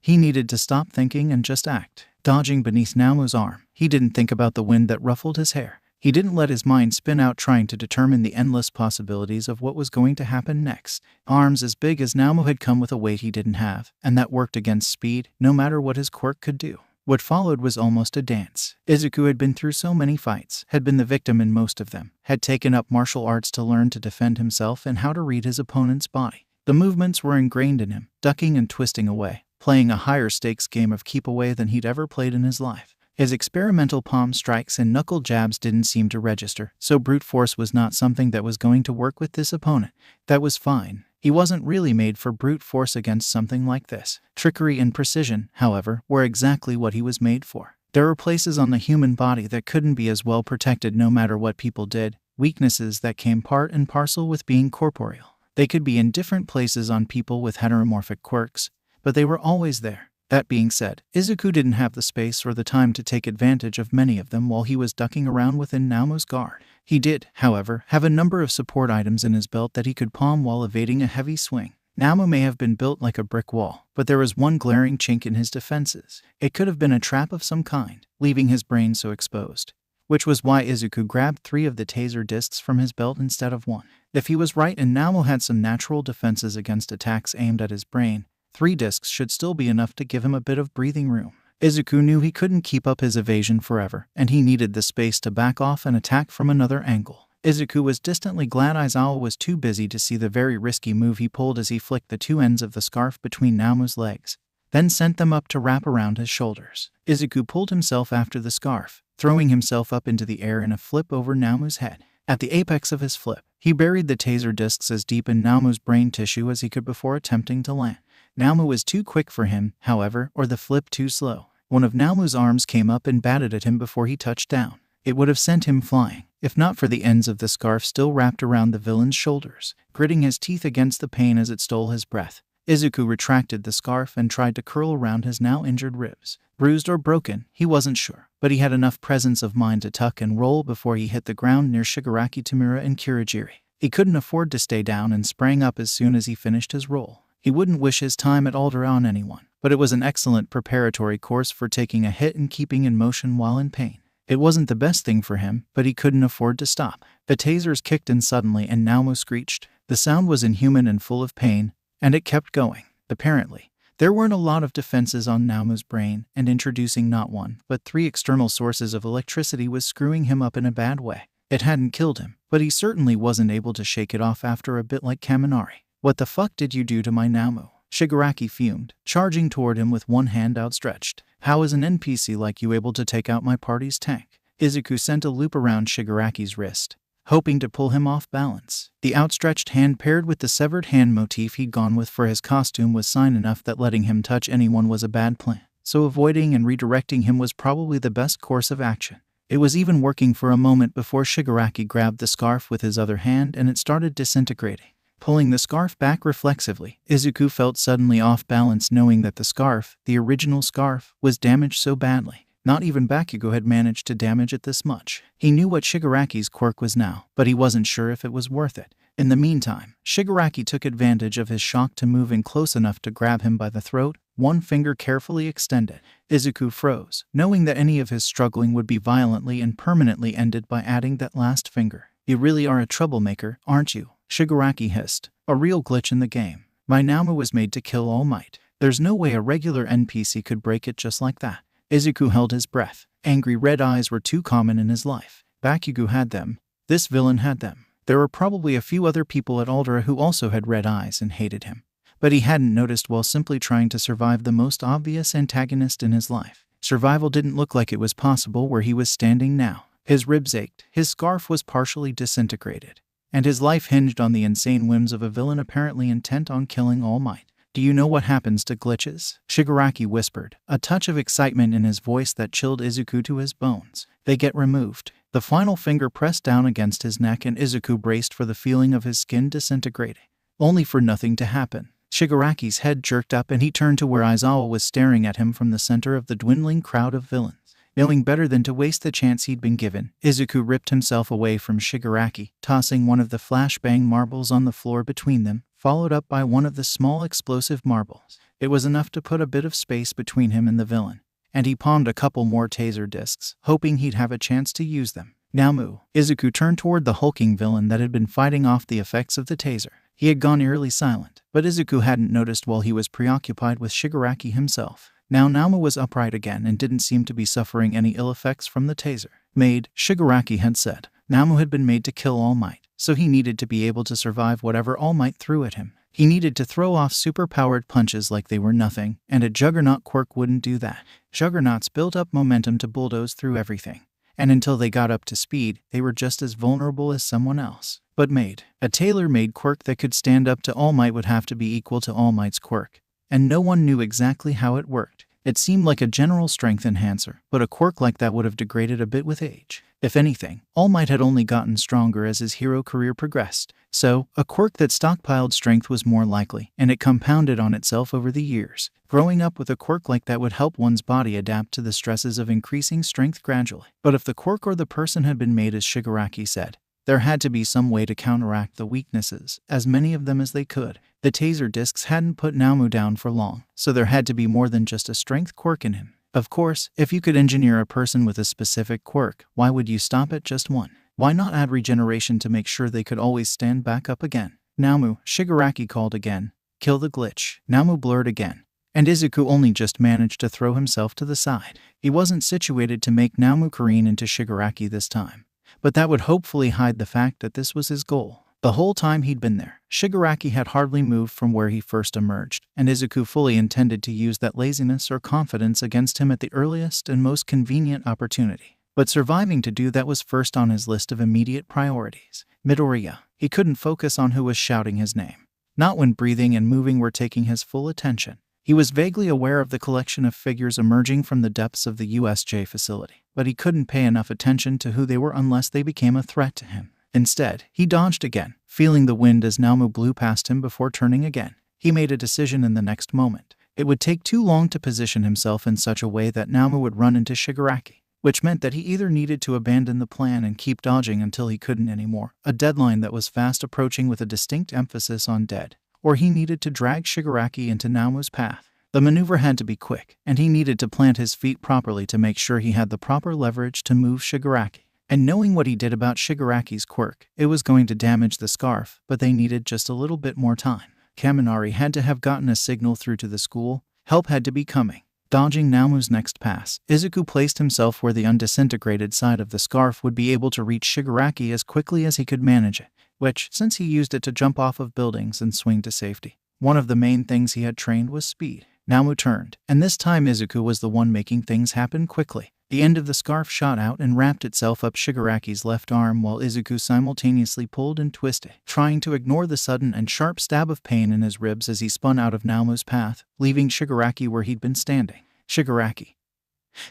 he needed to stop thinking and just act. Dodging beneath Namu's arm, he didn't think about the wind that ruffled his hair. He didn't let his mind spin out trying to determine the endless possibilities of what was going to happen next. Arms as big as Namu had come with a weight he didn't have, and that worked against speed, no matter what his quirk could do. What followed was almost a dance. Izuku had been through so many fights, had been the victim in most of them, had taken up martial arts to learn to defend himself and how to read his opponent's body. The movements were ingrained in him, ducking and twisting away, playing a higher stakes game of keep away than he'd ever played in his life. His experimental palm strikes and knuckle jabs didn't seem to register, so brute force was not something that was going to work with this opponent. That was fine. He wasn't really made for brute force against something like this. Trickery and precision, however, were exactly what he was made for. There were places on the human body that couldn't be as well protected no matter what people did, weaknesses that came part and parcel with being corporeal. They could be in different places on people with heteromorphic quirks, but they were always there. That being said, Izuku didn't have the space or the time to take advantage of many of them while he was ducking around within Naomu's guard. He did, however, have a number of support items in his belt that he could palm while evading a heavy swing. Naomu may have been built like a brick wall, but there was one glaring chink in his defenses. It could have been a trap of some kind, leaving his brain so exposed. Which was why Izuku grabbed 3 of the taser discs from his belt instead of 1. If he was right and Naomu had some natural defenses against attacks aimed at his brain, 3 discs should still be enough to give him a bit of breathing room. Izuku knew he couldn't keep up his evasion forever, and he needed the space to back off and attack from another angle. Izuku was distantly glad Aizawa was too busy to see the very risky move he pulled as he flicked the 2 ends of the scarf between Naomu's legs, then sent them up to wrap around his shoulders. Izuku pulled himself after the scarf, throwing himself up into the air in a flip over Naomu's head. At the apex of his flip, he buried the taser discs as deep in Naomu's brain tissue as he could before attempting to land. Naomu was too quick for him, however, or the flip too slow. One of Naomu's arms came up and batted at him before he touched down. It would have sent him flying, if not for the ends of the scarf still wrapped around the villain's shoulders, gritting his teeth against the pain as it stole his breath. Izuku retracted the scarf and tried to curl around his now injured ribs. Bruised or broken, he wasn't sure, but he had enough presence of mind to tuck and roll before he hit the ground near Shigaraki Tamura and Kurogiri. He couldn't afford to stay down and sprang up as soon as he finished his roll. He wouldn't wish his time at Aldera on anyone, but it was an excellent preparatory course for taking a hit and keeping in motion while in pain. It wasn't the best thing for him, but he couldn't afford to stop. The tasers kicked in suddenly and Naomu screeched. The sound was inhuman and full of pain, and it kept going. Apparently, there weren't a lot of defenses on Naomu's brain, and introducing not 1, but 3 external sources of electricity was screwing him up in a bad way. It hadn't killed him, but he certainly wasn't able to shake it off after a bit like Kaminari. "What the fuck did you do to my Naomu?" Shigaraki fumed, charging toward him with one hand outstretched. "How is an NPC like you able to take out my party's tank?" Izuku sent a loop around Shigaraki's wrist, hoping to pull him off balance. The outstretched hand paired with the severed hand motif he'd gone with for his costume was sign enough that letting him touch anyone was a bad plan, so avoiding and redirecting him was probably the best course of action. It was even working for a moment before Shigaraki grabbed the scarf with his other hand and it started disintegrating. Pulling the scarf back reflexively, Izuku felt suddenly off balance knowing that the scarf, the original scarf, was damaged so badly. Not even Bakugo had managed to damage it this much. He knew what Shigaraki's quirk was now, but he wasn't sure if it was worth it. In the meantime, Shigaraki took advantage of his shock to move in close enough to grab him by the throat, one finger carefully extended. Izuku froze, knowing that any of his struggling would be violently and permanently ended by adding that last finger. "You really are a troublemaker, aren't you?" Shigaraki hissed. "A real glitch in the game. My Naomu was made to kill All Might. There's no way a regular NPC could break it just like that." Izuku held his breath. Angry red eyes were too common in his life. Bakugo had them. This villain had them. There were probably a few other people at Aldera who also had red eyes and hated him. But he hadn't noticed while simply trying to survive the most obvious antagonist in his life. Survival didn't look like it was possible where he was standing now. His ribs ached, his scarf was partially disintegrated, and his life hinged on the insane whims of a villain apparently intent on killing All Might. "Do you know what happens to glitches?" Shigaraki whispered, a touch of excitement in his voice that chilled Izuku to his bones. "They get removed." The final finger pressed down against his neck and Izuku braced for the feeling of his skin disintegrating, only for nothing to happen. Shigaraki's head jerked up and he turned to where Aizawa was staring at him from the center of the dwindling crowd of villains. Knowing better than to waste the chance he'd been given, Izuku ripped himself away from Shigaraki, tossing one of the flashbang marbles on the floor between them, followed up by one of the small explosive marbles. It was enough to put a bit of space between him and the villain, and he palmed a couple more taser discs, hoping he'd have a chance to use them. "Naomu." Izuku turned toward the hulking villain that had been fighting off the effects of the taser. He had gone eerily silent, but Izuku hadn't noticed while he was preoccupied with Shigaraki himself. Now Naomu was upright again and didn't seem to be suffering any ill effects from the taser. "Made," Shigaraki had said. Naomu had been made to kill All Might, so he needed to be able to survive whatever All Might threw at him. He needed to throw off super-powered punches like they were nothing, and a Juggernaut quirk wouldn't do that. Juggernauts built up momentum to bulldoze through everything, and until they got up to speed, they were just as vulnerable as someone else. but made. A tailor-made quirk that could stand up to All Might would have to be equal to All Might's quirk, and no one knew exactly how it worked. It seemed like a general strength enhancer, but a quirk like that would have degraded a bit with age. If anything, All Might had only gotten stronger as his hero career progressed, so a quirk that stockpiled strength was more likely, and it compounded on itself over the years. Growing up with a quirk like that would help one's body adapt to the stresses of increasing strength gradually. But if the quirk or the person had been made as Shigaraki said, there had to be some way to counteract the weaknesses, as many of them as they could. The taser discs hadn't put Namu down for long, so there had to be more than just a strength quirk in him. Of course, if you could engineer a person with a specific quirk, why would you stop at just one? Why not add regeneration to make sure they could always stand back up again? Namu, Shigaraki called again. Kill the glitch. Namu blurred again, and Izuku only just managed to throw himself to the side. He wasn't situated to make Namu careen into Shigaraki this time, but that would hopefully hide the fact that this was his goal. The whole time he'd been there, Shigaraki had hardly moved from where he first emerged, and Izuku fully intended to use that laziness or confidence against him at the earliest and most convenient opportunity. But surviving to do that was first on his list of immediate priorities. Midoriya. He couldn't focus on who was shouting his name. Not when breathing and moving were taking his full attention. He was vaguely aware of the collection of figures emerging from the depths of the USJ facility, but he couldn't pay enough attention to who they were unless they became a threat to him. Instead, he dodged again, feeling the wind as Namu blew past him before turning again. He made a decision in the next moment. It would take too long to position himself in such a way that Namu would run into Shigaraki, which meant that he either needed to abandon the plan and keep dodging until he couldn't anymore, a deadline that was fast approaching with a distinct emphasis on dead, or he needed to drag Shigaraki into Namu's path. The maneuver had to be quick, and he needed to plant his feet properly to make sure he had the proper leverage to move Shigaraki. And knowing what he did about Shigaraki's quirk, it was going to damage the scarf, but they needed just a little bit more time. Kaminari had to have gotten a signal through to the school. Help had to be coming. Dodging Namu's next pass, Izuku placed himself where the undisintegrated side of the scarf would be able to reach Shigaraki as quickly as he could manage it, which, since he used it to jump off of buildings and swing to safety, one of the main things he had trained was speed. Namu turned, and this time Izuku was the one making things happen quickly. The end of the scarf shot out and wrapped itself up Shigaraki's left arm while Izuku simultaneously pulled and twisted, trying to ignore the sudden and sharp stab of pain in his ribs as he spun out of Namu's path, leaving Shigaraki where he'd been standing. Shigaraki,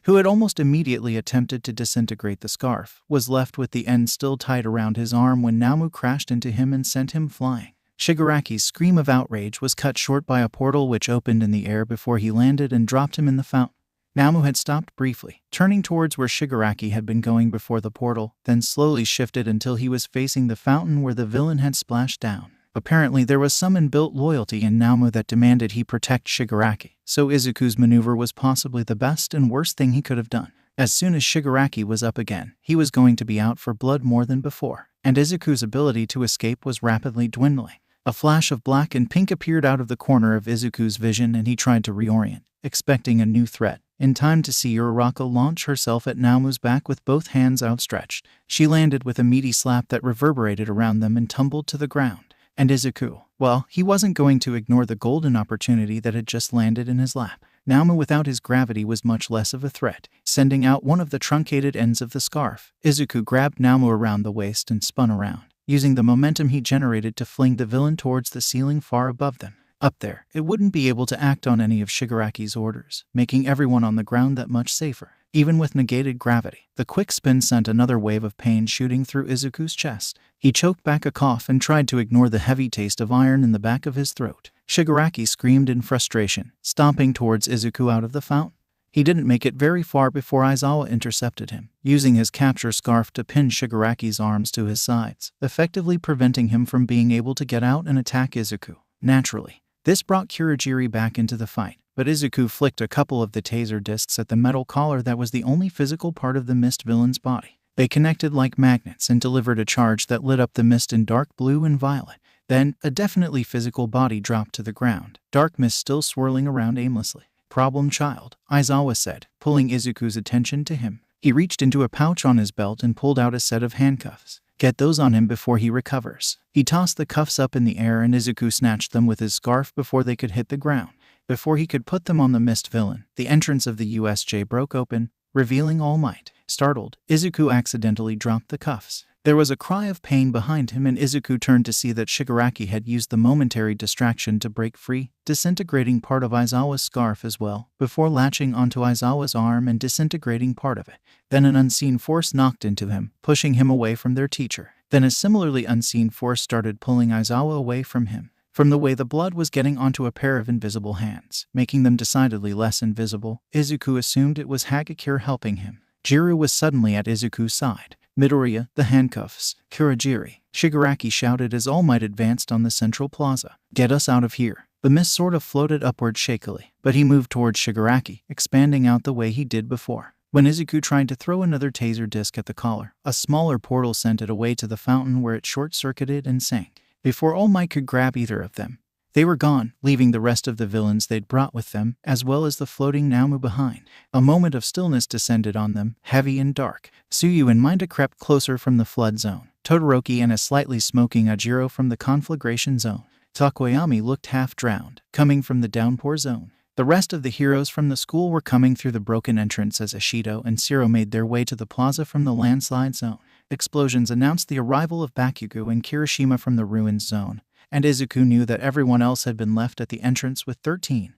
who had almost immediately attempted to disintegrate the scarf, was left with the end still tied around his arm when Namu crashed into him and sent him flying. Shigaraki's scream of outrage was cut short by a portal which opened in the air before he landed and dropped him in the fountain. Namu had stopped briefly, turning towards where Shigaraki had been going before the portal, then slowly shifted until he was facing the fountain where the villain had splashed down. Apparently there was some inbuilt loyalty in Namu that demanded he protect Shigaraki, so Izuku's maneuver was possibly the best and worst thing he could have done. As soon as Shigaraki was up again, he was going to be out for blood more than before, and Izuku's ability to escape was rapidly dwindling. A flash of black and pink appeared out of the corner of Izuku's vision and he tried to reorient, expecting a new threat. In time to see Uraraka launch herself at Namu's back with both hands outstretched. She landed with a meaty slap that reverberated around them and tumbled to the ground. And Izuku, well, he wasn't going to ignore the golden opportunity that had just landed in his lap. Namu without his gravity was much less of a threat. Sending out one of the truncated ends of the scarf, Izuku grabbed Namu around the waist and spun around, using the momentum he generated to fling the villain towards the ceiling far above them. Up there, it wouldn't be able to act on any of Shigaraki's orders, making everyone on the ground that much safer. Even with negated gravity, the quick spin sent another wave of pain shooting through Izuku's chest. He choked back a cough and tried to ignore the heavy taste of iron in the back of his throat. Shigaraki screamed in frustration, stomping towards Izuku out of the fountain. He didn't make it very far before Aizawa intercepted him, using his capture scarf to pin Shigaraki's arms to his sides, effectively preventing him from being able to get out and attack Izuku. Naturally, this brought Kurogiri back into the fight, but Izuku flicked a couple of the taser discs at the metal collar that was the only physical part of the mist villain's body. They connected like magnets and delivered a charge that lit up the mist in dark blue and violet. Then, a definitely physical body dropped to the ground, dark mist still swirling around aimlessly. "Problem child," Aizawa said, pulling Izuku's attention to him. He reached into a pouch on his belt and pulled out a set of handcuffs. "Get those on him before he recovers." He tossed the cuffs up in the air and Izuku snatched them with his scarf before they could hit the ground. Before he could put them on the mist villain, the entrance of the USJ broke open, revealing All Might. Startled, Izuku accidentally dropped the cuffs. There was a cry of pain behind him, and Izuku turned to see that Shigaraki had used the momentary distraction to break free, disintegrating part of Aizawa's scarf as well, before latching onto Aizawa's arm and disintegrating part of it. Then an unseen force knocked into him, pushing him away from their teacher. Then a similarly unseen force started pulling Aizawa away from him. From the way the blood was getting onto a pair of invisible hands, making them decidedly less invisible, Izuku assumed it was Hagakure helping him. Jiru was suddenly at Izuku's side. Midoriya, the handcuffs, Kurogiri, Shigaraki shouted as All Might advanced on the central plaza. Get us out of here. The mist sort of floated upward shakily, but he moved towards Shigaraki, expanding out the way he did before. When Izuku tried to throw another taser disc at the collar, a smaller portal sent it away to the fountain where it short-circuited and sank. Before All Might could grab either of them, they were gone, leaving the rest of the villains they'd brought with them, as well as the floating Namu behind. A moment of stillness descended on them, heavy and dark. Suyu and Minda crept closer from the flood zone. Todoroki and a slightly smoking Ajiro from the conflagration zone. Takoyami looked half-drowned, coming from the downpour zone. The rest of the heroes from the school were coming through the broken entrance as Ashido and Shiro made their way to the plaza from the landslide zone. Explosions announced the arrival of Bakugo and Kirishima from the ruins zone, and Izuku knew that everyone else had been left at the entrance with 13,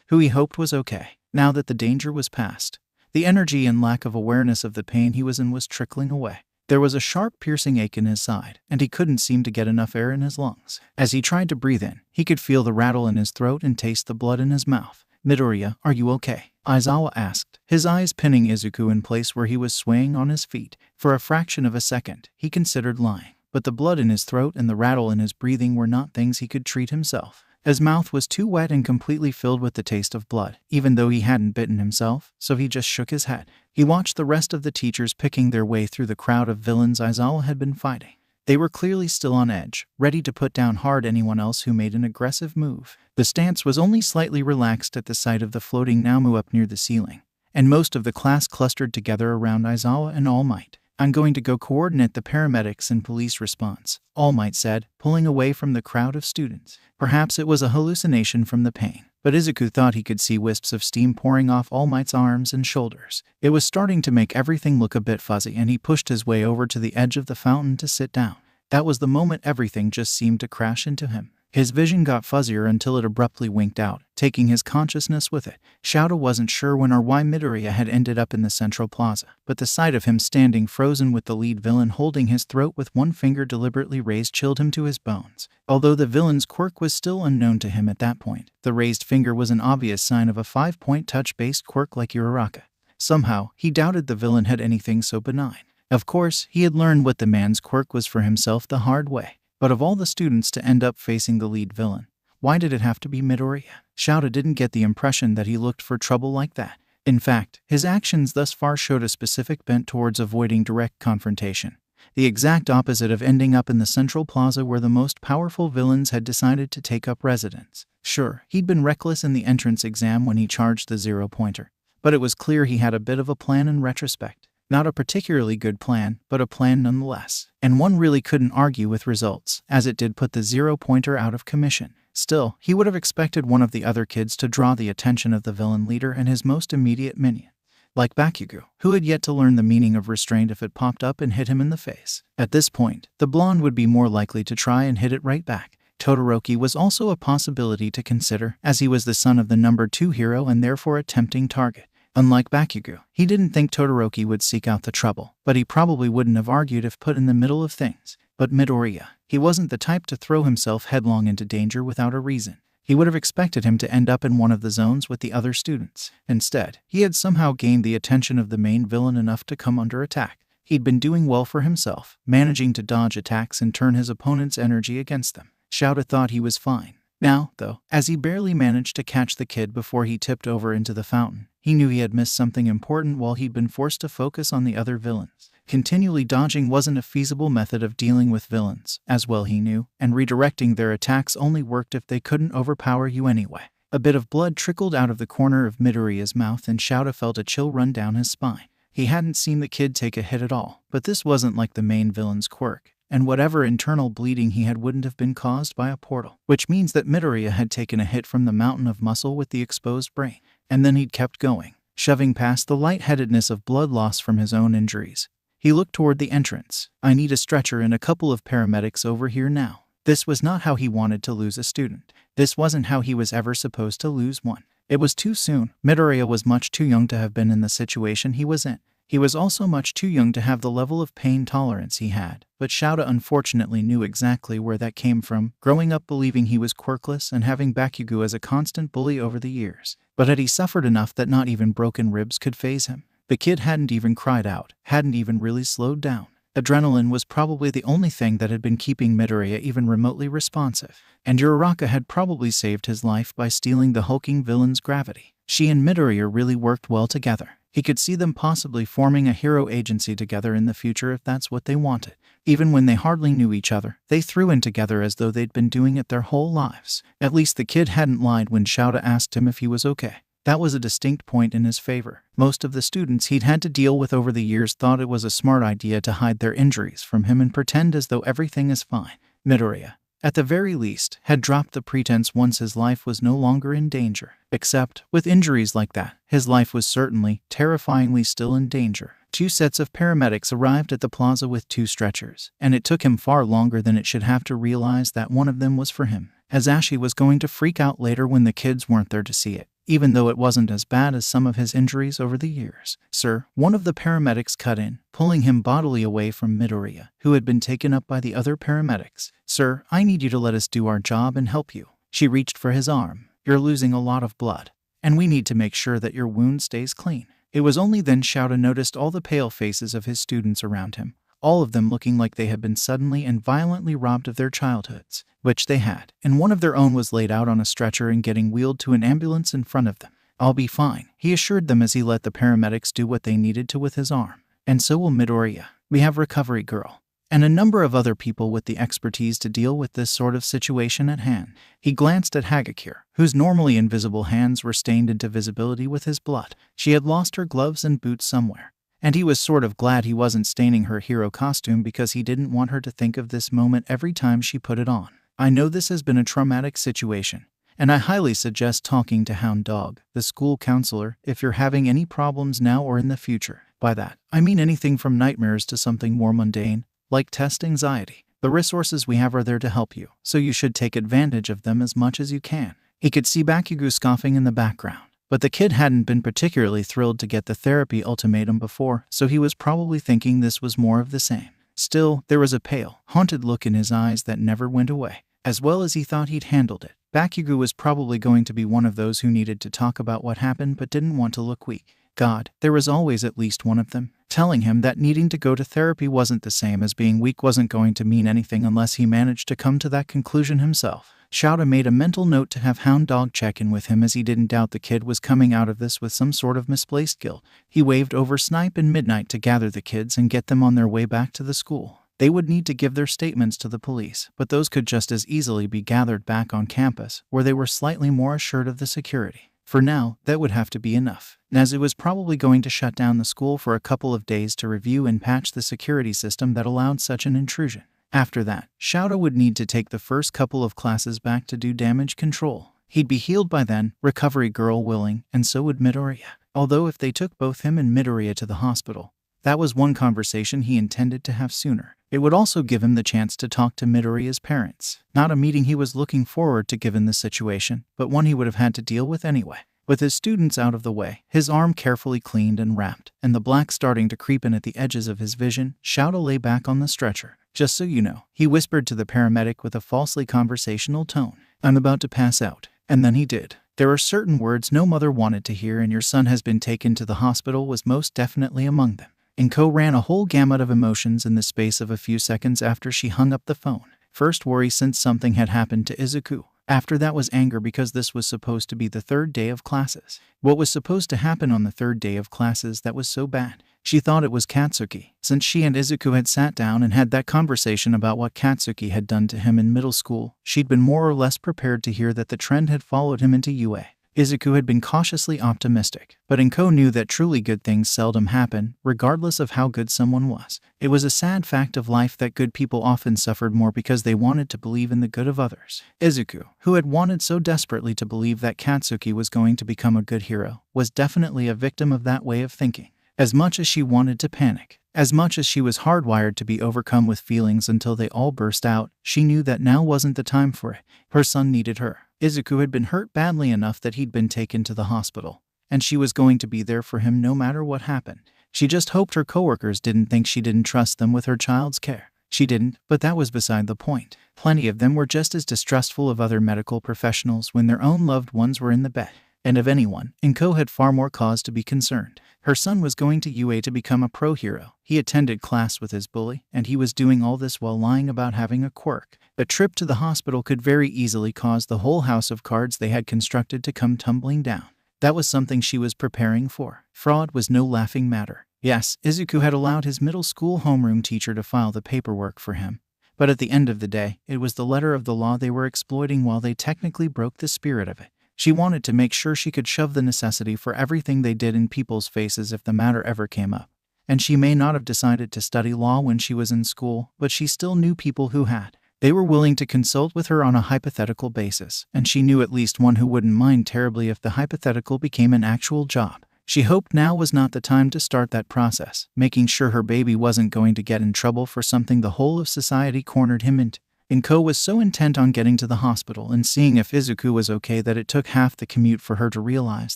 who he hoped was okay. Now that the danger was past, the energy and lack of awareness of the pain he was in was trickling away. There was a sharp piercing ache in his side, and he couldn't seem to get enough air in his lungs. As he tried to breathe in, he could feel the rattle in his throat and taste the blood in his mouth. Midoriya, are you okay? Aizawa asked, his eyes pinning Izuku in place where he was swaying on his feet. For a fraction of a second, he considered lying, but the blood in his throat and the rattle in his breathing were not things he could treat himself. His mouth was too wet and completely filled with the taste of blood, even though he hadn't bitten himself, so he just shook his head. He watched the rest of the teachers picking their way through the crowd of villains Aizawa had been fighting. They were clearly still on edge, ready to put down hard anyone else who made an aggressive move. The stance was only slightly relaxed at the sight of the floating Namu up near the ceiling, and most of the class clustered together around Aizawa and All Might. I'm going to go coordinate the paramedics and police response, All Might said, pulling away from the crowd of students. Perhaps it was a hallucination from the pain, but Izuku thought he could see wisps of steam pouring off All Might's arms and shoulders. It was starting to make everything look a bit fuzzy, and he pushed his way over to the edge of the fountain to sit down. That was the moment everything just seemed to crash into him. His vision got fuzzier until it abruptly winked out, taking his consciousness with it. Shouta wasn't sure when or why Midoriya had ended up in the central plaza, but the sight of him standing frozen with the lead villain holding his throat with one finger deliberately raised chilled him to his bones. Although the villain's quirk was still unknown to him at that point, the raised finger was an obvious sign of a 5-point touch-based quirk like Uraraka. Somehow, he doubted the villain had anything so benign. Of course, he had learned what the man's quirk was for himself the hard way. But of all the students to end up facing the lead villain, why did it have to be Midoriya? Shouta didn't get the impression that he looked for trouble like that. In fact, his actions thus far showed a specific bent towards avoiding direct confrontation, the exact opposite of ending up in the central plaza where the most powerful villains had decided to take up residence. Sure, he'd been reckless in the entrance exam when he charged the zero-pointer, but it was clear he had a bit of a plan in retrospect. Not a particularly good plan, but a plan nonetheless. And one really couldn't argue with results, as it did put the zero-pointer out of commission. Still, he would have expected one of the other kids to draw the attention of the villain leader and his most immediate minion, like Bakugo, who had yet to learn the meaning of restraint if it popped up and hit him in the face. At this point, the blonde would be more likely to try and hit it right back. Todoroki was also a possibility to consider, as he was the son of the number 2 hero and therefore a tempting target. Unlike Bakugo, he didn't think Todoroki would seek out the trouble, but he probably wouldn't have argued if put in the middle of things. But Midoriya, he wasn't the type to throw himself headlong into danger without a reason. He would have expected him to end up in one of the zones with the other students. Instead, he had somehow gained the attention of the main villain enough to come under attack. He'd been doing well for himself, managing to dodge attacks and turn his opponent's energy against them. Shouta thought he was fine. Now, though, as he barely managed to catch the kid before he tipped over into the fountain, he knew he had missed something important while he'd been forced to focus on the other villains. Continually dodging wasn't a feasible method of dealing with villains, as well he knew, and redirecting their attacks only worked if they couldn't overpower you anyway. A bit of blood trickled out of the corner of Midoriya's mouth and Shouta felt a chill run down his spine. He hadn't seen the kid take a hit at all, but this wasn't like the main villain's quirk, and whatever internal bleeding he had wouldn't have been caused by a portal, which means that Midoriya had taken a hit from the mountain of muscle with the exposed brain. And then he'd kept going, shoving past the lightheadedness of blood loss from his own injuries. He looked toward the entrance. I need a stretcher and a couple of paramedics over here now. This was not how he wanted to lose a student. This wasn't how he was ever supposed to lose one. It was too soon. Midoriya was much too young to have been in the situation he was in. He was also much too young to have the level of pain tolerance he had, but Shouta unfortunately knew exactly where that came from, growing up believing he was quirkless and having Bakugo as a constant bully over the years. But had he suffered enough that not even broken ribs could faze him? The kid hadn't even cried out, hadn't even really slowed down. Adrenaline was probably the only thing that had been keeping Midoriya even remotely responsive, and Uraraka had probably saved his life by stealing the hulking villain's gravity. She and Midoriya really worked well together. He could see them possibly forming a hero agency together in the future if that's what they wanted. Even when they hardly knew each other, they threw in together as though they'd been doing it their whole lives. At least the kid hadn't lied when Shouta asked him if he was okay. That was a distinct point in his favor. Most of the students he'd had to deal with over the years thought it was a smart idea to hide their injuries from him and pretend as though everything is fine. Midoriya, at the very least, had dropped the pretense once his life was no longer in danger. Except, with injuries like that, his life was certainly, terrifyingly still in danger. 2 sets of paramedics arrived at the plaza with 2 stretchers, and it took him far longer than it should have to realize that one of them was for him. Azashi was going to freak out later when the kids weren't there to see it, even though it wasn't as bad as some of his injuries over the years. "Sir," one of the paramedics cut in, pulling him bodily away from Midoriya, who had been taken up by the other paramedics. "Sir, I need you to let us do our job and help you." She reached for his arm. "You're losing a lot of blood, and we need to make sure that your wound stays clean." It was only then Shouta noticed all the pale faces of his students around him, all of them looking like they had been suddenly and violently robbed of their childhoods, which they had, and one of their own was laid out on a stretcher and getting wheeled to an ambulance in front of them. "I'll be fine," he assured them as he let the paramedics do what they needed to with his arm. "And so will Midoriya. We have Recovery Girl, and a number of other people with the expertise to deal with this sort of situation at hand." He glanced at Hagakure, whose normally invisible hands were stained into visibility with his blood. She had lost her gloves and boots somewhere, and he was sort of glad he wasn't staining her hero costume because he didn't want her to think of this moment every time she put it on. "I know this has been a traumatic situation, and I highly suggest talking to Hound Dog, the school counselor, if you're having any problems now or in the future. By that, I mean anything from nightmares to something more mundane, like test anxiety. The resources we have are there to help you, so you should take advantage of them as much as you can." He could see Bakugo scoffing in the background, but the kid hadn't been particularly thrilled to get the therapy ultimatum before, so he was probably thinking this was more of the same. Still, there was a pale, haunted look in his eyes that never went away. As well as he thought he'd handled it, Bakugo was probably going to be one of those who needed to talk about what happened but didn't want to look weak. God, there was always at least one of them, telling him that needing to go to therapy wasn't the same as being weak wasn't going to mean anything unless he managed to come to that conclusion himself. Shouta made a mental note to have Hound Dog check in with him as he didn't doubt the kid was coming out of this with some sort of misplaced guilt. He waved over Snipe and Midnight to gather the kids and get them on their way back to the school. They would need to give their statements to the police, but those could just as easily be gathered back on campus, where they were slightly more assured of the security. For now, that would have to be enough. Nezu was probably going to shut down the school for a couple of days to review and patch the security system that allowed such an intrusion. After that, Shouta would need to take the first couple of classes back to do damage control. He'd be healed by then, Recovery Girl willing, and so would Midoriya. Although if they took both him and Midoriya to the hospital, that was one conversation he intended to have sooner. It would also give him the chance to talk to Midoriya's parents. Not a meeting he was looking forward to given the situation, but one he would have had to deal with anyway. With his students out of the way, his arm carefully cleaned and wrapped, and the black starting to creep in at the edges of his vision, Shouta lay back on the stretcher. "Just so you know," he whispered to the paramedic with a falsely conversational tone, "I'm about to pass out." And then he did. There are certain words no mother wanted to hear, and "your son has been taken to the hospital" was most definitely among them. Inko ran a whole gamut of emotions in the space of a few seconds after she hung up the phone. First worry since something had happened to Izuku. After that was anger because this was supposed to be the 3rd day of classes. What was supposed to happen on the 3rd day of classes that was so bad? She thought it was Katsuki, since she and Izuku had sat down and had that conversation about what Katsuki had done to him in middle school. She'd been more or less prepared to hear that the trend had followed him into UA. Izuku had been cautiously optimistic, but Inko knew that truly good things seldom happen, regardless of how good someone was. It was a sad fact of life that good people often suffered more because they wanted to believe in the good of others. Izuku, who had wanted so desperately to believe that Katsuki was going to become a good hero, was definitely a victim of that way of thinking. As much as she wanted to panic, As much as she was hardwired to be overcome with feelings until they all burst out, she knew that now wasn't the time for it. Her son needed her. Izuku had been hurt badly enough that he'd been taken to the hospital, and she was going to be there for him no matter what happened. She just hoped her coworkers didn't think she didn't trust them with her child's care. She didn't, but that was beside the point. Plenty of them were just as distrustful of other medical professionals when their own loved ones were in the bed. And of anyone, Inko had far more cause to be concerned. Her son was going to UA to become a pro hero. He attended class with his bully, and he was doing all this while lying about having a quirk. A trip to the hospital could very easily cause the whole house of cards they had constructed to come tumbling down. That was something she was preparing for. Fraud was no laughing matter. Yes, Izuku had allowed his middle school homeroom teacher to file the paperwork for him. But at the end of the day, it was the letter of the law they were exploiting while they technically broke the spirit of it. She wanted to make sure she could shove the necessity for everything they did in people's faces if the matter ever came up. And she may not have decided to study law when she was in school, but she still knew people who had. They were willing to consult with her on a hypothetical basis, and she knew at least one who wouldn't mind terribly if the hypothetical became an actual job. She hoped now was not the time to start that process, making sure her baby wasn't going to get in trouble for something the whole of society cornered him into. Inko was so intent on getting to the hospital and seeing if Izuku was okay that it took half the commute for her to realize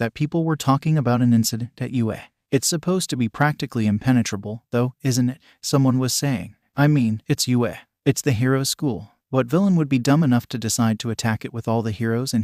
that people were talking about an incident at UA. It's supposed to be practically impenetrable, though, isn't it? Someone was saying. I mean, it's UA. It's the hero school. What villain would be dumb enough to decide to attack it with all the heroes in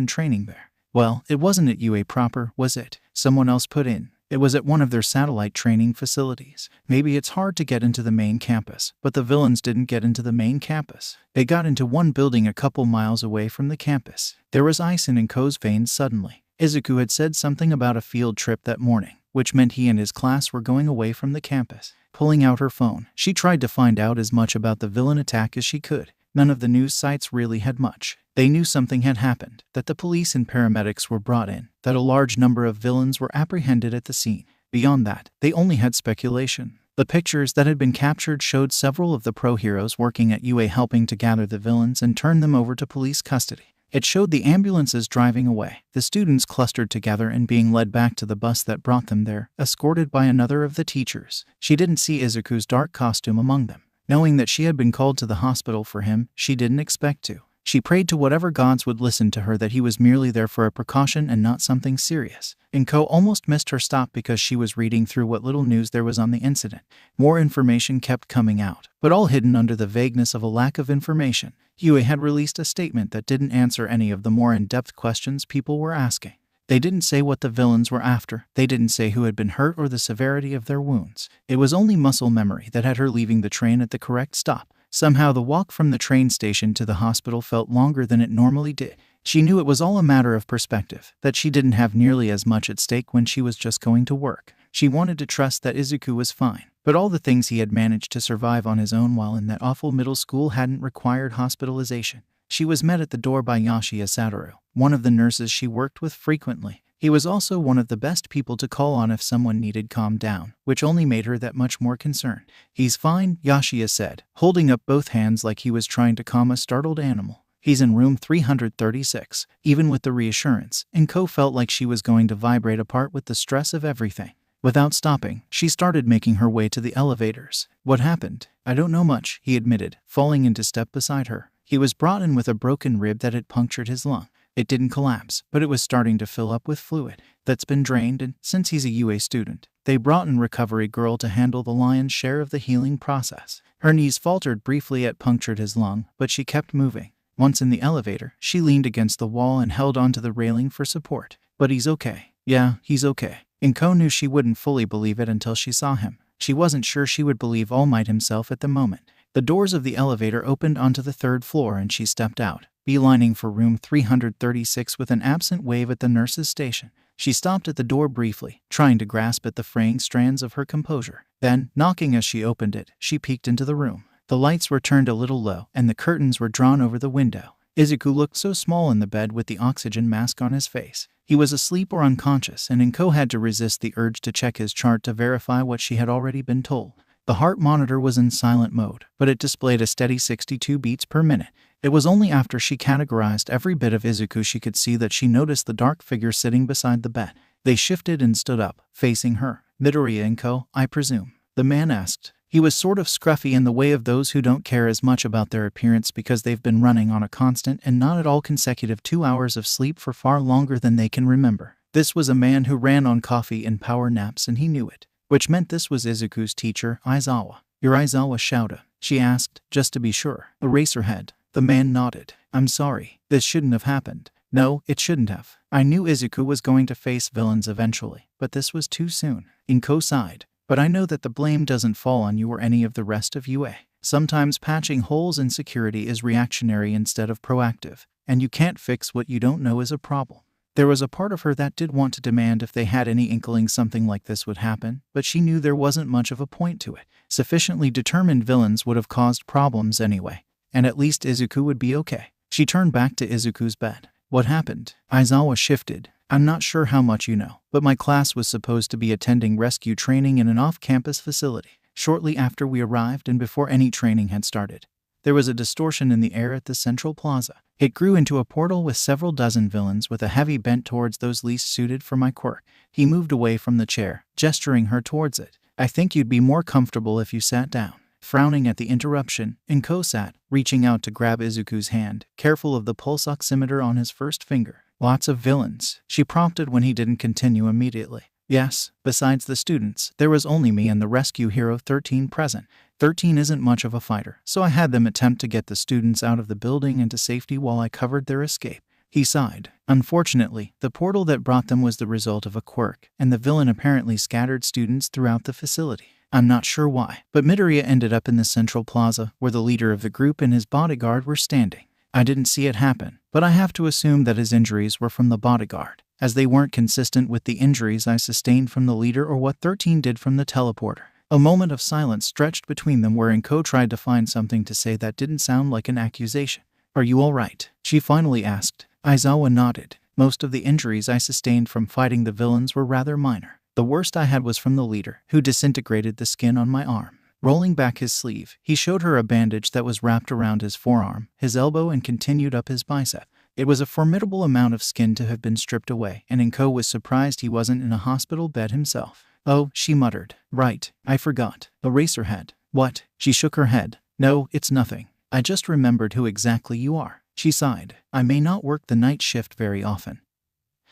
training there? Well, it wasn't at UA proper, was it? Someone else put in. It was at one of their satellite training facilities. Maybe it's hard to get into the main campus, but the villains didn't get into the main campus. They got into one building a couple miles away from the campus. There was ice in Inko's veins suddenly. Izuku had said something about a field trip that morning, which meant he and his class were going away from the campus. Pulling out her phone, she tried to find out as much about the villain attack as she could. None of the news sites really had much. They knew something had happened, that the police and paramedics were brought in, that a large number of villains were apprehended at the scene. Beyond that, they only had speculation. The pictures that had been captured showed several of the pro heroes working at UA helping to gather the villains and turn them over to police custody. It showed the ambulances driving away, the students clustered together and being led back to the bus that brought them there, escorted by another of the teachers. She didn't see Izuku's dark costume among them. Knowing that she had been called to the hospital for him, she didn't expect to. She prayed to whatever gods would listen to her that he was merely there for a precaution and not something serious. Inko almost missed her stop because she was reading through what little news there was on the incident. More information kept coming out, but all hidden under the vagueness of a lack of information. UA had released a statement that didn't answer any of the more in-depth questions people were asking. They didn't say what the villains were after. They didn't say who had been hurt or the severity of their wounds. It was only muscle memory that had her leaving the train at the correct stop. Somehow the walk from the train station to the hospital felt longer than it normally did. She knew it was all a matter of perspective, that she didn't have nearly as much at stake when she was just going to work. She wanted to trust that Izuku was fine, but all the things he had managed to survive on his own while in that awful middle school hadn't required hospitalization. She was met at the door by Yashiya Satoru, one of the nurses she worked with frequently. He was also one of the best people to call on if someone needed calm down, which only made her that much more concerned. He's fine, Yashiya said, holding up both hands like he was trying to calm a startled animal. He's in room 336. Even with the reassurance, Inko felt like she was going to vibrate apart with the stress of everything. Without stopping, she started making her way to the elevators. What happened? I don't know much, he admitted, falling into step beside her. He was brought in with a broken rib that had punctured his lung. It didn't collapse, but it was starting to fill up with fluid that's been drained, and since he's a UA student, they brought in recovery girl to handle the lion's share of the healing process. Her knees faltered briefly at punctured his lung, but she kept moving. Once in the elevator, she leaned against the wall and held onto the railing for support. But he's okay. Yeah, he's okay. Inko knew she wouldn't fully believe it until she saw him. She wasn't sure she would believe All Might himself at the moment. The doors of the elevator opened onto the third floor and she stepped out, beelining for room 336 with an absent wave at the nurse's station. She stopped at the door briefly, trying to grasp at the fraying strands of her composure. Then, knocking as she opened it, she peeked into the room. The lights were turned a little low, and the curtains were drawn over the window. Izuku looked so small in the bed with the oxygen mask on his face. He was asleep or unconscious, and Inko had to resist the urge to check his chart to verify what she had already been told. The heart monitor was in silent mode, but it displayed a steady 62 beats per minute. It was only after she categorized every bit of Izuku she could see that she noticed the dark figure sitting beside the bed. They shifted and stood up, facing her. Midoriya Inko, I presume. the man asked. He was sort of scruffy in the way of those who don't care as much about their appearance because they've been running on a constant and not at all consecutive 2 hours of sleep for far longer than they can remember. This was a man who ran on coffee and power naps, and he knew it, which meant this was Izuku's teacher, Aizawa. "You're Aizawa Shouta?" she asked, just to be sure. "Eraserhead." The man nodded. "I'm sorry. This shouldn't have happened." No, it shouldn't have. I knew Izuku was going to face villains eventually, but this was too soon. Inko sighed. "But I know that the blame doesn't fall on you or any of the rest of UA. Sometimes patching holes in security is reactionary instead of proactive, and you can't fix what you don't know is a problem." There was a part of her that did want to demand if they had any inkling something like this would happen, but she knew there wasn't much of a point to it. Sufficiently determined villains would have caused problems anyway, and at least Izuku would be okay. She turned back to Izuku's bed. "What happened?" Aizawa shifted. "I'm not sure how much you know, but my class was supposed to be attending rescue training in an off-campus facility. Shortly after we arrived and before any training had started, there was a distortion in the air at the central plaza. It grew into a portal with several dozen villains with a heavy bent towards those least suited for my quirk." He moved away from the chair, gesturing her towards it. "I think you'd be more comfortable if you sat down." Frowning at the interruption, Inko sat, reaching out to grab Izuku's hand, careful of the pulse oximeter on his first finger. "Lots of villains?" she prompted when he didn't continue immediately. "Yes, besides the students, there was only me and the rescue hero 13 present. 13 isn't much of a fighter, so I had them attempt to get the students out of the building and to safety while I covered their escape." He sighed. "Unfortunately, the portal that brought them was the result of a quirk, and the villain apparently scattered students throughout the facility. I'm not sure why, but Midoriya ended up in the central plaza, where the leader of the group and his bodyguard were standing. I didn't see it happen, but I have to assume that his injuries were from the bodyguard, as they weren't consistent with the injuries I sustained from the leader or what 13 did from the teleporter." A moment of silence stretched between them where Inko tried to find something to say that didn't sound like an accusation. "Are you all right?" she finally asked. Aizawa nodded. "Most of the injuries I sustained from fighting the villains were rather minor. The worst I had was from the leader, who disintegrated the skin on my arm." Rolling back his sleeve, he showed her a bandage that was wrapped around his forearm, his elbow, and continued up his bicep. It was a formidable amount of skin to have been stripped away, and Inko was surprised he wasn't in a hospital bed himself. "Oh," she muttered. "Right, I forgot. Eraserhead." "What?" She shook her head. "No, it's nothing. I just remembered who exactly you are." She sighed. "I may not work the night shift very often,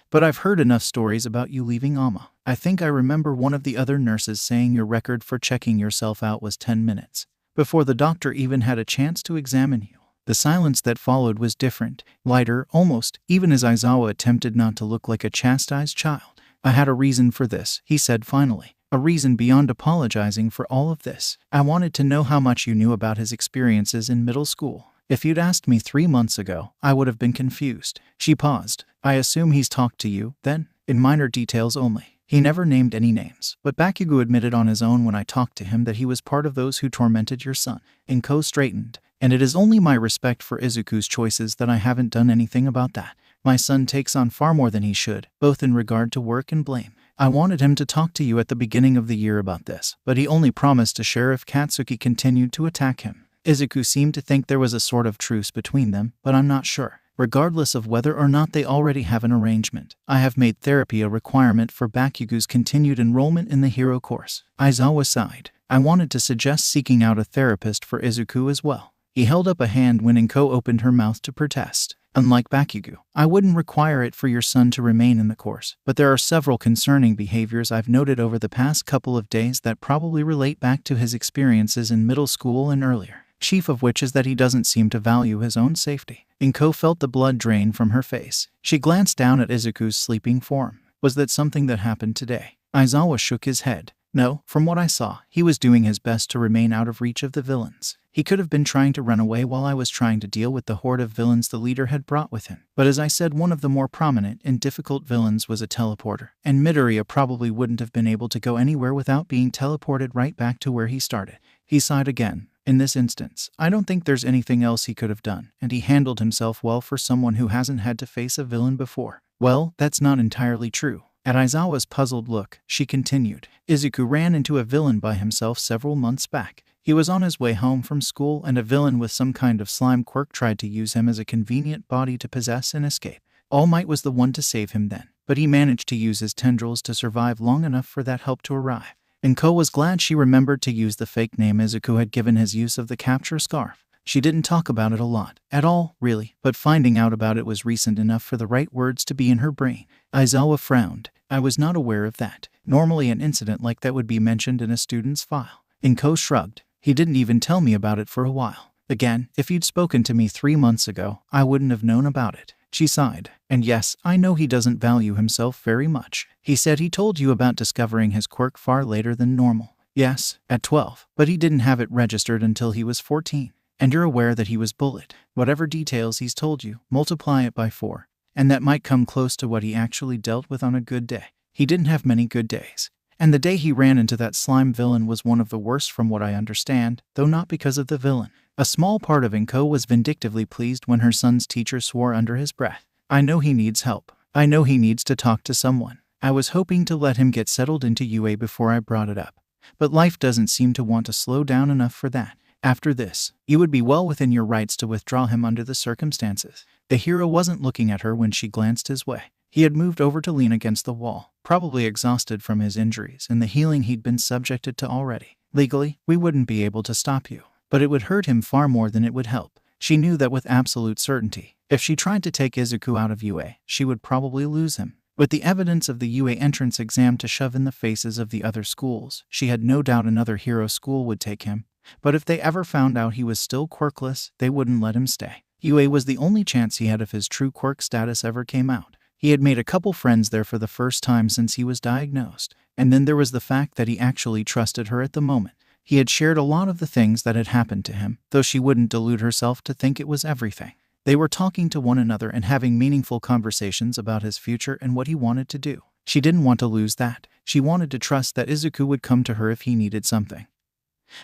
but I've heard enough stories about you leaving Ama. I think I remember one of the other nurses saying your record for checking yourself out was 10 minutes, before the doctor even had a chance to examine you." The silence that followed was different, lighter, almost, even as Aizawa attempted not to look like a chastised child. "I had a reason for this," he said finally. "A reason beyond apologizing for all of this. I wanted to know how much you knew about his experiences in middle school. If you'd asked me 3 months ago, I would have been confused." She paused. "I assume he's talked to you, then?" "In minor details only. He never named any names, but Bakugo admitted on his own when I talked to him that he was part of those who tormented your son." Inko straightened. "And it is only my respect for Izuku's choices that I haven't done anything about that. My son takes on far more than he should, both in regard to work and blame. I wanted him to talk to you at the beginning of the year about this, but he only promised to share if Katsuki continued to attack him. Izuku seemed to think there was a sort of truce between them, but I'm not sure. Regardless of whether or not they already have an arrangement, I have made therapy a requirement for Bakugo's continued enrollment in the hero course." Aizawa sighed. "I wanted to suggest seeking out a therapist for Izuku as well." He held up a hand when Inko opened her mouth to protest. "Unlike Bakugo, I wouldn't require it for your son to remain in the course, but there are several concerning behaviors I've noted over the past couple of days that probably relate back to his experiences in middle school and earlier. Chief of which is that he doesn't seem to value his own safety." Inko felt the blood drain from her face. She glanced down at Izuku's sleeping form. "Was that something that happened today?" Aizawa shook his head. "No, from what I saw, he was doing his best to remain out of reach of the villains. He could have been trying to run away while I was trying to deal with the horde of villains the leader had brought with him. But as I said, one of the more prominent and difficult villains was a teleporter, and Midoriya probably wouldn't have been able to go anywhere without being teleported right back to where he started." He sighed again. "In this instance, I don't think there's anything else he could have done, and he handled himself well for someone who hasn't had to face a villain before." "Well, that's not entirely true." At Aizawa's puzzled look, she continued. "Izuku ran into a villain by himself several months back. He was on his way home from school, and a villain with some kind of slime quirk tried to use him as a convenient body to possess and escape. All Might was the one to save him then, but he managed to use his tendrils to survive long enough for that help to arrive. Inko was glad she remembered to use the fake name Izuku had given his use of the capture scarf. She didn't talk about it a lot, at all, really, but finding out about it was recent enough for the right words to be in her brain. Aizawa frowned. I was not aware of that. Normally an incident like that would be mentioned in a student's file. Inko shrugged. He didn't even tell me about it for a while. Again, if you'd spoken to me 3 months ago, I wouldn't have known about it. She sighed. And yes, I know he doesn't value himself very much. He said he told you about discovering his quirk far later than normal. Yes, at 12, but he didn't have it registered until he was 14. And you're aware that he was bullied. Whatever details he's told you, multiply it by 4. And that might come close to what he actually dealt with on a good day. He didn't have many good days. And the day he ran into that slime villain was one of the worst from what I understand, though not because of the villain. A small part of Inko was vindictively pleased when her son's teacher swore under his breath. I know he needs help. I know he needs to talk to someone. I was hoping to let him get settled into UA before I brought it up. But life doesn't seem to want to slow down enough for that. After this, you would be well within your rights to withdraw him under the circumstances. The hero wasn't looking at her when she glanced his way. He had moved over to lean against the wall, probably exhausted from his injuries and the healing he'd been subjected to already. Legally, we wouldn't be able to stop you, but it would hurt him far more than it would help. She knew that with absolute certainty. If she tried to take Izuku out of UA, she would probably lose him. With the evidence of the UA entrance exam to shove in the faces of the other schools, she had no doubt another hero school would take him. But if they ever found out he was still quirkless, they wouldn't let him stay. UA was the only chance he had if his true quirk status ever came out. He had made a couple friends there for the first time since he was diagnosed. And then there was the fact that he actually trusted her at the moment. He had shared a lot of the things that had happened to him, though she wouldn't delude herself to think it was everything. They were talking to one another and having meaningful conversations about his future and what he wanted to do. She didn't want to lose that. She wanted to trust that Izuku would come to her if he needed something.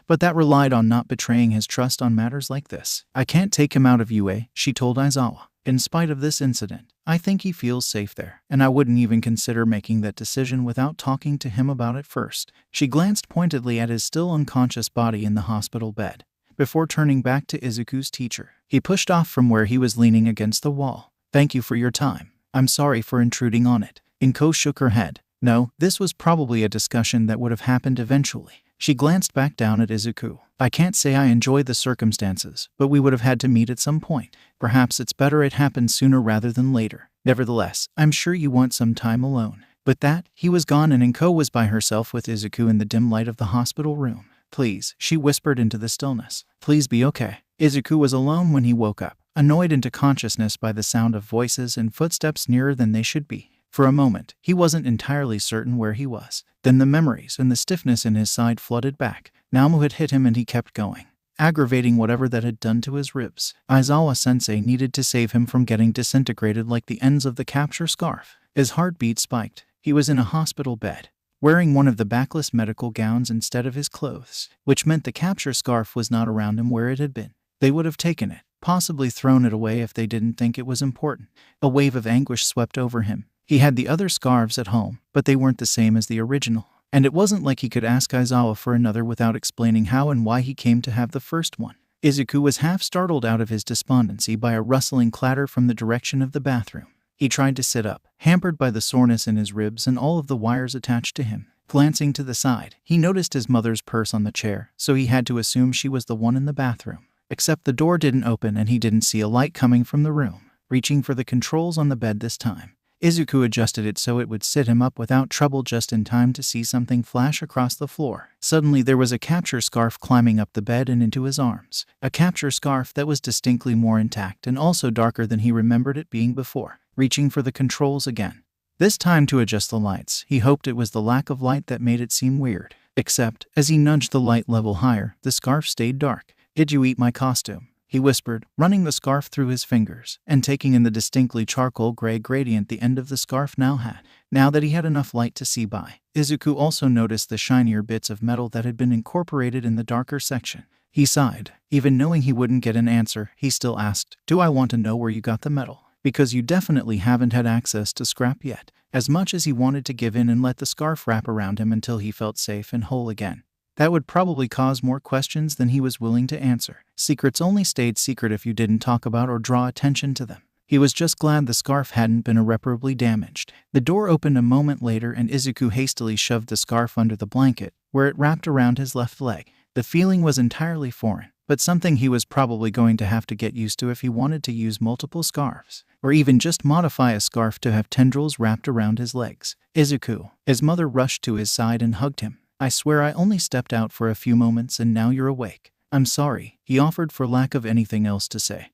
But that relied on not betraying his trust on matters like this. I can't take him out of UA, she told Aizawa. In spite of this incident, I think he feels safe there, and I wouldn't even consider making that decision without talking to him about it first. She glanced pointedly at his still unconscious body in the hospital bed, before turning back to Izuku's teacher. He pushed off from where he was leaning against the wall. Thank you for your time. I'm sorry for intruding on it. Inko shook her head. No, this was probably a discussion that would have happened eventually. She glanced back down at Izuku. I can't say I enjoy the circumstances, but we would have had to meet at some point. Perhaps it's better it happened sooner rather than later. Nevertheless, I'm sure you want some time alone. With that, he was gone and Inko was by herself with Izuku in the dim light of the hospital room. Please, she whispered into the stillness. Please be okay. Izuku was alone when he woke up, annoyed into consciousness by the sound of voices and footsteps nearer than they should be. For a moment, he wasn't entirely certain where he was. Then the memories and the stiffness in his side flooded back. Namu had hit him and he kept going, aggravating whatever that had done to his ribs. Aizawa-sensei needed to save him from getting disintegrated like the ends of the capture scarf. His heartbeat spiked. He was in a hospital bed, wearing one of the backless medical gowns instead of his clothes, which meant the capture scarf was not around him where it had been. They would have taken it, possibly thrown it away if they didn't think it was important. A wave of anguish swept over him. He had the other scarves at home, but they weren't the same as the original. And it wasn't like he could ask Aizawa for another without explaining how and why he came to have the first one. Izuku was half startled out of his despondency by a rustling clatter from the direction of the bathroom. He tried to sit up, hampered by the soreness in his ribs and all of the wires attached to him. Glancing to the side, he noticed his mother's purse on the chair, so he had to assume she was the one in the bathroom. Except the door didn't open and he didn't see a light coming from the room. Reaching for the controls on the bed this time, Izuku adjusted it so it would sit him up without trouble just in time to see something flash across the floor. Suddenly there was a capture scarf climbing up the bed and into his arms. A capture scarf that was distinctly more intact and also darker than he remembered it being before. Reaching for the controls again. This time to adjust the lights, he hoped it was the lack of light that made it seem weird. Except, as he nudged the light level higher, the scarf stayed dark. Did you eat my costume? He whispered, running the scarf through his fingers, and taking in the distinctly charcoal gray gradient the end of the scarf now had. Now that he had enough light to see by, Izuku also noticed the shinier bits of metal that had been incorporated in the darker section. He sighed. Even knowing he wouldn't get an answer, he still asked, Do I want to know where you got the metal? Because you definitely haven't had access to scrap yet. As much as he wanted to give in and let the scarf wrap around him until he felt safe and whole again, that would probably cause more questions than he was willing to answer. Secrets only stayed secret if you didn't talk about or draw attention to them. He was just glad the scarf hadn't been irreparably damaged. The door opened a moment later and Izuku hastily shoved the scarf under the blanket, where it wrapped around his left leg. The feeling was entirely foreign, but something he was probably going to have to get used to if he wanted to use multiple scarves, or even just modify a scarf to have tendrils wrapped around his legs. Izuku. His mother rushed to his side and hugged him. I swear I only stepped out for a few moments and now you're awake. I'm sorry, he offered for lack of anything else to say.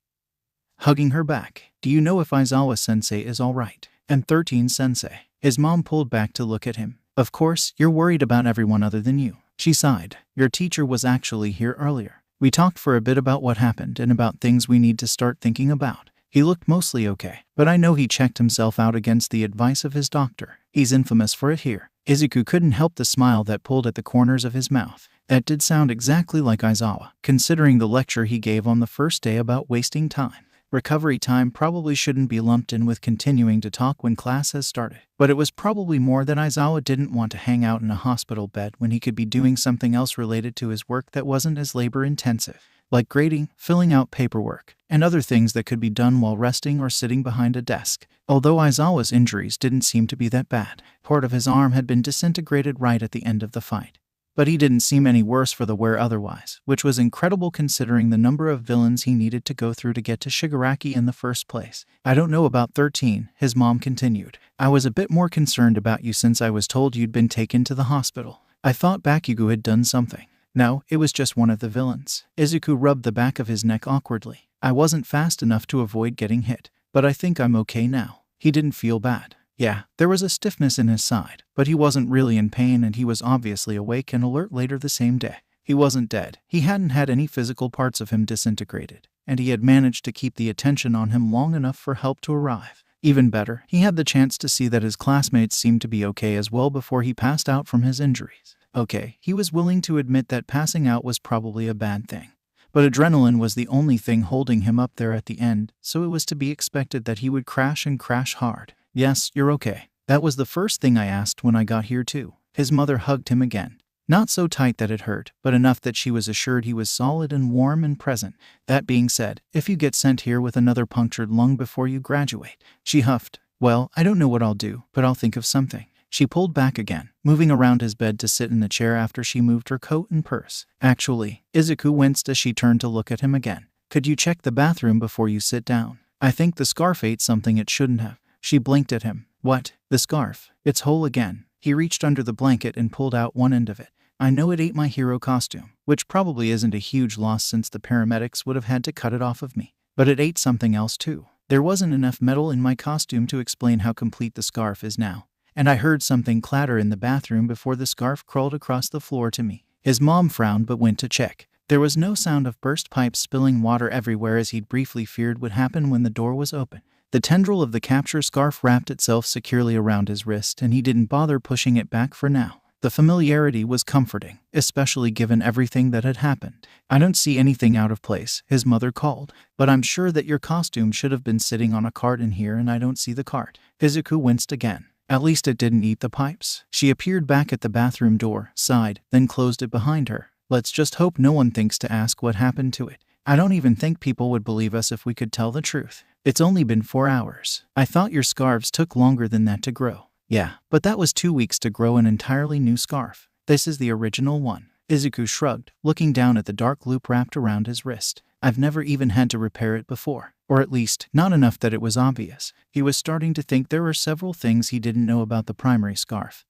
Hugging her back. Do you know if Aizawa-sensei is alright? And 13-sensei. His mom pulled back to look at him. Of course, you're worried about everyone other than you. She sighed. Your teacher was actually here earlier. We talked for a bit about what happened and about things we need to start thinking about. He looked mostly okay, but I know he checked himself out against the advice of his doctor. He's infamous for it here. Izuku couldn't help the smile that pulled at the corners of his mouth. That did sound exactly like Aizawa, considering the lecture he gave on the first day about wasting time. Recovery time probably shouldn't be lumped in with continuing to talk when class has started. But it was probably more that Aizawa didn't want to hang out in a hospital bed when he could be doing something else related to his work that wasn't as labor-intensive, like grading, filling out paperwork, and other things that could be done while resting or sitting behind a desk. Although Aizawa's injuries didn't seem to be that bad, part of his arm had been disintegrated right at the end of the fight. But he didn't seem any worse for the wear otherwise, which was incredible considering the number of villains he needed to go through to get to Shigaraki in the first place. I don't know about 13, his mom continued. I was a bit more concerned about you since I was told you'd been taken to the hospital. I thought Bakugo had done something. No, it was just one of the villains. Izuku rubbed the back of his neck awkwardly. I wasn't fast enough to avoid getting hit, but I think I'm okay now. He didn't feel bad. Yeah, there was a stiffness in his side, but he wasn't really in pain and he was obviously awake and alert later the same day. He wasn't dead. He hadn't had any physical parts of him disintegrated, and he had managed to keep the attention on him long enough for help to arrive. Even better, he had the chance to see that his classmates seemed to be okay as well before he passed out from his injuries. Okay, he was willing to admit that passing out was probably a bad thing. But adrenaline was the only thing holding him up there at the end, so it was to be expected that he would crash and crash hard. Yes, you're okay. That was the first thing I asked when I got here too. His mother hugged him again. Not so tight that it hurt, but enough that she was assured he was solid and warm and present. That being said, if you get sent here with another punctured lung before you graduate, she huffed. Well, I don't know what I'll do, but I'll think of something. She pulled back again, moving around his bed to sit in the chair after she moved her coat and purse. Actually, Izuku winced as she turned to look at him again. Could you check the bathroom before you sit down? I think the scarf ate something it shouldn't have. She blinked at him. What? The scarf? It's whole again. He reached under the blanket and pulled out one end of it. I know it ate my hero costume, which probably isn't a huge loss since the paramedics would have had to cut it off of me. But it ate something else too. There wasn't enough metal in my costume to explain how complete the scarf is now. And I heard something clatter in the bathroom before the scarf crawled across the floor to me. His mom frowned but went to check. There was no sound of burst pipes spilling water everywhere as he'd briefly feared would happen when the door was open. The tendril of the capture scarf wrapped itself securely around his wrist and he didn't bother pushing it back for now. The familiarity was comforting, especially given everything that had happened. I don't see anything out of place, his mother called, but I'm sure that your costume should have been sitting on a cart in here and I don't see the cart. Izuku winced again. At least it didn't eat the pipes. She appeared back at the bathroom door, sighed, then closed it behind her. Let's just hope no one thinks to ask what happened to it. I don't even think people would believe us if we could tell the truth. It's only been 4 hours. I thought your scarves took longer than that to grow. Yeah, but that was 2 weeks to grow an entirely new scarf. This is the original one. Izuku shrugged, looking down at the dark loop wrapped around his wrist. I've never even had to repair it before. Or at least, not enough that it was obvious. He was starting to think there were several things he didn't know about the primary scarf.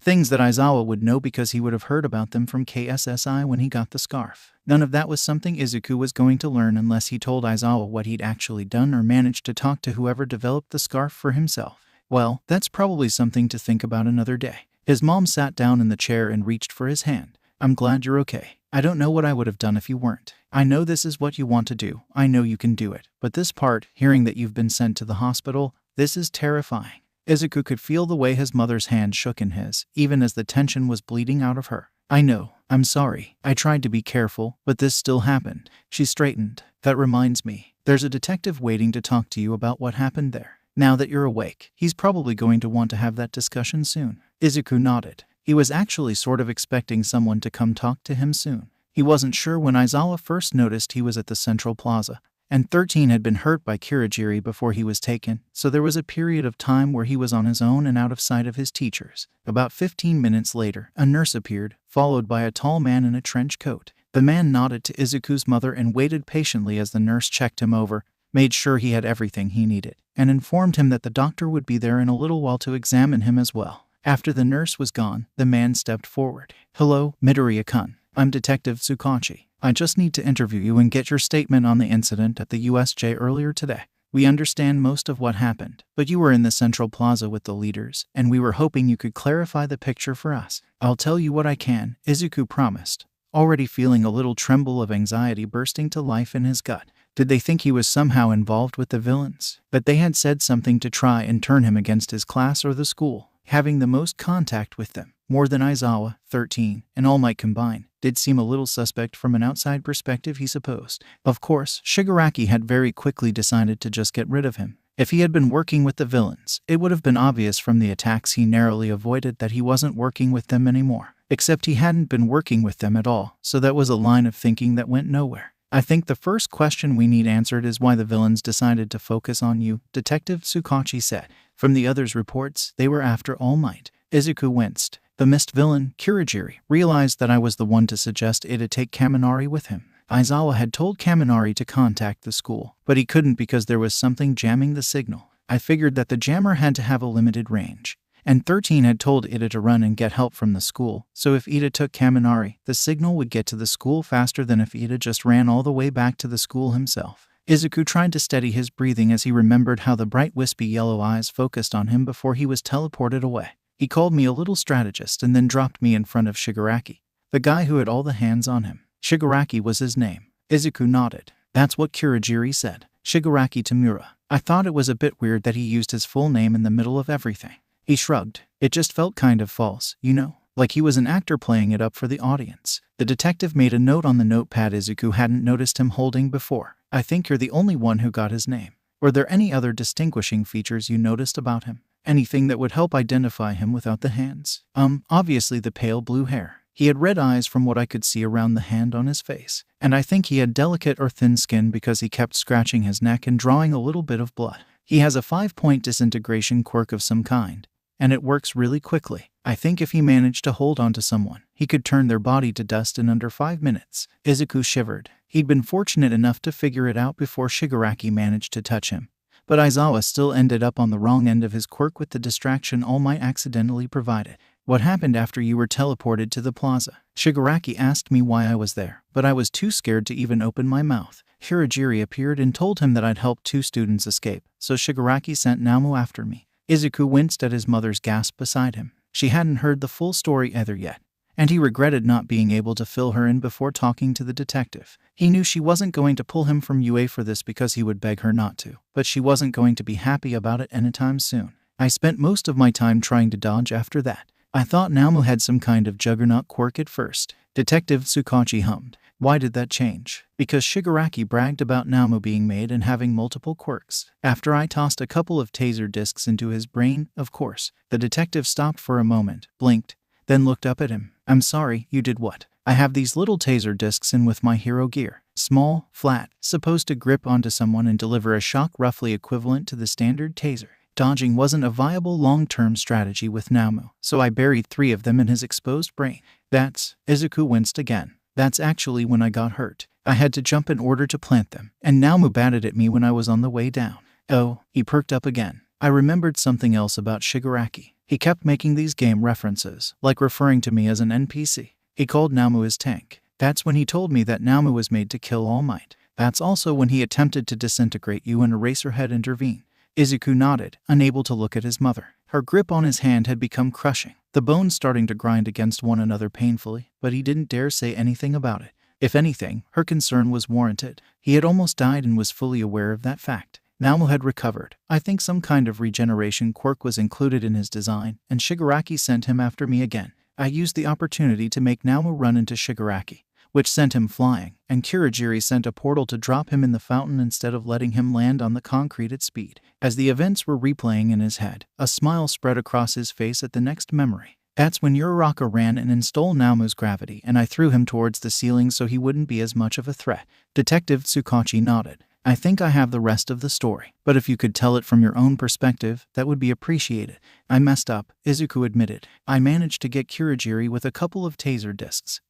Things that Aizawa would know because he would have heard about them from KSSI when he got the scarf. None of that was something Izuku was going to learn unless he told Aizawa what he'd actually done or managed to talk to whoever developed the scarf for himself. Well, that's probably something to think about another day. His mom sat down in the chair and reached for his hand. I'm glad you're okay. I don't know what I would have done if you weren't. I know this is what you want to do. I know you can do it. But this part, hearing that you've been sent to the hospital, this is terrifying. Izuku could feel the way his mother's hand shook in his, even as the tension was bleeding out of her. I know. I'm sorry. I tried to be careful, but this still happened. She straightened. That reminds me. There's a detective waiting to talk to you about what happened there. Now that you're awake, he's probably going to want to have that discussion soon. Izuku nodded. He was actually sort of expecting someone to come talk to him soon. He wasn't sure when Aizawa first noticed he was at the Central Plaza. and 13 had been hurt by Kirigiri before he was taken, so there was a period of time where he was on his own and out of sight of his teachers. About 15 minutes later, a nurse appeared, followed by a tall man in a trench coat. The man nodded to Izuku's mother and waited patiently as the nurse checked him over, made sure he had everything he needed, and informed him that the doctor would be there in a little while to examine him as well. After the nurse was gone, the man stepped forward. "Hello, Midoriya-kun. I'm Detective Tsukachi. I just need to interview you and get your statement on the incident at the USJ earlier today. We understand most of what happened, but you were in the Central Plaza with the leaders, and we were hoping you could clarify the picture for us." "I'll tell you what I can," Izuku promised, already feeling a little tremble of anxiety bursting to life in his gut. Did they think he was somehow involved with the villains? But they had said something to try and turn him against his class or the school. Having the most contact with them, more than Aizawa, 13, and All Might combined, did seem a little suspect from an outside perspective, he supposed. Of course, Shigaraki had very quickly decided to just get rid of him. If he had been working with the villains, it would have been obvious from the attacks he narrowly avoided that he wasn't working with them anymore. Except he hadn't been working with them at all, so that was a line of thinking that went nowhere. "I think the first question we need answered is why the villains decided to focus on you," Detective Tsukachi said. "From the others' reports, they were after All Might." Izuku winced. The mist villain, Kirigiri, realized that I was the one to suggest Ida take Kaminari with him. Aizawa had told Kaminari to contact the school, but he couldn't because there was something jamming the signal. I figured that the jammer had to have a limited range, and 13 had told Ida to run and get help from the school, so if Ida took Kaminari, the signal would get to the school faster than if Ida just ran all the way back to the school himself. Izuku tried to steady his breathing as he remembered how the bright wispy yellow eyes focused on him before he was teleported away. He called me a little strategist and then dropped me in front of Shigaraki, the guy who had all the hands on him. Shigaraki was his name. Izuku nodded. "That's what Kirigiri said. Shigaraki Tamura. I thought it was a bit weird that he used his full name in the middle of everything." He shrugged. "It just felt kind of false, you know? Like he was an actor playing it up for the audience." The detective made a note on the notepad Izuku hadn't noticed him holding before. "I think you're the only one who got his name. Were there any other distinguishing features you noticed about him? Anything that would help identify him without the hands?" Obviously the pale blue hair. He had red eyes from what I could see around the hand on his face, and I think he had delicate or thin skin because he kept scratching his neck and drawing a little bit of blood. He has a 5-point disintegration quirk of some kind, and it works really quickly. I think if he managed to hold onto someone, he could turn their body to dust in under 5 minutes. Izuku shivered. He'd been fortunate enough to figure it out before Shigaraki managed to touch him. But Aizawa still ended up on the wrong end of his quirk with the distraction All Might accidentally provided. "What happened after you were teleported to the plaza?" Shigaraki asked me why I was there, but I was too scared to even open my mouth. Kirigiri appeared and told him that I'd helped 2 students escape, so Shigaraki sent Namu after me. Izuku winced at his mother's gasp beside him. She hadn't heard the full story either yet, and he regretted not being able to fill her in before talking to the detective. He knew she wasn't going to pull him from UA for this because he would beg her not to, but she wasn't going to be happy about it anytime soon. I spent most of my time trying to dodge after that. I thought Namu had some kind of juggernaut quirk at first. Detective Tsukachi hummed. "Why did that change?" "Because Shigaraki bragged about Namu being made and having multiple quirks. After I tossed a couple of taser discs into his brain, of course." The detective stopped for a moment, blinked, then looked up at him. "I'm sorry, you did what?" "I have these little taser discs in with my hero gear. Small, flat, supposed to grip onto someone and deliver a shock roughly equivalent to the standard taser. Dodging wasn't a viable long-term strategy with Namu, so I buried 3 of them in his exposed brain." Izuku winced again. "That's actually when I got hurt. I had to jump in order to plant them, and Namu batted at me when I was on the way down." "Oh," he perked up again. I remembered something else about Shigaraki. He kept making these game references, like referring to me as an NPC. He called Namu his tank. That's when he told me that Namu was made to kill All Might. That's also when he attempted to disintegrate you and Eraserhead intervened." Izuku nodded, unable to look at his mother. Her grip on his hand had become crushing, the bones starting to grind against one another painfully, but he didn't dare say anything about it. If anything, her concern was warranted. He had almost died and was fully aware of that fact. Namu had recovered. I think some kind of regeneration quirk was included in his design, and Shigaraki sent him after me again. I used the opportunity to make Namu run into Shigaraki, which sent him flying, and Kirigiri sent a portal to drop him in the fountain instead of letting him land on the concrete at speed. As the events were replaying in his head, a smile spread across his face at the next memory. "That's when Uraraka ran and installed Namu's gravity, and I threw him towards the ceiling so he wouldn't be as much of a threat." Detective Tsukachi nodded. I think I have the rest of the story, but if you could tell it from your own perspective, that would be appreciated. I messed up, Izuku admitted. I managed to get Kurogiri with a couple of taser discs.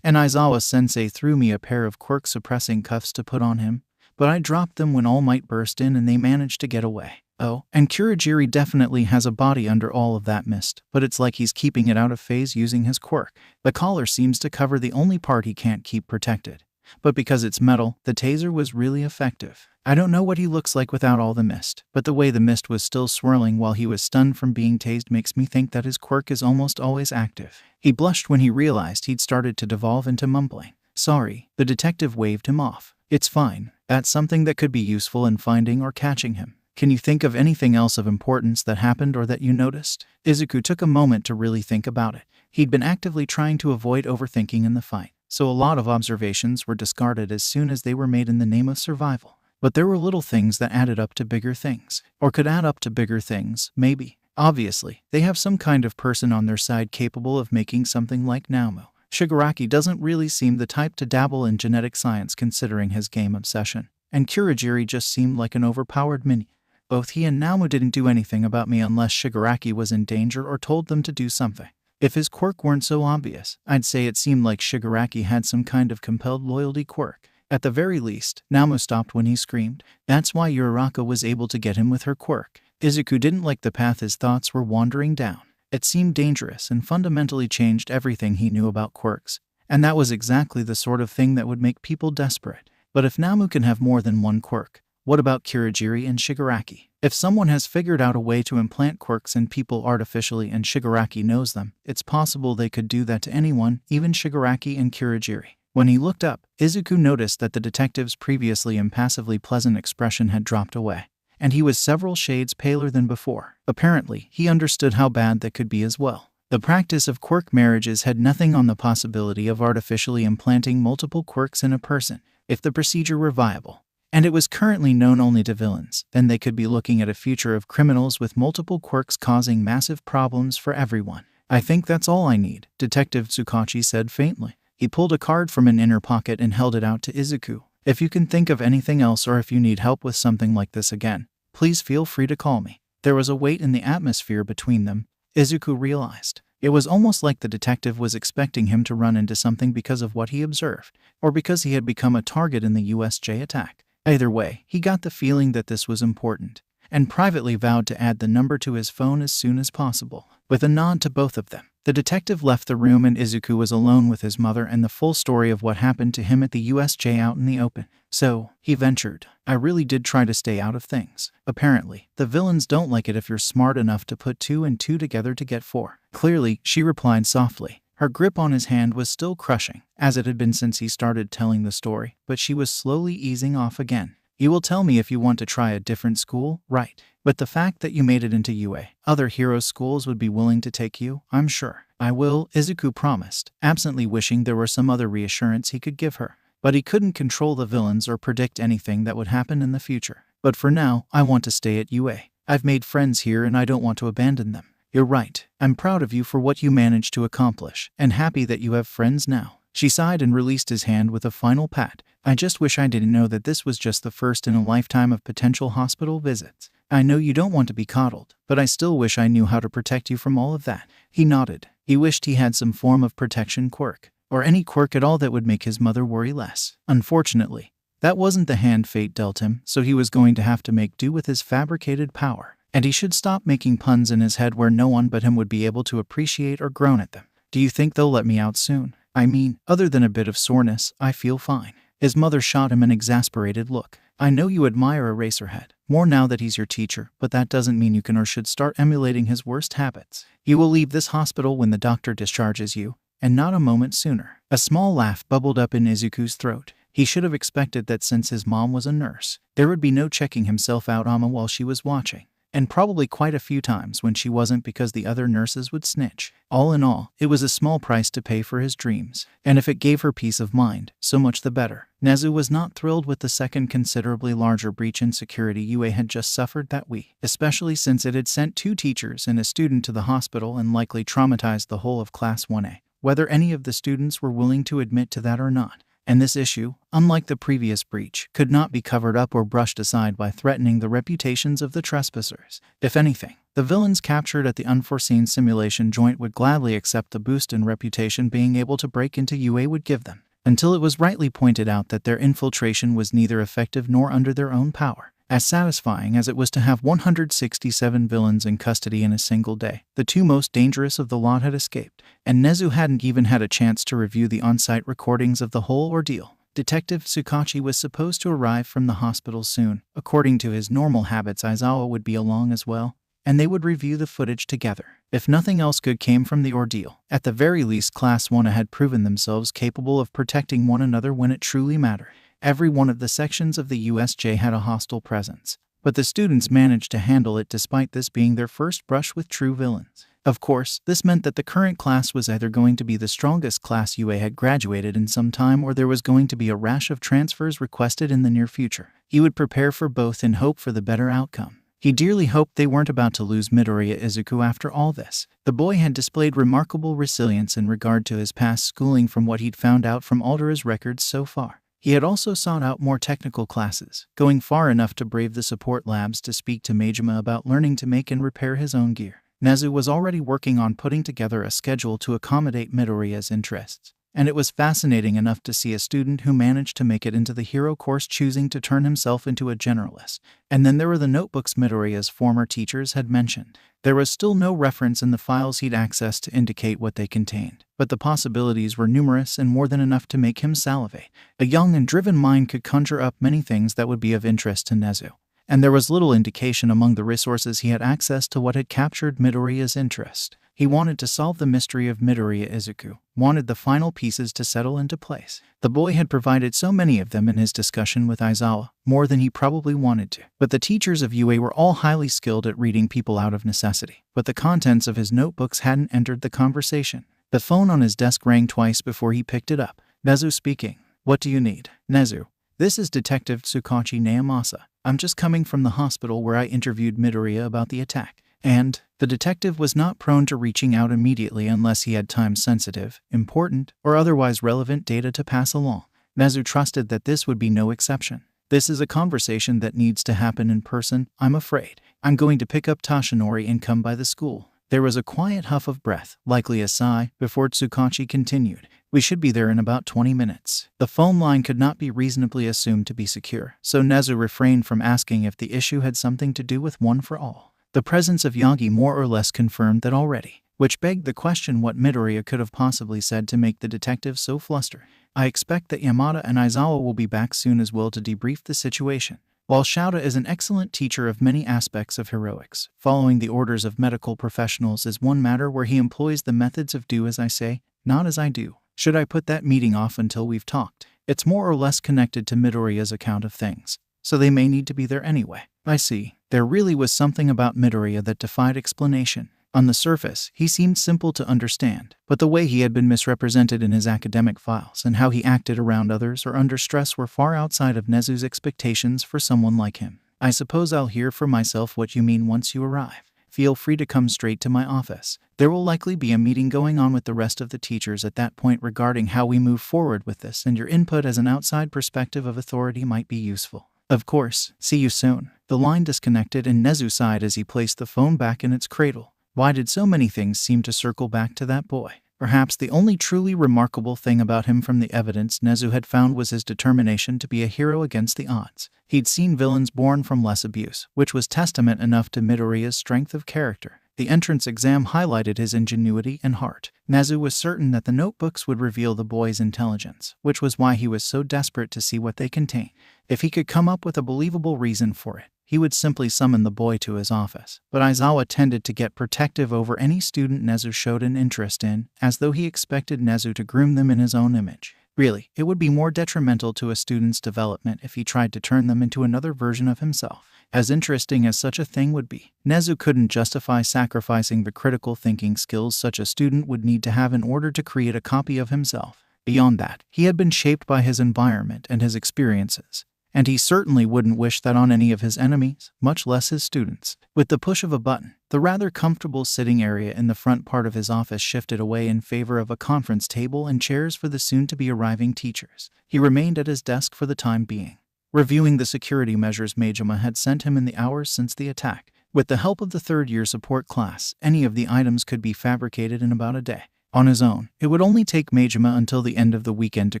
And Aizawa-sensei threw me a pair of quirk-suppressing cuffs to put on him, but I dropped them when All Might burst in and they managed to get away. Oh, and Kurogiri definitely has a body under all of that mist, but it's like he's keeping it out of phase using his quirk. The collar seems to cover the only part he can't keep protected. But because it's metal, the taser was really effective. I don't know what he looks like without all the mist, but the way the mist was still swirling while he was stunned from being tased makes me think that his quirk is almost always active. He blushed when he realized he'd started to devolve into mumbling. Sorry, the detective waved him off. It's fine. That's something that could be useful in finding or catching him. Can you think of anything else of importance that happened or that you noticed? Izuku took a moment to really think about it. He'd been actively trying to avoid overthinking in the fight, so a lot of observations were discarded as soon as they were made in the name of survival. But there were little things that added up to bigger things. Or could add up to bigger things, maybe. Obviously, they have some kind of person on their side capable of making something like Naomu. Shigaraki doesn't really seem the type to dabble in genetic science considering his game obsession. And Kurogiri just seemed like an overpowered minion. Both he and Naomu didn't do anything about me unless Shigaraki was in danger or told them to do something. If his quirk weren't so obvious, I'd say it seemed like Shigaraki had some kind of compelled loyalty quirk. At the very least, Naomu stopped when he screamed. That's why Uraraka was able to get him with her quirk. Izuku didn't like the path his thoughts were wandering down. It seemed dangerous and fundamentally changed everything he knew about quirks. And that was exactly the sort of thing that would make people desperate. But if Naomu can have more than one quirk, what about Kurogiri and Shigaraki? If someone has figured out a way to implant quirks in people artificially and Shigaraki knows them, it's possible they could do that to anyone, even Shigaraki and Kurogiri. When he looked up, Izuku noticed that the detective's previously impassively pleasant expression had dropped away, and he was several shades paler than before. Apparently, he understood how bad that could be as well. The practice of quirk marriages had nothing on the possibility of artificially implanting multiple quirks in a person, if the procedure were viable. And it was currently known only to villains, then they could be looking at a future of criminals with multiple quirks causing massive problems for everyone. I think that's all I need, Detective Tsukachi said faintly. He pulled a card from an inner pocket and held it out to Izuku. If you can think of anything else or if you need help with something like this again, please feel free to call me. There was a weight in the atmosphere between them, Izuku realized. It was almost like the detective was expecting him to run into something because of what he observed, or because he had become a target in the USJ attack. Either way, he got the feeling that this was important, and privately vowed to add the number to his phone as soon as possible. With a nod to both of them, the detective left the room and Izuku was alone with his mother and the full story of what happened to him at the USJ out in the open. So, he ventured, I really did try to stay out of things. Apparently, the villains don't like it if you're smart enough to put 2 and 2 together to get 4. Clearly, she replied softly. Her grip on his hand was still crushing, as it had been since he started telling the story, but she was slowly easing off again. You will tell me if you want to try a different school, right? But the fact that you made it into UA, other hero schools would be willing to take you, I'm sure. I will, Izuku promised, absently wishing there were some other reassurance he could give her. But he couldn't control the villains or predict anything that would happen in the future. But for now, I want to stay at UA. I've made friends here and I don't want to abandon them. You're right. I'm proud of you for what you managed to accomplish, and happy that you have friends now. She sighed and released his hand with a final pat. I just wish I didn't know that this was just the first in a lifetime of potential hospital visits. I know you don't want to be coddled, but I still wish I knew how to protect you from all of that. He nodded. He wished he had some form of protection quirk, or any quirk at all that would make his mother worry less. Unfortunately, that wasn't the hand fate dealt him, so he was going to have to make do with his fabricated power. And he should stop making puns in his head where no one but him would be able to appreciate or groan at them. Do you think they'll let me out soon? I mean, other than a bit of soreness, I feel fine. His mother shot him an exasperated look. I know you admire Eraserhead, more now that he's your teacher, but that doesn't mean you can or should start emulating his worst habits. You will leave this hospital when the doctor discharges you, and not a moment sooner. A small laugh bubbled up in Izuku's throat. He should have expected that since his mom was a nurse, there would be no checking himself out while she was watching. And probably quite a few times when she wasn't because the other nurses would snitch. All in all, it was a small price to pay for his dreams. And if it gave her peace of mind, so much the better. Nezu was not thrilled with the second considerably larger breach in security UA had just suffered that week, especially since it had sent 2 teachers and a student to the hospital and likely traumatized the whole of Class 1A, whether any of the students were willing to admit to that or not. And this issue, unlike the previous breach, could not be covered up or brushed aside by threatening the reputations of the trespassers. If anything, the villains captured at the unforeseen simulation joint would gladly accept the boost in reputation being able to break into UA would give them, until it was rightly pointed out that their infiltration was neither effective nor under their own power. As satisfying as it was to have 167 villains in custody in a single day, the two most dangerous of the lot had escaped, and Nezu hadn't even had a chance to review the on-site recordings of the whole ordeal. Detective Tsukachi was supposed to arrive from the hospital soon. According to his normal habits, Aizawa would be along as well, and they would review the footage together. If nothing else good came from the ordeal, at the very least Class 1 had proven themselves capable of protecting one another when it truly mattered. Every one of the sections of the USJ had a hostile presence, but the students managed to handle it despite this being their first brush with true villains. Of course, this meant that the current class was either going to be the strongest class UA had graduated in some time, or there was going to be a rash of transfers requested in the near future. He would prepare for both and hope for the better outcome. He dearly hoped they weren't about to lose Midoriya Izuku after all this. The boy had displayed remarkable resilience in regard to his past schooling from what he'd found out from Aldera's records so far. He had also sought out more technical classes, going far enough to brave the support labs to speak to Majima about learning to make and repair his own gear. Nezu was already working on putting together a schedule to accommodate Midoriya's interests, and it was fascinating enough to see a student who managed to make it into the hero course choosing to turn himself into a generalist. And then there were the notebooks Midoriya's former teachers had mentioned. There was still no reference in the files he'd accessed to indicate what they contained, but the possibilities were numerous and more than enough to make him salivate. A young and driven mind could conjure up many things that would be of interest to Nezu, and there was little indication among the resources he had access to what had captured Midoriya's interest. He wanted to solve the mystery of Midoriya Izuku, wanted the final pieces to settle into place. The boy had provided so many of them in his discussion with Aizawa, more than he probably wanted to. But the teachers of UA were all highly skilled at reading people out of necessity. But the contents of his notebooks hadn't entered the conversation. The phone on his desk rang twice before he picked it up. Nezu speaking. What do you need? Nezu. This is Detective Tsukachi Naomasa. I'm just coming from the hospital where I interviewed Midoriya about the attack. And the detective was not prone to reaching out immediately unless he had time-sensitive, important, or otherwise relevant data to pass along. Nezu trusted that this would be no exception. This is a conversation that needs to happen in person, I'm afraid. I'm going to pick up Tashinori and come by the school. There was a quiet huff of breath, likely a sigh, before Tsukachi continued. We should be there in about 20 minutes. The phone line could not be reasonably assumed to be secure, so Nezu refrained from asking if the issue had something to do with One for All. The presence of Yagi more or less confirmed that already, which begged the question what Midoriya could have possibly said to make the detective so flustered. I expect that Yamada and Aizawa will be back soon as well to debrief the situation. While Shouta is an excellent teacher of many aspects of heroics, following the orders of medical professionals is one matter where he employs the methods of do as I say, not as I do. Should I put that meeting off until we've talked? It's more or less connected to Midoriya's account of things, so they may need to be there anyway. I see. There really was something about Midoriya that defied explanation. On the surface, he seemed simple to understand, but the way he had been misrepresented in his academic files and how he acted around others or under stress were far outside of Nezu's expectations for someone like him. I suppose I'll hear for myself what you mean once you arrive. Feel free to come straight to my office. There will likely be a meeting going on with the rest of the teachers at that point regarding how we move forward with this, and your input as an outside perspective of authority might be useful. Of course. See you soon. The line disconnected and Nezu sighed as he placed the phone back in its cradle. Why did so many things seem to circle back to that boy? Perhaps the only truly remarkable thing about him from the evidence Nezu had found was his determination to be a hero against the odds. He'd seen villains born from less abuse, which was testament enough to Midoriya's strength of character. The entrance exam highlighted his ingenuity and heart. Nezu was certain that the notebooks would reveal the boy's intelligence, which was why he was so desperate to see what they contained. If he could come up with a believable reason for it, he would simply summon the boy to his office. But Aizawa tended to get protective over any student Nezu showed an interest in, as though he expected Nezu to groom them in his own image. Really, it would be more detrimental to a student's development if he tried to turn them into another version of himself. As interesting as such a thing would be, Nezu couldn't justify sacrificing the critical thinking skills such a student would need to have in order to create a copy of himself. Beyond that, he had been shaped by his environment and his experiences, and he certainly wouldn't wish that on any of his enemies, much less his students. With the push of a button, the rather comfortable sitting area in the front part of his office shifted away in favor of a conference table and chairs for the soon-to-be-arriving teachers. He remained at his desk for the time being, reviewing the security measures Majima had sent him in the hours since the attack. With the help of the third-year support class, any of the items could be fabricated in about a day. On his own, it would only take Majima until the end of the weekend to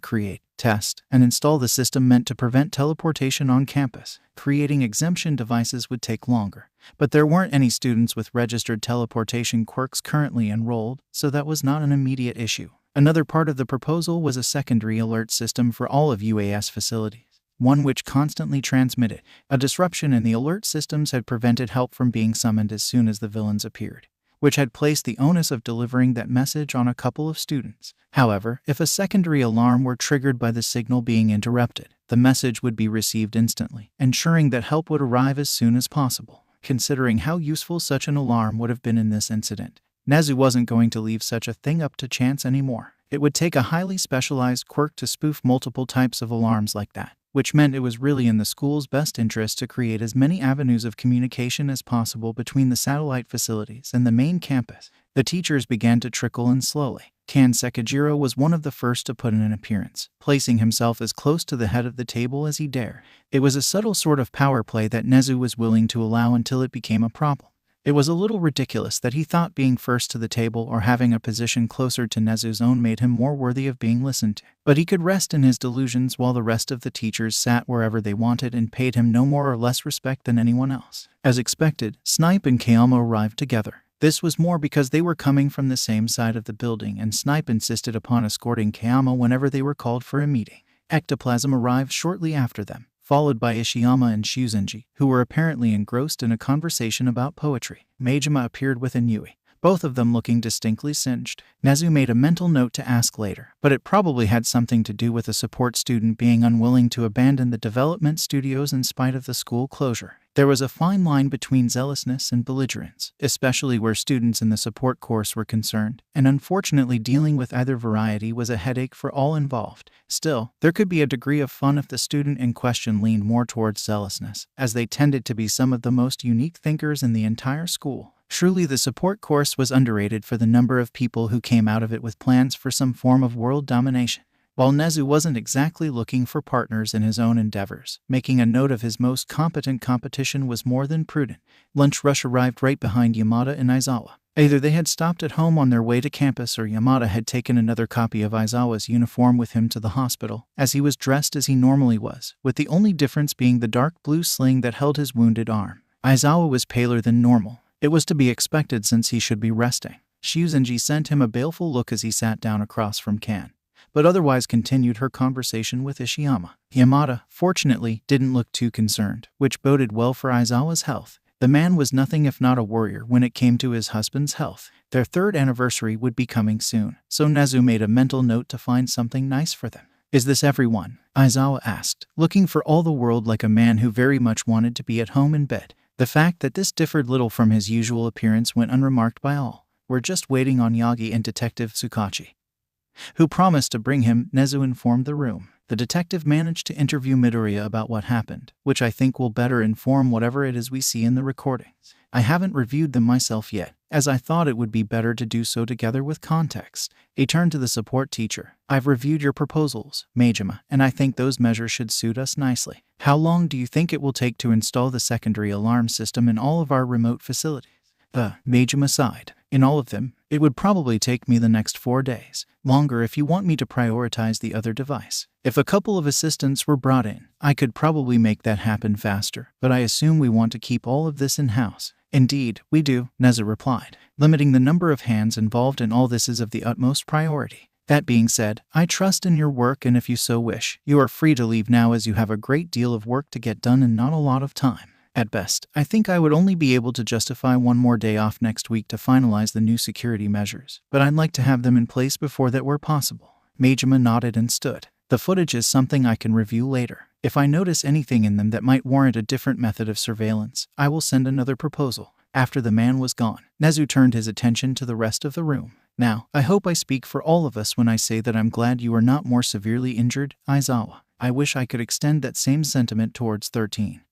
create, test, and install the system meant to prevent teleportation on campus. Creating exemption devices would take longer, but there weren't any students with registered teleportation quirks currently enrolled, so that was not an immediate issue. Another part of the proposal was a secondary alert system for all of UAS facilities, one which constantly transmitted. A disruption in the alert systems had prevented help from being summoned as soon as the villains appeared, which had placed the onus of delivering that message on a couple of students. However, if a secondary alarm were triggered by the signal being interrupted, the message would be received instantly, ensuring that help would arrive as soon as possible. Considering how useful such an alarm would have been in this incident, Nezu wasn't going to leave such a thing up to chance anymore. It would take a highly specialized quirk to spoof multiple types of alarms like that, which meant it was really in the school's best interest to create as many avenues of communication as possible between the satellite facilities and the main campus. The teachers began to trickle in slowly. Kan Sekijiro was one of the first to put in an appearance, placing himself as close to the head of the table as he dared. It was a subtle sort of power play that Nezu was willing to allow until it became a problem. It was a little ridiculous that he thought being first to the table or having a position closer to Nezu's own made him more worthy of being listened to. But he could rest in his delusions while the rest of the teachers sat wherever they wanted and paid him no more or less respect than anyone else. As expected, Snipe and Kayama arrived together. This was more because they were coming from the same side of the building, and Snipe insisted upon escorting Kayama whenever they were called for a meeting. Ectoplasm arrived shortly after them, followed by Ishiyama and Shuzenji, who were apparently engrossed in a conversation about poetry. Majima appeared with Inui, both of them looking distinctly singed. Nezu made a mental note to ask later, but it probably had something to do with a support student being unwilling to abandon the development studios in spite of the school closure. There was a fine line between zealousness and belligerence, especially where students in the support course were concerned, and unfortunately dealing with either variety was a headache for all involved. Still, there could be a degree of fun if the student in question leaned more towards zealousness, as they tended to be some of the most unique thinkers in the entire school. Truly, the support course was underrated for the number of people who came out of it with plans for some form of world domination. While Nezu wasn't exactly looking for partners in his own endeavors, making a note of his most competent competition was more than prudent. Lunch rush arrived right behind Yamada and Aizawa. Either they had stopped at home on their way to campus, or Yamada had taken another copy of Aizawa's uniform with him to the hospital, as he was dressed as he normally was, with the only difference being the dark blue sling that held his wounded arm. Aizawa was paler than normal. It was to be expected since he should be resting. Shuzenji sent him a baleful look as he sat down across from Kan, but otherwise continued her conversation with Ishiyama. Yamada, fortunately, didn't look too concerned, which boded well for Aizawa's health. The man was nothing if not a warrior when it came to his husband's health. Their third anniversary would be coming soon, so Nezu made a mental note to find something nice for them. "Is this everyone?" Aizawa asked, looking for all the world like a man who very much wanted to be at home in bed. The fact that this differed little from his usual appearance went unremarked by all. "We're just waiting on Yagi and Detective Tsukachi, who promised to bring him," Nezu informed the room. The detective managed to interview Midoriya about what happened, which I think will better inform whatever it is we see in the recordings. I haven't reviewed them myself yet, as I thought it would be better to do so together with context. He turned to the support teacher. "I've reviewed your proposals, Majima, and I think those measures should suit us nicely. How long do you think it will take to install the secondary alarm system in all of our remote facilities?" Majima sighed. "In all of them, it would probably take me the next 4 days. Longer if you want me to prioritize the other device. If a couple of assistants were brought in, I could probably make that happen faster, but I assume we want to keep all of this in-house." "Indeed, we do," Nezu replied. "Limiting the number of hands involved in all this is of the utmost priority. That being said, I trust in your work, and if you so wish, you are free to leave now as you have a great deal of work to get done and not a lot of time. At best, I think I would only be able to justify one more day off next week to finalize the new security measures, but I'd like to have them in place before that were possible." Majima nodded and stood. "The footage is something I can review later. If I notice anything in them that might warrant a different method of surveillance, I will send another proposal." After the man was gone, Nezu turned his attention to the rest of the room. Now, I hope I speak for all of us when I say that I'm glad you are not more severely injured, Aizawa. I wish I could extend that same sentiment towards 13.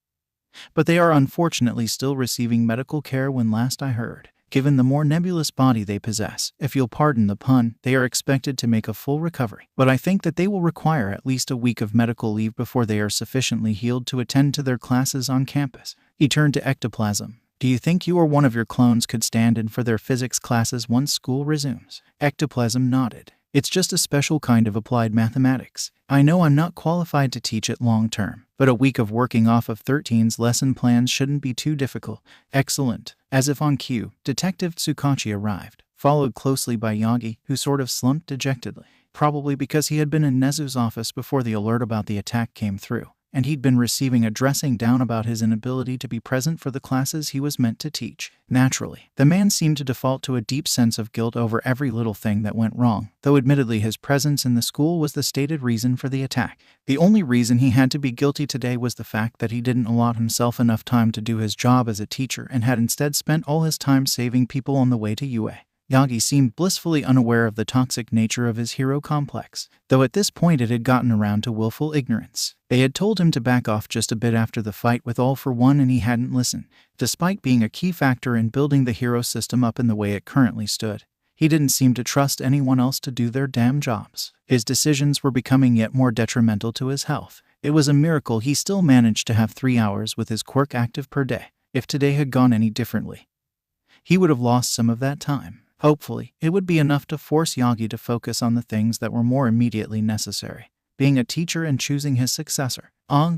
But they are unfortunately still receiving medical care when last I heard. Given the more nebulous body they possess, if you'll pardon the pun, they are expected to make a full recovery. But I think that they will require at least a week of medical leave before they are sufficiently healed to attend to their classes on campus. He turned to Ectoplasm. Do you think you or one of your clones could stand in for their physics classes once school resumes? Ectoplasm nodded. It's just a special kind of applied mathematics. I know I'm not qualified to teach it long term, but a week of working off of 13's lesson plans shouldn't be too difficult. Excellent. As if on cue, Detective Tsukachi arrived, followed closely by Yagi, who sort of slumped dejectedly, probably because he had been in Nezu's office before the alert about the attack came through, and he'd been receiving a dressing down about his inability to be present for the classes he was meant to teach. Naturally, the man seemed to default to a deep sense of guilt over every little thing that went wrong, though admittedly his presence in the school was the stated reason for the attack. The only reason he had to be guilty today was the fact that he didn't allot himself enough time to do his job as a teacher and had instead spent all his time saving people on the way to UA. Yagi seemed blissfully unaware of the toxic nature of his hero complex, though at this point it had gotten around to willful ignorance. They had told him to back off just a bit after the fight with All for One and he hadn't listened. Despite being a key factor in building the hero system up in the way it currently stood, he didn't seem to trust anyone else to do their damn jobs. His decisions were becoming yet more detrimental to his health. It was a miracle he still managed to have 3 hours with his quirk active per day. If today had gone any differently, he would have lost some of that time. Hopefully, it would be enough to force Yagi to focus on the things that were more immediately necessary, being a teacher and choosing his successor.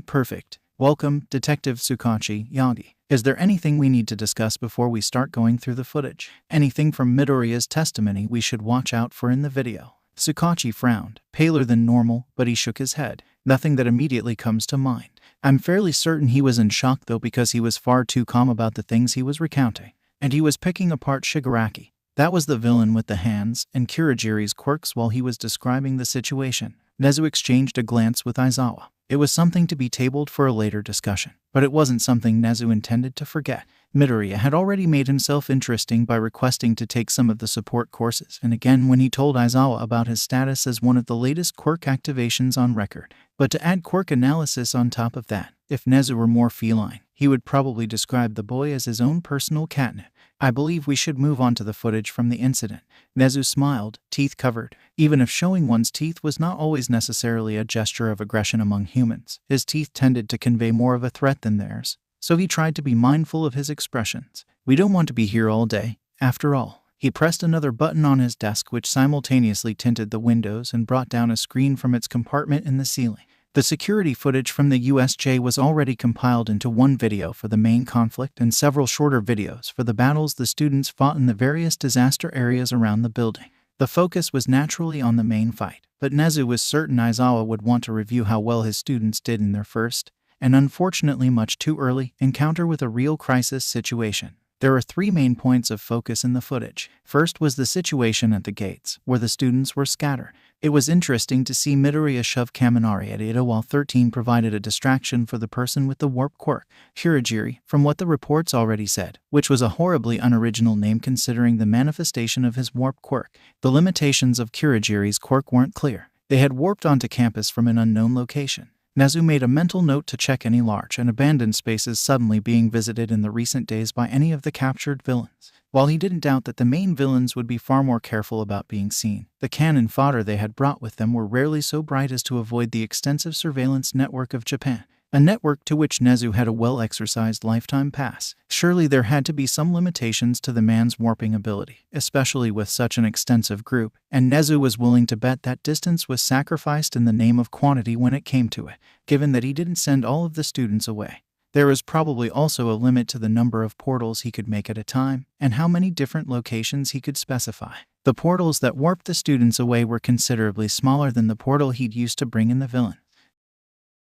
Perfect. Welcome, Detective Tsukachi, Yagi. Is there anything we need to discuss before we start going through the footage? Anything from Midoriya's testimony we should watch out for in the video? Tsukachi frowned, paler than normal, but he shook his head. Nothing that immediately comes to mind. I'm fairly certain he was in shock though because he was far too calm about the things he was recounting. And he was picking apart Shigaraki. That was the villain with the hands and Kurogiri's quirks while he was describing the situation. Nezu exchanged a glance with Aizawa. It was something to be tabled for a later discussion, but it wasn't something Nezu intended to forget. Midoriya had already made himself interesting by requesting to take some of the support courses, and again when he told Aizawa about his status as one of the latest quirk activations on record. But to add quirk analysis on top of that, if Nezu were more feline, he would probably describe the boy as his own personal catnip. I believe we should move on to the footage from the incident. Nezu smiled, teeth covered. Even if showing one's teeth was not always necessarily a gesture of aggression among humans, his teeth tended to convey more of a threat than theirs, so he tried to be mindful of his expressions. We don't want to be here all day, after all. He pressed another button on his desk which simultaneously tinted the windows and brought down a screen from its compartment in the ceiling. The security footage from the USJ was already compiled into one video for the main conflict and several shorter videos for the battles the students fought in the various disaster areas around the building. The focus was naturally on the main fight, but Nezu was certain Aizawa would want to review how well his students did in their first, and unfortunately much too early, encounter with a real crisis situation. There are 3 main points of focus in the footage. First was the situation at the gates, where the students were scattered. It was interesting to see Midoriya shove Kaminari at Ida while 13 provided a distraction for the person with the warp quirk, Kurogiri, from what the reports already said, which was a horribly unoriginal name considering the manifestation of his warp quirk. The limitations of Kurogiri's quirk weren't clear. They had warped onto campus from an unknown location. Nezu made a mental note to check any large and abandoned spaces suddenly being visited in the recent days by any of the captured villains. While he didn't doubt that the main villains would be far more careful about being seen, the cannon fodder they had brought with them were rarely so bright as to avoid the extensive surveillance network of Japan, a network to which Nezu had a well-exercised lifetime pass. Surely there had to be some limitations to the man's warping ability, especially with such an extensive group, and Nezu was willing to bet that distance was sacrificed in the name of quantity when it came to it, given that he didn't send all of the students away. There was probably also a limit to the number of portals he could make at a time, and how many different locations he could specify. The portals that warped the students away were considerably smaller than the portal he'd used to bring in the villain.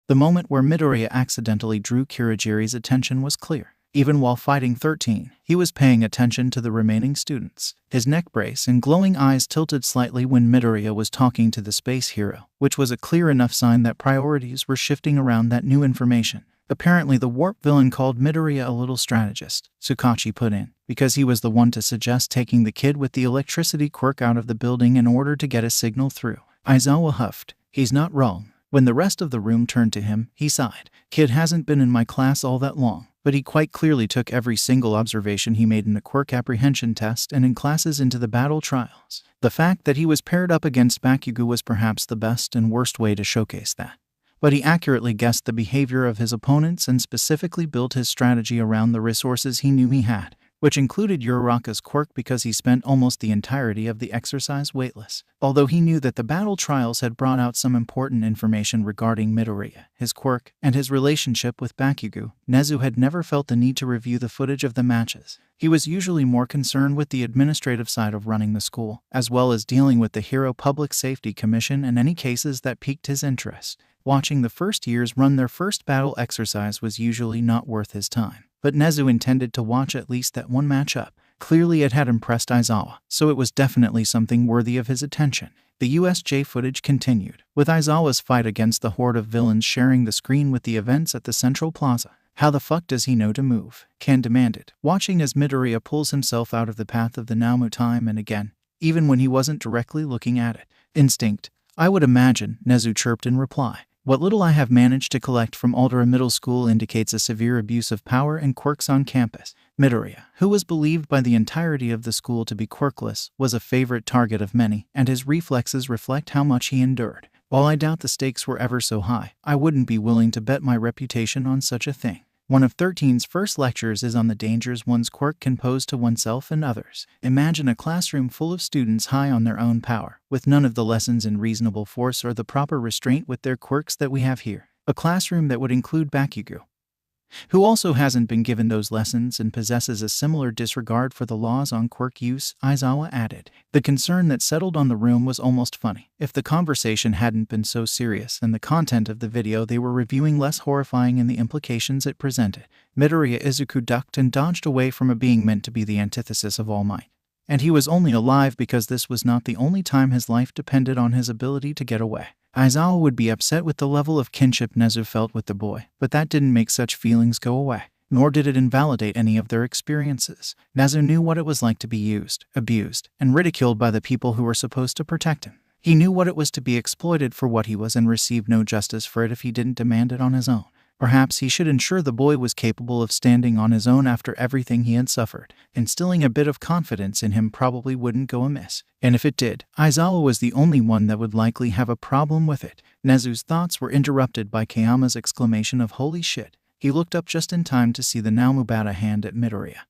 The moment where Midoriya accidentally drew Kurogiri's attention was clear. Even while fighting 13, he was paying attention to the remaining students. His neck brace and glowing eyes tilted slightly when Midoriya was talking to the space hero, which was a clear enough sign that priorities were shifting around that new information. Apparently the warp villain called Midoriya a little strategist, Tsukachi put in, because he was the one to suggest taking the kid with the electricity quirk out of the building in order to get a signal through. Aizawa huffed. He's not wrong. When the rest of the room turned to him, he sighed. Kid hasn't been in my class all that long, but he quite clearly took every single observation he made in the quirk apprehension test and in classes into the battle trials. The fact that he was paired up against Bakugo was perhaps the best and worst way to showcase that. But he accurately guessed the behavior of his opponents and specifically built his strategy around the resources he knew he had, which included Uraraka's quirk because he spent almost the entirety of the exercise weightless. Although he knew that the battle trials had brought out some important information regarding Midoriya, his quirk, and his relationship with Bakugo, Nezu had never felt the need to review the footage of the matches. He was usually more concerned with the administrative side of running the school, as well as dealing with the Hero Public Safety Commission and any cases that piqued his interest. Watching the first years run their first battle exercise was usually not worth his time. But Nezu intended to watch at least that one matchup. Clearly it had impressed Aizawa, so it was definitely something worthy of his attention. The USJ footage continued, with Aizawa's fight against the horde of villains sharing the screen with the events at the Central Plaza. How the fuck does he know to move? Ken demanded, watching as Midoriya pulls himself out of the path of the Namu time and again, even when he wasn't directly looking at it. Instinct, I would imagine, Nezu chirped in reply. What little I have managed to collect from Aldera Middle School indicates a severe abuse of power and quirks on campus. Midoriya, who was believed by the entirety of the school to be quirkless, was a favorite target of many, and his reflexes reflect how much he endured. While I doubt the stakes were ever so high, I wouldn't be willing to bet my reputation on such a thing. One of 13's first lectures is on the dangers one's quirk can pose to oneself and others. Imagine a classroom full of students high on their own power, with none of the lessons in reasonable force or the proper restraint with their quirks that we have here. A classroom that would include Bakugo, who also hasn't been given those lessons and possesses a similar disregard for the laws on quirk use, Aizawa added. The concern that settled on the room was almost funny, if the conversation hadn't been so serious and the content of the video they were reviewing less horrifying in the implications it presented. Midoriya Izuku ducked and dodged away from a being meant to be the antithesis of All Might. And he was only alive because this was not the only time his life depended on his ability to get away. Aizawa would be upset with the level of kinship Nezu felt with the boy, but that didn't make such feelings go away, nor did it invalidate any of their experiences. Nezu knew what it was like to be used, abused, and ridiculed by the people who were supposed to protect him. He knew what it was to be exploited for what he was and receive no justice for it if he didn't demand it on his own. Perhaps he should ensure the boy was capable of standing on his own after everything he had suffered. Instilling a bit of confidence in him probably wouldn't go amiss. And if it did, Aizawa was the only one that would likely have a problem with it. Nezu's thoughts were interrupted by Kayama's exclamation of "Holy shit." He looked up just in time to see the Namu bat a hand at Midoriya,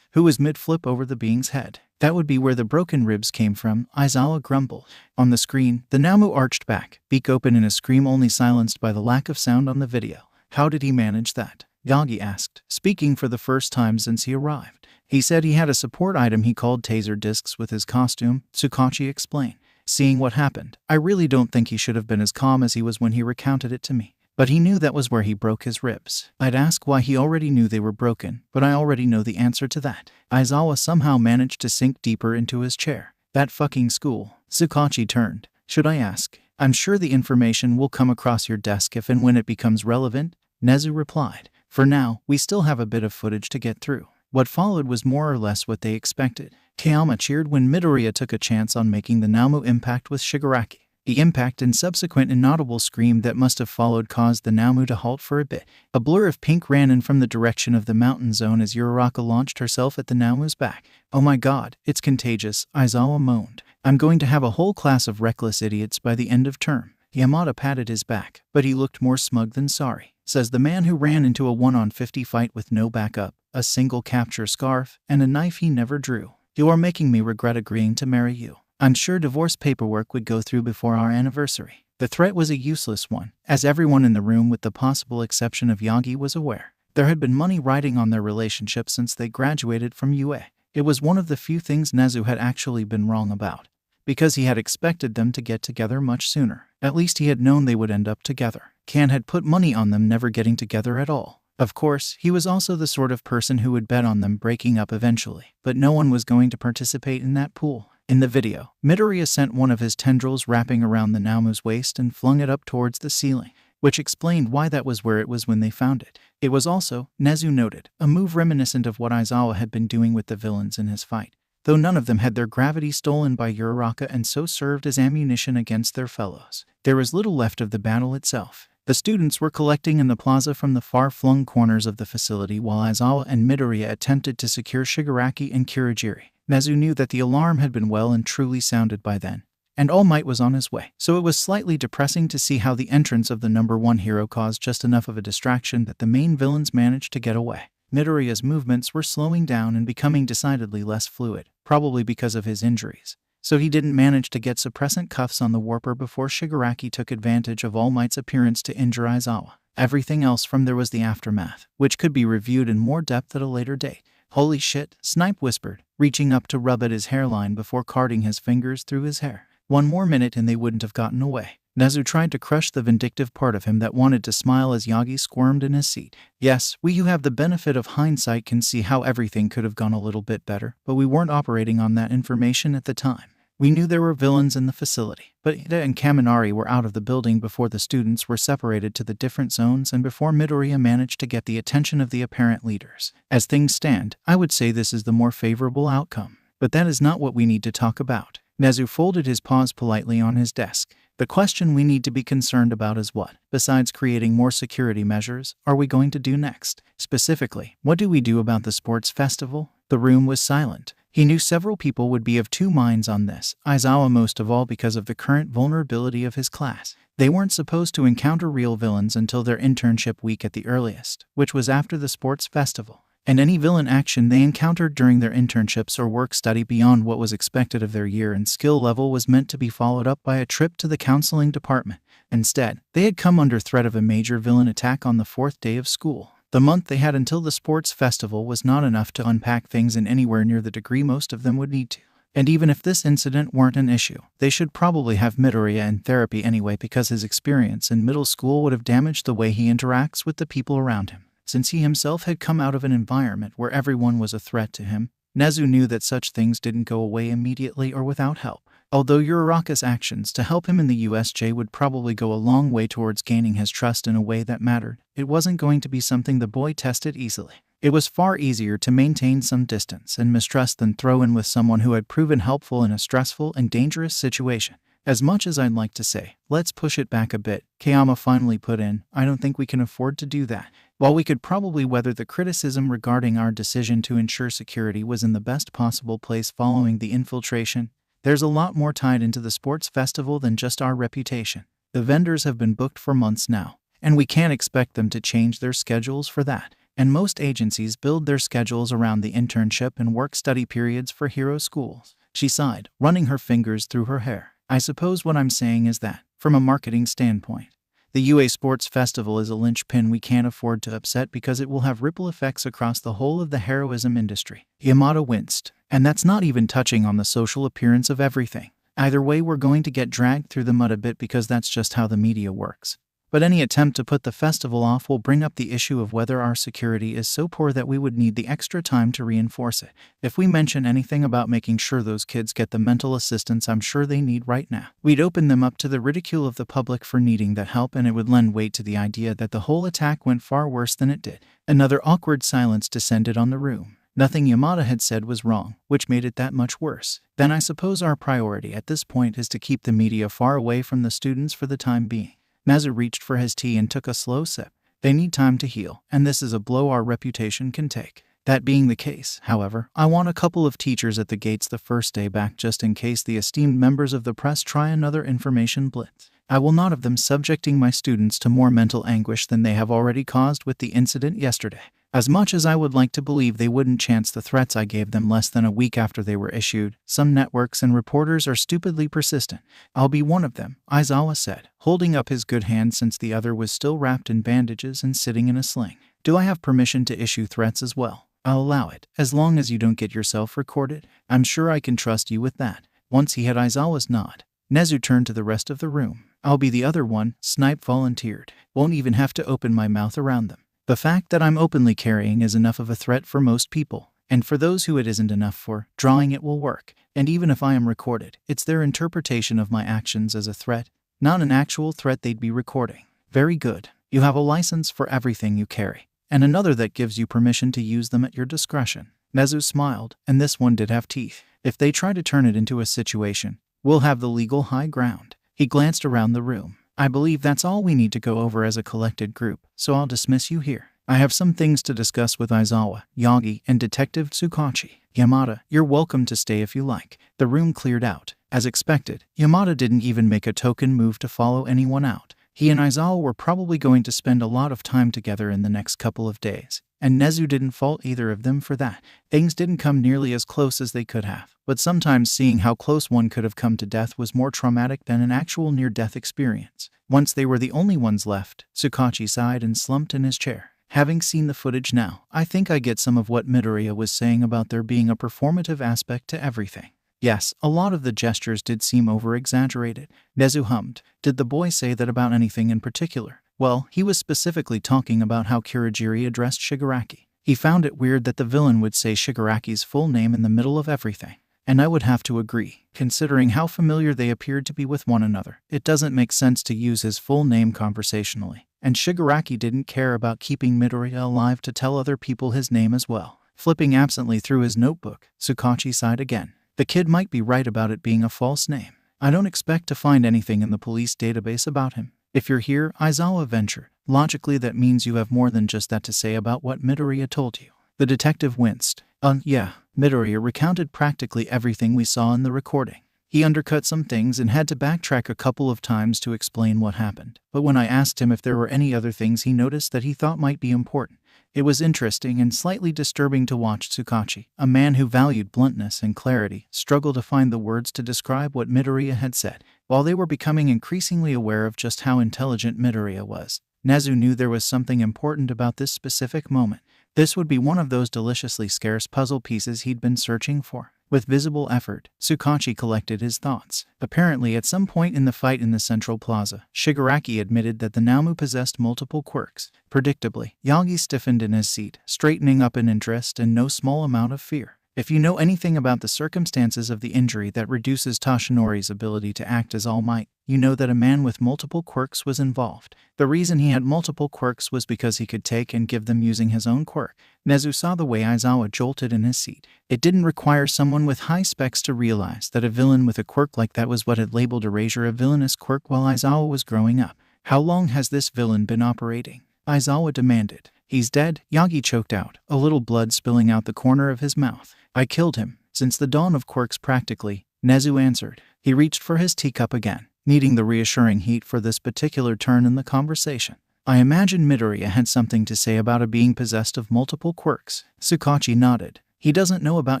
who was mid-flip over the being's head. That would be where the broken ribs came from, Aizawa grumbled. On the screen, the Namu arched back, beak open in a scream only silenced by the lack of sound on the video. How did he manage that? Yagi asked, speaking for the first time since he arrived. He said he had a support item he called taser discs with his costume, Tsukachi explained. Seeing what happened, I really don't think he should have been as calm as he was when he recounted it to me. But he knew that was where he broke his ribs. I'd ask why he already knew they were broken, but I already know the answer to that. Aizawa somehow managed to sink deeper into his chair. That fucking school. Tsukachi turned. Should I ask? I'm sure the information will come across your desk if and when it becomes relevant, Nezu replied. For now, we still have a bit of footage to get through. What followed was more or less what they expected. Kayama cheered when Midoriya took a chance on making the Namu impact with Shigaraki. The impact and subsequent inaudible scream that must have followed caused the Namu to halt for a bit. A blur of pink ran in from the direction of the mountain zone as Uraraka launched herself at the Namu's back. Oh my god, it's contagious, Aizawa moaned. I'm going to have a whole class of reckless idiots by the end of term. Yamada patted his back, but he looked more smug than sorry. Says the man who ran into a 1-on-50 fight with no backup, a single capture scarf, and a knife he never drew. You are making me regret agreeing to marry you. I'm sure divorce paperwork would go through before our anniversary. The threat was a useless one, as everyone in the room with the possible exception of Yagi was aware. There had been money riding on their relationship since they graduated from UA. It was one of the few things Nezu had actually been wrong about, because he had expected them to get together much sooner. At least he had known they would end up together. Kan had put money on them never getting together at all. Of course, he was also the sort of person who would bet on them breaking up eventually, but no one was going to participate in that pool. In the video, Midoriya sent one of his tendrils wrapping around the Namu's waist and flung it up towards the ceiling. which explained why that was where it was when they found it. It was also, Nezu noted, a move reminiscent of what Aizawa had been doing with the villains in his fight, though none of them had their gravity stolen by Uraraka and so served as ammunition against their fellows. There was little left of the battle itself. The students were collecting in the plaza from the far-flung corners of the facility while Aizawa and Midoriya attempted to secure Shigaraki and Kurogiri. Nezu knew that the alarm had been well and truly sounded by then, and All Might was on his way. So it was slightly depressing to see how the entrance of the number one hero caused just enough of a distraction that the main villains managed to get away. Midoriya's movements were slowing down and becoming decidedly less fluid, probably because of his injuries. So he didn't manage to get suppressant cuffs on the warper before Shigaraki took advantage of All Might's appearance to injure Aizawa. Everything else from there was the aftermath, which could be reviewed in more depth at a later date. "Holy shit," Snipe whispered, reaching up to rub at his hairline before carting his fingers through his hair. One more minute and they wouldn't have gotten away. Nezu tried to crush the vindictive part of him that wanted to smile as Yagi squirmed in his seat. Yes, we who have the benefit of hindsight can see how everything could have gone a little bit better, but we weren't operating on that information at the time. We knew there were villains in the facility, but Ida and Kaminari were out of the building before the students were separated to the different zones and before Midoriya managed to get the attention of the apparent leaders. As things stand, I would say this is the more favorable outcome. But that is not what we need to talk about. Nezu folded his paws politely on his desk. The question we need to be concerned about is what, besides creating more security measures, are we going to do next? Specifically, what do we do about the sports festival? The room was silent. He knew several people would be of two minds on this, Aizawa most of all because of the current vulnerability of his class. They weren't supposed to encounter real villains until their internship week at the earliest, which was after the sports festival. And any villain action they encountered during their internships or work study beyond what was expected of their year and skill level was meant to be followed up by a trip to the counseling department. Instead, they had come under threat of a major villain attack on the 4th day of school. The month they had until the sports festival was not enough to unpack things in anywhere near the degree most of them would need to. And even if this incident weren't an issue, they should probably have Midoriya in therapy anyway because his experience in middle school would have damaged the way he interacts with the people around him. Since he himself had come out of an environment where everyone was a threat to him, Nezu knew that such things didn't go away immediately or without help. Although Uraraka's actions to help him in the USJ would probably go a long way towards gaining his trust in a way that mattered, it wasn't going to be something the boy tested easily. It was far easier to maintain some distance and mistrust than throw in with someone who had proven helpful in a stressful and dangerous situation. As much as I'd like to say, let's push it back a bit, Kayama finally put in, I don't think we can afford to do that. While we could probably weather the criticism regarding our decision to ensure security was in the best possible place following the infiltration, there's a lot more tied into the sports festival than just our reputation. The vendors have been booked for months now, and we can't expect them to change their schedules for that. And most agencies build their schedules around the internship and work-study periods for hero schools. She sighed, running her fingers through her hair. I suppose what I'm saying is that, from a marketing standpoint, the UA Sports Festival is a linchpin we can't afford to upset because it will have ripple effects across the whole of the heroism industry. Yamada winced, and that's not even touching on the social appearance of everything. Either way, we're going to get dragged through the mud a bit because that's just how the media works. But any attempt to put the festival off will bring up the issue of whether our security is so poor that we would need the extra time to reinforce it. If we mention anything about making sure those kids get the mental assistance I'm sure they need right now, we'd open them up to the ridicule of the public for needing that help, and it would lend weight to the idea that the whole attack went far worse than it did. Another awkward silence descended on the room. Nothing Yamada had said was wrong, which made it that much worse. Then I suppose our priority at this point is to keep the media far away from the students for the time being. Nezu reached for his tea and took a slow sip. They need time to heal, and this is a blow our reputation can take. That being the case, however, I want a couple of teachers at the gates the first day back just in case the esteemed members of the press try another information blitz. I will not have them subjecting my students to more mental anguish than they have already caused with the incident yesterday. As much as I would like to believe they wouldn't chance the threats I gave them less than a week after they were issued, some networks and reporters are stupidly persistent. I'll be one of them, Aizawa said, holding up his good hand since the other was still wrapped in bandages and sitting in a sling. Do I have permission to issue threats as well? I'll allow it, as long as you don't get yourself recorded. I'm sure I can trust you with that. Once he had Aizawa's nod, Nezu turned to the rest of the room. I'll be the other one, Snipe volunteered. Won't even have to open my mouth around them. The fact that I'm openly carrying is enough of a threat for most people, and for those who it isn't enough for, drawing it will work. And even if I am recorded, it's their interpretation of my actions as a threat, not an actual threat they'd be recording. Very good. You have a license for everything you carry, and another that gives you permission to use them at your discretion. Nezu smiled, and this one did have teeth. If they try to turn it into a situation, we'll have the legal high ground. He glanced around the room. I believe that's all we need to go over as a collected group, so I'll dismiss you here. I have some things to discuss with Aizawa, Yagi, and Detective Tsukachi. Yamada, you're welcome to stay if you like. The room cleared out. As expected, Yamada didn't even make a token move to follow anyone out. He and Aizawa were probably going to spend a lot of time together in the next couple of days, and Nezu didn't fault either of them for that. Things didn't come nearly as close as they could have, but sometimes seeing how close one could have come to death was more traumatic than an actual near-death experience. Once they were the only ones left, Tsukachi sighed and slumped in his chair. Having seen the footage now, I think I get some of what Midoriya was saying about there being a performative aspect to everything. Yes, a lot of the gestures did seem over-exaggerated. Nezu hummed. Did the boy say that about anything in particular? Well, he was specifically talking about how Kurogiri addressed Shigaraki. He found it weird that the villain would say Shigaraki's full name in the middle of everything. And I would have to agree, considering how familiar they appeared to be with one another. It doesn't make sense to use his full name conversationally. And Shigaraki didn't care about keeping Midoriya alive to tell other people his name as well. Flipping absently through his notebook, Tsukachi sighed again. The kid might be right about it being a false name. I don't expect to find anything in the police database about him. If you're here, Aizawa ventured. Logically, that means you have more than just that to say about what Midoriya told you. The detective winced. Yeah, Midoriya recounted practically everything we saw in the recording. He undercut some things and had to backtrack a couple of times to explain what happened. But when I asked him if there were any other things he noticed that he thought might be important, it was interesting and slightly disturbing to watch Tsukachi, a man who valued bluntness and clarity, struggle to find the words to describe what Midoriya had said. While they were becoming increasingly aware of just how intelligent Midoriya was, Nezu knew there was something important about this specific moment. This would be one of those deliciously scarce puzzle pieces he'd been searching for. With visible effort, Tsukachi collected his thoughts. Apparently, at some point in the fight in the central plaza, Shigaraki admitted that the Namu possessed multiple quirks. Predictably, Yagi stiffened in his seat, straightening up in interest and no small amount of fear. If you know anything about the circumstances of the injury that reduces Toshinori's ability to act as All Might, you know that a man with multiple quirks was involved. The reason he had multiple quirks was because he could take and give them using his own quirk. Nezu saw the way Aizawa jolted in his seat. It didn't require someone with high specs to realize that a villain with a quirk like that was what had labeled Erasure a villainous quirk while Aizawa was growing up. How long has this villain been operating? Aizawa demanded. He's dead, Yagi choked out, a little blood spilling out the corner of his mouth. I killed him, since the dawn of quirks practically, Nezu answered. He reached for his teacup again, needing the reassuring heat for this particular turn in the conversation. I imagine Midoriya had something to say about a being possessed of multiple quirks. Tsukachi nodded. He doesn't know about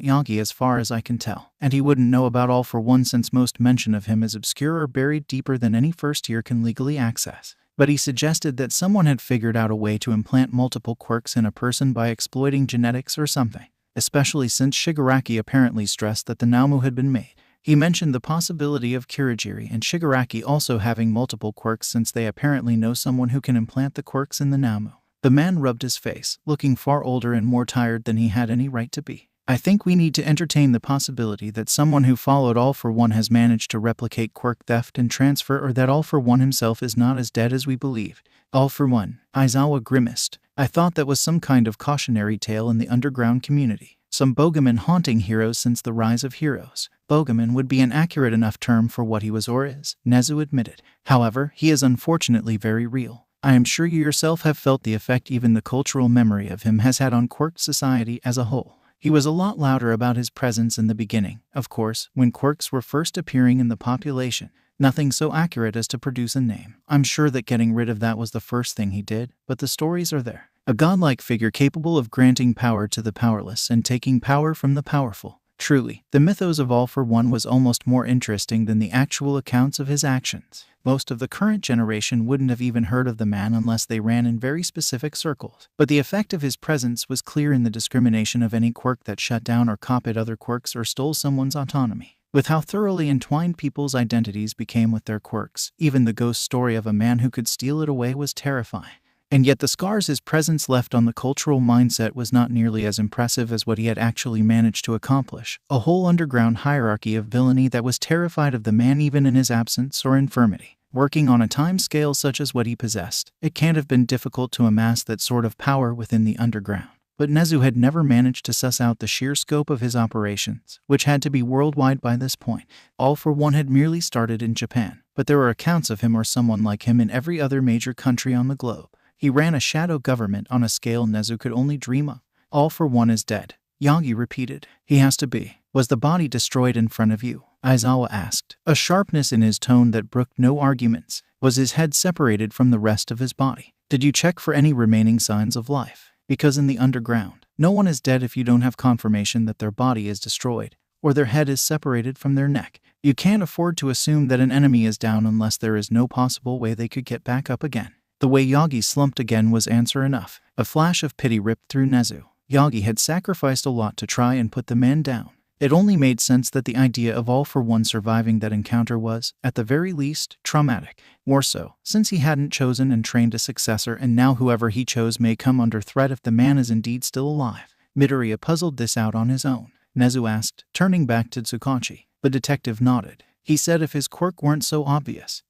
Yagi as far as I can tell, and he wouldn't know about All for One since most mention of him is obscure or buried deeper than any first year can legally access. But he suggested that someone had figured out a way to implant multiple quirks in a person by exploiting genetics or something, especially since Shigaraki apparently stressed that the Namu had been made. He mentioned the possibility of Kurogiri and Shigaraki also having multiple quirks since they apparently know someone who can implant the quirks in the Namu. The man rubbed his face, looking far older and more tired than he had any right to be. I think we need to entertain the possibility that someone who followed All for One has managed to replicate quirk theft and transfer, or that All for One himself is not as dead as we believed. All for One, Aizawa grimaced. I thought that was some kind of cautionary tale in the underground community. Some Bogeman haunting heroes since the rise of heroes. Bogeman would be an accurate enough term for what he was or is, Nezu admitted. However, he is unfortunately very real. I am sure you yourself have felt the effect even the cultural memory of him has had on quirk society as a whole. He was a lot louder about his presence in the beginning, of course, when quirks were first appearing in the population. Nothing so accurate as to produce a name. I'm sure that getting rid of that was the first thing he did, but the stories are there. A godlike figure capable of granting power to the powerless and taking power from the powerful. Truly, the mythos of All for One was almost more interesting than the actual accounts of his actions. Most of the current generation wouldn't have even heard of the man unless they ran in very specific circles. But the effect of his presence was clear in the discrimination of any quirk that shut down or copied other quirks or stole someone's autonomy. With how thoroughly entwined people's identities became with their quirks, even the ghost story of a man who could steal it away was terrifying. And yet the scars his presence left on the cultural mindset was not nearly as impressive as what he had actually managed to accomplish. A whole underground hierarchy of villainy that was terrified of the man even in his absence or infirmity. Working on a time scale such as what he possessed, it can't have been difficult to amass that sort of power within the underground. But Nezu had never managed to suss out the sheer scope of his operations, which had to be worldwide by this point. All for One had merely started in Japan, but there were accounts of him or someone like him in every other major country on the globe. He ran a shadow government on a scale Nezu could only dream of. All for One is dead, Yagi repeated. He has to be. Was the body destroyed in front of you? Aizawa asked, a sharpness in his tone that brooked no arguments. Was his head separated from the rest of his body? Did you check for any remaining signs of life? Because in the underground, no one is dead if you don't have confirmation that their body is destroyed, or their head is separated from their neck. You can't afford to assume that an enemy is down unless there is no possible way they could get back up again. The way Yagi slumped again was answer enough. A flash of pity ripped through Nezu. Yagi had sacrificed a lot to try and put the man down. It only made sense that the idea of All for One surviving that encounter was, at the very least, traumatic. More so, since he hadn't chosen and trained a successor, and now whoever he chose may come under threat if the man is indeed still alive. Midoriya puzzled this out on his own. Nezu asked, turning back to Tsukachi. The detective nodded. He said if his quirk weren't so obvious,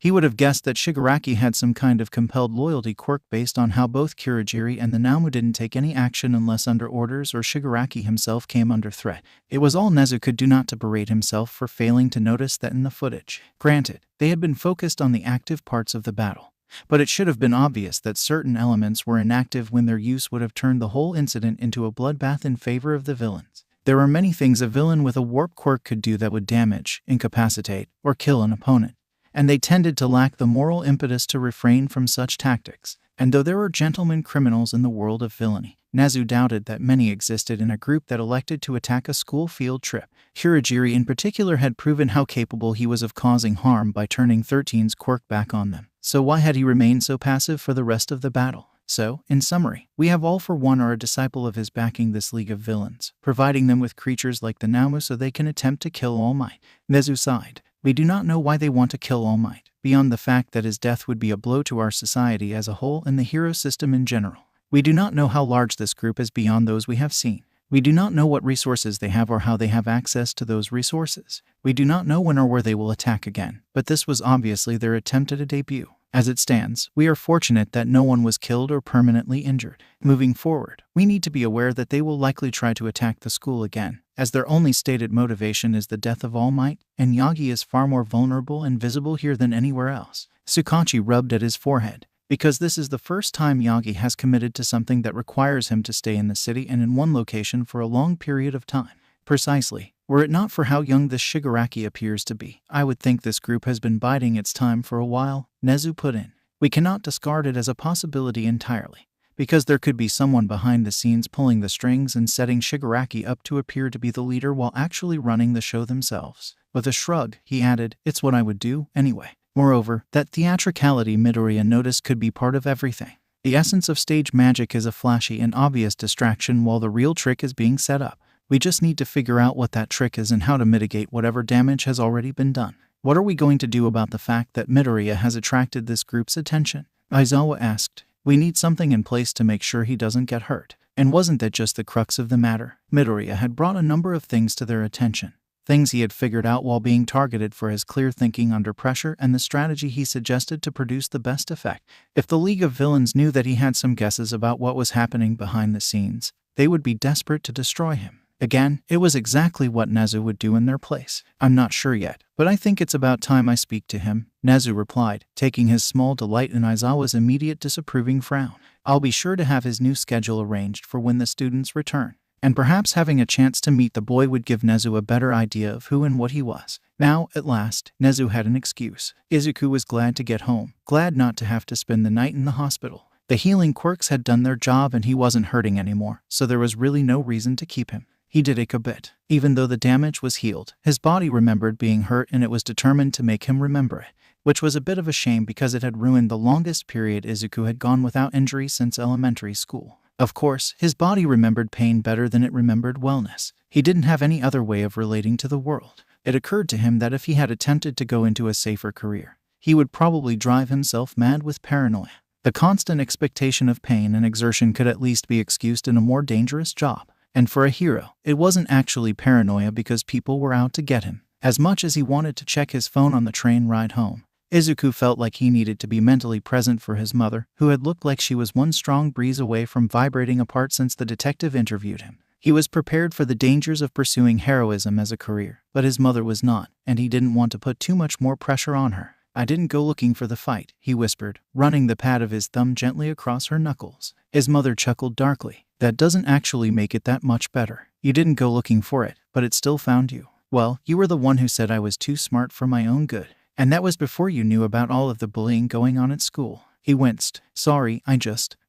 he would have guessed that Shigaraki had some kind of compelled loyalty quirk based on how both Kurogiri and the Namu didn't take any action unless under orders or Shigaraki himself came under threat. It was all Nezu could do not to berate himself for failing to notice that in the footage. Granted, they had been focused on the active parts of the battle, but it should have been obvious that certain elements were inactive when their use would have turned the whole incident into a bloodbath in favor of the villains. There are many things a villain with a warp quirk could do that would damage, incapacitate, or kill an opponent, and they tended to lack the moral impetus to refrain from such tactics. And though there were gentlemen criminals in the world of villainy, Nezu doubted that many existed in a group that elected to attack a school field trip. Kurogiri in particular had proven how capable he was of causing harm by turning 13's quirk back on them. So why had he remained so passive for the rest of the battle? So, in summary, we have All for One are a disciple of his backing this league of villains, providing them with creatures like the Namu so they can attempt to kill All Might. Nezu sighed. We do not know why they want to kill All Might, beyond the fact that his death would be a blow to our society as a whole and the hero system in general. We do not know how large this group is beyond those we have seen. We do not know what resources they have or how they have access to those resources. We do not know when or where they will attack again, but this was obviously their attempt at a debut. As it stands, we are fortunate that no one was killed or permanently injured. Moving forward, we need to be aware that they will likely try to attack the school again, as their only stated motivation is the death of All Might, and Yagi is far more vulnerable and visible here than anywhere else. Tsukachi rubbed at his forehead, because this is the first time Yagi has committed to something that requires him to stay in the city and in one location for a long period of time. Precisely. Were it not for how young this Shigaraki appears to be, I would think this group has been biding its time for a while, Nezu put in. We cannot discard it as a possibility entirely, because there could be someone behind the scenes pulling the strings and setting Shigaraki up to appear to be the leader while actually running the show themselves. With a shrug, he added, it's what I would do, anyway. Moreover, that theatricality Midoriya noticed could be part of everything. The essence of stage magic is a flashy and obvious distraction while the real trick is being set up. We just need to figure out what that trick is and how to mitigate whatever damage has already been done. What are we going to do about the fact that Midoriya has attracted this group's attention? Aizawa asked. We need something in place to make sure he doesn't get hurt. And wasn't that just the crux of the matter? Midoriya had brought a number of things to their attention. Things he had figured out while being targeted for his clear thinking under pressure and the strategy he suggested to produce the best effect. If the League of Villains knew that he had some guesses about what was happening behind the scenes, they would be desperate to destroy him. Again, it was exactly what Nezu would do in their place. I'm not sure yet, but I think it's about time I speak to him, Nezu replied, taking his small delight in Aizawa's immediate disapproving frown. I'll be sure to have his new schedule arranged for when the students return. And perhaps having a chance to meet the boy would give Nezu a better idea of who and what he was. Now, at last, Nezu had an excuse. Izuku was glad to get home, glad not to have to spend the night in the hospital. The healing quirks had done their job and he wasn't hurting anymore, so there was really no reason to keep him. He did ache a bit. Even though the damage was healed, his body remembered being hurt and it was determined to make him remember it, which was a bit of a shame because it had ruined the longest period Izuku had gone without injury since elementary school. Of course, his body remembered pain better than it remembered wellness. He didn't have any other way of relating to the world. It occurred to him that if he had attempted to go into a safer career, he would probably drive himself mad with paranoia. The constant expectation of pain and exertion could at least be excused in a more dangerous job. And for a hero, it wasn't actually paranoia because people were out to get him. As much as he wanted to check his phone on the train ride home, Izuku felt like he needed to be mentally present for his mother, who had looked like she was one strong breeze away from vibrating apart since the detective interviewed him. He was prepared for the dangers of pursuing heroism as a career, but his mother was not, and he didn't want to put too much more pressure on her. "I didn't go looking for the fight," he whispered, running the pad of his thumb gently across her knuckles. His mother chuckled darkly. "That doesn't actually make it that much better. You didn't go looking for it, but it still found you. Well, you were the one who said I was too smart for my own good. And that was before you knew about all of the bullying going on at school." He winced. "Sorry,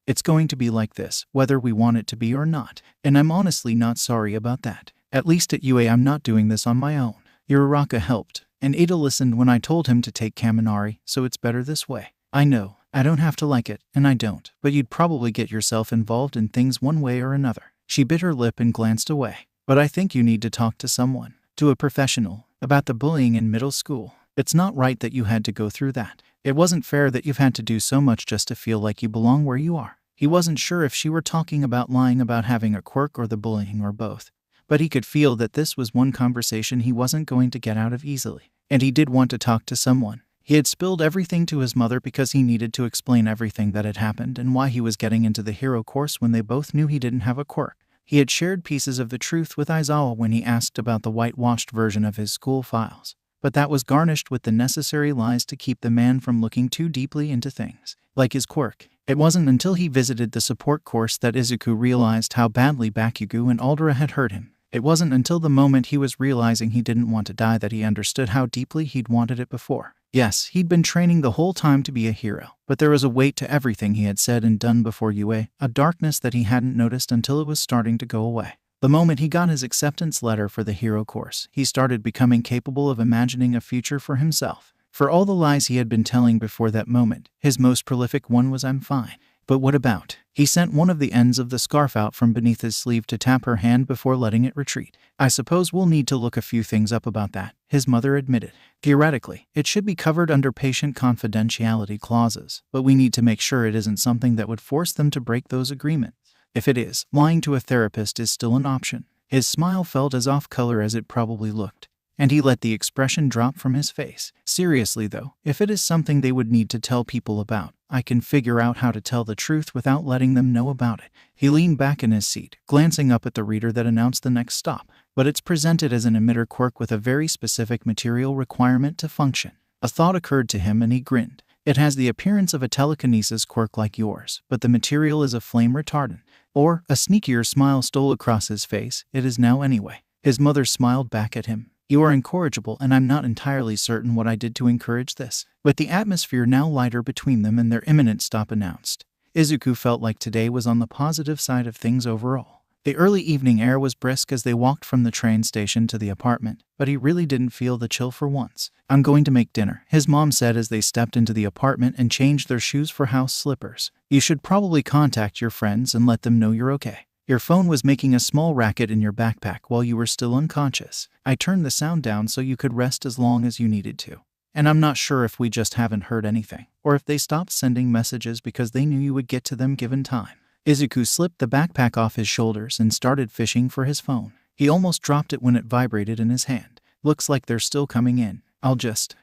it's going to be like this, whether we want it to be or not. And I'm honestly not sorry about that. At least at UA I'm not doing this on my own. Uraraka helped, and Ada listened when I told him to take Kaminari, so it's better this way. I know, I don't have to like it, and I don't, but you'd probably get yourself involved in things one way or another." She bit her lip and glanced away. "But I think you need to talk to someone, to a professional, about the bullying in middle school. It's not right that you had to go through that. It wasn't fair that you've had to do so much just to feel like you belong where you are." He wasn't sure if she were talking about lying about having a quirk or the bullying or both, but he could feel that this was one conversation he wasn't going to get out of easily. And he did want to talk to someone. He had spilled everything to his mother because he needed to explain everything that had happened and why he was getting into the hero course when they both knew he didn't have a quirk. He had shared pieces of the truth with Aizawa when he asked about the whitewashed version of his school files, but that was garnished with the necessary lies to keep the man from looking too deeply into things, like his quirk. It wasn't until he visited the support course that Izuku realized how badly Bakugo and Aldera had hurt him. It wasn't until the moment he was realizing he didn't want to die that he understood how deeply he'd wanted it before. Yes, he'd been training the whole time to be a hero, but there was a weight to everything he had said and done before UA, a darkness that he hadn't noticed until it was starting to go away. The moment he got his acceptance letter for the hero course, he started becoming capable of imagining a future for himself. For all the lies he had been telling before that moment, his most prolific one was "I'm fine." But what about? He sent one of the ends of the scarf out from beneath his sleeve to tap her hand before letting it retreat. "I suppose we'll need to look a few things up about that," his mother admitted. "Theoretically, it should be covered under patient confidentiality clauses, but we need to make sure it isn't something that would force them to break those agreements. If it is, lying to a therapist is still an option." His smile felt as off-color as it probably looked, and he let the expression drop from his face. "Seriously though, if it is something they would need to tell people about, I can figure out how to tell the truth without letting them know about it." He leaned back in his seat, glancing up at the reader that announced the next stop. "But it's presented as an emitter quirk with a very specific material requirement to function." A thought occurred to him and he grinned. "It has the appearance of a telekinesis quirk like yours, but the material is a flame retardant." Or, a sneakier smile stole across his face, "It is now anyway." His mother smiled back at him. "You are incorrigible, and I'm not entirely certain what I did to encourage this." With the atmosphere now lighter between them and their imminent stop announced, Izuku felt like today was on the positive side of things overall. The early evening air was brisk as they walked from the train station to the apartment, but he really didn't feel the chill for once. "I'm going to make dinner," his mom said as they stepped into the apartment and changed their shoes for house slippers. "You should probably contact your friends and let them know you're okay. Your phone was making a small racket in your backpack while you were still unconscious. I turned the sound down so you could rest as long as you needed to. And I'm not sure if we just haven't heard anything, or if they stopped sending messages because they knew you would get to them given time." Izuku slipped the backpack off his shoulders and started fishing for his phone. He almost dropped it when it vibrated in his hand. "Looks like they're still coming in.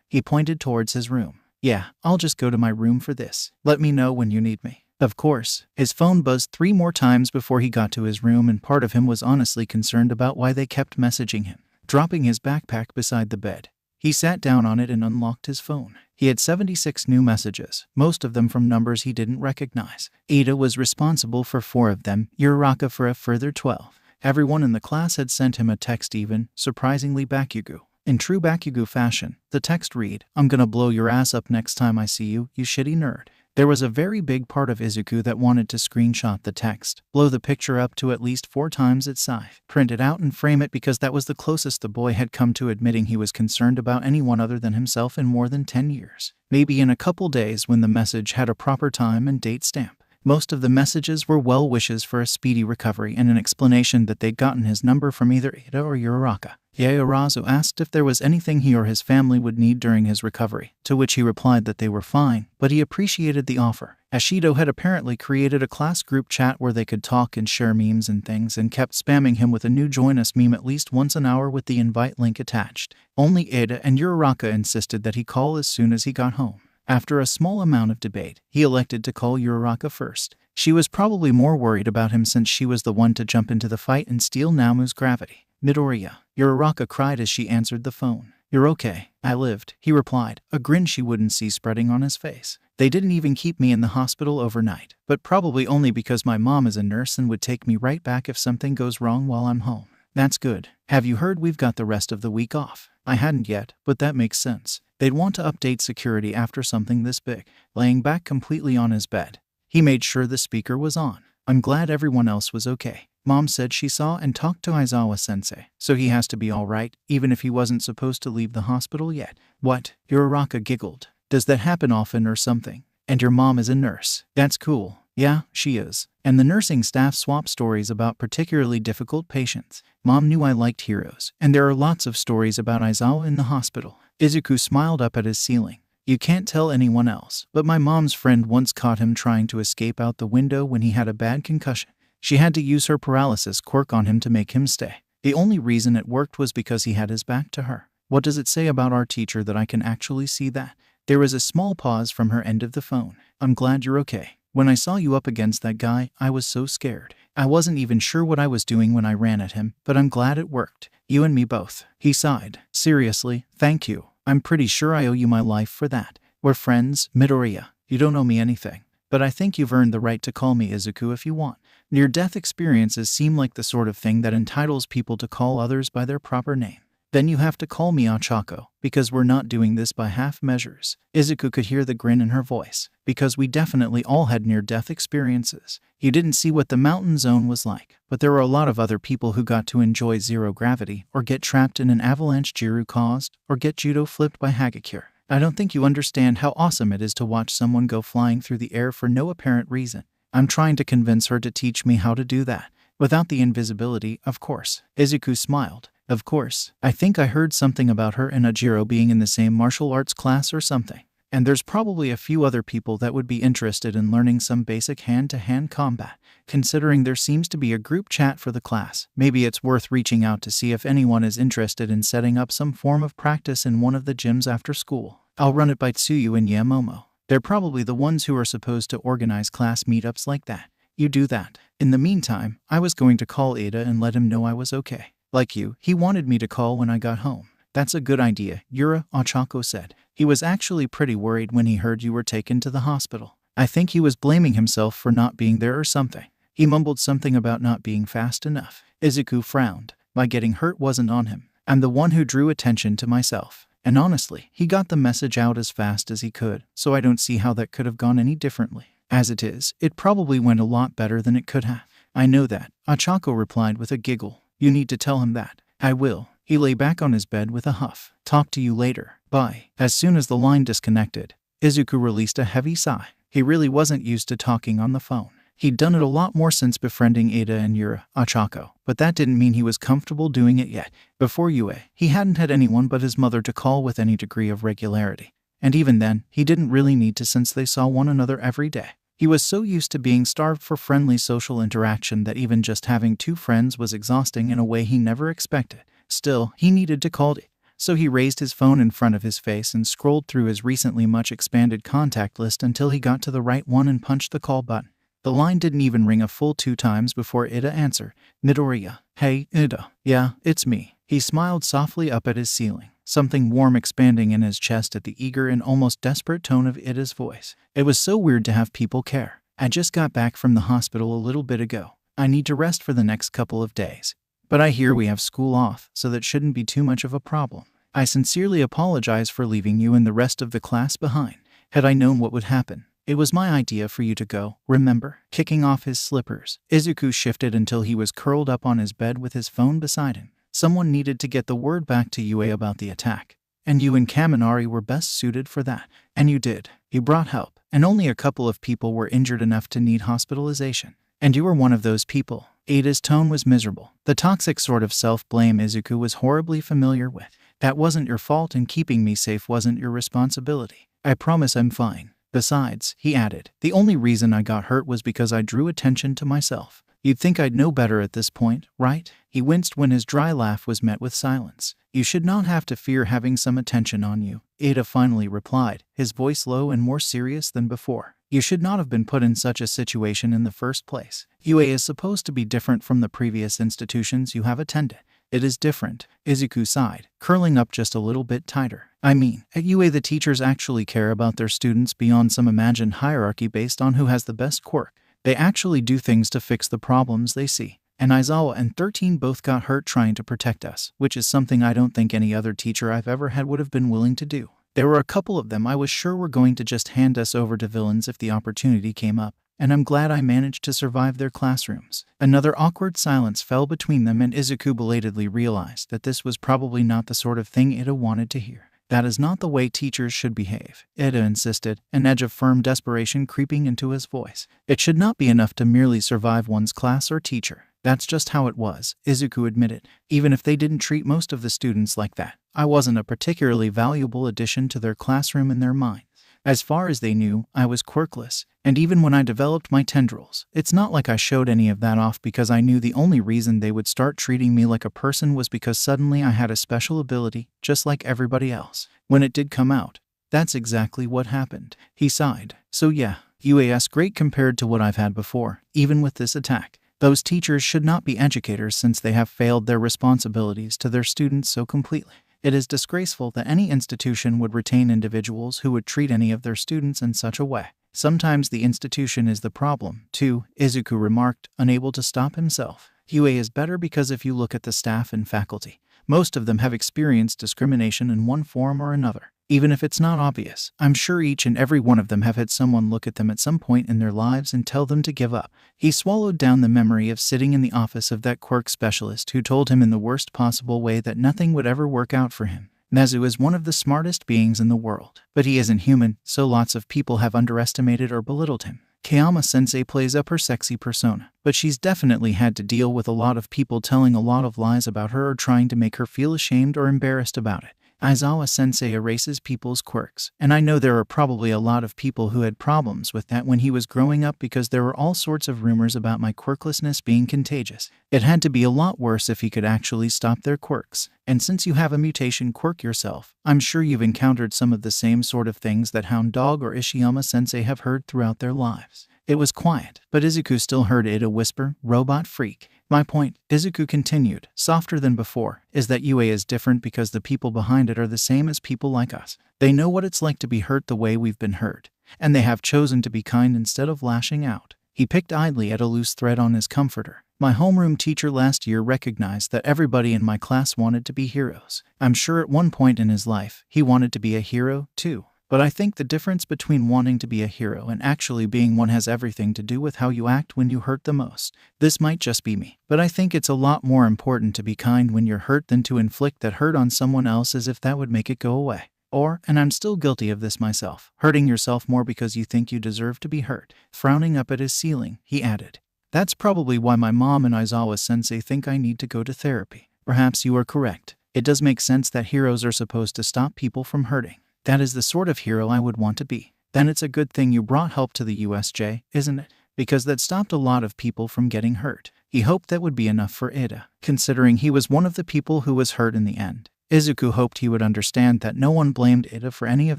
He pointed towards his room. "Yeah, I'll just go to my room for this. Let me know when you need me." Of course. His phone buzzed 3 more times before he got to his room, and part of him was honestly concerned about why they kept messaging him. Dropping his backpack beside the bed, he sat down on it and unlocked his phone. He had 76 new messages, most of them from numbers he didn't recognize. Ada was responsible for 4 of them, Uraraka for a further 12. Everyone in the class had sent him a text, even, surprisingly, Bakugo. In true Bakugo fashion, the text read, "I'm gonna blow your ass up next time I see you, you shitty nerd." There was a very big part of Izuku that wanted to screenshot the text, blow the picture up to at least 4 times its size, print it out and frame it, because that was the closest the boy had come to admitting he was concerned about anyone other than himself in more than 10 years. Maybe in a couple days when the message had a proper time and date stamp. Most of the messages were well wishes for a speedy recovery and an explanation that they'd gotten his number from either Ada or Uraraka. Yaorazu asked if there was anything he or his family would need during his recovery, to which he replied that they were fine, but he appreciated the offer. Ashido had apparently created a class group chat where they could talk and share memes and things, and kept spamming him with a new join us meme at least once an hour with the invite link attached. Only Ada and Uraraka insisted that he call as soon as he got home. After a small amount of debate, he elected to call Uraraka first. She was probably more worried about him since she was the one to jump into the fight and steal Namu's gravity. Midoriya. Uraraka cried as she answered the phone. "You're okay. I lived," he replied, a grin she wouldn't see spreading on his face. "They didn't even keep me in the hospital overnight, but probably only because my mom is a nurse and would take me right back if something goes wrong while I'm home." "That's good. Have you heard we've got the rest of the week off?" "I hadn't yet, but that makes sense. They'd want to update security after something this big." Laying back completely on his bed, he made sure the speaker was on. "I'm glad everyone else was okay. Mom said she saw and talked to Aizawa-sensei, so he has to be alright, even if he wasn't supposed to leave the hospital yet." "What?" Uraraka giggled. "Does that happen often or something? And your mom is a nurse." "That's cool." "Yeah, she is. And the nursing staff swap stories about particularly difficult patients. Mom knew I liked heroes, and there are lots of stories about Aizawa in the hospital." Izuku smiled up at his ceiling. "You can't tell anyone else, but my mom's friend once caught him trying to escape out the window when he had a bad concussion. She had to use her paralysis quirk on him to make him stay. The only reason it worked was because he had his back to her. What does it say about our teacher that I can actually see that?" There was a small pause from her end of the phone. "I'm glad you're okay. When I saw you up against that guy, I was so scared. I wasn't even sure what I was doing when I ran at him, but I'm glad it worked. You and me both." He sighed. "Seriously, thank you. I'm pretty sure I owe you my life for that. We're friends, Midoriya. You don't owe me anything. But I think you've earned the right to call me Izuku if you want. Near-death experiences seem like the sort of thing that entitles people to call others by their proper name. Then you have to call me Ochako, because we're not doing this by half measures." Izuku could hear the grin in her voice. "Because we definitely all had near-death experiences. You didn't see what the mountain zone was like, but there were a lot of other people who got to enjoy zero gravity, or get trapped in an avalanche Jiru caused, or get judo flipped by Hagakure. I don't think you understand how awesome it is to watch someone go flying through the air for no apparent reason. I'm trying to convince her to teach me how to do that. Without the invisibility, of course." Izuku smiled. "Of course. I think I heard something about her and Ajiro being in the same martial arts class or something. And there's probably a few other people that would be interested in learning some basic hand-to-hand combat. Considering there seems to be a group chat for the class, maybe it's worth reaching out to see if anyone is interested in setting up some form of practice in one of the gyms after school. I'll run it by Tsuyu and Yamomo. They're probably the ones who are supposed to organize class meetups like that. You do that. In the meantime, I was going to call Ada and let him know I was okay. Like you, he wanted me to call when I got home." "That's a good idea," Ochako said. "He was actually pretty worried when he heard you were taken to the hospital. I think he was blaming himself for not being there or something. He mumbled something about not being fast enough." Izuku frowned. "My getting hurt wasn't on him. I'm the one who drew attention to myself. And honestly, he got the message out as fast as he could, so I don't see how that could have gone any differently. As it is, it probably went a lot better than it could have." "I know that," Ochako replied with a giggle. "You need to tell him that." "I will." He lay back on his bed with a huff. "Talk to you later. Bye." As soon as the line disconnected, Izuku released a heavy sigh. He really wasn't used to talking on the phone. He'd done it a lot more since befriending Ada and Ochako, but that didn't mean he was comfortable doing it yet. Before Yue, he hadn't had anyone but his mother to call with any degree of regularity. And even then, he didn't really need to since they saw one another every day. He was so used to being starved for friendly social interaction that even just having two friends was exhausting in a way he never expected. Still, he needed to call it. So he raised his phone in front of his face and scrolled through his recently much expanded contact list until he got to the right one and punched the call button. The line didn't even ring a full 2 times before Ida answered. "Midoriya." "Hey, Ida." "Yeah, it's me." He smiled softly up at his ceiling, something warm expanding in his chest at the eager and almost desperate tone of Ida's voice. It was so weird to have people care. "I just got back from the hospital a little bit ago. I need to rest for the next couple of days. But I hear we have school off, so that shouldn't be too much of a problem. I sincerely apologize for leaving you and the rest of the class behind. Had I known what would happen, it was my idea for you to go, remember?" Kicking off his slippers, Izuku shifted until he was curled up on his bed with his phone beside him. Someone needed to get the word back to Yue about the attack, and you and Kaminari were best suited for that. And you did. You brought help, and only a couple of people were injured enough to need hospitalization. And you were one of those people. Ada's tone was miserable. The toxic sort of self-blame Izuku was horribly familiar with. "That wasn't your fault, and keeping me safe wasn't your responsibility. I promise I'm fine." Besides, he added, the only reason I got hurt was because I drew attention to myself. You'd think I'd know better at this point, right? He winced when his dry laugh was met with silence. You should not have to fear having some attention on you, Ada finally replied, his voice low and more serious than before. You should not have been put in such a situation in the first place. UA is supposed to be different from the previous institutions you have attended. It is different, Izuku sighed, curling up just a little bit tighter. I mean, at UA the teachers actually care about their students beyond some imagined hierarchy based on who has the best quirk. They actually do things to fix the problems they see. And Aizawa and 13 both got hurt trying to protect us, which is something I don't think any other teacher I've ever had would have been willing to do. There were a couple of them I was sure were going to just hand us over to villains if the opportunity came up, and I'm glad I managed to survive their classrooms. Another awkward silence fell between them, and Izuku belatedly realized that this was probably not the sort of thing Ida wanted to hear. That is not the way teachers should behave, Ida insisted, an edge of firm desperation creeping into his voice. It should not be enough to merely survive one's class or teacher. That's just how it was, Izuku admitted, even if they didn't treat most of the students like that. I wasn't a particularly valuable addition to their classroom in their minds. As far as they knew, I was quirkless, and even when I developed my tendrils, it's not like I showed any of that off because I knew the only reason they would start treating me like a person was because suddenly I had a special ability, just like everybody else. When it did come out, that's exactly what happened. He sighed. So yeah, UAS great compared to what I've had before, even with this attack. Those teachers should not be educators since they have failed their responsibilities to their students so completely. It is disgraceful that any institution would retain individuals who would treat any of their students in such a way. Sometimes the institution is the problem, too, Izuku remarked, unable to stop himself. UA is better because if you look at the staff and faculty, most of them have experienced discrimination in one form or another. Even if it's not obvious, I'm sure each and every one of them have had someone look at them at some point in their lives and tell them to give up. He swallowed down the memory of sitting in the office of that quirk specialist who told him in the worst possible way that nothing would ever work out for him. Nezu is one of the smartest beings in the world, but he isn't human, so lots of people have underestimated or belittled him. Kayama-sensei plays up her sexy persona, but she's definitely had to deal with a lot of people telling a lot of lies about her or trying to make her feel ashamed or embarrassed about it. Aizawa-sensei erases people's quirks, and I know there are probably a lot of people who had problems with that when he was growing up because there were all sorts of rumors about my quirklessness being contagious. It had to be a lot worse if he could actually stop their quirks. And since you have a mutation quirk yourself, I'm sure you've encountered some of the same sort of things that Hound Dog or Ishiyama-sensei have heard throughout their lives. It was quiet, but Izuku still heard Ida whisper, "Robot freak." My point, Izuku continued, softer than before, is that UA is different because the people behind it are the same as people like us. They know what it's like to be hurt the way we've been hurt, and they have chosen to be kind instead of lashing out. He picked idly at a loose thread on his comforter. My homeroom teacher last year recognized that everybody in my class wanted to be heroes. I'm sure at one point in his life, he wanted to be a hero, too. But I think the difference between wanting to be a hero and actually being one has everything to do with how you act when you hurt the most. This might just be me, but I think it's a lot more important to be kind when you're hurt than to inflict that hurt on someone else as if that would make it go away. Or, and I'm still guilty of this myself, hurting yourself more because you think you deserve to be hurt. Frowning up at his ceiling, he added, "That's probably why my mom and Aizawa-sensei think I need to go to therapy." Perhaps you are correct. It does make sense that heroes are supposed to stop people from hurting. That is the sort of hero I would want to be. Then it's a good thing you brought help to the USJ, isn't it? Because that stopped a lot of people from getting hurt. He hoped that would be enough for Ida, considering he was one of the people who was hurt in the end. Izuku hoped he would understand that no one blamed Ida for any of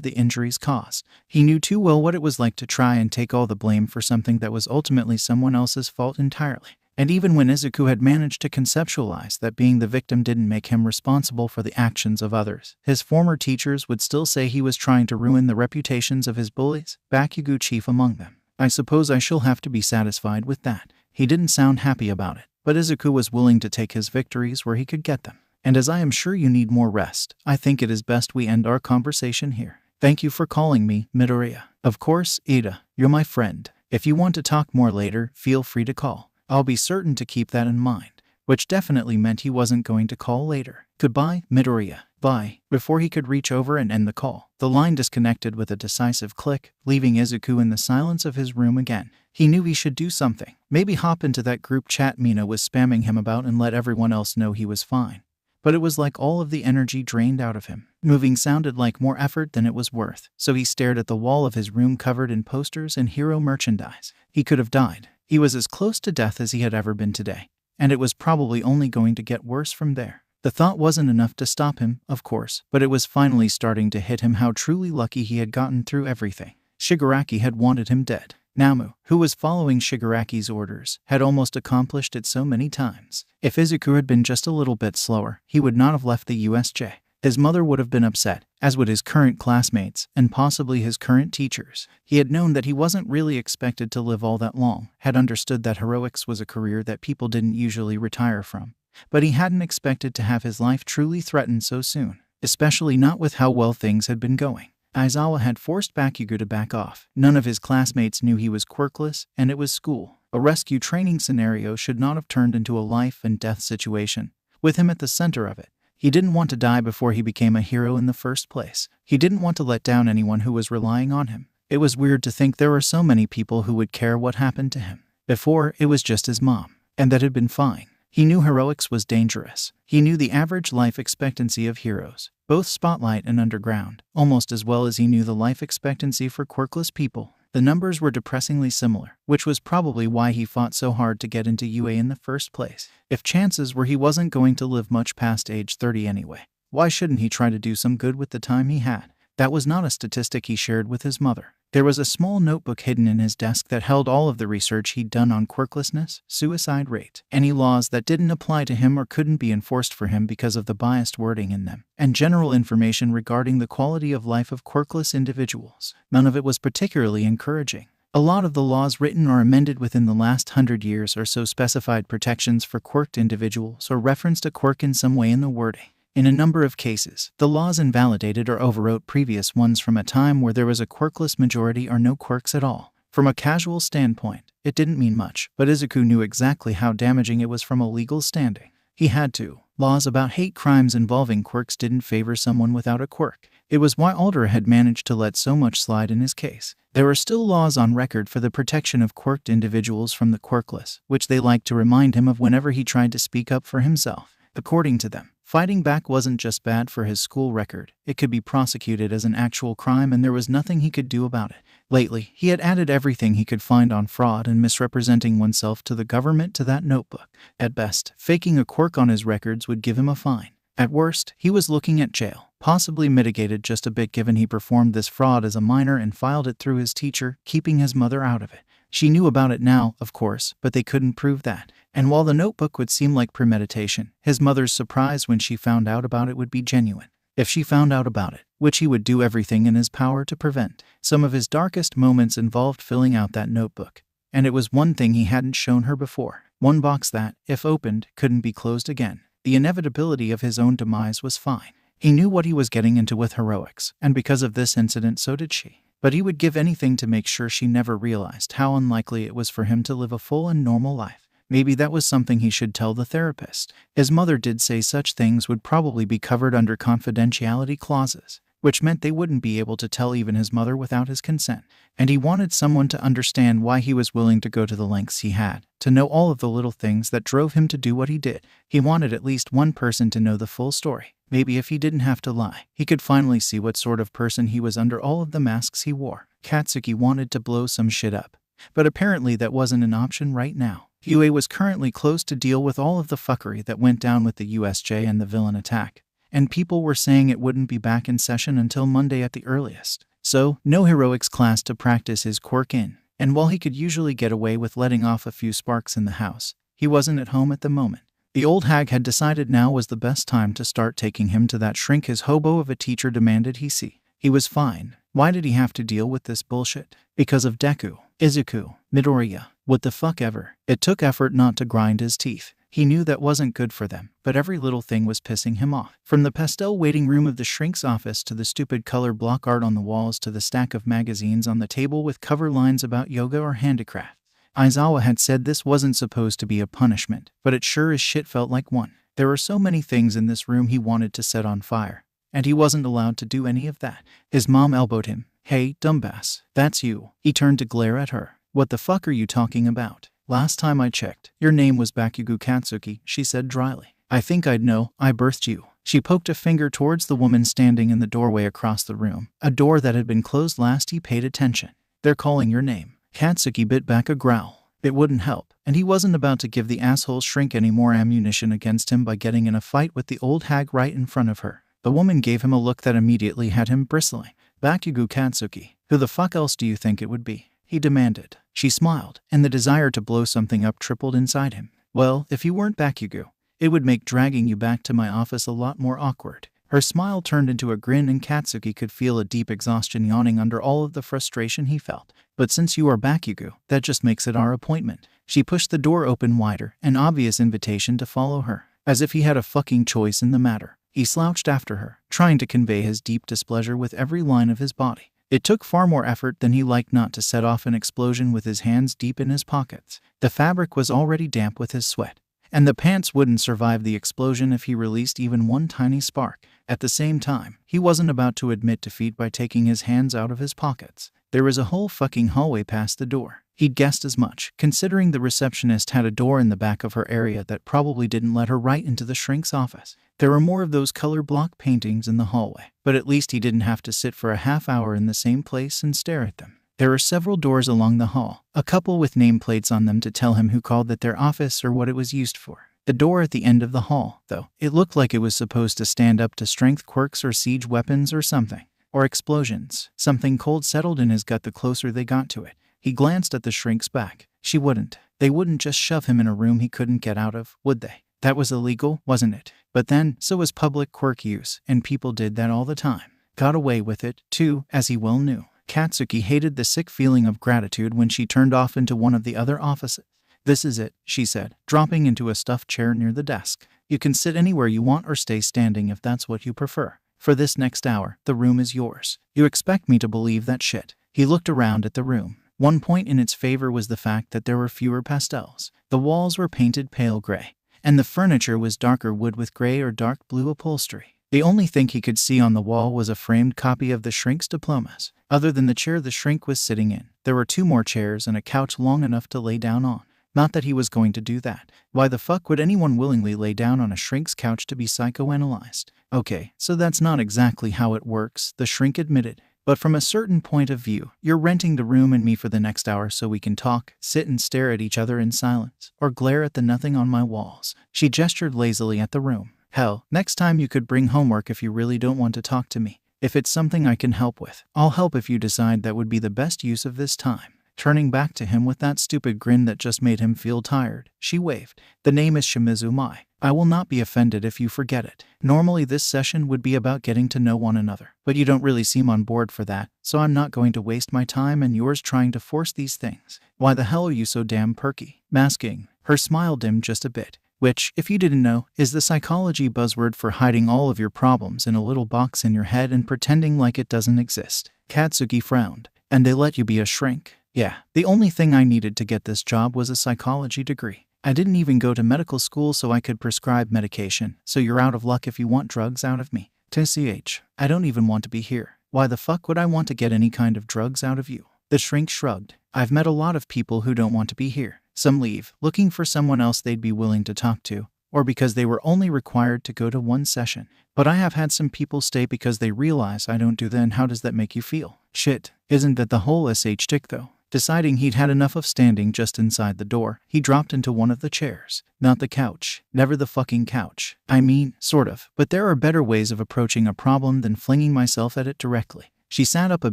the injuries caused. He knew too well what it was like to try and take all the blame for something that was ultimately someone else's fault entirely. And even when Izuku had managed to conceptualize that being the victim didn't make him responsible for the actions of others, his former teachers would still say he was trying to ruin the reputations of his bullies, Bakugo chief among them. I suppose I shall have to be satisfied with that. He didn't sound happy about it, but Izuku was willing to take his victories where he could get them. And as I am sure you need more rest, I think it is best we end our conversation here. Thank you for calling me, Midoriya. Of course, Ida, you're my friend. If you want to talk more later, feel free to call. I'll be certain to keep that in mind. Which definitely meant he wasn't going to call later. Goodbye, Midoriya. Bye. Before he could reach over and end the call, the line disconnected with a decisive click, leaving Izuku in the silence of his room again. He knew he should do something. Maybe hop into that group chat Mina was spamming him about and let everyone else know he was fine. but it was like all of the energy drained out of him. Moving sounded like more effort than it was worth, so he stared at the wall of his room covered in posters and hero merchandise. He could have died. He was as close to death as he had ever been today, and it was probably only going to get worse from there. The thought wasn't enough to stop him, of course, but it was finally starting to hit him how truly lucky he had gotten through everything. Shigaraki had wanted him dead. Namu, who was following Shigaraki's orders, had almost accomplished it so many times. If Izuku had been just a little bit slower, he would not have left the USJ. His mother would have been upset, as would his current classmates, and possibly his current teachers. He had known that he wasn't really expected to live all that long, had understood that heroics was a career that people didn't usually retire from. But he hadn't expected to have his life truly threatened so soon, especially not with how well things had been going. Aizawa had forced Bakugo to back off. None of his classmates knew he was quirkless, and it was school. A rescue training scenario should not have turned into a life and death situation, with him at the center of it. He didn't want to die before he became a hero in the first place. He didn't want to let down anyone who was relying on him. It was weird to think there were so many people who would care what happened to him. Before, it was just his mom, and that had been fine. He knew heroics was dangerous. He knew the average life expectancy of heroes, both spotlight and underground, almost as well as he knew the life expectancy for quirkless people. The numbers were depressingly similar, which was probably why he fought so hard to get into UA in the first place. If chances were he wasn't going to live much past age 30 anyway, why shouldn't he try to do some good with the time he had? That was not a statistic he shared with his mother. There was a small notebook hidden in his desk that held all of the research he'd done on quirklessness, suicide rate, any laws that didn't apply to him or couldn't be enforced for him because of the biased wording in them, and general information regarding the quality of life of quirkless individuals. None of it was particularly encouraging. A lot of the laws written or amended within the last 100 years or so specified protections for quirked individuals or referenced a quirk in some way in the wording. In a number of cases, the laws invalidated or overwrote previous ones from a time where there was a quirkless majority or no quirks at all. From a casual standpoint, it didn't mean much, but Izuku knew exactly how damaging it was from a legal standing. He had to. Laws about hate crimes involving quirks didn't favor someone without a quirk. It was why Alder had managed to let so much slide in his case. There were still laws on record for the protection of quirked individuals from the quirkless, which they liked to remind him of whenever he tried to speak up for himself. According to them, fighting back wasn't just bad for his school record, it could be prosecuted as an actual crime and there was nothing he could do about it. Lately, he had added everything he could find on fraud and misrepresenting oneself to the government to that notebook. At best, faking a quirk on his records would give him a fine. At worst, he was looking at jail, possibly mitigated just a bit given he performed this fraud as a minor and filed it through his teacher, keeping his mother out of it. She knew about it now, of course, but they couldn't prove that. And while the notebook would seem like premeditation, his mother's surprise when she found out about it would be genuine. If she found out about it, which he would do everything in his power to prevent. Some of his darkest moments involved filling out that notebook. And it was one thing he hadn't shown her before. One box that, if opened, couldn't be closed again. The inevitability of his own demise was fine. He knew what he was getting into with heroics, and because of this incident so did she. But he would give anything to make sure she never realized how unlikely it was for him to live a full and normal life. Maybe that was something he should tell the therapist. His mother did say such things would probably be covered under confidentiality clauses, which meant they wouldn't be able to tell even his mother without his consent. And he wanted someone to understand why he was willing to go to the lengths he had, to know all of the little things that drove him to do what he did. He wanted at least one person to know the full story. Maybe if he didn't have to lie, he could finally see what sort of person he was under all of the masks he wore. Katsuki wanted to blow some shit up, but apparently that wasn't an option right now. UA was currently closed to deal with all of the fuckery that went down with the USJ and the villain attack, and people were saying it wouldn't be back in session until Monday at the earliest. So, no heroics class to practice his quirk in, and while he could usually get away with letting off a few sparks in the house, he wasn't at home at the moment. The old hag had decided now was the best time to start taking him to that shrink his hobo of a teacher demanded he see. He was fine. Why did he have to deal with this bullshit? Because of Deku, Izuku, Midoriya. What the fuck ever. It took effort not to grind his teeth. He knew that wasn't good for them, but every little thing was pissing him off. From the pastel waiting room of the shrink's office to the stupid color block art on the walls to the stack of magazines on the table with cover lines about yoga or handicraft. Aizawa had said this wasn't supposed to be a punishment, but it sure as shit felt like one. There were so many things in this room he wanted to set on fire, and he wasn't allowed to do any of that. His mom elbowed him. Hey, dumbass, that's you. He turned to glare at her. What the fuck are you talking about? Last time I checked, your name was Bakugo Katsuki, she said dryly. I think I'd know. I birthed you. She poked a finger towards the woman standing in the doorway across the room, a door that had been closed last he paid attention. They're calling your name. Katsuki bit back a growl. It wouldn't help, and he wasn't about to give the asshole shrink any more ammunition against him by getting in a fight with the old hag right in front of her. The woman gave him a look that immediately had him bristling. Bakugo Katsuki. Who the fuck else do you think it would be? He demanded. She smiled, and the desire to blow something up tripled inside him. Well, if you weren't Bakugo, it would make dragging you back to my office a lot more awkward. Her smile turned into a grin, and Katsuki could feel a deep exhaustion yawning under all of the frustration he felt. But since you are Bakugo, that just makes it our appointment. She pushed the door open wider, an obvious invitation to follow her. As if he had a fucking choice in the matter. He slouched after her, trying to convey his deep displeasure with every line of his body. It took far more effort than he liked not to set off an explosion with his hands deep in his pockets. The fabric was already damp with his sweat, and the pants wouldn't survive the explosion if he released even one tiny spark. At the same time, he wasn't about to admit defeat by taking his hands out of his pockets. There was a whole fucking hallway past the door. He'd guessed as much, considering the receptionist had a door in the back of her area that probably didn't let her right into the shrink's office. There were more of those color block paintings in the hallway, but at least he didn't have to sit for a half hour in the same place and stare at them. There were several doors along the hall, a couple with nameplates on them to tell him who called it their office or what it was used for. The door at the end of the hall, though, it looked like it was supposed to stand up to strength quirks or siege weapons or something. Or explosions. Something cold settled in his gut the closer they got to it. He glanced at the shrink's back. She wouldn't. They wouldn't just shove him in a room he couldn't get out of, would they? That was illegal, wasn't it? But then, so was public quirk use, and people did that all the time. Got away with it, too, as he well knew. Katsuki hated the sick feeling of gratitude when she turned off into one of the other offices. This is it, she said, dropping into a stuffed chair near the desk. You can sit anywhere you want or stay standing if that's what you prefer. For this next hour, the room is yours. You expect me to believe that shit? He looked around at the room. One point in its favor was the fact that there were fewer pastels. The walls were painted pale gray, and the furniture was darker wood with gray or dark blue upholstery. The only thing he could see on the wall was a framed copy of the shrink's diplomas. Other than the chair the shrink was sitting in, there were 2 more chairs and a couch long enough to lay down on. Not that he was going to do that. Why the fuck would anyone willingly lay down on a shrink's couch to be psychoanalyzed? Okay, so that's not exactly how it works, the shrink admitted. But from a certain point of view, you're renting the room and me for the next hour so we can talk, sit and stare at each other in silence, or glare at the nothing on my walls. She gestured lazily at the room. Hell, next time you could bring homework if you really don't want to talk to me. If it's something I can help with, I'll help if you decide that would be the best use of this time. Turning back to him with that stupid grin that just made him feel tired, she waved. The name is Shimizu Mai. I will not be offended if you forget it. Normally this session would be about getting to know one another, but you don't really seem on board for that, so I'm not going to waste my time and yours trying to force these things. Why the hell are you so damn perky? Masking. Her smile dimmed just a bit, which, if you didn't know, is the psychology buzzword for hiding all of your problems in a little box in your head and pretending like it doesn't exist. Katsuki frowned. And they let you be a shrink? Yeah, the only thing I needed to get this job was a psychology degree. I didn't even go to medical school so I could prescribe medication, so you're out of luck if you want drugs out of me. TCH, I don't even want to be here. Why the fuck would I want to get any kind of drugs out of you? The shrink shrugged. I've met a lot of people who don't want to be here. Some leave, looking for someone else they'd be willing to talk to, or because they were only required to go to one session. But I have had some people stay because they realize I don't do that, and how does that make you feel? Shit, isn't that the whole SH tick though? Deciding he'd had enough of standing just inside the door, he dropped into one of the chairs. Not the couch. Never the fucking couch. I mean, sort of, but there are better ways of approaching a problem than flinging myself at it directly. She sat up a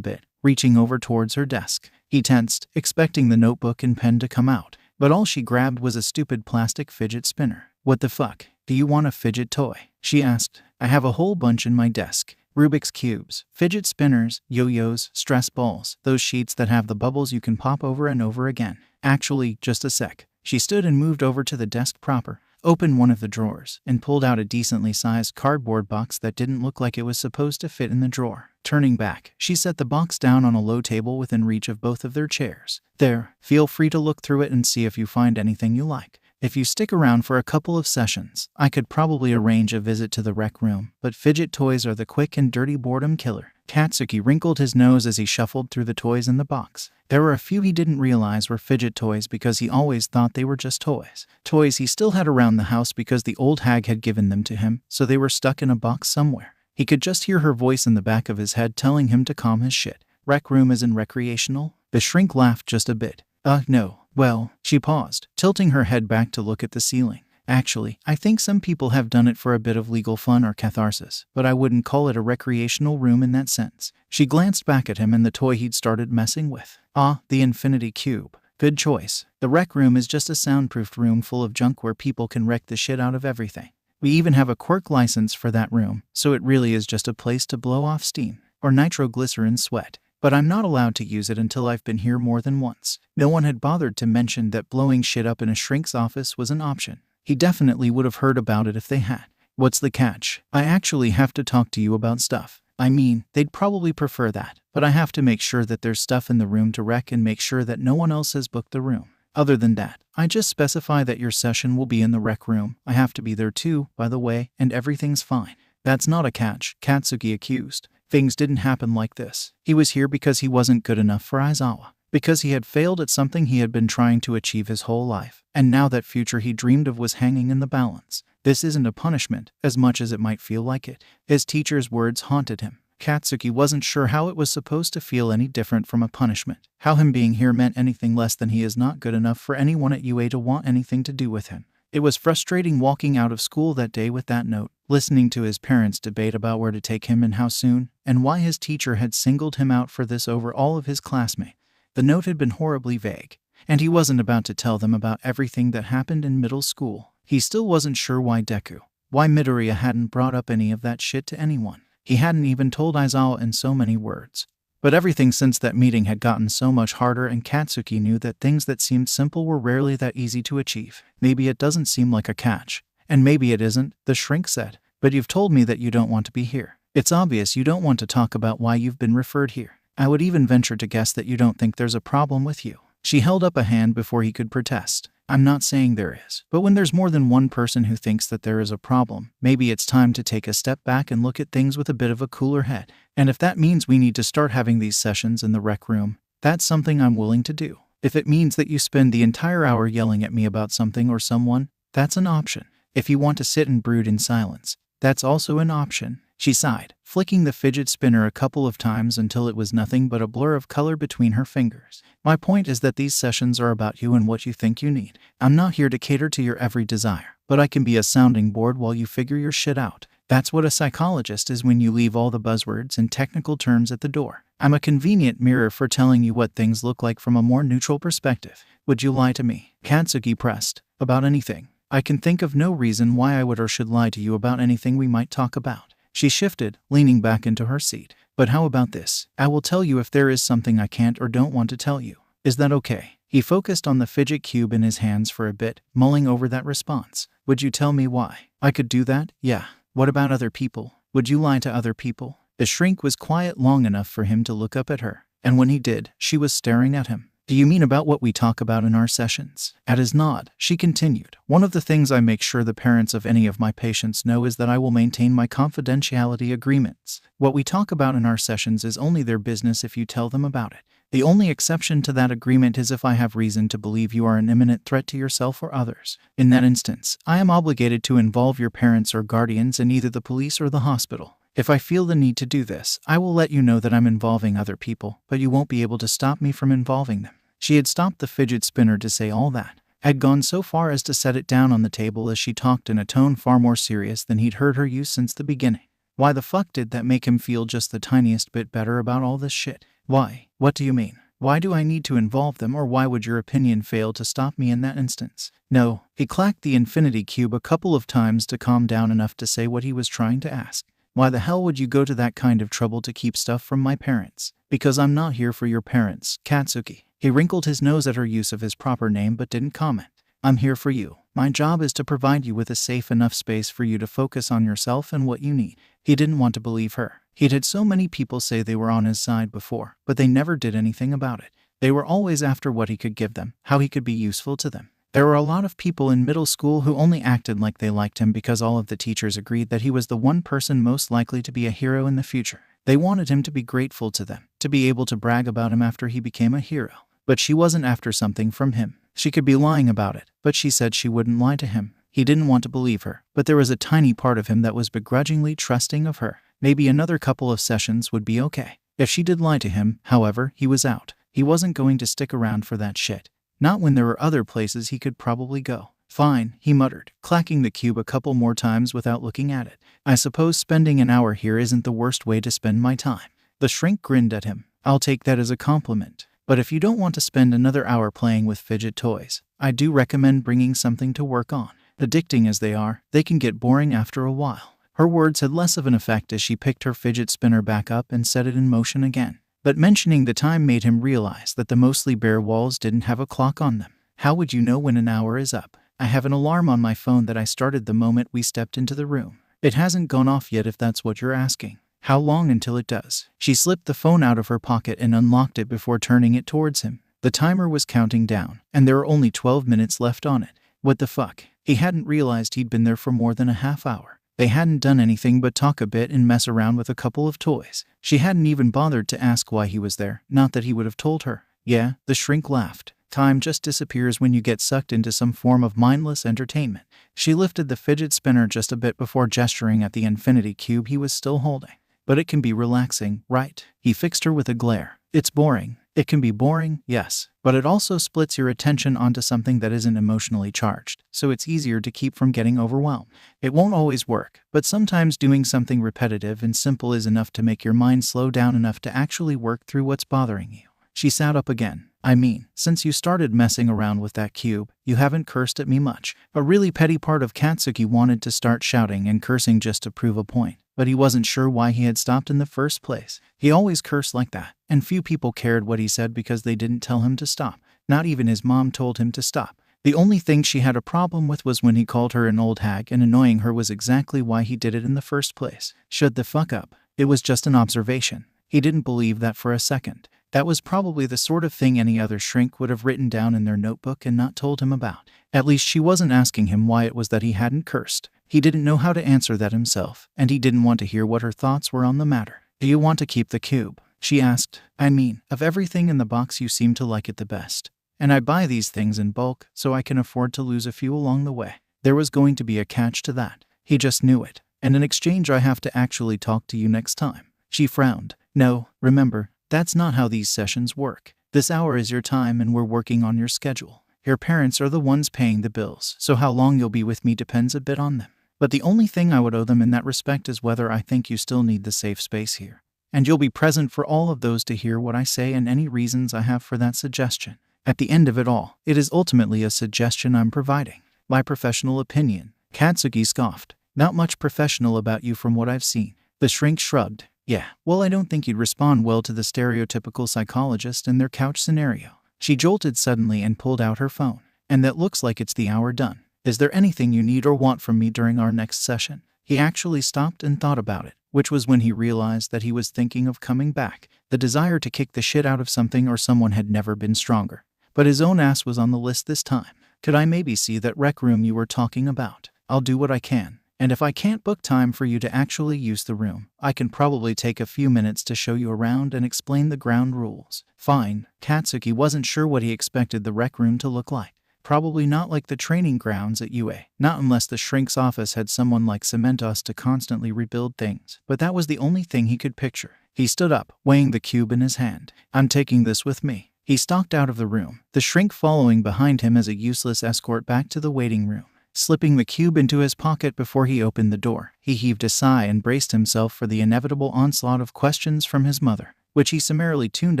bit, reaching over towards her desk. He tensed, expecting the notebook and pen to come out, but all she grabbed was a stupid plastic fidget spinner. What the fuck? Do you want a fidget toy? She asked. I have a whole bunch in my desk. Rubik's Cubes, fidget spinners, yo-yos, stress balls, those sheets that have the bubbles you can pop over and over again. Actually, just a sec. She stood and moved over to the desk proper, opened one of the drawers, and pulled out a decently sized cardboard box that didn't look like it was supposed to fit in the drawer. Turning back, she set the box down on a low table within reach of both of their chairs. There, feel free to look through it and see if you find anything you like. If you stick around for a couple of sessions, I could probably arrange a visit to the rec room, but fidget toys are the quick and dirty boredom killer. Katsuki wrinkled his nose as he shuffled through the toys in the box. There were a few he didn't realize were fidget toys because he always thought they were just toys. Toys he still had around the house because the old hag had given them to him, so they were stuck in a box somewhere. He could just hear her voice in the back of his head telling him to calm his shit. Rec room isn't recreational? The shrink laughed just a bit. No. Well, she paused, tilting her head back to look at the ceiling. Actually, I think some people have done it for a bit of legal fun or catharsis, but I wouldn't call it a recreational room in that sense. She glanced back at him and the toy he'd started messing with. The infinity cube. Good choice. The rec room is just a soundproofed room full of junk where people can wreck the shit out of everything. We even have a quirk license for that room, so it really is just a place to blow off steam, or nitroglycerin sweat. But I'm not allowed to use it until I've been here more than once. No one had bothered to mention that blowing shit up in a shrink's office was an option. He definitely would have heard about it if they had. What's the catch? I actually have to talk to you about stuff. I mean, they'd probably prefer that, but I have to make sure that there's stuff in the room to wreck and make sure that no one else has booked the room. Other than that, I just specify that your session will be in the rec room. I have to be there too, by the way, and everything's fine. That's not a catch, Katsuki accused. Things didn't happen like this. He was here because he wasn't good enough for Aizawa. Because he had failed at something he had been trying to achieve his whole life, and now that future he dreamed of was hanging in the balance. This isn't a punishment, as much as it might feel like it. His teacher's words haunted him. Katsuki wasn't sure how it was supposed to feel any different from a punishment, how him being here meant anything less than he is not good enough for anyone at UA to want anything to do with him. It was frustrating walking out of school that day with that note, listening to his parents debate about where to take him and how soon, and why his teacher had singled him out for this over all of his classmates. The note had been horribly vague, and he wasn't about to tell them about everything that happened in middle school. He still wasn't sure why Midoriya hadn't brought up any of that shit to anyone. He hadn't even told Aizawa in so many words. But everything since that meeting had gotten so much harder, and Katsuki knew that things that seemed simple were rarely that easy to achieve. Maybe it doesn't seem like a catch. And maybe it isn't, the shrink said. But you've told me that you don't want to be here. It's obvious you don't want to talk about why you've been referred here. I would even venture to guess that you don't think there's a problem with you. She held up a hand before he could protest. I'm not saying there is, but when there's more than one person who thinks that there is a problem, maybe it's time to take a step back and look at things with a bit of a cooler head. And if that means we need to start having these sessions in the rec room, that's something I'm willing to do. If it means that you spend the entire hour yelling at me about something or someone, that's an option. If you want to sit and brood in silence, that's also an option. She sighed, flicking the fidget spinner a couple of times until it was nothing but a blur of color between her fingers. My point is that these sessions are about you and what you think you need. I'm not here to cater to your every desire, but I can be a sounding board while you figure your shit out. That's what a psychologist is when you leave all the buzzwords and technical terms at the door. I'm a convenient mirror for telling you what things look like from a more neutral perspective. Would you lie to me? Katsuki pressed. About anything. I can think of no reason why I would or should lie to you about anything we might talk about. She shifted, leaning back into her seat. But how about this? I will tell you if there is something I can't or don't want to tell you. Is that okay? He focused on the fidget cube in his hands for a bit, mulling over that response. Would you tell me why? I could do that? Yeah. What about other people? Would you lie to other people? The shrink was quiet long enough for him to look up at her. And when he did, she was staring at him. Do you mean about what we talk about in our sessions? At his nod, she continued. One of the things I make sure the parents of any of my patients know is that I will maintain my confidentiality agreements. What we talk about in our sessions is only their business if you tell them about it. The only exception to that agreement is if I have reason to believe you are an imminent threat to yourself or others. In that instance, I am obligated to involve your parents or guardians in either the police or the hospital. If I feel the need to do this, I will let you know that I'm involving other people, but you won't be able to stop me from involving them. She had stopped the fidget spinner to say all that, had gone so far as to set it down on the table as she talked in a tone far more serious than he'd heard her use since the beginning. Why the fuck did that make him feel just the tiniest bit better about all this shit? Why? What do you mean? Why do I need to involve them, or why would your opinion fail to stop me in that instance? No. He clacked the infinity cube a couple of times to calm down enough to say what he was trying to ask. Why the hell would you go to that kind of trouble to keep stuff from my parents? Because I'm not here for your parents, Katsuki. He wrinkled his nose at her use of his proper name but didn't comment. I'm here for you. My job is to provide you with a safe enough space for you to focus on yourself and what you need. He didn't want to believe her. He'd had so many people say they were on his side before, but they never did anything about it. They were always after what he could give them, how he could be useful to them. There were a lot of people in middle school who only acted like they liked him because all of the teachers agreed that he was the one person most likely to be a hero in the future. They wanted him to be grateful to them, to be able to brag about him after he became a hero. But she wasn't after something from him. She could be lying about it, but she said she wouldn't lie to him. He didn't want to believe her, but there was a tiny part of him that was begrudgingly trusting of her. Maybe another couple of sessions would be okay. If she did lie to him, however, he was out. He wasn't going to stick around for that shit. Not when there were other places he could probably go. Fine, he muttered, clacking the cube a couple more times without looking at it. I suppose spending an hour here isn't the worst way to spend my time. The shrink grinned at him. I'll take that as a compliment. But if you don't want to spend another hour playing with fidget toys, I do recommend bringing something to work on. Addicting as they are, they can get boring after a while. Her words had less of an effect as she picked her fidget spinner back up and set it in motion again. But mentioning the time made him realize that the mostly bare walls didn't have a clock on them. How would you know when an hour is up? I have an alarm on my phone that I started the moment we stepped into the room. It hasn't gone off yet if that's what you're asking. How long until it does? She slipped the phone out of her pocket and unlocked it before turning it towards him. The timer was counting down, and there were only 12 minutes left on it. What the fuck? He hadn't realized he'd been there for more than a half hour. They hadn't done anything but talk a bit and mess around with a couple of toys. She hadn't even bothered to ask why he was there, not that he would have told her. Yeah, the shrink laughed. Time just disappears when you get sucked into some form of mindless entertainment. She lifted the fidget spinner just a bit before gesturing at the infinity cube he was still holding. But it can be relaxing, right? He fixed her with a glare. It's boring. It can be boring, yes, but it also splits your attention onto something that isn't emotionally charged, so it's easier to keep from getting overwhelmed. It won't always work, but sometimes doing something repetitive and simple is enough to make your mind slow down enough to actually work through what's bothering you. She sat up again. I mean, since you started messing around with that cube, you haven't cursed at me much. A really petty part of Katsuki wanted to start shouting and cursing just to prove a point, but he wasn't sure why he had stopped in the first place. He always cursed like that, and few people cared what he said because they didn't tell him to stop. Not even his mom told him to stop. The only thing she had a problem with was when he called her an old hag, and annoying her was exactly why he did it in the first place. Shut the fuck up. It was just an observation. He didn't believe that for a second. That was probably the sort of thing any other shrink would have written down in their notebook and not told him about. At least she wasn't asking him why it was that he hadn't cursed. He didn't know how to answer that himself, and he didn't want to hear what her thoughts were on the matter. Do you want to keep the cube? She asked. I mean, of everything in the box you seem to like it the best. And I buy these things in bulk, so I can afford to lose a few along the way. There was going to be a catch to that. He just knew it. And in exchange I have to actually talk to you next time. She frowned. No, remember, that's not how these sessions work. This hour is your time and we're working on your schedule. Your parents are the ones paying the bills, so how long you'll be with me depends a bit on them. But the only thing I would owe them in that respect is whether I think you still need the safe space here. And you'll be present for all of those to hear what I say and any reasons I have for that suggestion. At the end of it all, it is ultimately a suggestion I'm providing. My professional opinion. Katsuki scoffed. Not much professional about you from what I've seen. The shrink shrugged. Yeah, well, I don't think you'd respond well to the stereotypical psychologist in their couch scenario. She jolted suddenly and pulled out her phone. And that looks like it's the hour done. Is there anything you need or want from me during our next session? He actually stopped and thought about it, which was when he realized that he was thinking of coming back. The desire to kick the shit out of something or someone had never been stronger. But his own ass was on the list this time. Could I maybe see that rec room you were talking about? I'll do what I can. And if I can't book time for you to actually use the room, I can probably take a few minutes to show you around and explain the ground rules. Fine. Katsuki wasn't sure what he expected the rec room to look like. Probably not like the training grounds at UA. Not unless the shrink's office had someone like Cementos to constantly rebuild things. But that was the only thing he could picture. He stood up, weighing the cube in his hand. I'm taking this with me. He stalked out of the room, the shrink following behind him as a useless escort back to the waiting room. Slipping the cube into his pocket before he opened the door, he heaved a sigh and braced himself for the inevitable onslaught of questions from his mother, which he summarily tuned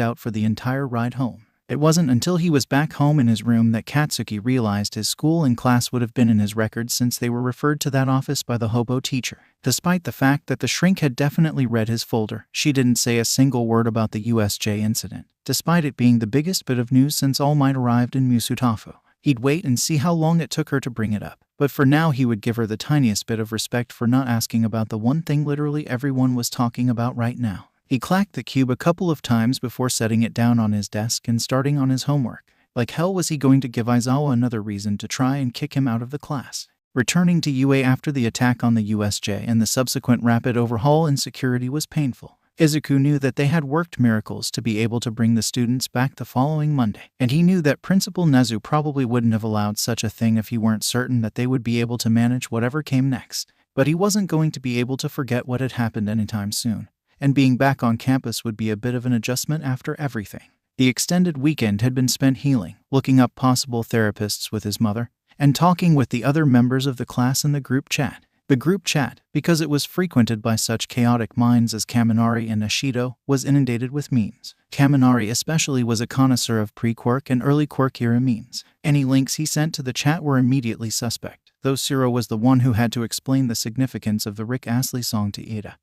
out for the entire ride home. It wasn't until he was back home in his room that Katsuki realized his school and class would have been in his records since they were referred to that office by the hobo teacher. Despite the fact that the shrink had definitely read his folder, she didn't say a single word about the USJ incident, despite it being the biggest bit of news since All Might arrived in Musutafu. He'd wait and see how long it took her to bring it up, but for now he would give her the tiniest bit of respect for not asking about the one thing literally everyone was talking about right now. He clacked the cube a couple of times before setting it down on his desk and starting on his homework. Like hell was he going to give Aizawa another reason to try and kick him out of the class. Returning to UA after the attack on the USJ and the subsequent rapid overhaul in security was painful. Izuku knew that they had worked miracles to be able to bring the students back the following Monday, and he knew that Principal Nezu probably wouldn't have allowed such a thing if he weren't certain that they would be able to manage whatever came next. But he wasn't going to be able to forget what had happened anytime soon, and being back on campus would be a bit of an adjustment after everything. The extended weekend had been spent healing, looking up possible therapists with his mother, and talking with the other members of the class in the group chat. The group chat, because it was frequented by such chaotic minds as Kaminari and Ashido, was inundated with memes. Kaminari especially was a connoisseur of pre-quirk and early quirk-era memes. Any links he sent to the chat were immediately suspect, though Siro was the one who had to explain the significance of the Rick Astley song to Ida,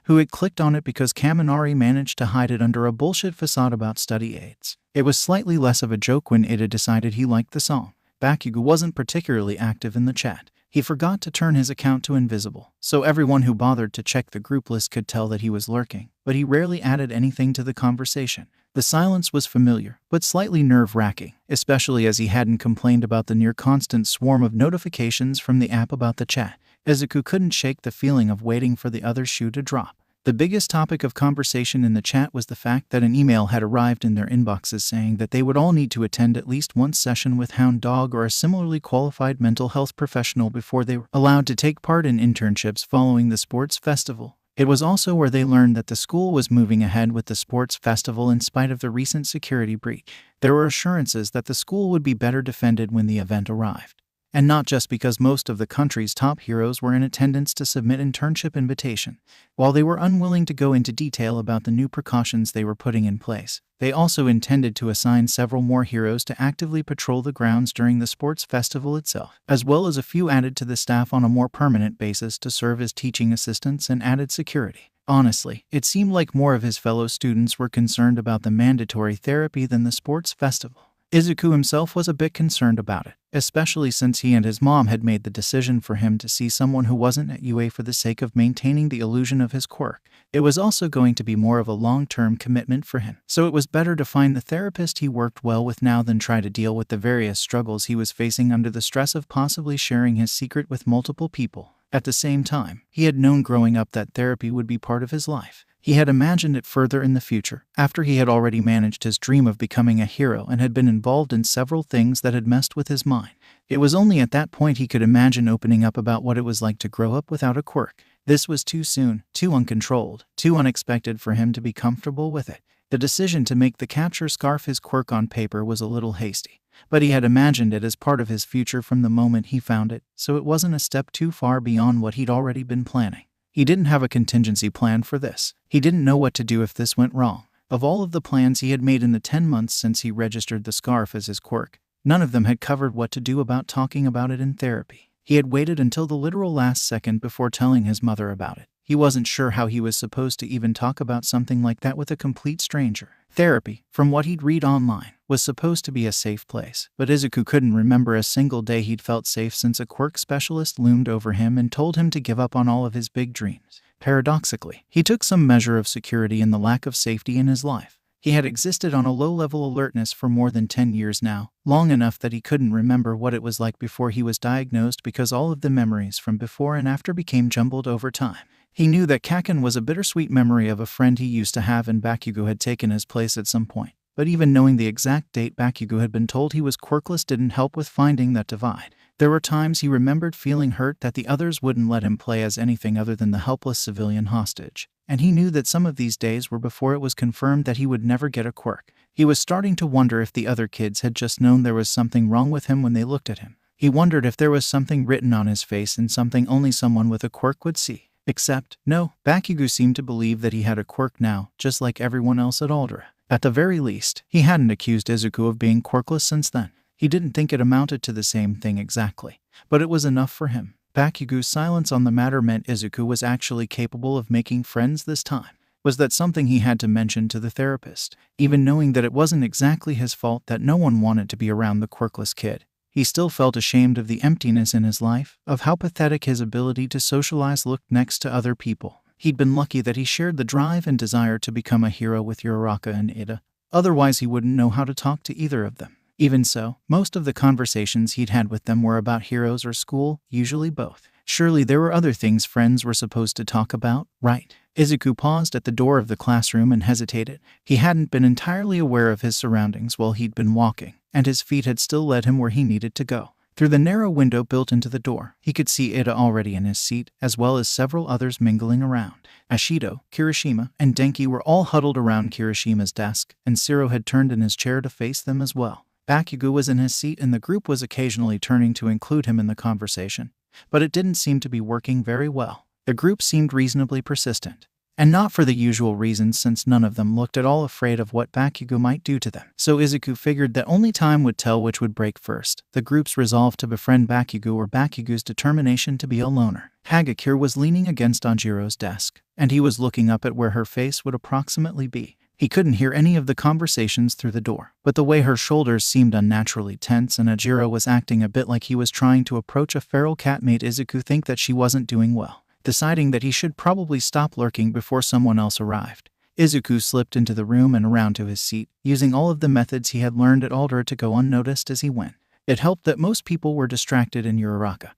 who had clicked on it because Kaminari managed to hide it under a bullshit facade about study aids. It was slightly less of a joke when Ida decided he liked the song. Bakugo wasn't particularly active in the chat. He forgot to turn his account to invisible, so everyone who bothered to check the group list could tell that he was lurking, but he rarely added anything to the conversation. The silence was familiar, but slightly nerve-wracking, especially as he hadn't complained about the near-constant swarm of notifications from the app about the chat. Izuku couldn't shake the feeling of waiting for the other shoe to drop. The biggest topic of conversation in the chat was the fact that an email had arrived in their inboxes saying that they would all need to attend at least one session with Hound Dog or a similarly qualified mental health professional before they were allowed to take part in internships following the sports festival. It was also where they learned that the school was moving ahead with the sports festival in spite of the recent security breach. There were assurances that the school would be better defended when the event arrived. And not just because most of the country's top heroes were in attendance to submit internship invitations. While they were unwilling to go into detail about the new precautions they were putting in place, they also intended to assign several more heroes to actively patrol the grounds during the sports festival itself, as well as a few added to the staff on a more permanent basis to serve as teaching assistants and added security. Honestly, it seemed like more of his fellow students were concerned about the mandatory therapy than the sports festival. Izuku himself was a bit concerned about it, especially since he and his mom had made the decision for him to see someone who wasn't at UA for the sake of maintaining the illusion of his quirk. It was also going to be more of a long-term commitment for him, so it was better to find the therapist he worked well with now than try to deal with the various struggles he was facing under the stress of possibly sharing his secret with multiple people. At the same time, he had known growing up that therapy would be part of his life. He had imagined it further in the future, after he had already managed his dream of becoming a hero and had been involved in several things that had messed with his mind. It was only at that point he could imagine opening up about what it was like to grow up without a quirk. This was too soon, too uncontrolled, too unexpected for him to be comfortable with it. The decision to make the capture scarf his quirk on paper was a little hasty, but he had imagined it as part of his future from the moment he found it, so it wasn't a step too far beyond what he'd already been planning. He didn't have a contingency plan for this. He didn't know what to do if this went wrong. Of all of the plans he had made in the 10 months since he registered the scarf as his quirk, none of them had covered what to do about talking about it in therapy. He had waited until the literal last second before telling his mother about it. He wasn't sure how he was supposed to even talk about something like that with a complete stranger. Therapy, from what he'd read online, was supposed to be a safe place, but Izuku couldn't remember a single day he'd felt safe since a quirk specialist loomed over him and told him to give up on all of his big dreams. Paradoxically, he took some measure of security in the lack of safety in his life. He had existed on a low-level alertness for more than 10 years now, long enough that he couldn't remember what it was like before he was diagnosed because all of the memories from before and after became jumbled over time. He knew that Kaken was a bittersweet memory of a friend he used to have and Bakugo had taken his place at some point. But even knowing the exact date Bakugo had been told he was quirkless didn't help with finding that divide. There were times he remembered feeling hurt that the others wouldn't let him play as anything other than the helpless civilian hostage. And he knew that some of these days were before it was confirmed that he would never get a quirk. He was starting to wonder if the other kids had just known there was something wrong with him when they looked at him. He wondered if there was something written on his face and something only someone with a quirk would see. Except, no, Bakugo seemed to believe that he had a quirk now, just like everyone else at Aldera. At the very least, he hadn't accused Izuku of being quirkless since then. He didn't think it amounted to the same thing exactly, but it was enough for him. Bakugo's silence on the matter meant Izuku was actually capable of making friends this time. Was that something he had to mention to the therapist? Even knowing that it wasn't exactly his fault that no one wanted to be around the quirkless kid, he still felt ashamed of the emptiness in his life, of how pathetic his ability to socialize looked next to other people. He'd been lucky that he shared the drive and desire to become a hero with Uraraka and Ida. Otherwise he wouldn't know how to talk to either of them. Even so, most of the conversations he'd had with them were about heroes or school, usually both. Surely there were other things friends were supposed to talk about, right? Izuku paused at the door of the classroom and hesitated. He hadn't been entirely aware of his surroundings while he'd been walking, and his feet had still led him where he needed to go. Through the narrow window built into the door, he could see Ida already in his seat, as well as several others mingling around. Ashido, Kirishima, and Denki were all huddled around Kirishima's desk, and Siro had turned in his chair to face them as well. Bakugo was in his seat, and the group was occasionally turning to include him in the conversation, but it didn't seem to be working very well. The group seemed reasonably persistent, and not for the usual reasons, since none of them looked at all afraid of what Bakugo might do to them. So Izuku figured that only time would tell which would break first: the group's resolve to befriend Bakugo or Bakugo's determination to be a loner. Hagakure was leaning against Anjiro's desk, and he was looking up at where her face would approximately be. He couldn't hear any of the conversations through the door, but the way her shoulders seemed unnaturally tense and Anjiro was acting a bit like he was trying to approach a feral cat made Izuku think that she wasn't doing well. Deciding that he should probably stop lurking before someone else arrived, Izuku slipped into the room and around to his seat, using all of the methods he had learned at Aldera to go unnoticed as he went. It helped that most people were distracted in Uraraka,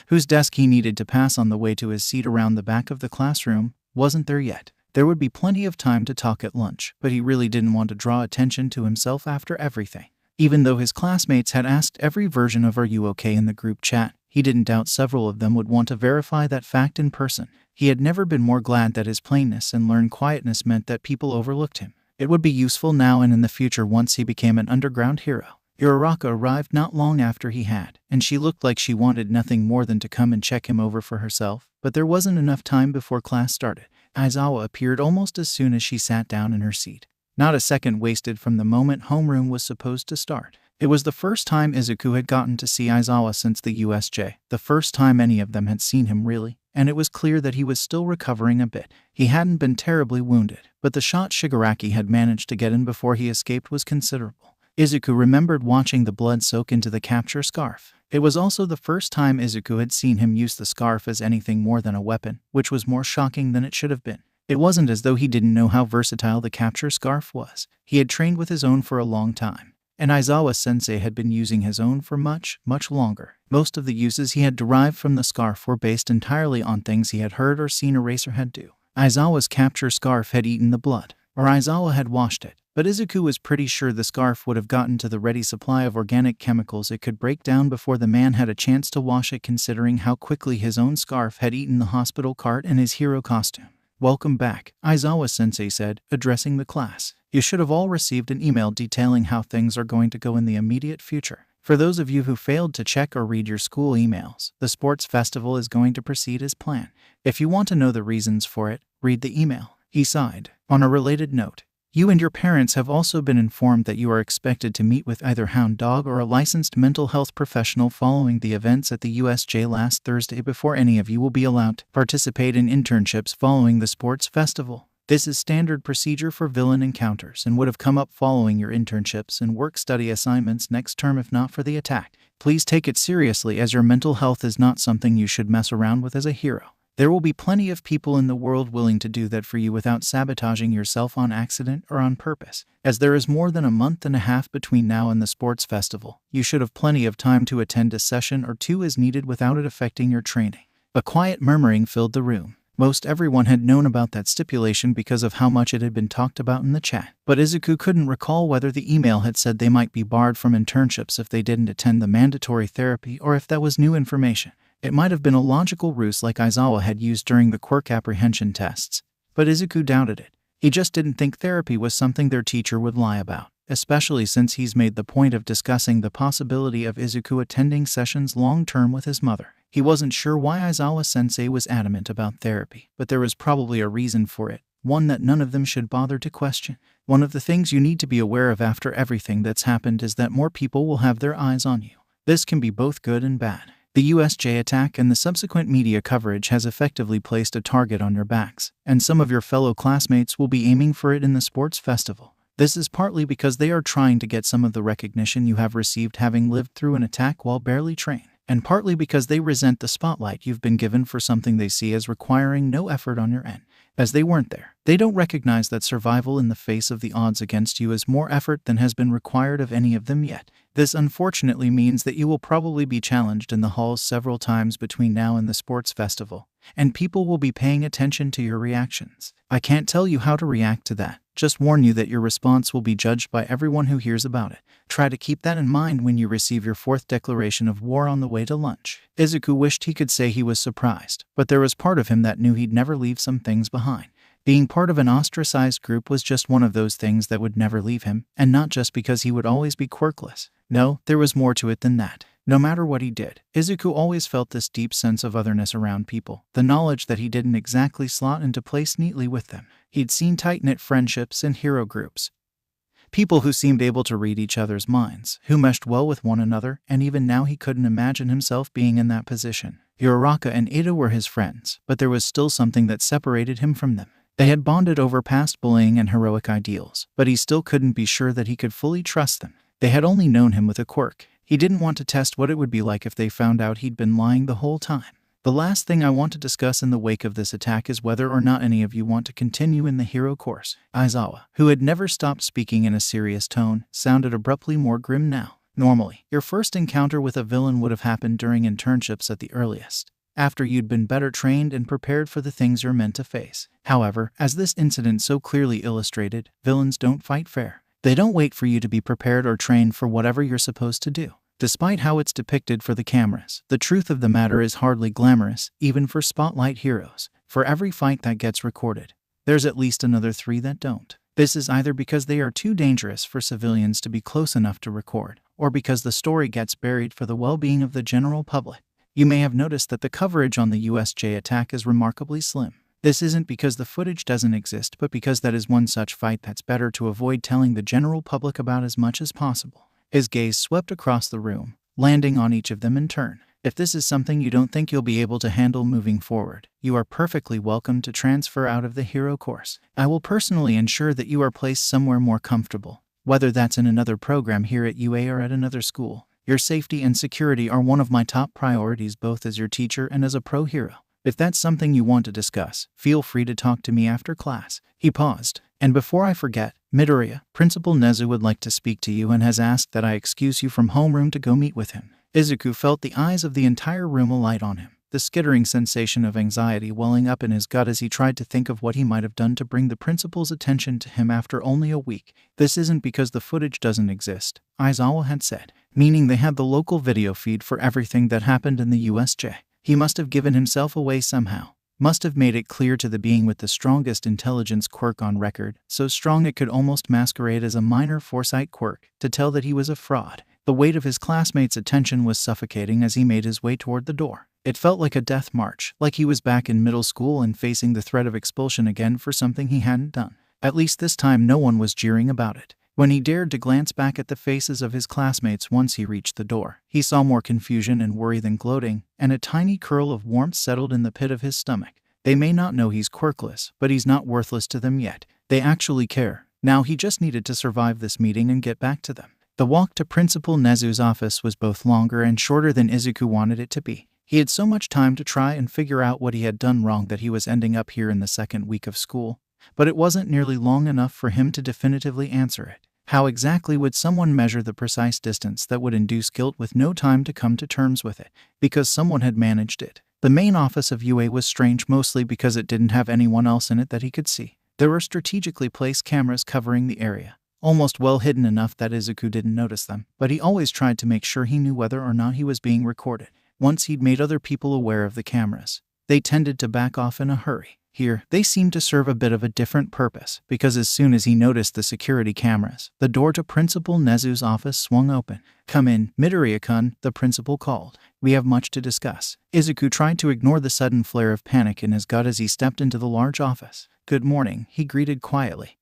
whose desk he needed to pass on the way to his seat around the back of the classroom wasn't there yet. There would be plenty of time to talk at lunch, but he really didn't want to draw attention to himself after everything. Even though his classmates had asked every version of "Are you okay?" in the group chat, he didn't doubt several of them would want to verify that fact in person. He had never been more glad that his plainness and learned quietness meant that people overlooked him. It would be useful now and in the future once he became an underground hero. Uraraka arrived not long after he had, and she looked like she wanted nothing more than to come and check him over for herself, but there wasn't enough time before class started. Aizawa appeared almost as soon as she sat down in her seat. Not a second wasted from the moment homeroom was supposed to start. It was the first time Izuku had gotten to see Aizawa since the USJ, the first time any of them had seen him really, and it was clear that he was still recovering a bit. He hadn't been terribly wounded, but the shot Shigaraki had managed to get in before he escaped was considerable. Izuku remembered watching the blood soak into the capture scarf. It was also the first time Izuku had seen him use the scarf as anything more than a weapon, which was more shocking than it should have been. It wasn't as though he didn't know how versatile the capture scarf was. He had trained with his own for a long time, and Aizawa-sensei had been using his own for much, much longer. Most of the uses he had derived from the scarf were based entirely on things he had heard or seen Eraserhead do. Aizawa's capture scarf had eaten the blood, or Aizawa had washed it, but Izuku was pretty sure the scarf would have gotten to the ready supply of organic chemicals it could break down before the man had a chance to wash it, considering how quickly his own scarf had eaten the hospital cart and his hero costume. "Welcome back," Aizawa-sensei said, addressing the class. "You should have all received an email detailing how things are going to go in the immediate future. For those of you who failed to check or read your school emails, the sports festival is going to proceed as planned. If you want to know the reasons for it, read the email." He sighed. On a related note, you and your parents have also been informed that you are expected to meet with either Hound Dog or a licensed mental health professional following the events at the USJ last Thursday before any of you will be allowed to participate in internships following the sports festival. This is standard procedure for villain encounters and would have come up following your internships and work-study assignments next term if not for the attack. Please take it seriously, as your mental health is not something you should mess around with as a hero. There will be plenty of people in the world willing to do that for you without sabotaging yourself on accident or on purpose. As there is more than a month and a half between now and the sports festival, you should have plenty of time to attend a session or two as needed without it affecting your training. A quiet murmuring filled the room. Most everyone had known about that stipulation because of how much it had been talked about in the chat, but Izuku couldn't recall whether the email had said they might be barred from internships if they didn't attend the mandatory therapy or if that was new information. It might have been a logical ruse like Aizawa had used during the quirk apprehension tests, but Izuku doubted it. He just didn't think therapy was something their teacher would lie about, especially since he's made the point of discussing the possibility of Izuku attending sessions long-term with his mother. He wasn't sure why Aizawa-sensei was adamant about therapy, but there was probably a reason for it, one that none of them should bother to question. One of the things you need to be aware of after everything that's happened is that more people will have their eyes on you. This can be both good and bad. The USJ attack and the subsequent media coverage has effectively placed a target on your backs, and some of your fellow classmates will be aiming for it in the sports festival. This is partly because they are trying to get some of the recognition you have received having lived through an attack while barely trained, and partly because they resent the spotlight you've been given for something they see as requiring no effort on your end. As they weren't there, they don't recognize that survival in the face of the odds against you is more effort than has been required of any of them yet. This unfortunately means that you will probably be challenged in the halls several times between now and the sports festival, and people will be paying attention to your reactions. I can't tell you how to react to that. Just warn you that your response will be judged by everyone who hears about it. Try to keep that in mind when you receive your 4th declaration of war on the way to lunch. Izuku wished he could say he was surprised, but there was part of him that knew he'd never leave some things behind. Being part of an ostracized group was just one of those things that would never leave him, and not just because he would always be quirkless. No, there was more to it than that. No matter what he did, Izuku always felt this deep sense of otherness around people, the knowledge that he didn't exactly slot into place neatly with them. He'd seen tight-knit friendships and hero groups. People who seemed able to read each other's minds, who meshed well with one another, and even now he couldn't imagine himself being in that position. Uraraka and Ada were his friends, but there was still something that separated him from them. They had bonded over past bullying and heroic ideals, but he still couldn't be sure that he could fully trust them. They had only known him with a quirk. He didn't want to test what it would be like if they found out he'd been lying the whole time. The last thing I want to discuss in the wake of this attack is whether or not any of you want to continue in the hero course. Aizawa, who had never stopped speaking in a serious tone, sounded abruptly more grim now. Normally, your first encounter with a villain would have happened during internships at the earliest, after you'd been better trained and prepared for the things you're meant to face. However, as this incident so clearly illustrated, villains don't fight fair. They don't wait for you to be prepared or trained for whatever you're supposed to do. Despite how it's depicted for the cameras, the truth of the matter is hardly glamorous, even for spotlight heroes. For every fight that gets recorded, there's at least another 3 that don't. This is either because they are too dangerous for civilians to be close enough to record, or because the story gets buried for the well-being of the general public. You may have noticed that the coverage on the USJ attack is remarkably slim. This isn't because the footage doesn't exist, but because that is one such fight that's better to avoid telling the general public about as much as possible. His gaze swept across the room, landing on each of them in turn. If this is something you don't think you'll be able to handle moving forward, you are perfectly welcome to transfer out of the hero course. I will personally ensure that you are placed somewhere more comfortable, whether that's in another program here at UA or at another school. Your safety and security are one of my top priorities, both as your teacher and as a pro hero. If that's something you want to discuss, feel free to talk to me after class. He paused. And before I forget, Midoriya, Principal Nezu would like to speak to you and has asked that I excuse you from homeroom to go meet with him. Izuku felt the eyes of the entire room alight on him, the skittering sensation of anxiety welling up in his gut as he tried to think of what he might have done to bring the principal's attention to him after only a week. This isn't because the footage doesn't exist, Aizawa had said, meaning they had the local video feed for everything that happened in the USJ. He must have given himself away somehow. Must have made it clear to the being with the strongest intelligence quirk on record, so strong it could almost masquerade as a minor foresight quirk, to tell that he was a fraud. The weight of his classmates' attention was suffocating as he made his way toward the door. It felt like a death march, like he was back in middle school and facing the threat of expulsion again for something he hadn't done. At least this time no one was jeering about it. When he dared to glance back at the faces of his classmates once he reached the door, he saw more confusion and worry than gloating, and a tiny curl of warmth settled in the pit of his stomach. They may not know he's quirkless, but he's not worthless to them yet. They actually care. Now he just needed to survive this meeting and get back to them. The walk to Principal Nezu's office was both longer and shorter than Izuku wanted it to be. He had so much time to try and figure out what he had done wrong that he was ending up here in the second week of school, but it wasn't nearly long enough for him to definitively answer it. How exactly would someone measure the precise distance that would induce guilt with no time to come to terms with it? Because someone had managed it. The main office of UA was strange mostly because it didn't have anyone else in it that he could see. There were strategically placed cameras covering the area, almost well hidden enough that Izuku didn't notice them, but he always tried to make sure he knew whether or not he was being recorded. Once he'd made other people aware of the cameras, they tended to back off in a hurry. Here, they seemed to serve a bit of a different purpose, because as soon as he noticed the security cameras, the door to Principal Nezu's office swung open. "Come in, Midoriya-kun," the principal called. "We have much to discuss." Izuku tried to ignore the sudden flare of panic in his gut as he stepped into the large office. "Good morning," he greeted quietly,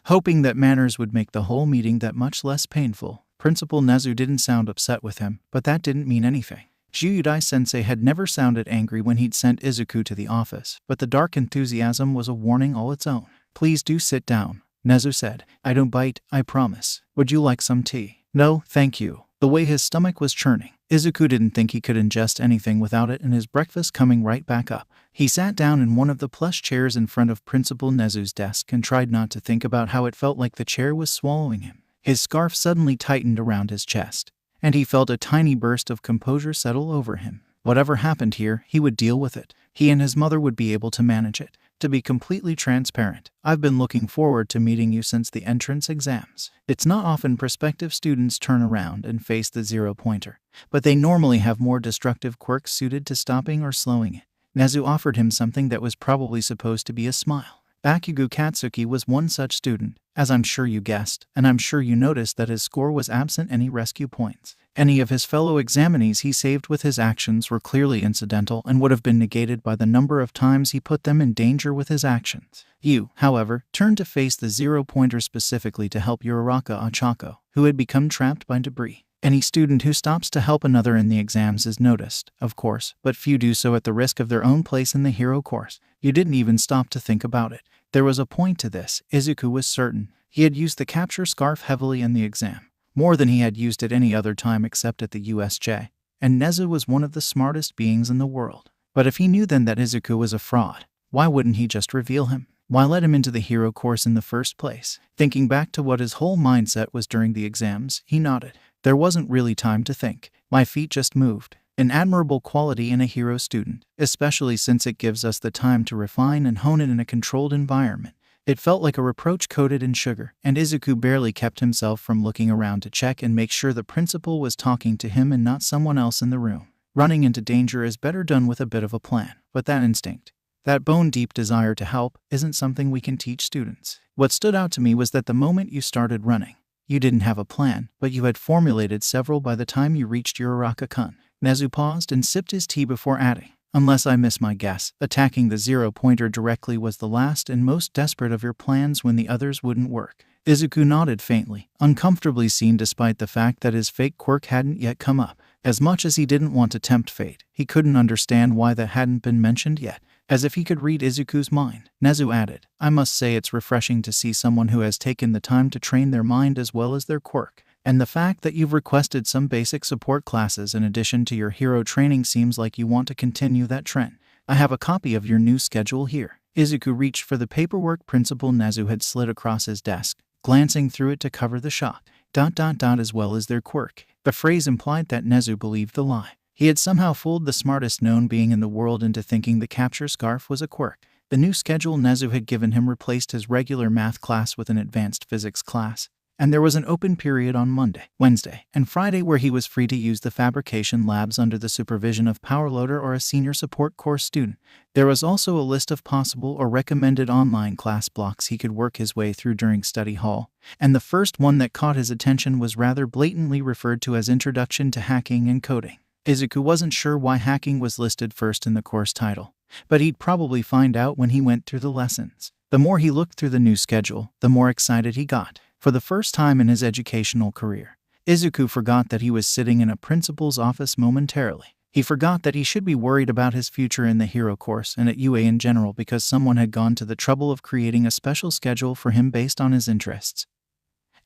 hoping that manners would make the whole meeting that much less painful. Principal Nezu didn't sound upset with him, but that didn't mean anything. Gyudai-sensei had never sounded angry when he'd sent Izuku to the office, but the dark enthusiasm was a warning all its own. "Please do sit down," Nezu said. "I don't bite, I promise. Would you like some tea?" "No, thank you." The way his stomach was churning, Izuku didn't think he could ingest anything without it and his breakfast coming right back up. He sat down in one of the plush chairs in front of Principal Nezu's desk and tried not to think about how it felt like the chair was swallowing him. His scarf suddenly tightened around his chest, and he felt a tiny burst of composure settle over him. Whatever happened here, he would deal with it. He and his mother would be able to manage it. To be completely transparent, I've been looking forward to meeting you since the entrance exams. It's not often prospective students turn around and face the zero-pointer, but they normally have more destructive quirks suited to stopping or slowing it. Nezu offered him something that was probably supposed to be a smile. Bakugo Katsuki was one such student, as I'm sure you guessed, and I'm sure you noticed that his score was absent any rescue points. Any of his fellow examinees he saved with his actions were clearly incidental and would have been negated by the number of times he put them in danger with his actions. You, however, turned to face the zero-pointer specifically to help Uraraka Ochako, who had become trapped by debris. Any student who stops to help another in the exams is noticed, of course, but few do so at the risk of their own place in the hero course. You didn't even stop to think about it. There was a point to this. Izuku was certain. He had used the capture scarf heavily in the exam, more than he had used it any other time except at the USJ, and Nezu was one of the smartest beings in the world. But if he knew then that Izuku was a fraud, why wouldn't he just reveal him? Why let him into the hero course in the first place? Thinking back to what his whole mindset was during the exams, he nodded. There wasn't really time to think. My feet just moved. An admirable quality in a hero student, especially since it gives us the time to refine and hone it in a controlled environment. It felt like a reproach coated in sugar, and Izuku barely kept himself from looking around to check and make sure the principal was talking to him and not someone else in the room. Running into danger is better done with a bit of a plan, but that instinct, that bone-deep desire to help, isn't something we can teach students. What stood out to me was that the moment you started running, you didn't have a plan, but you had formulated several by the time you reached Uraraka-kun. Nezu paused and sipped his tea before adding, unless I miss my guess, attacking the zero-pointer directly was the last and most desperate of your plans when the others wouldn't work. Izuku nodded faintly, uncomfortably seen despite the fact that his fake quirk hadn't yet come up. As much as he didn't want to tempt fate, he couldn't understand why that hadn't been mentioned yet. As if he could read Izuku's mind, Nezu added, I must say it's refreshing to see someone who has taken the time to train their mind as well as their quirk. And the fact that you've requested some basic support classes in addition to your hero training seems like you want to continue that trend. I have a copy of your new schedule here. Izuku reached for the paperwork Principal Nezu had slid across his desk, glancing through it to cover the shock. ... as well as their quirk. The phrase implied that Nezu believed the lie. He had somehow fooled the smartest known being in the world into thinking the capture scarf was a quirk. The new schedule Nezu had given him replaced his regular math class with an advanced physics class, and there was an open period on Monday, Wednesday, and Friday where he was free to use the fabrication labs under the supervision of Powerloader or a senior support course student. There was also a list of possible or recommended online class blocks he could work his way through during study hall, and the first one that caught his attention was rather blatantly referred to as Introduction to Hacking and Coding. Izuku wasn't sure why hacking was listed first in the course title, but he'd probably find out when he went through the lessons. The more he looked through the new schedule, the more excited he got. For the first time in his educational career, Izuku forgot that he was sitting in a principal's office momentarily. He forgot that he should be worried about his future in the hero course and at UA in general because someone had gone to the trouble of creating a special schedule for him based on his interests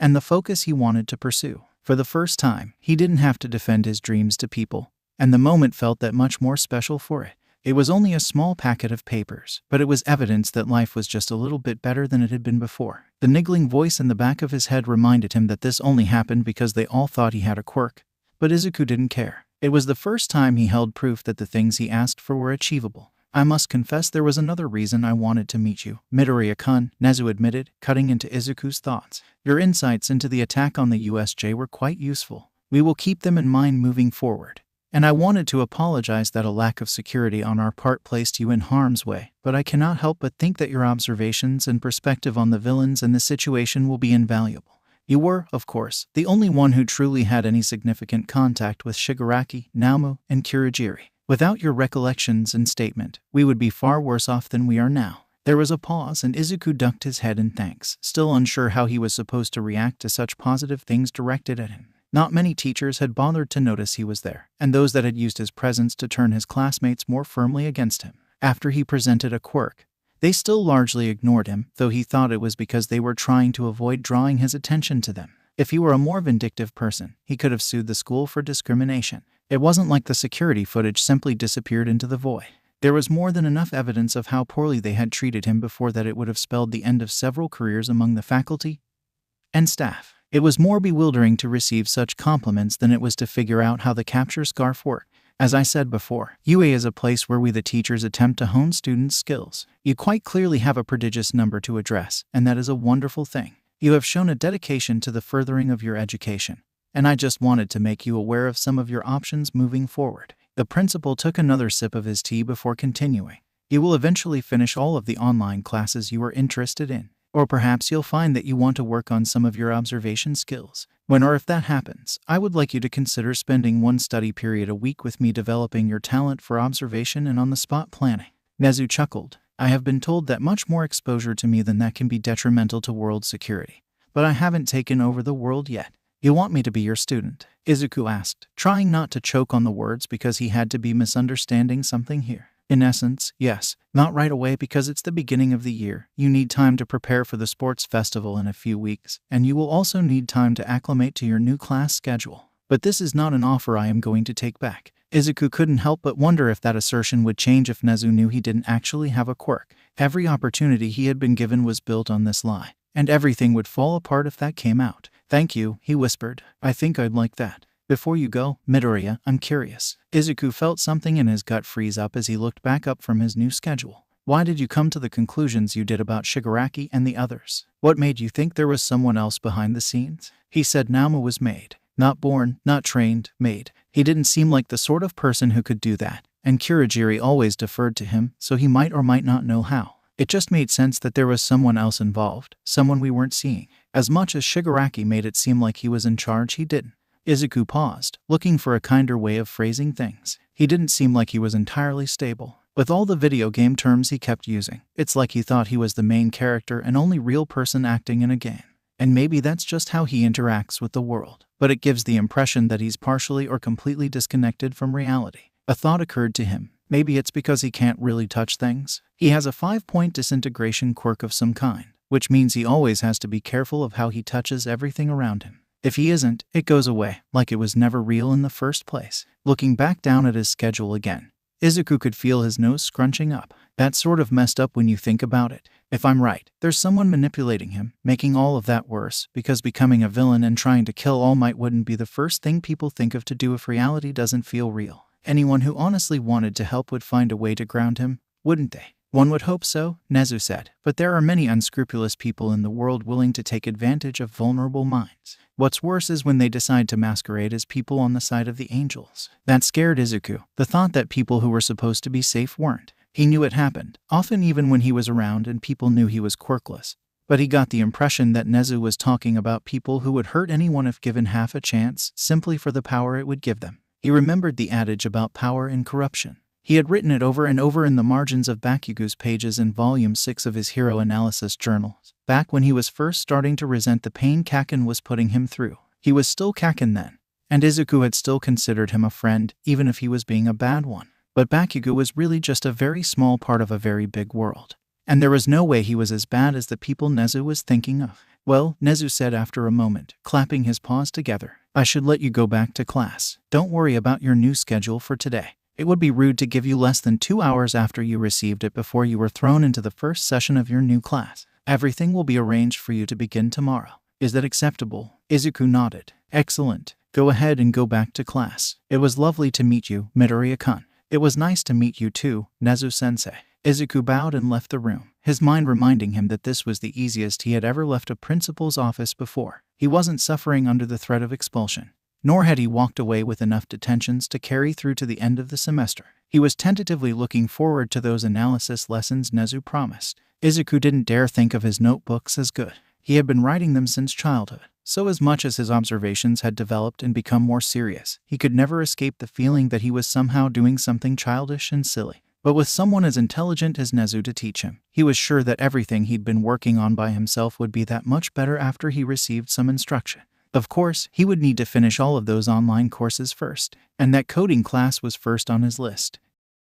and the focus he wanted to pursue. For the first time, he didn't have to defend his dreams to people, and the moment felt that much more special for it. It was only a small packet of papers, but it was evidence that life was just a little bit better than it had been before. The niggling voice in the back of his head reminded him that this only happened because they all thought he had a quirk, but Izuku didn't care. It was the first time he held proof that the things he asked for were achievable. I must confess there was another reason I wanted to meet you, Midoriya-kun, Nezu admitted, cutting into Izuku's thoughts. Your insights into the attack on the USJ were quite useful. We will keep them in mind moving forward. And I wanted to apologize that a lack of security on our part placed you in harm's way, but I cannot help but think that your observations and perspective on the villains and the situation will be invaluable. You were, of course, the only one who truly had any significant contact with Shigaraki, Naomu, and Kurogiri. Without your recollections and statement, we would be far worse off than we are now. There was a pause and Izuku ducked his head in thanks, still unsure how he was supposed to react to such positive things directed at him. Not many teachers had bothered to notice he was there, and those that had used his presence to turn his classmates more firmly against him. After he presented a quirk, they still largely ignored him, though he thought it was because they were trying to avoid drawing his attention to them. If he were a more vindictive person, he could have sued the school for discrimination. It wasn't like the security footage simply disappeared into the void. There was more than enough evidence of how poorly they had treated him before that it would have spelled the end of several careers among the faculty and staff. It was more bewildering to receive such compliments than it was to figure out how the capture scarf worked. As I said before, UA is a place where we the teachers attempt to hone students' skills. You quite clearly have a prodigious number to address, and that is a wonderful thing. You have shown a dedication to the furthering of your education, and I just wanted to make you aware of some of your options moving forward. The principal took another sip of his tea before continuing. You will eventually finish all of the online classes you are interested in. Or perhaps you'll find that you want to work on some of your observation skills. When or if that happens, I would like you to consider spending one study period a week with me developing your talent for observation and on-the-spot planning. Nezu chuckled. I have been told that much more exposure to me than that can be detrimental to world security. But I haven't taken over the world yet. You want me to be your student? Izuku asked, trying not to choke on the words because he had to be misunderstanding something here. In essence, yes. Not right away because it's the beginning of the year. You need time to prepare for the sports festival in a few weeks, and you will also need time to acclimate to your new class schedule. But this is not an offer I am going to take back. Izuku couldn't help but wonder if that assertion would change if Nezu knew he didn't actually have a quirk. Every opportunity he had been given was built on this lie, and everything would fall apart if that came out. Thank you, he whispered. I think I'd like that. Before you go, Midoriya, I'm curious. Izuku felt something in his gut freeze up as he looked back up from his new schedule. Why did you come to the conclusions you did about Shigaraki and the others? What made you think there was someone else behind the scenes? He said Naoma was made. Not born, not trained, made. He didn't seem like the sort of person who could do that, and Kurogiri always deferred to him, so he might or might not know how. It just made sense that there was someone else involved, someone we weren't seeing. As much as Shigaraki made it seem like he was in charge, he didn't. Izuku paused, looking for a kinder way of phrasing things. He didn't seem like he was entirely stable. With all the video game terms he kept using, it's like he thought he was the main character and only real person acting in a game. And maybe that's just how he interacts with the world. But it gives the impression that he's partially or completely disconnected from reality. A thought occurred to him. Maybe it's because he can't really touch things. He has a 5-point disintegration quirk of some kind, which means he always has to be careful of how he touches everything around him. If he isn't, it goes away, like it was never real in the first place. Looking back down at his schedule again, Izuku could feel his nose scrunching up. That's sort of messed up when you think about it. If I'm right, there's someone manipulating him, making all of that worse, because becoming a villain and trying to kill All Might wouldn't be the first thing people think of to do if reality doesn't feel real. Anyone who honestly wanted to help would find a way to ground him, wouldn't they? One would hope so, Nezu said, but there are many unscrupulous people in the world willing to take advantage of vulnerable minds. What's worse is when they decide to masquerade as people on the side of the angels. That scared Izuku, the thought that people who were supposed to be safe weren't. He knew it happened, often even when he was around and people knew he was quirkless. But he got the impression that Nezu was talking about people who would hurt anyone if given half a chance, simply for the power it would give them. He remembered the adage about power and corruption. He had written it over and over in the margins of Bakugo's pages in Volume 6 of his Hero Analysis journals, back when he was first starting to resent the pain Kaken was putting him through. He was still Kaken then, and Izuku had still considered him a friend, even if he was being a bad one. But Bakugo was really just a very small part of a very big world. And there was no way he was as bad as the people Nezu was thinking of. Well, Nezu said after a moment, clapping his paws together, I should let you go back to class. Don't worry about your new schedule for today. It would be rude to give you less than 2 hours after you received it before you were thrown into the first session of your new class. Everything will be arranged for you to begin tomorrow. Is that acceptable? Izuku nodded. Excellent. Go ahead and go back to class. It was lovely to meet you, Midoriya-kun. It was nice to meet you too, Nezu-sensei. Izuku bowed and left the room, his mind reminding him that this was the easiest he had ever left a principal's office before. He wasn't suffering under the threat of expulsion, nor had he walked away with enough detentions to carry through to the end of the semester. He was tentatively looking forward to those analysis lessons Nezu promised. Izuku didn't dare think of his notebooks as good. He had been writing them since childhood, so as much as his observations had developed and become more serious, he could never escape the feeling that he was somehow doing something childish and silly. But with someone as intelligent as Nezu to teach him, he was sure that everything he'd been working on by himself would be that much better after he received some instruction. Of course, he would need to finish all of those online courses first, and that coding class was first on his list.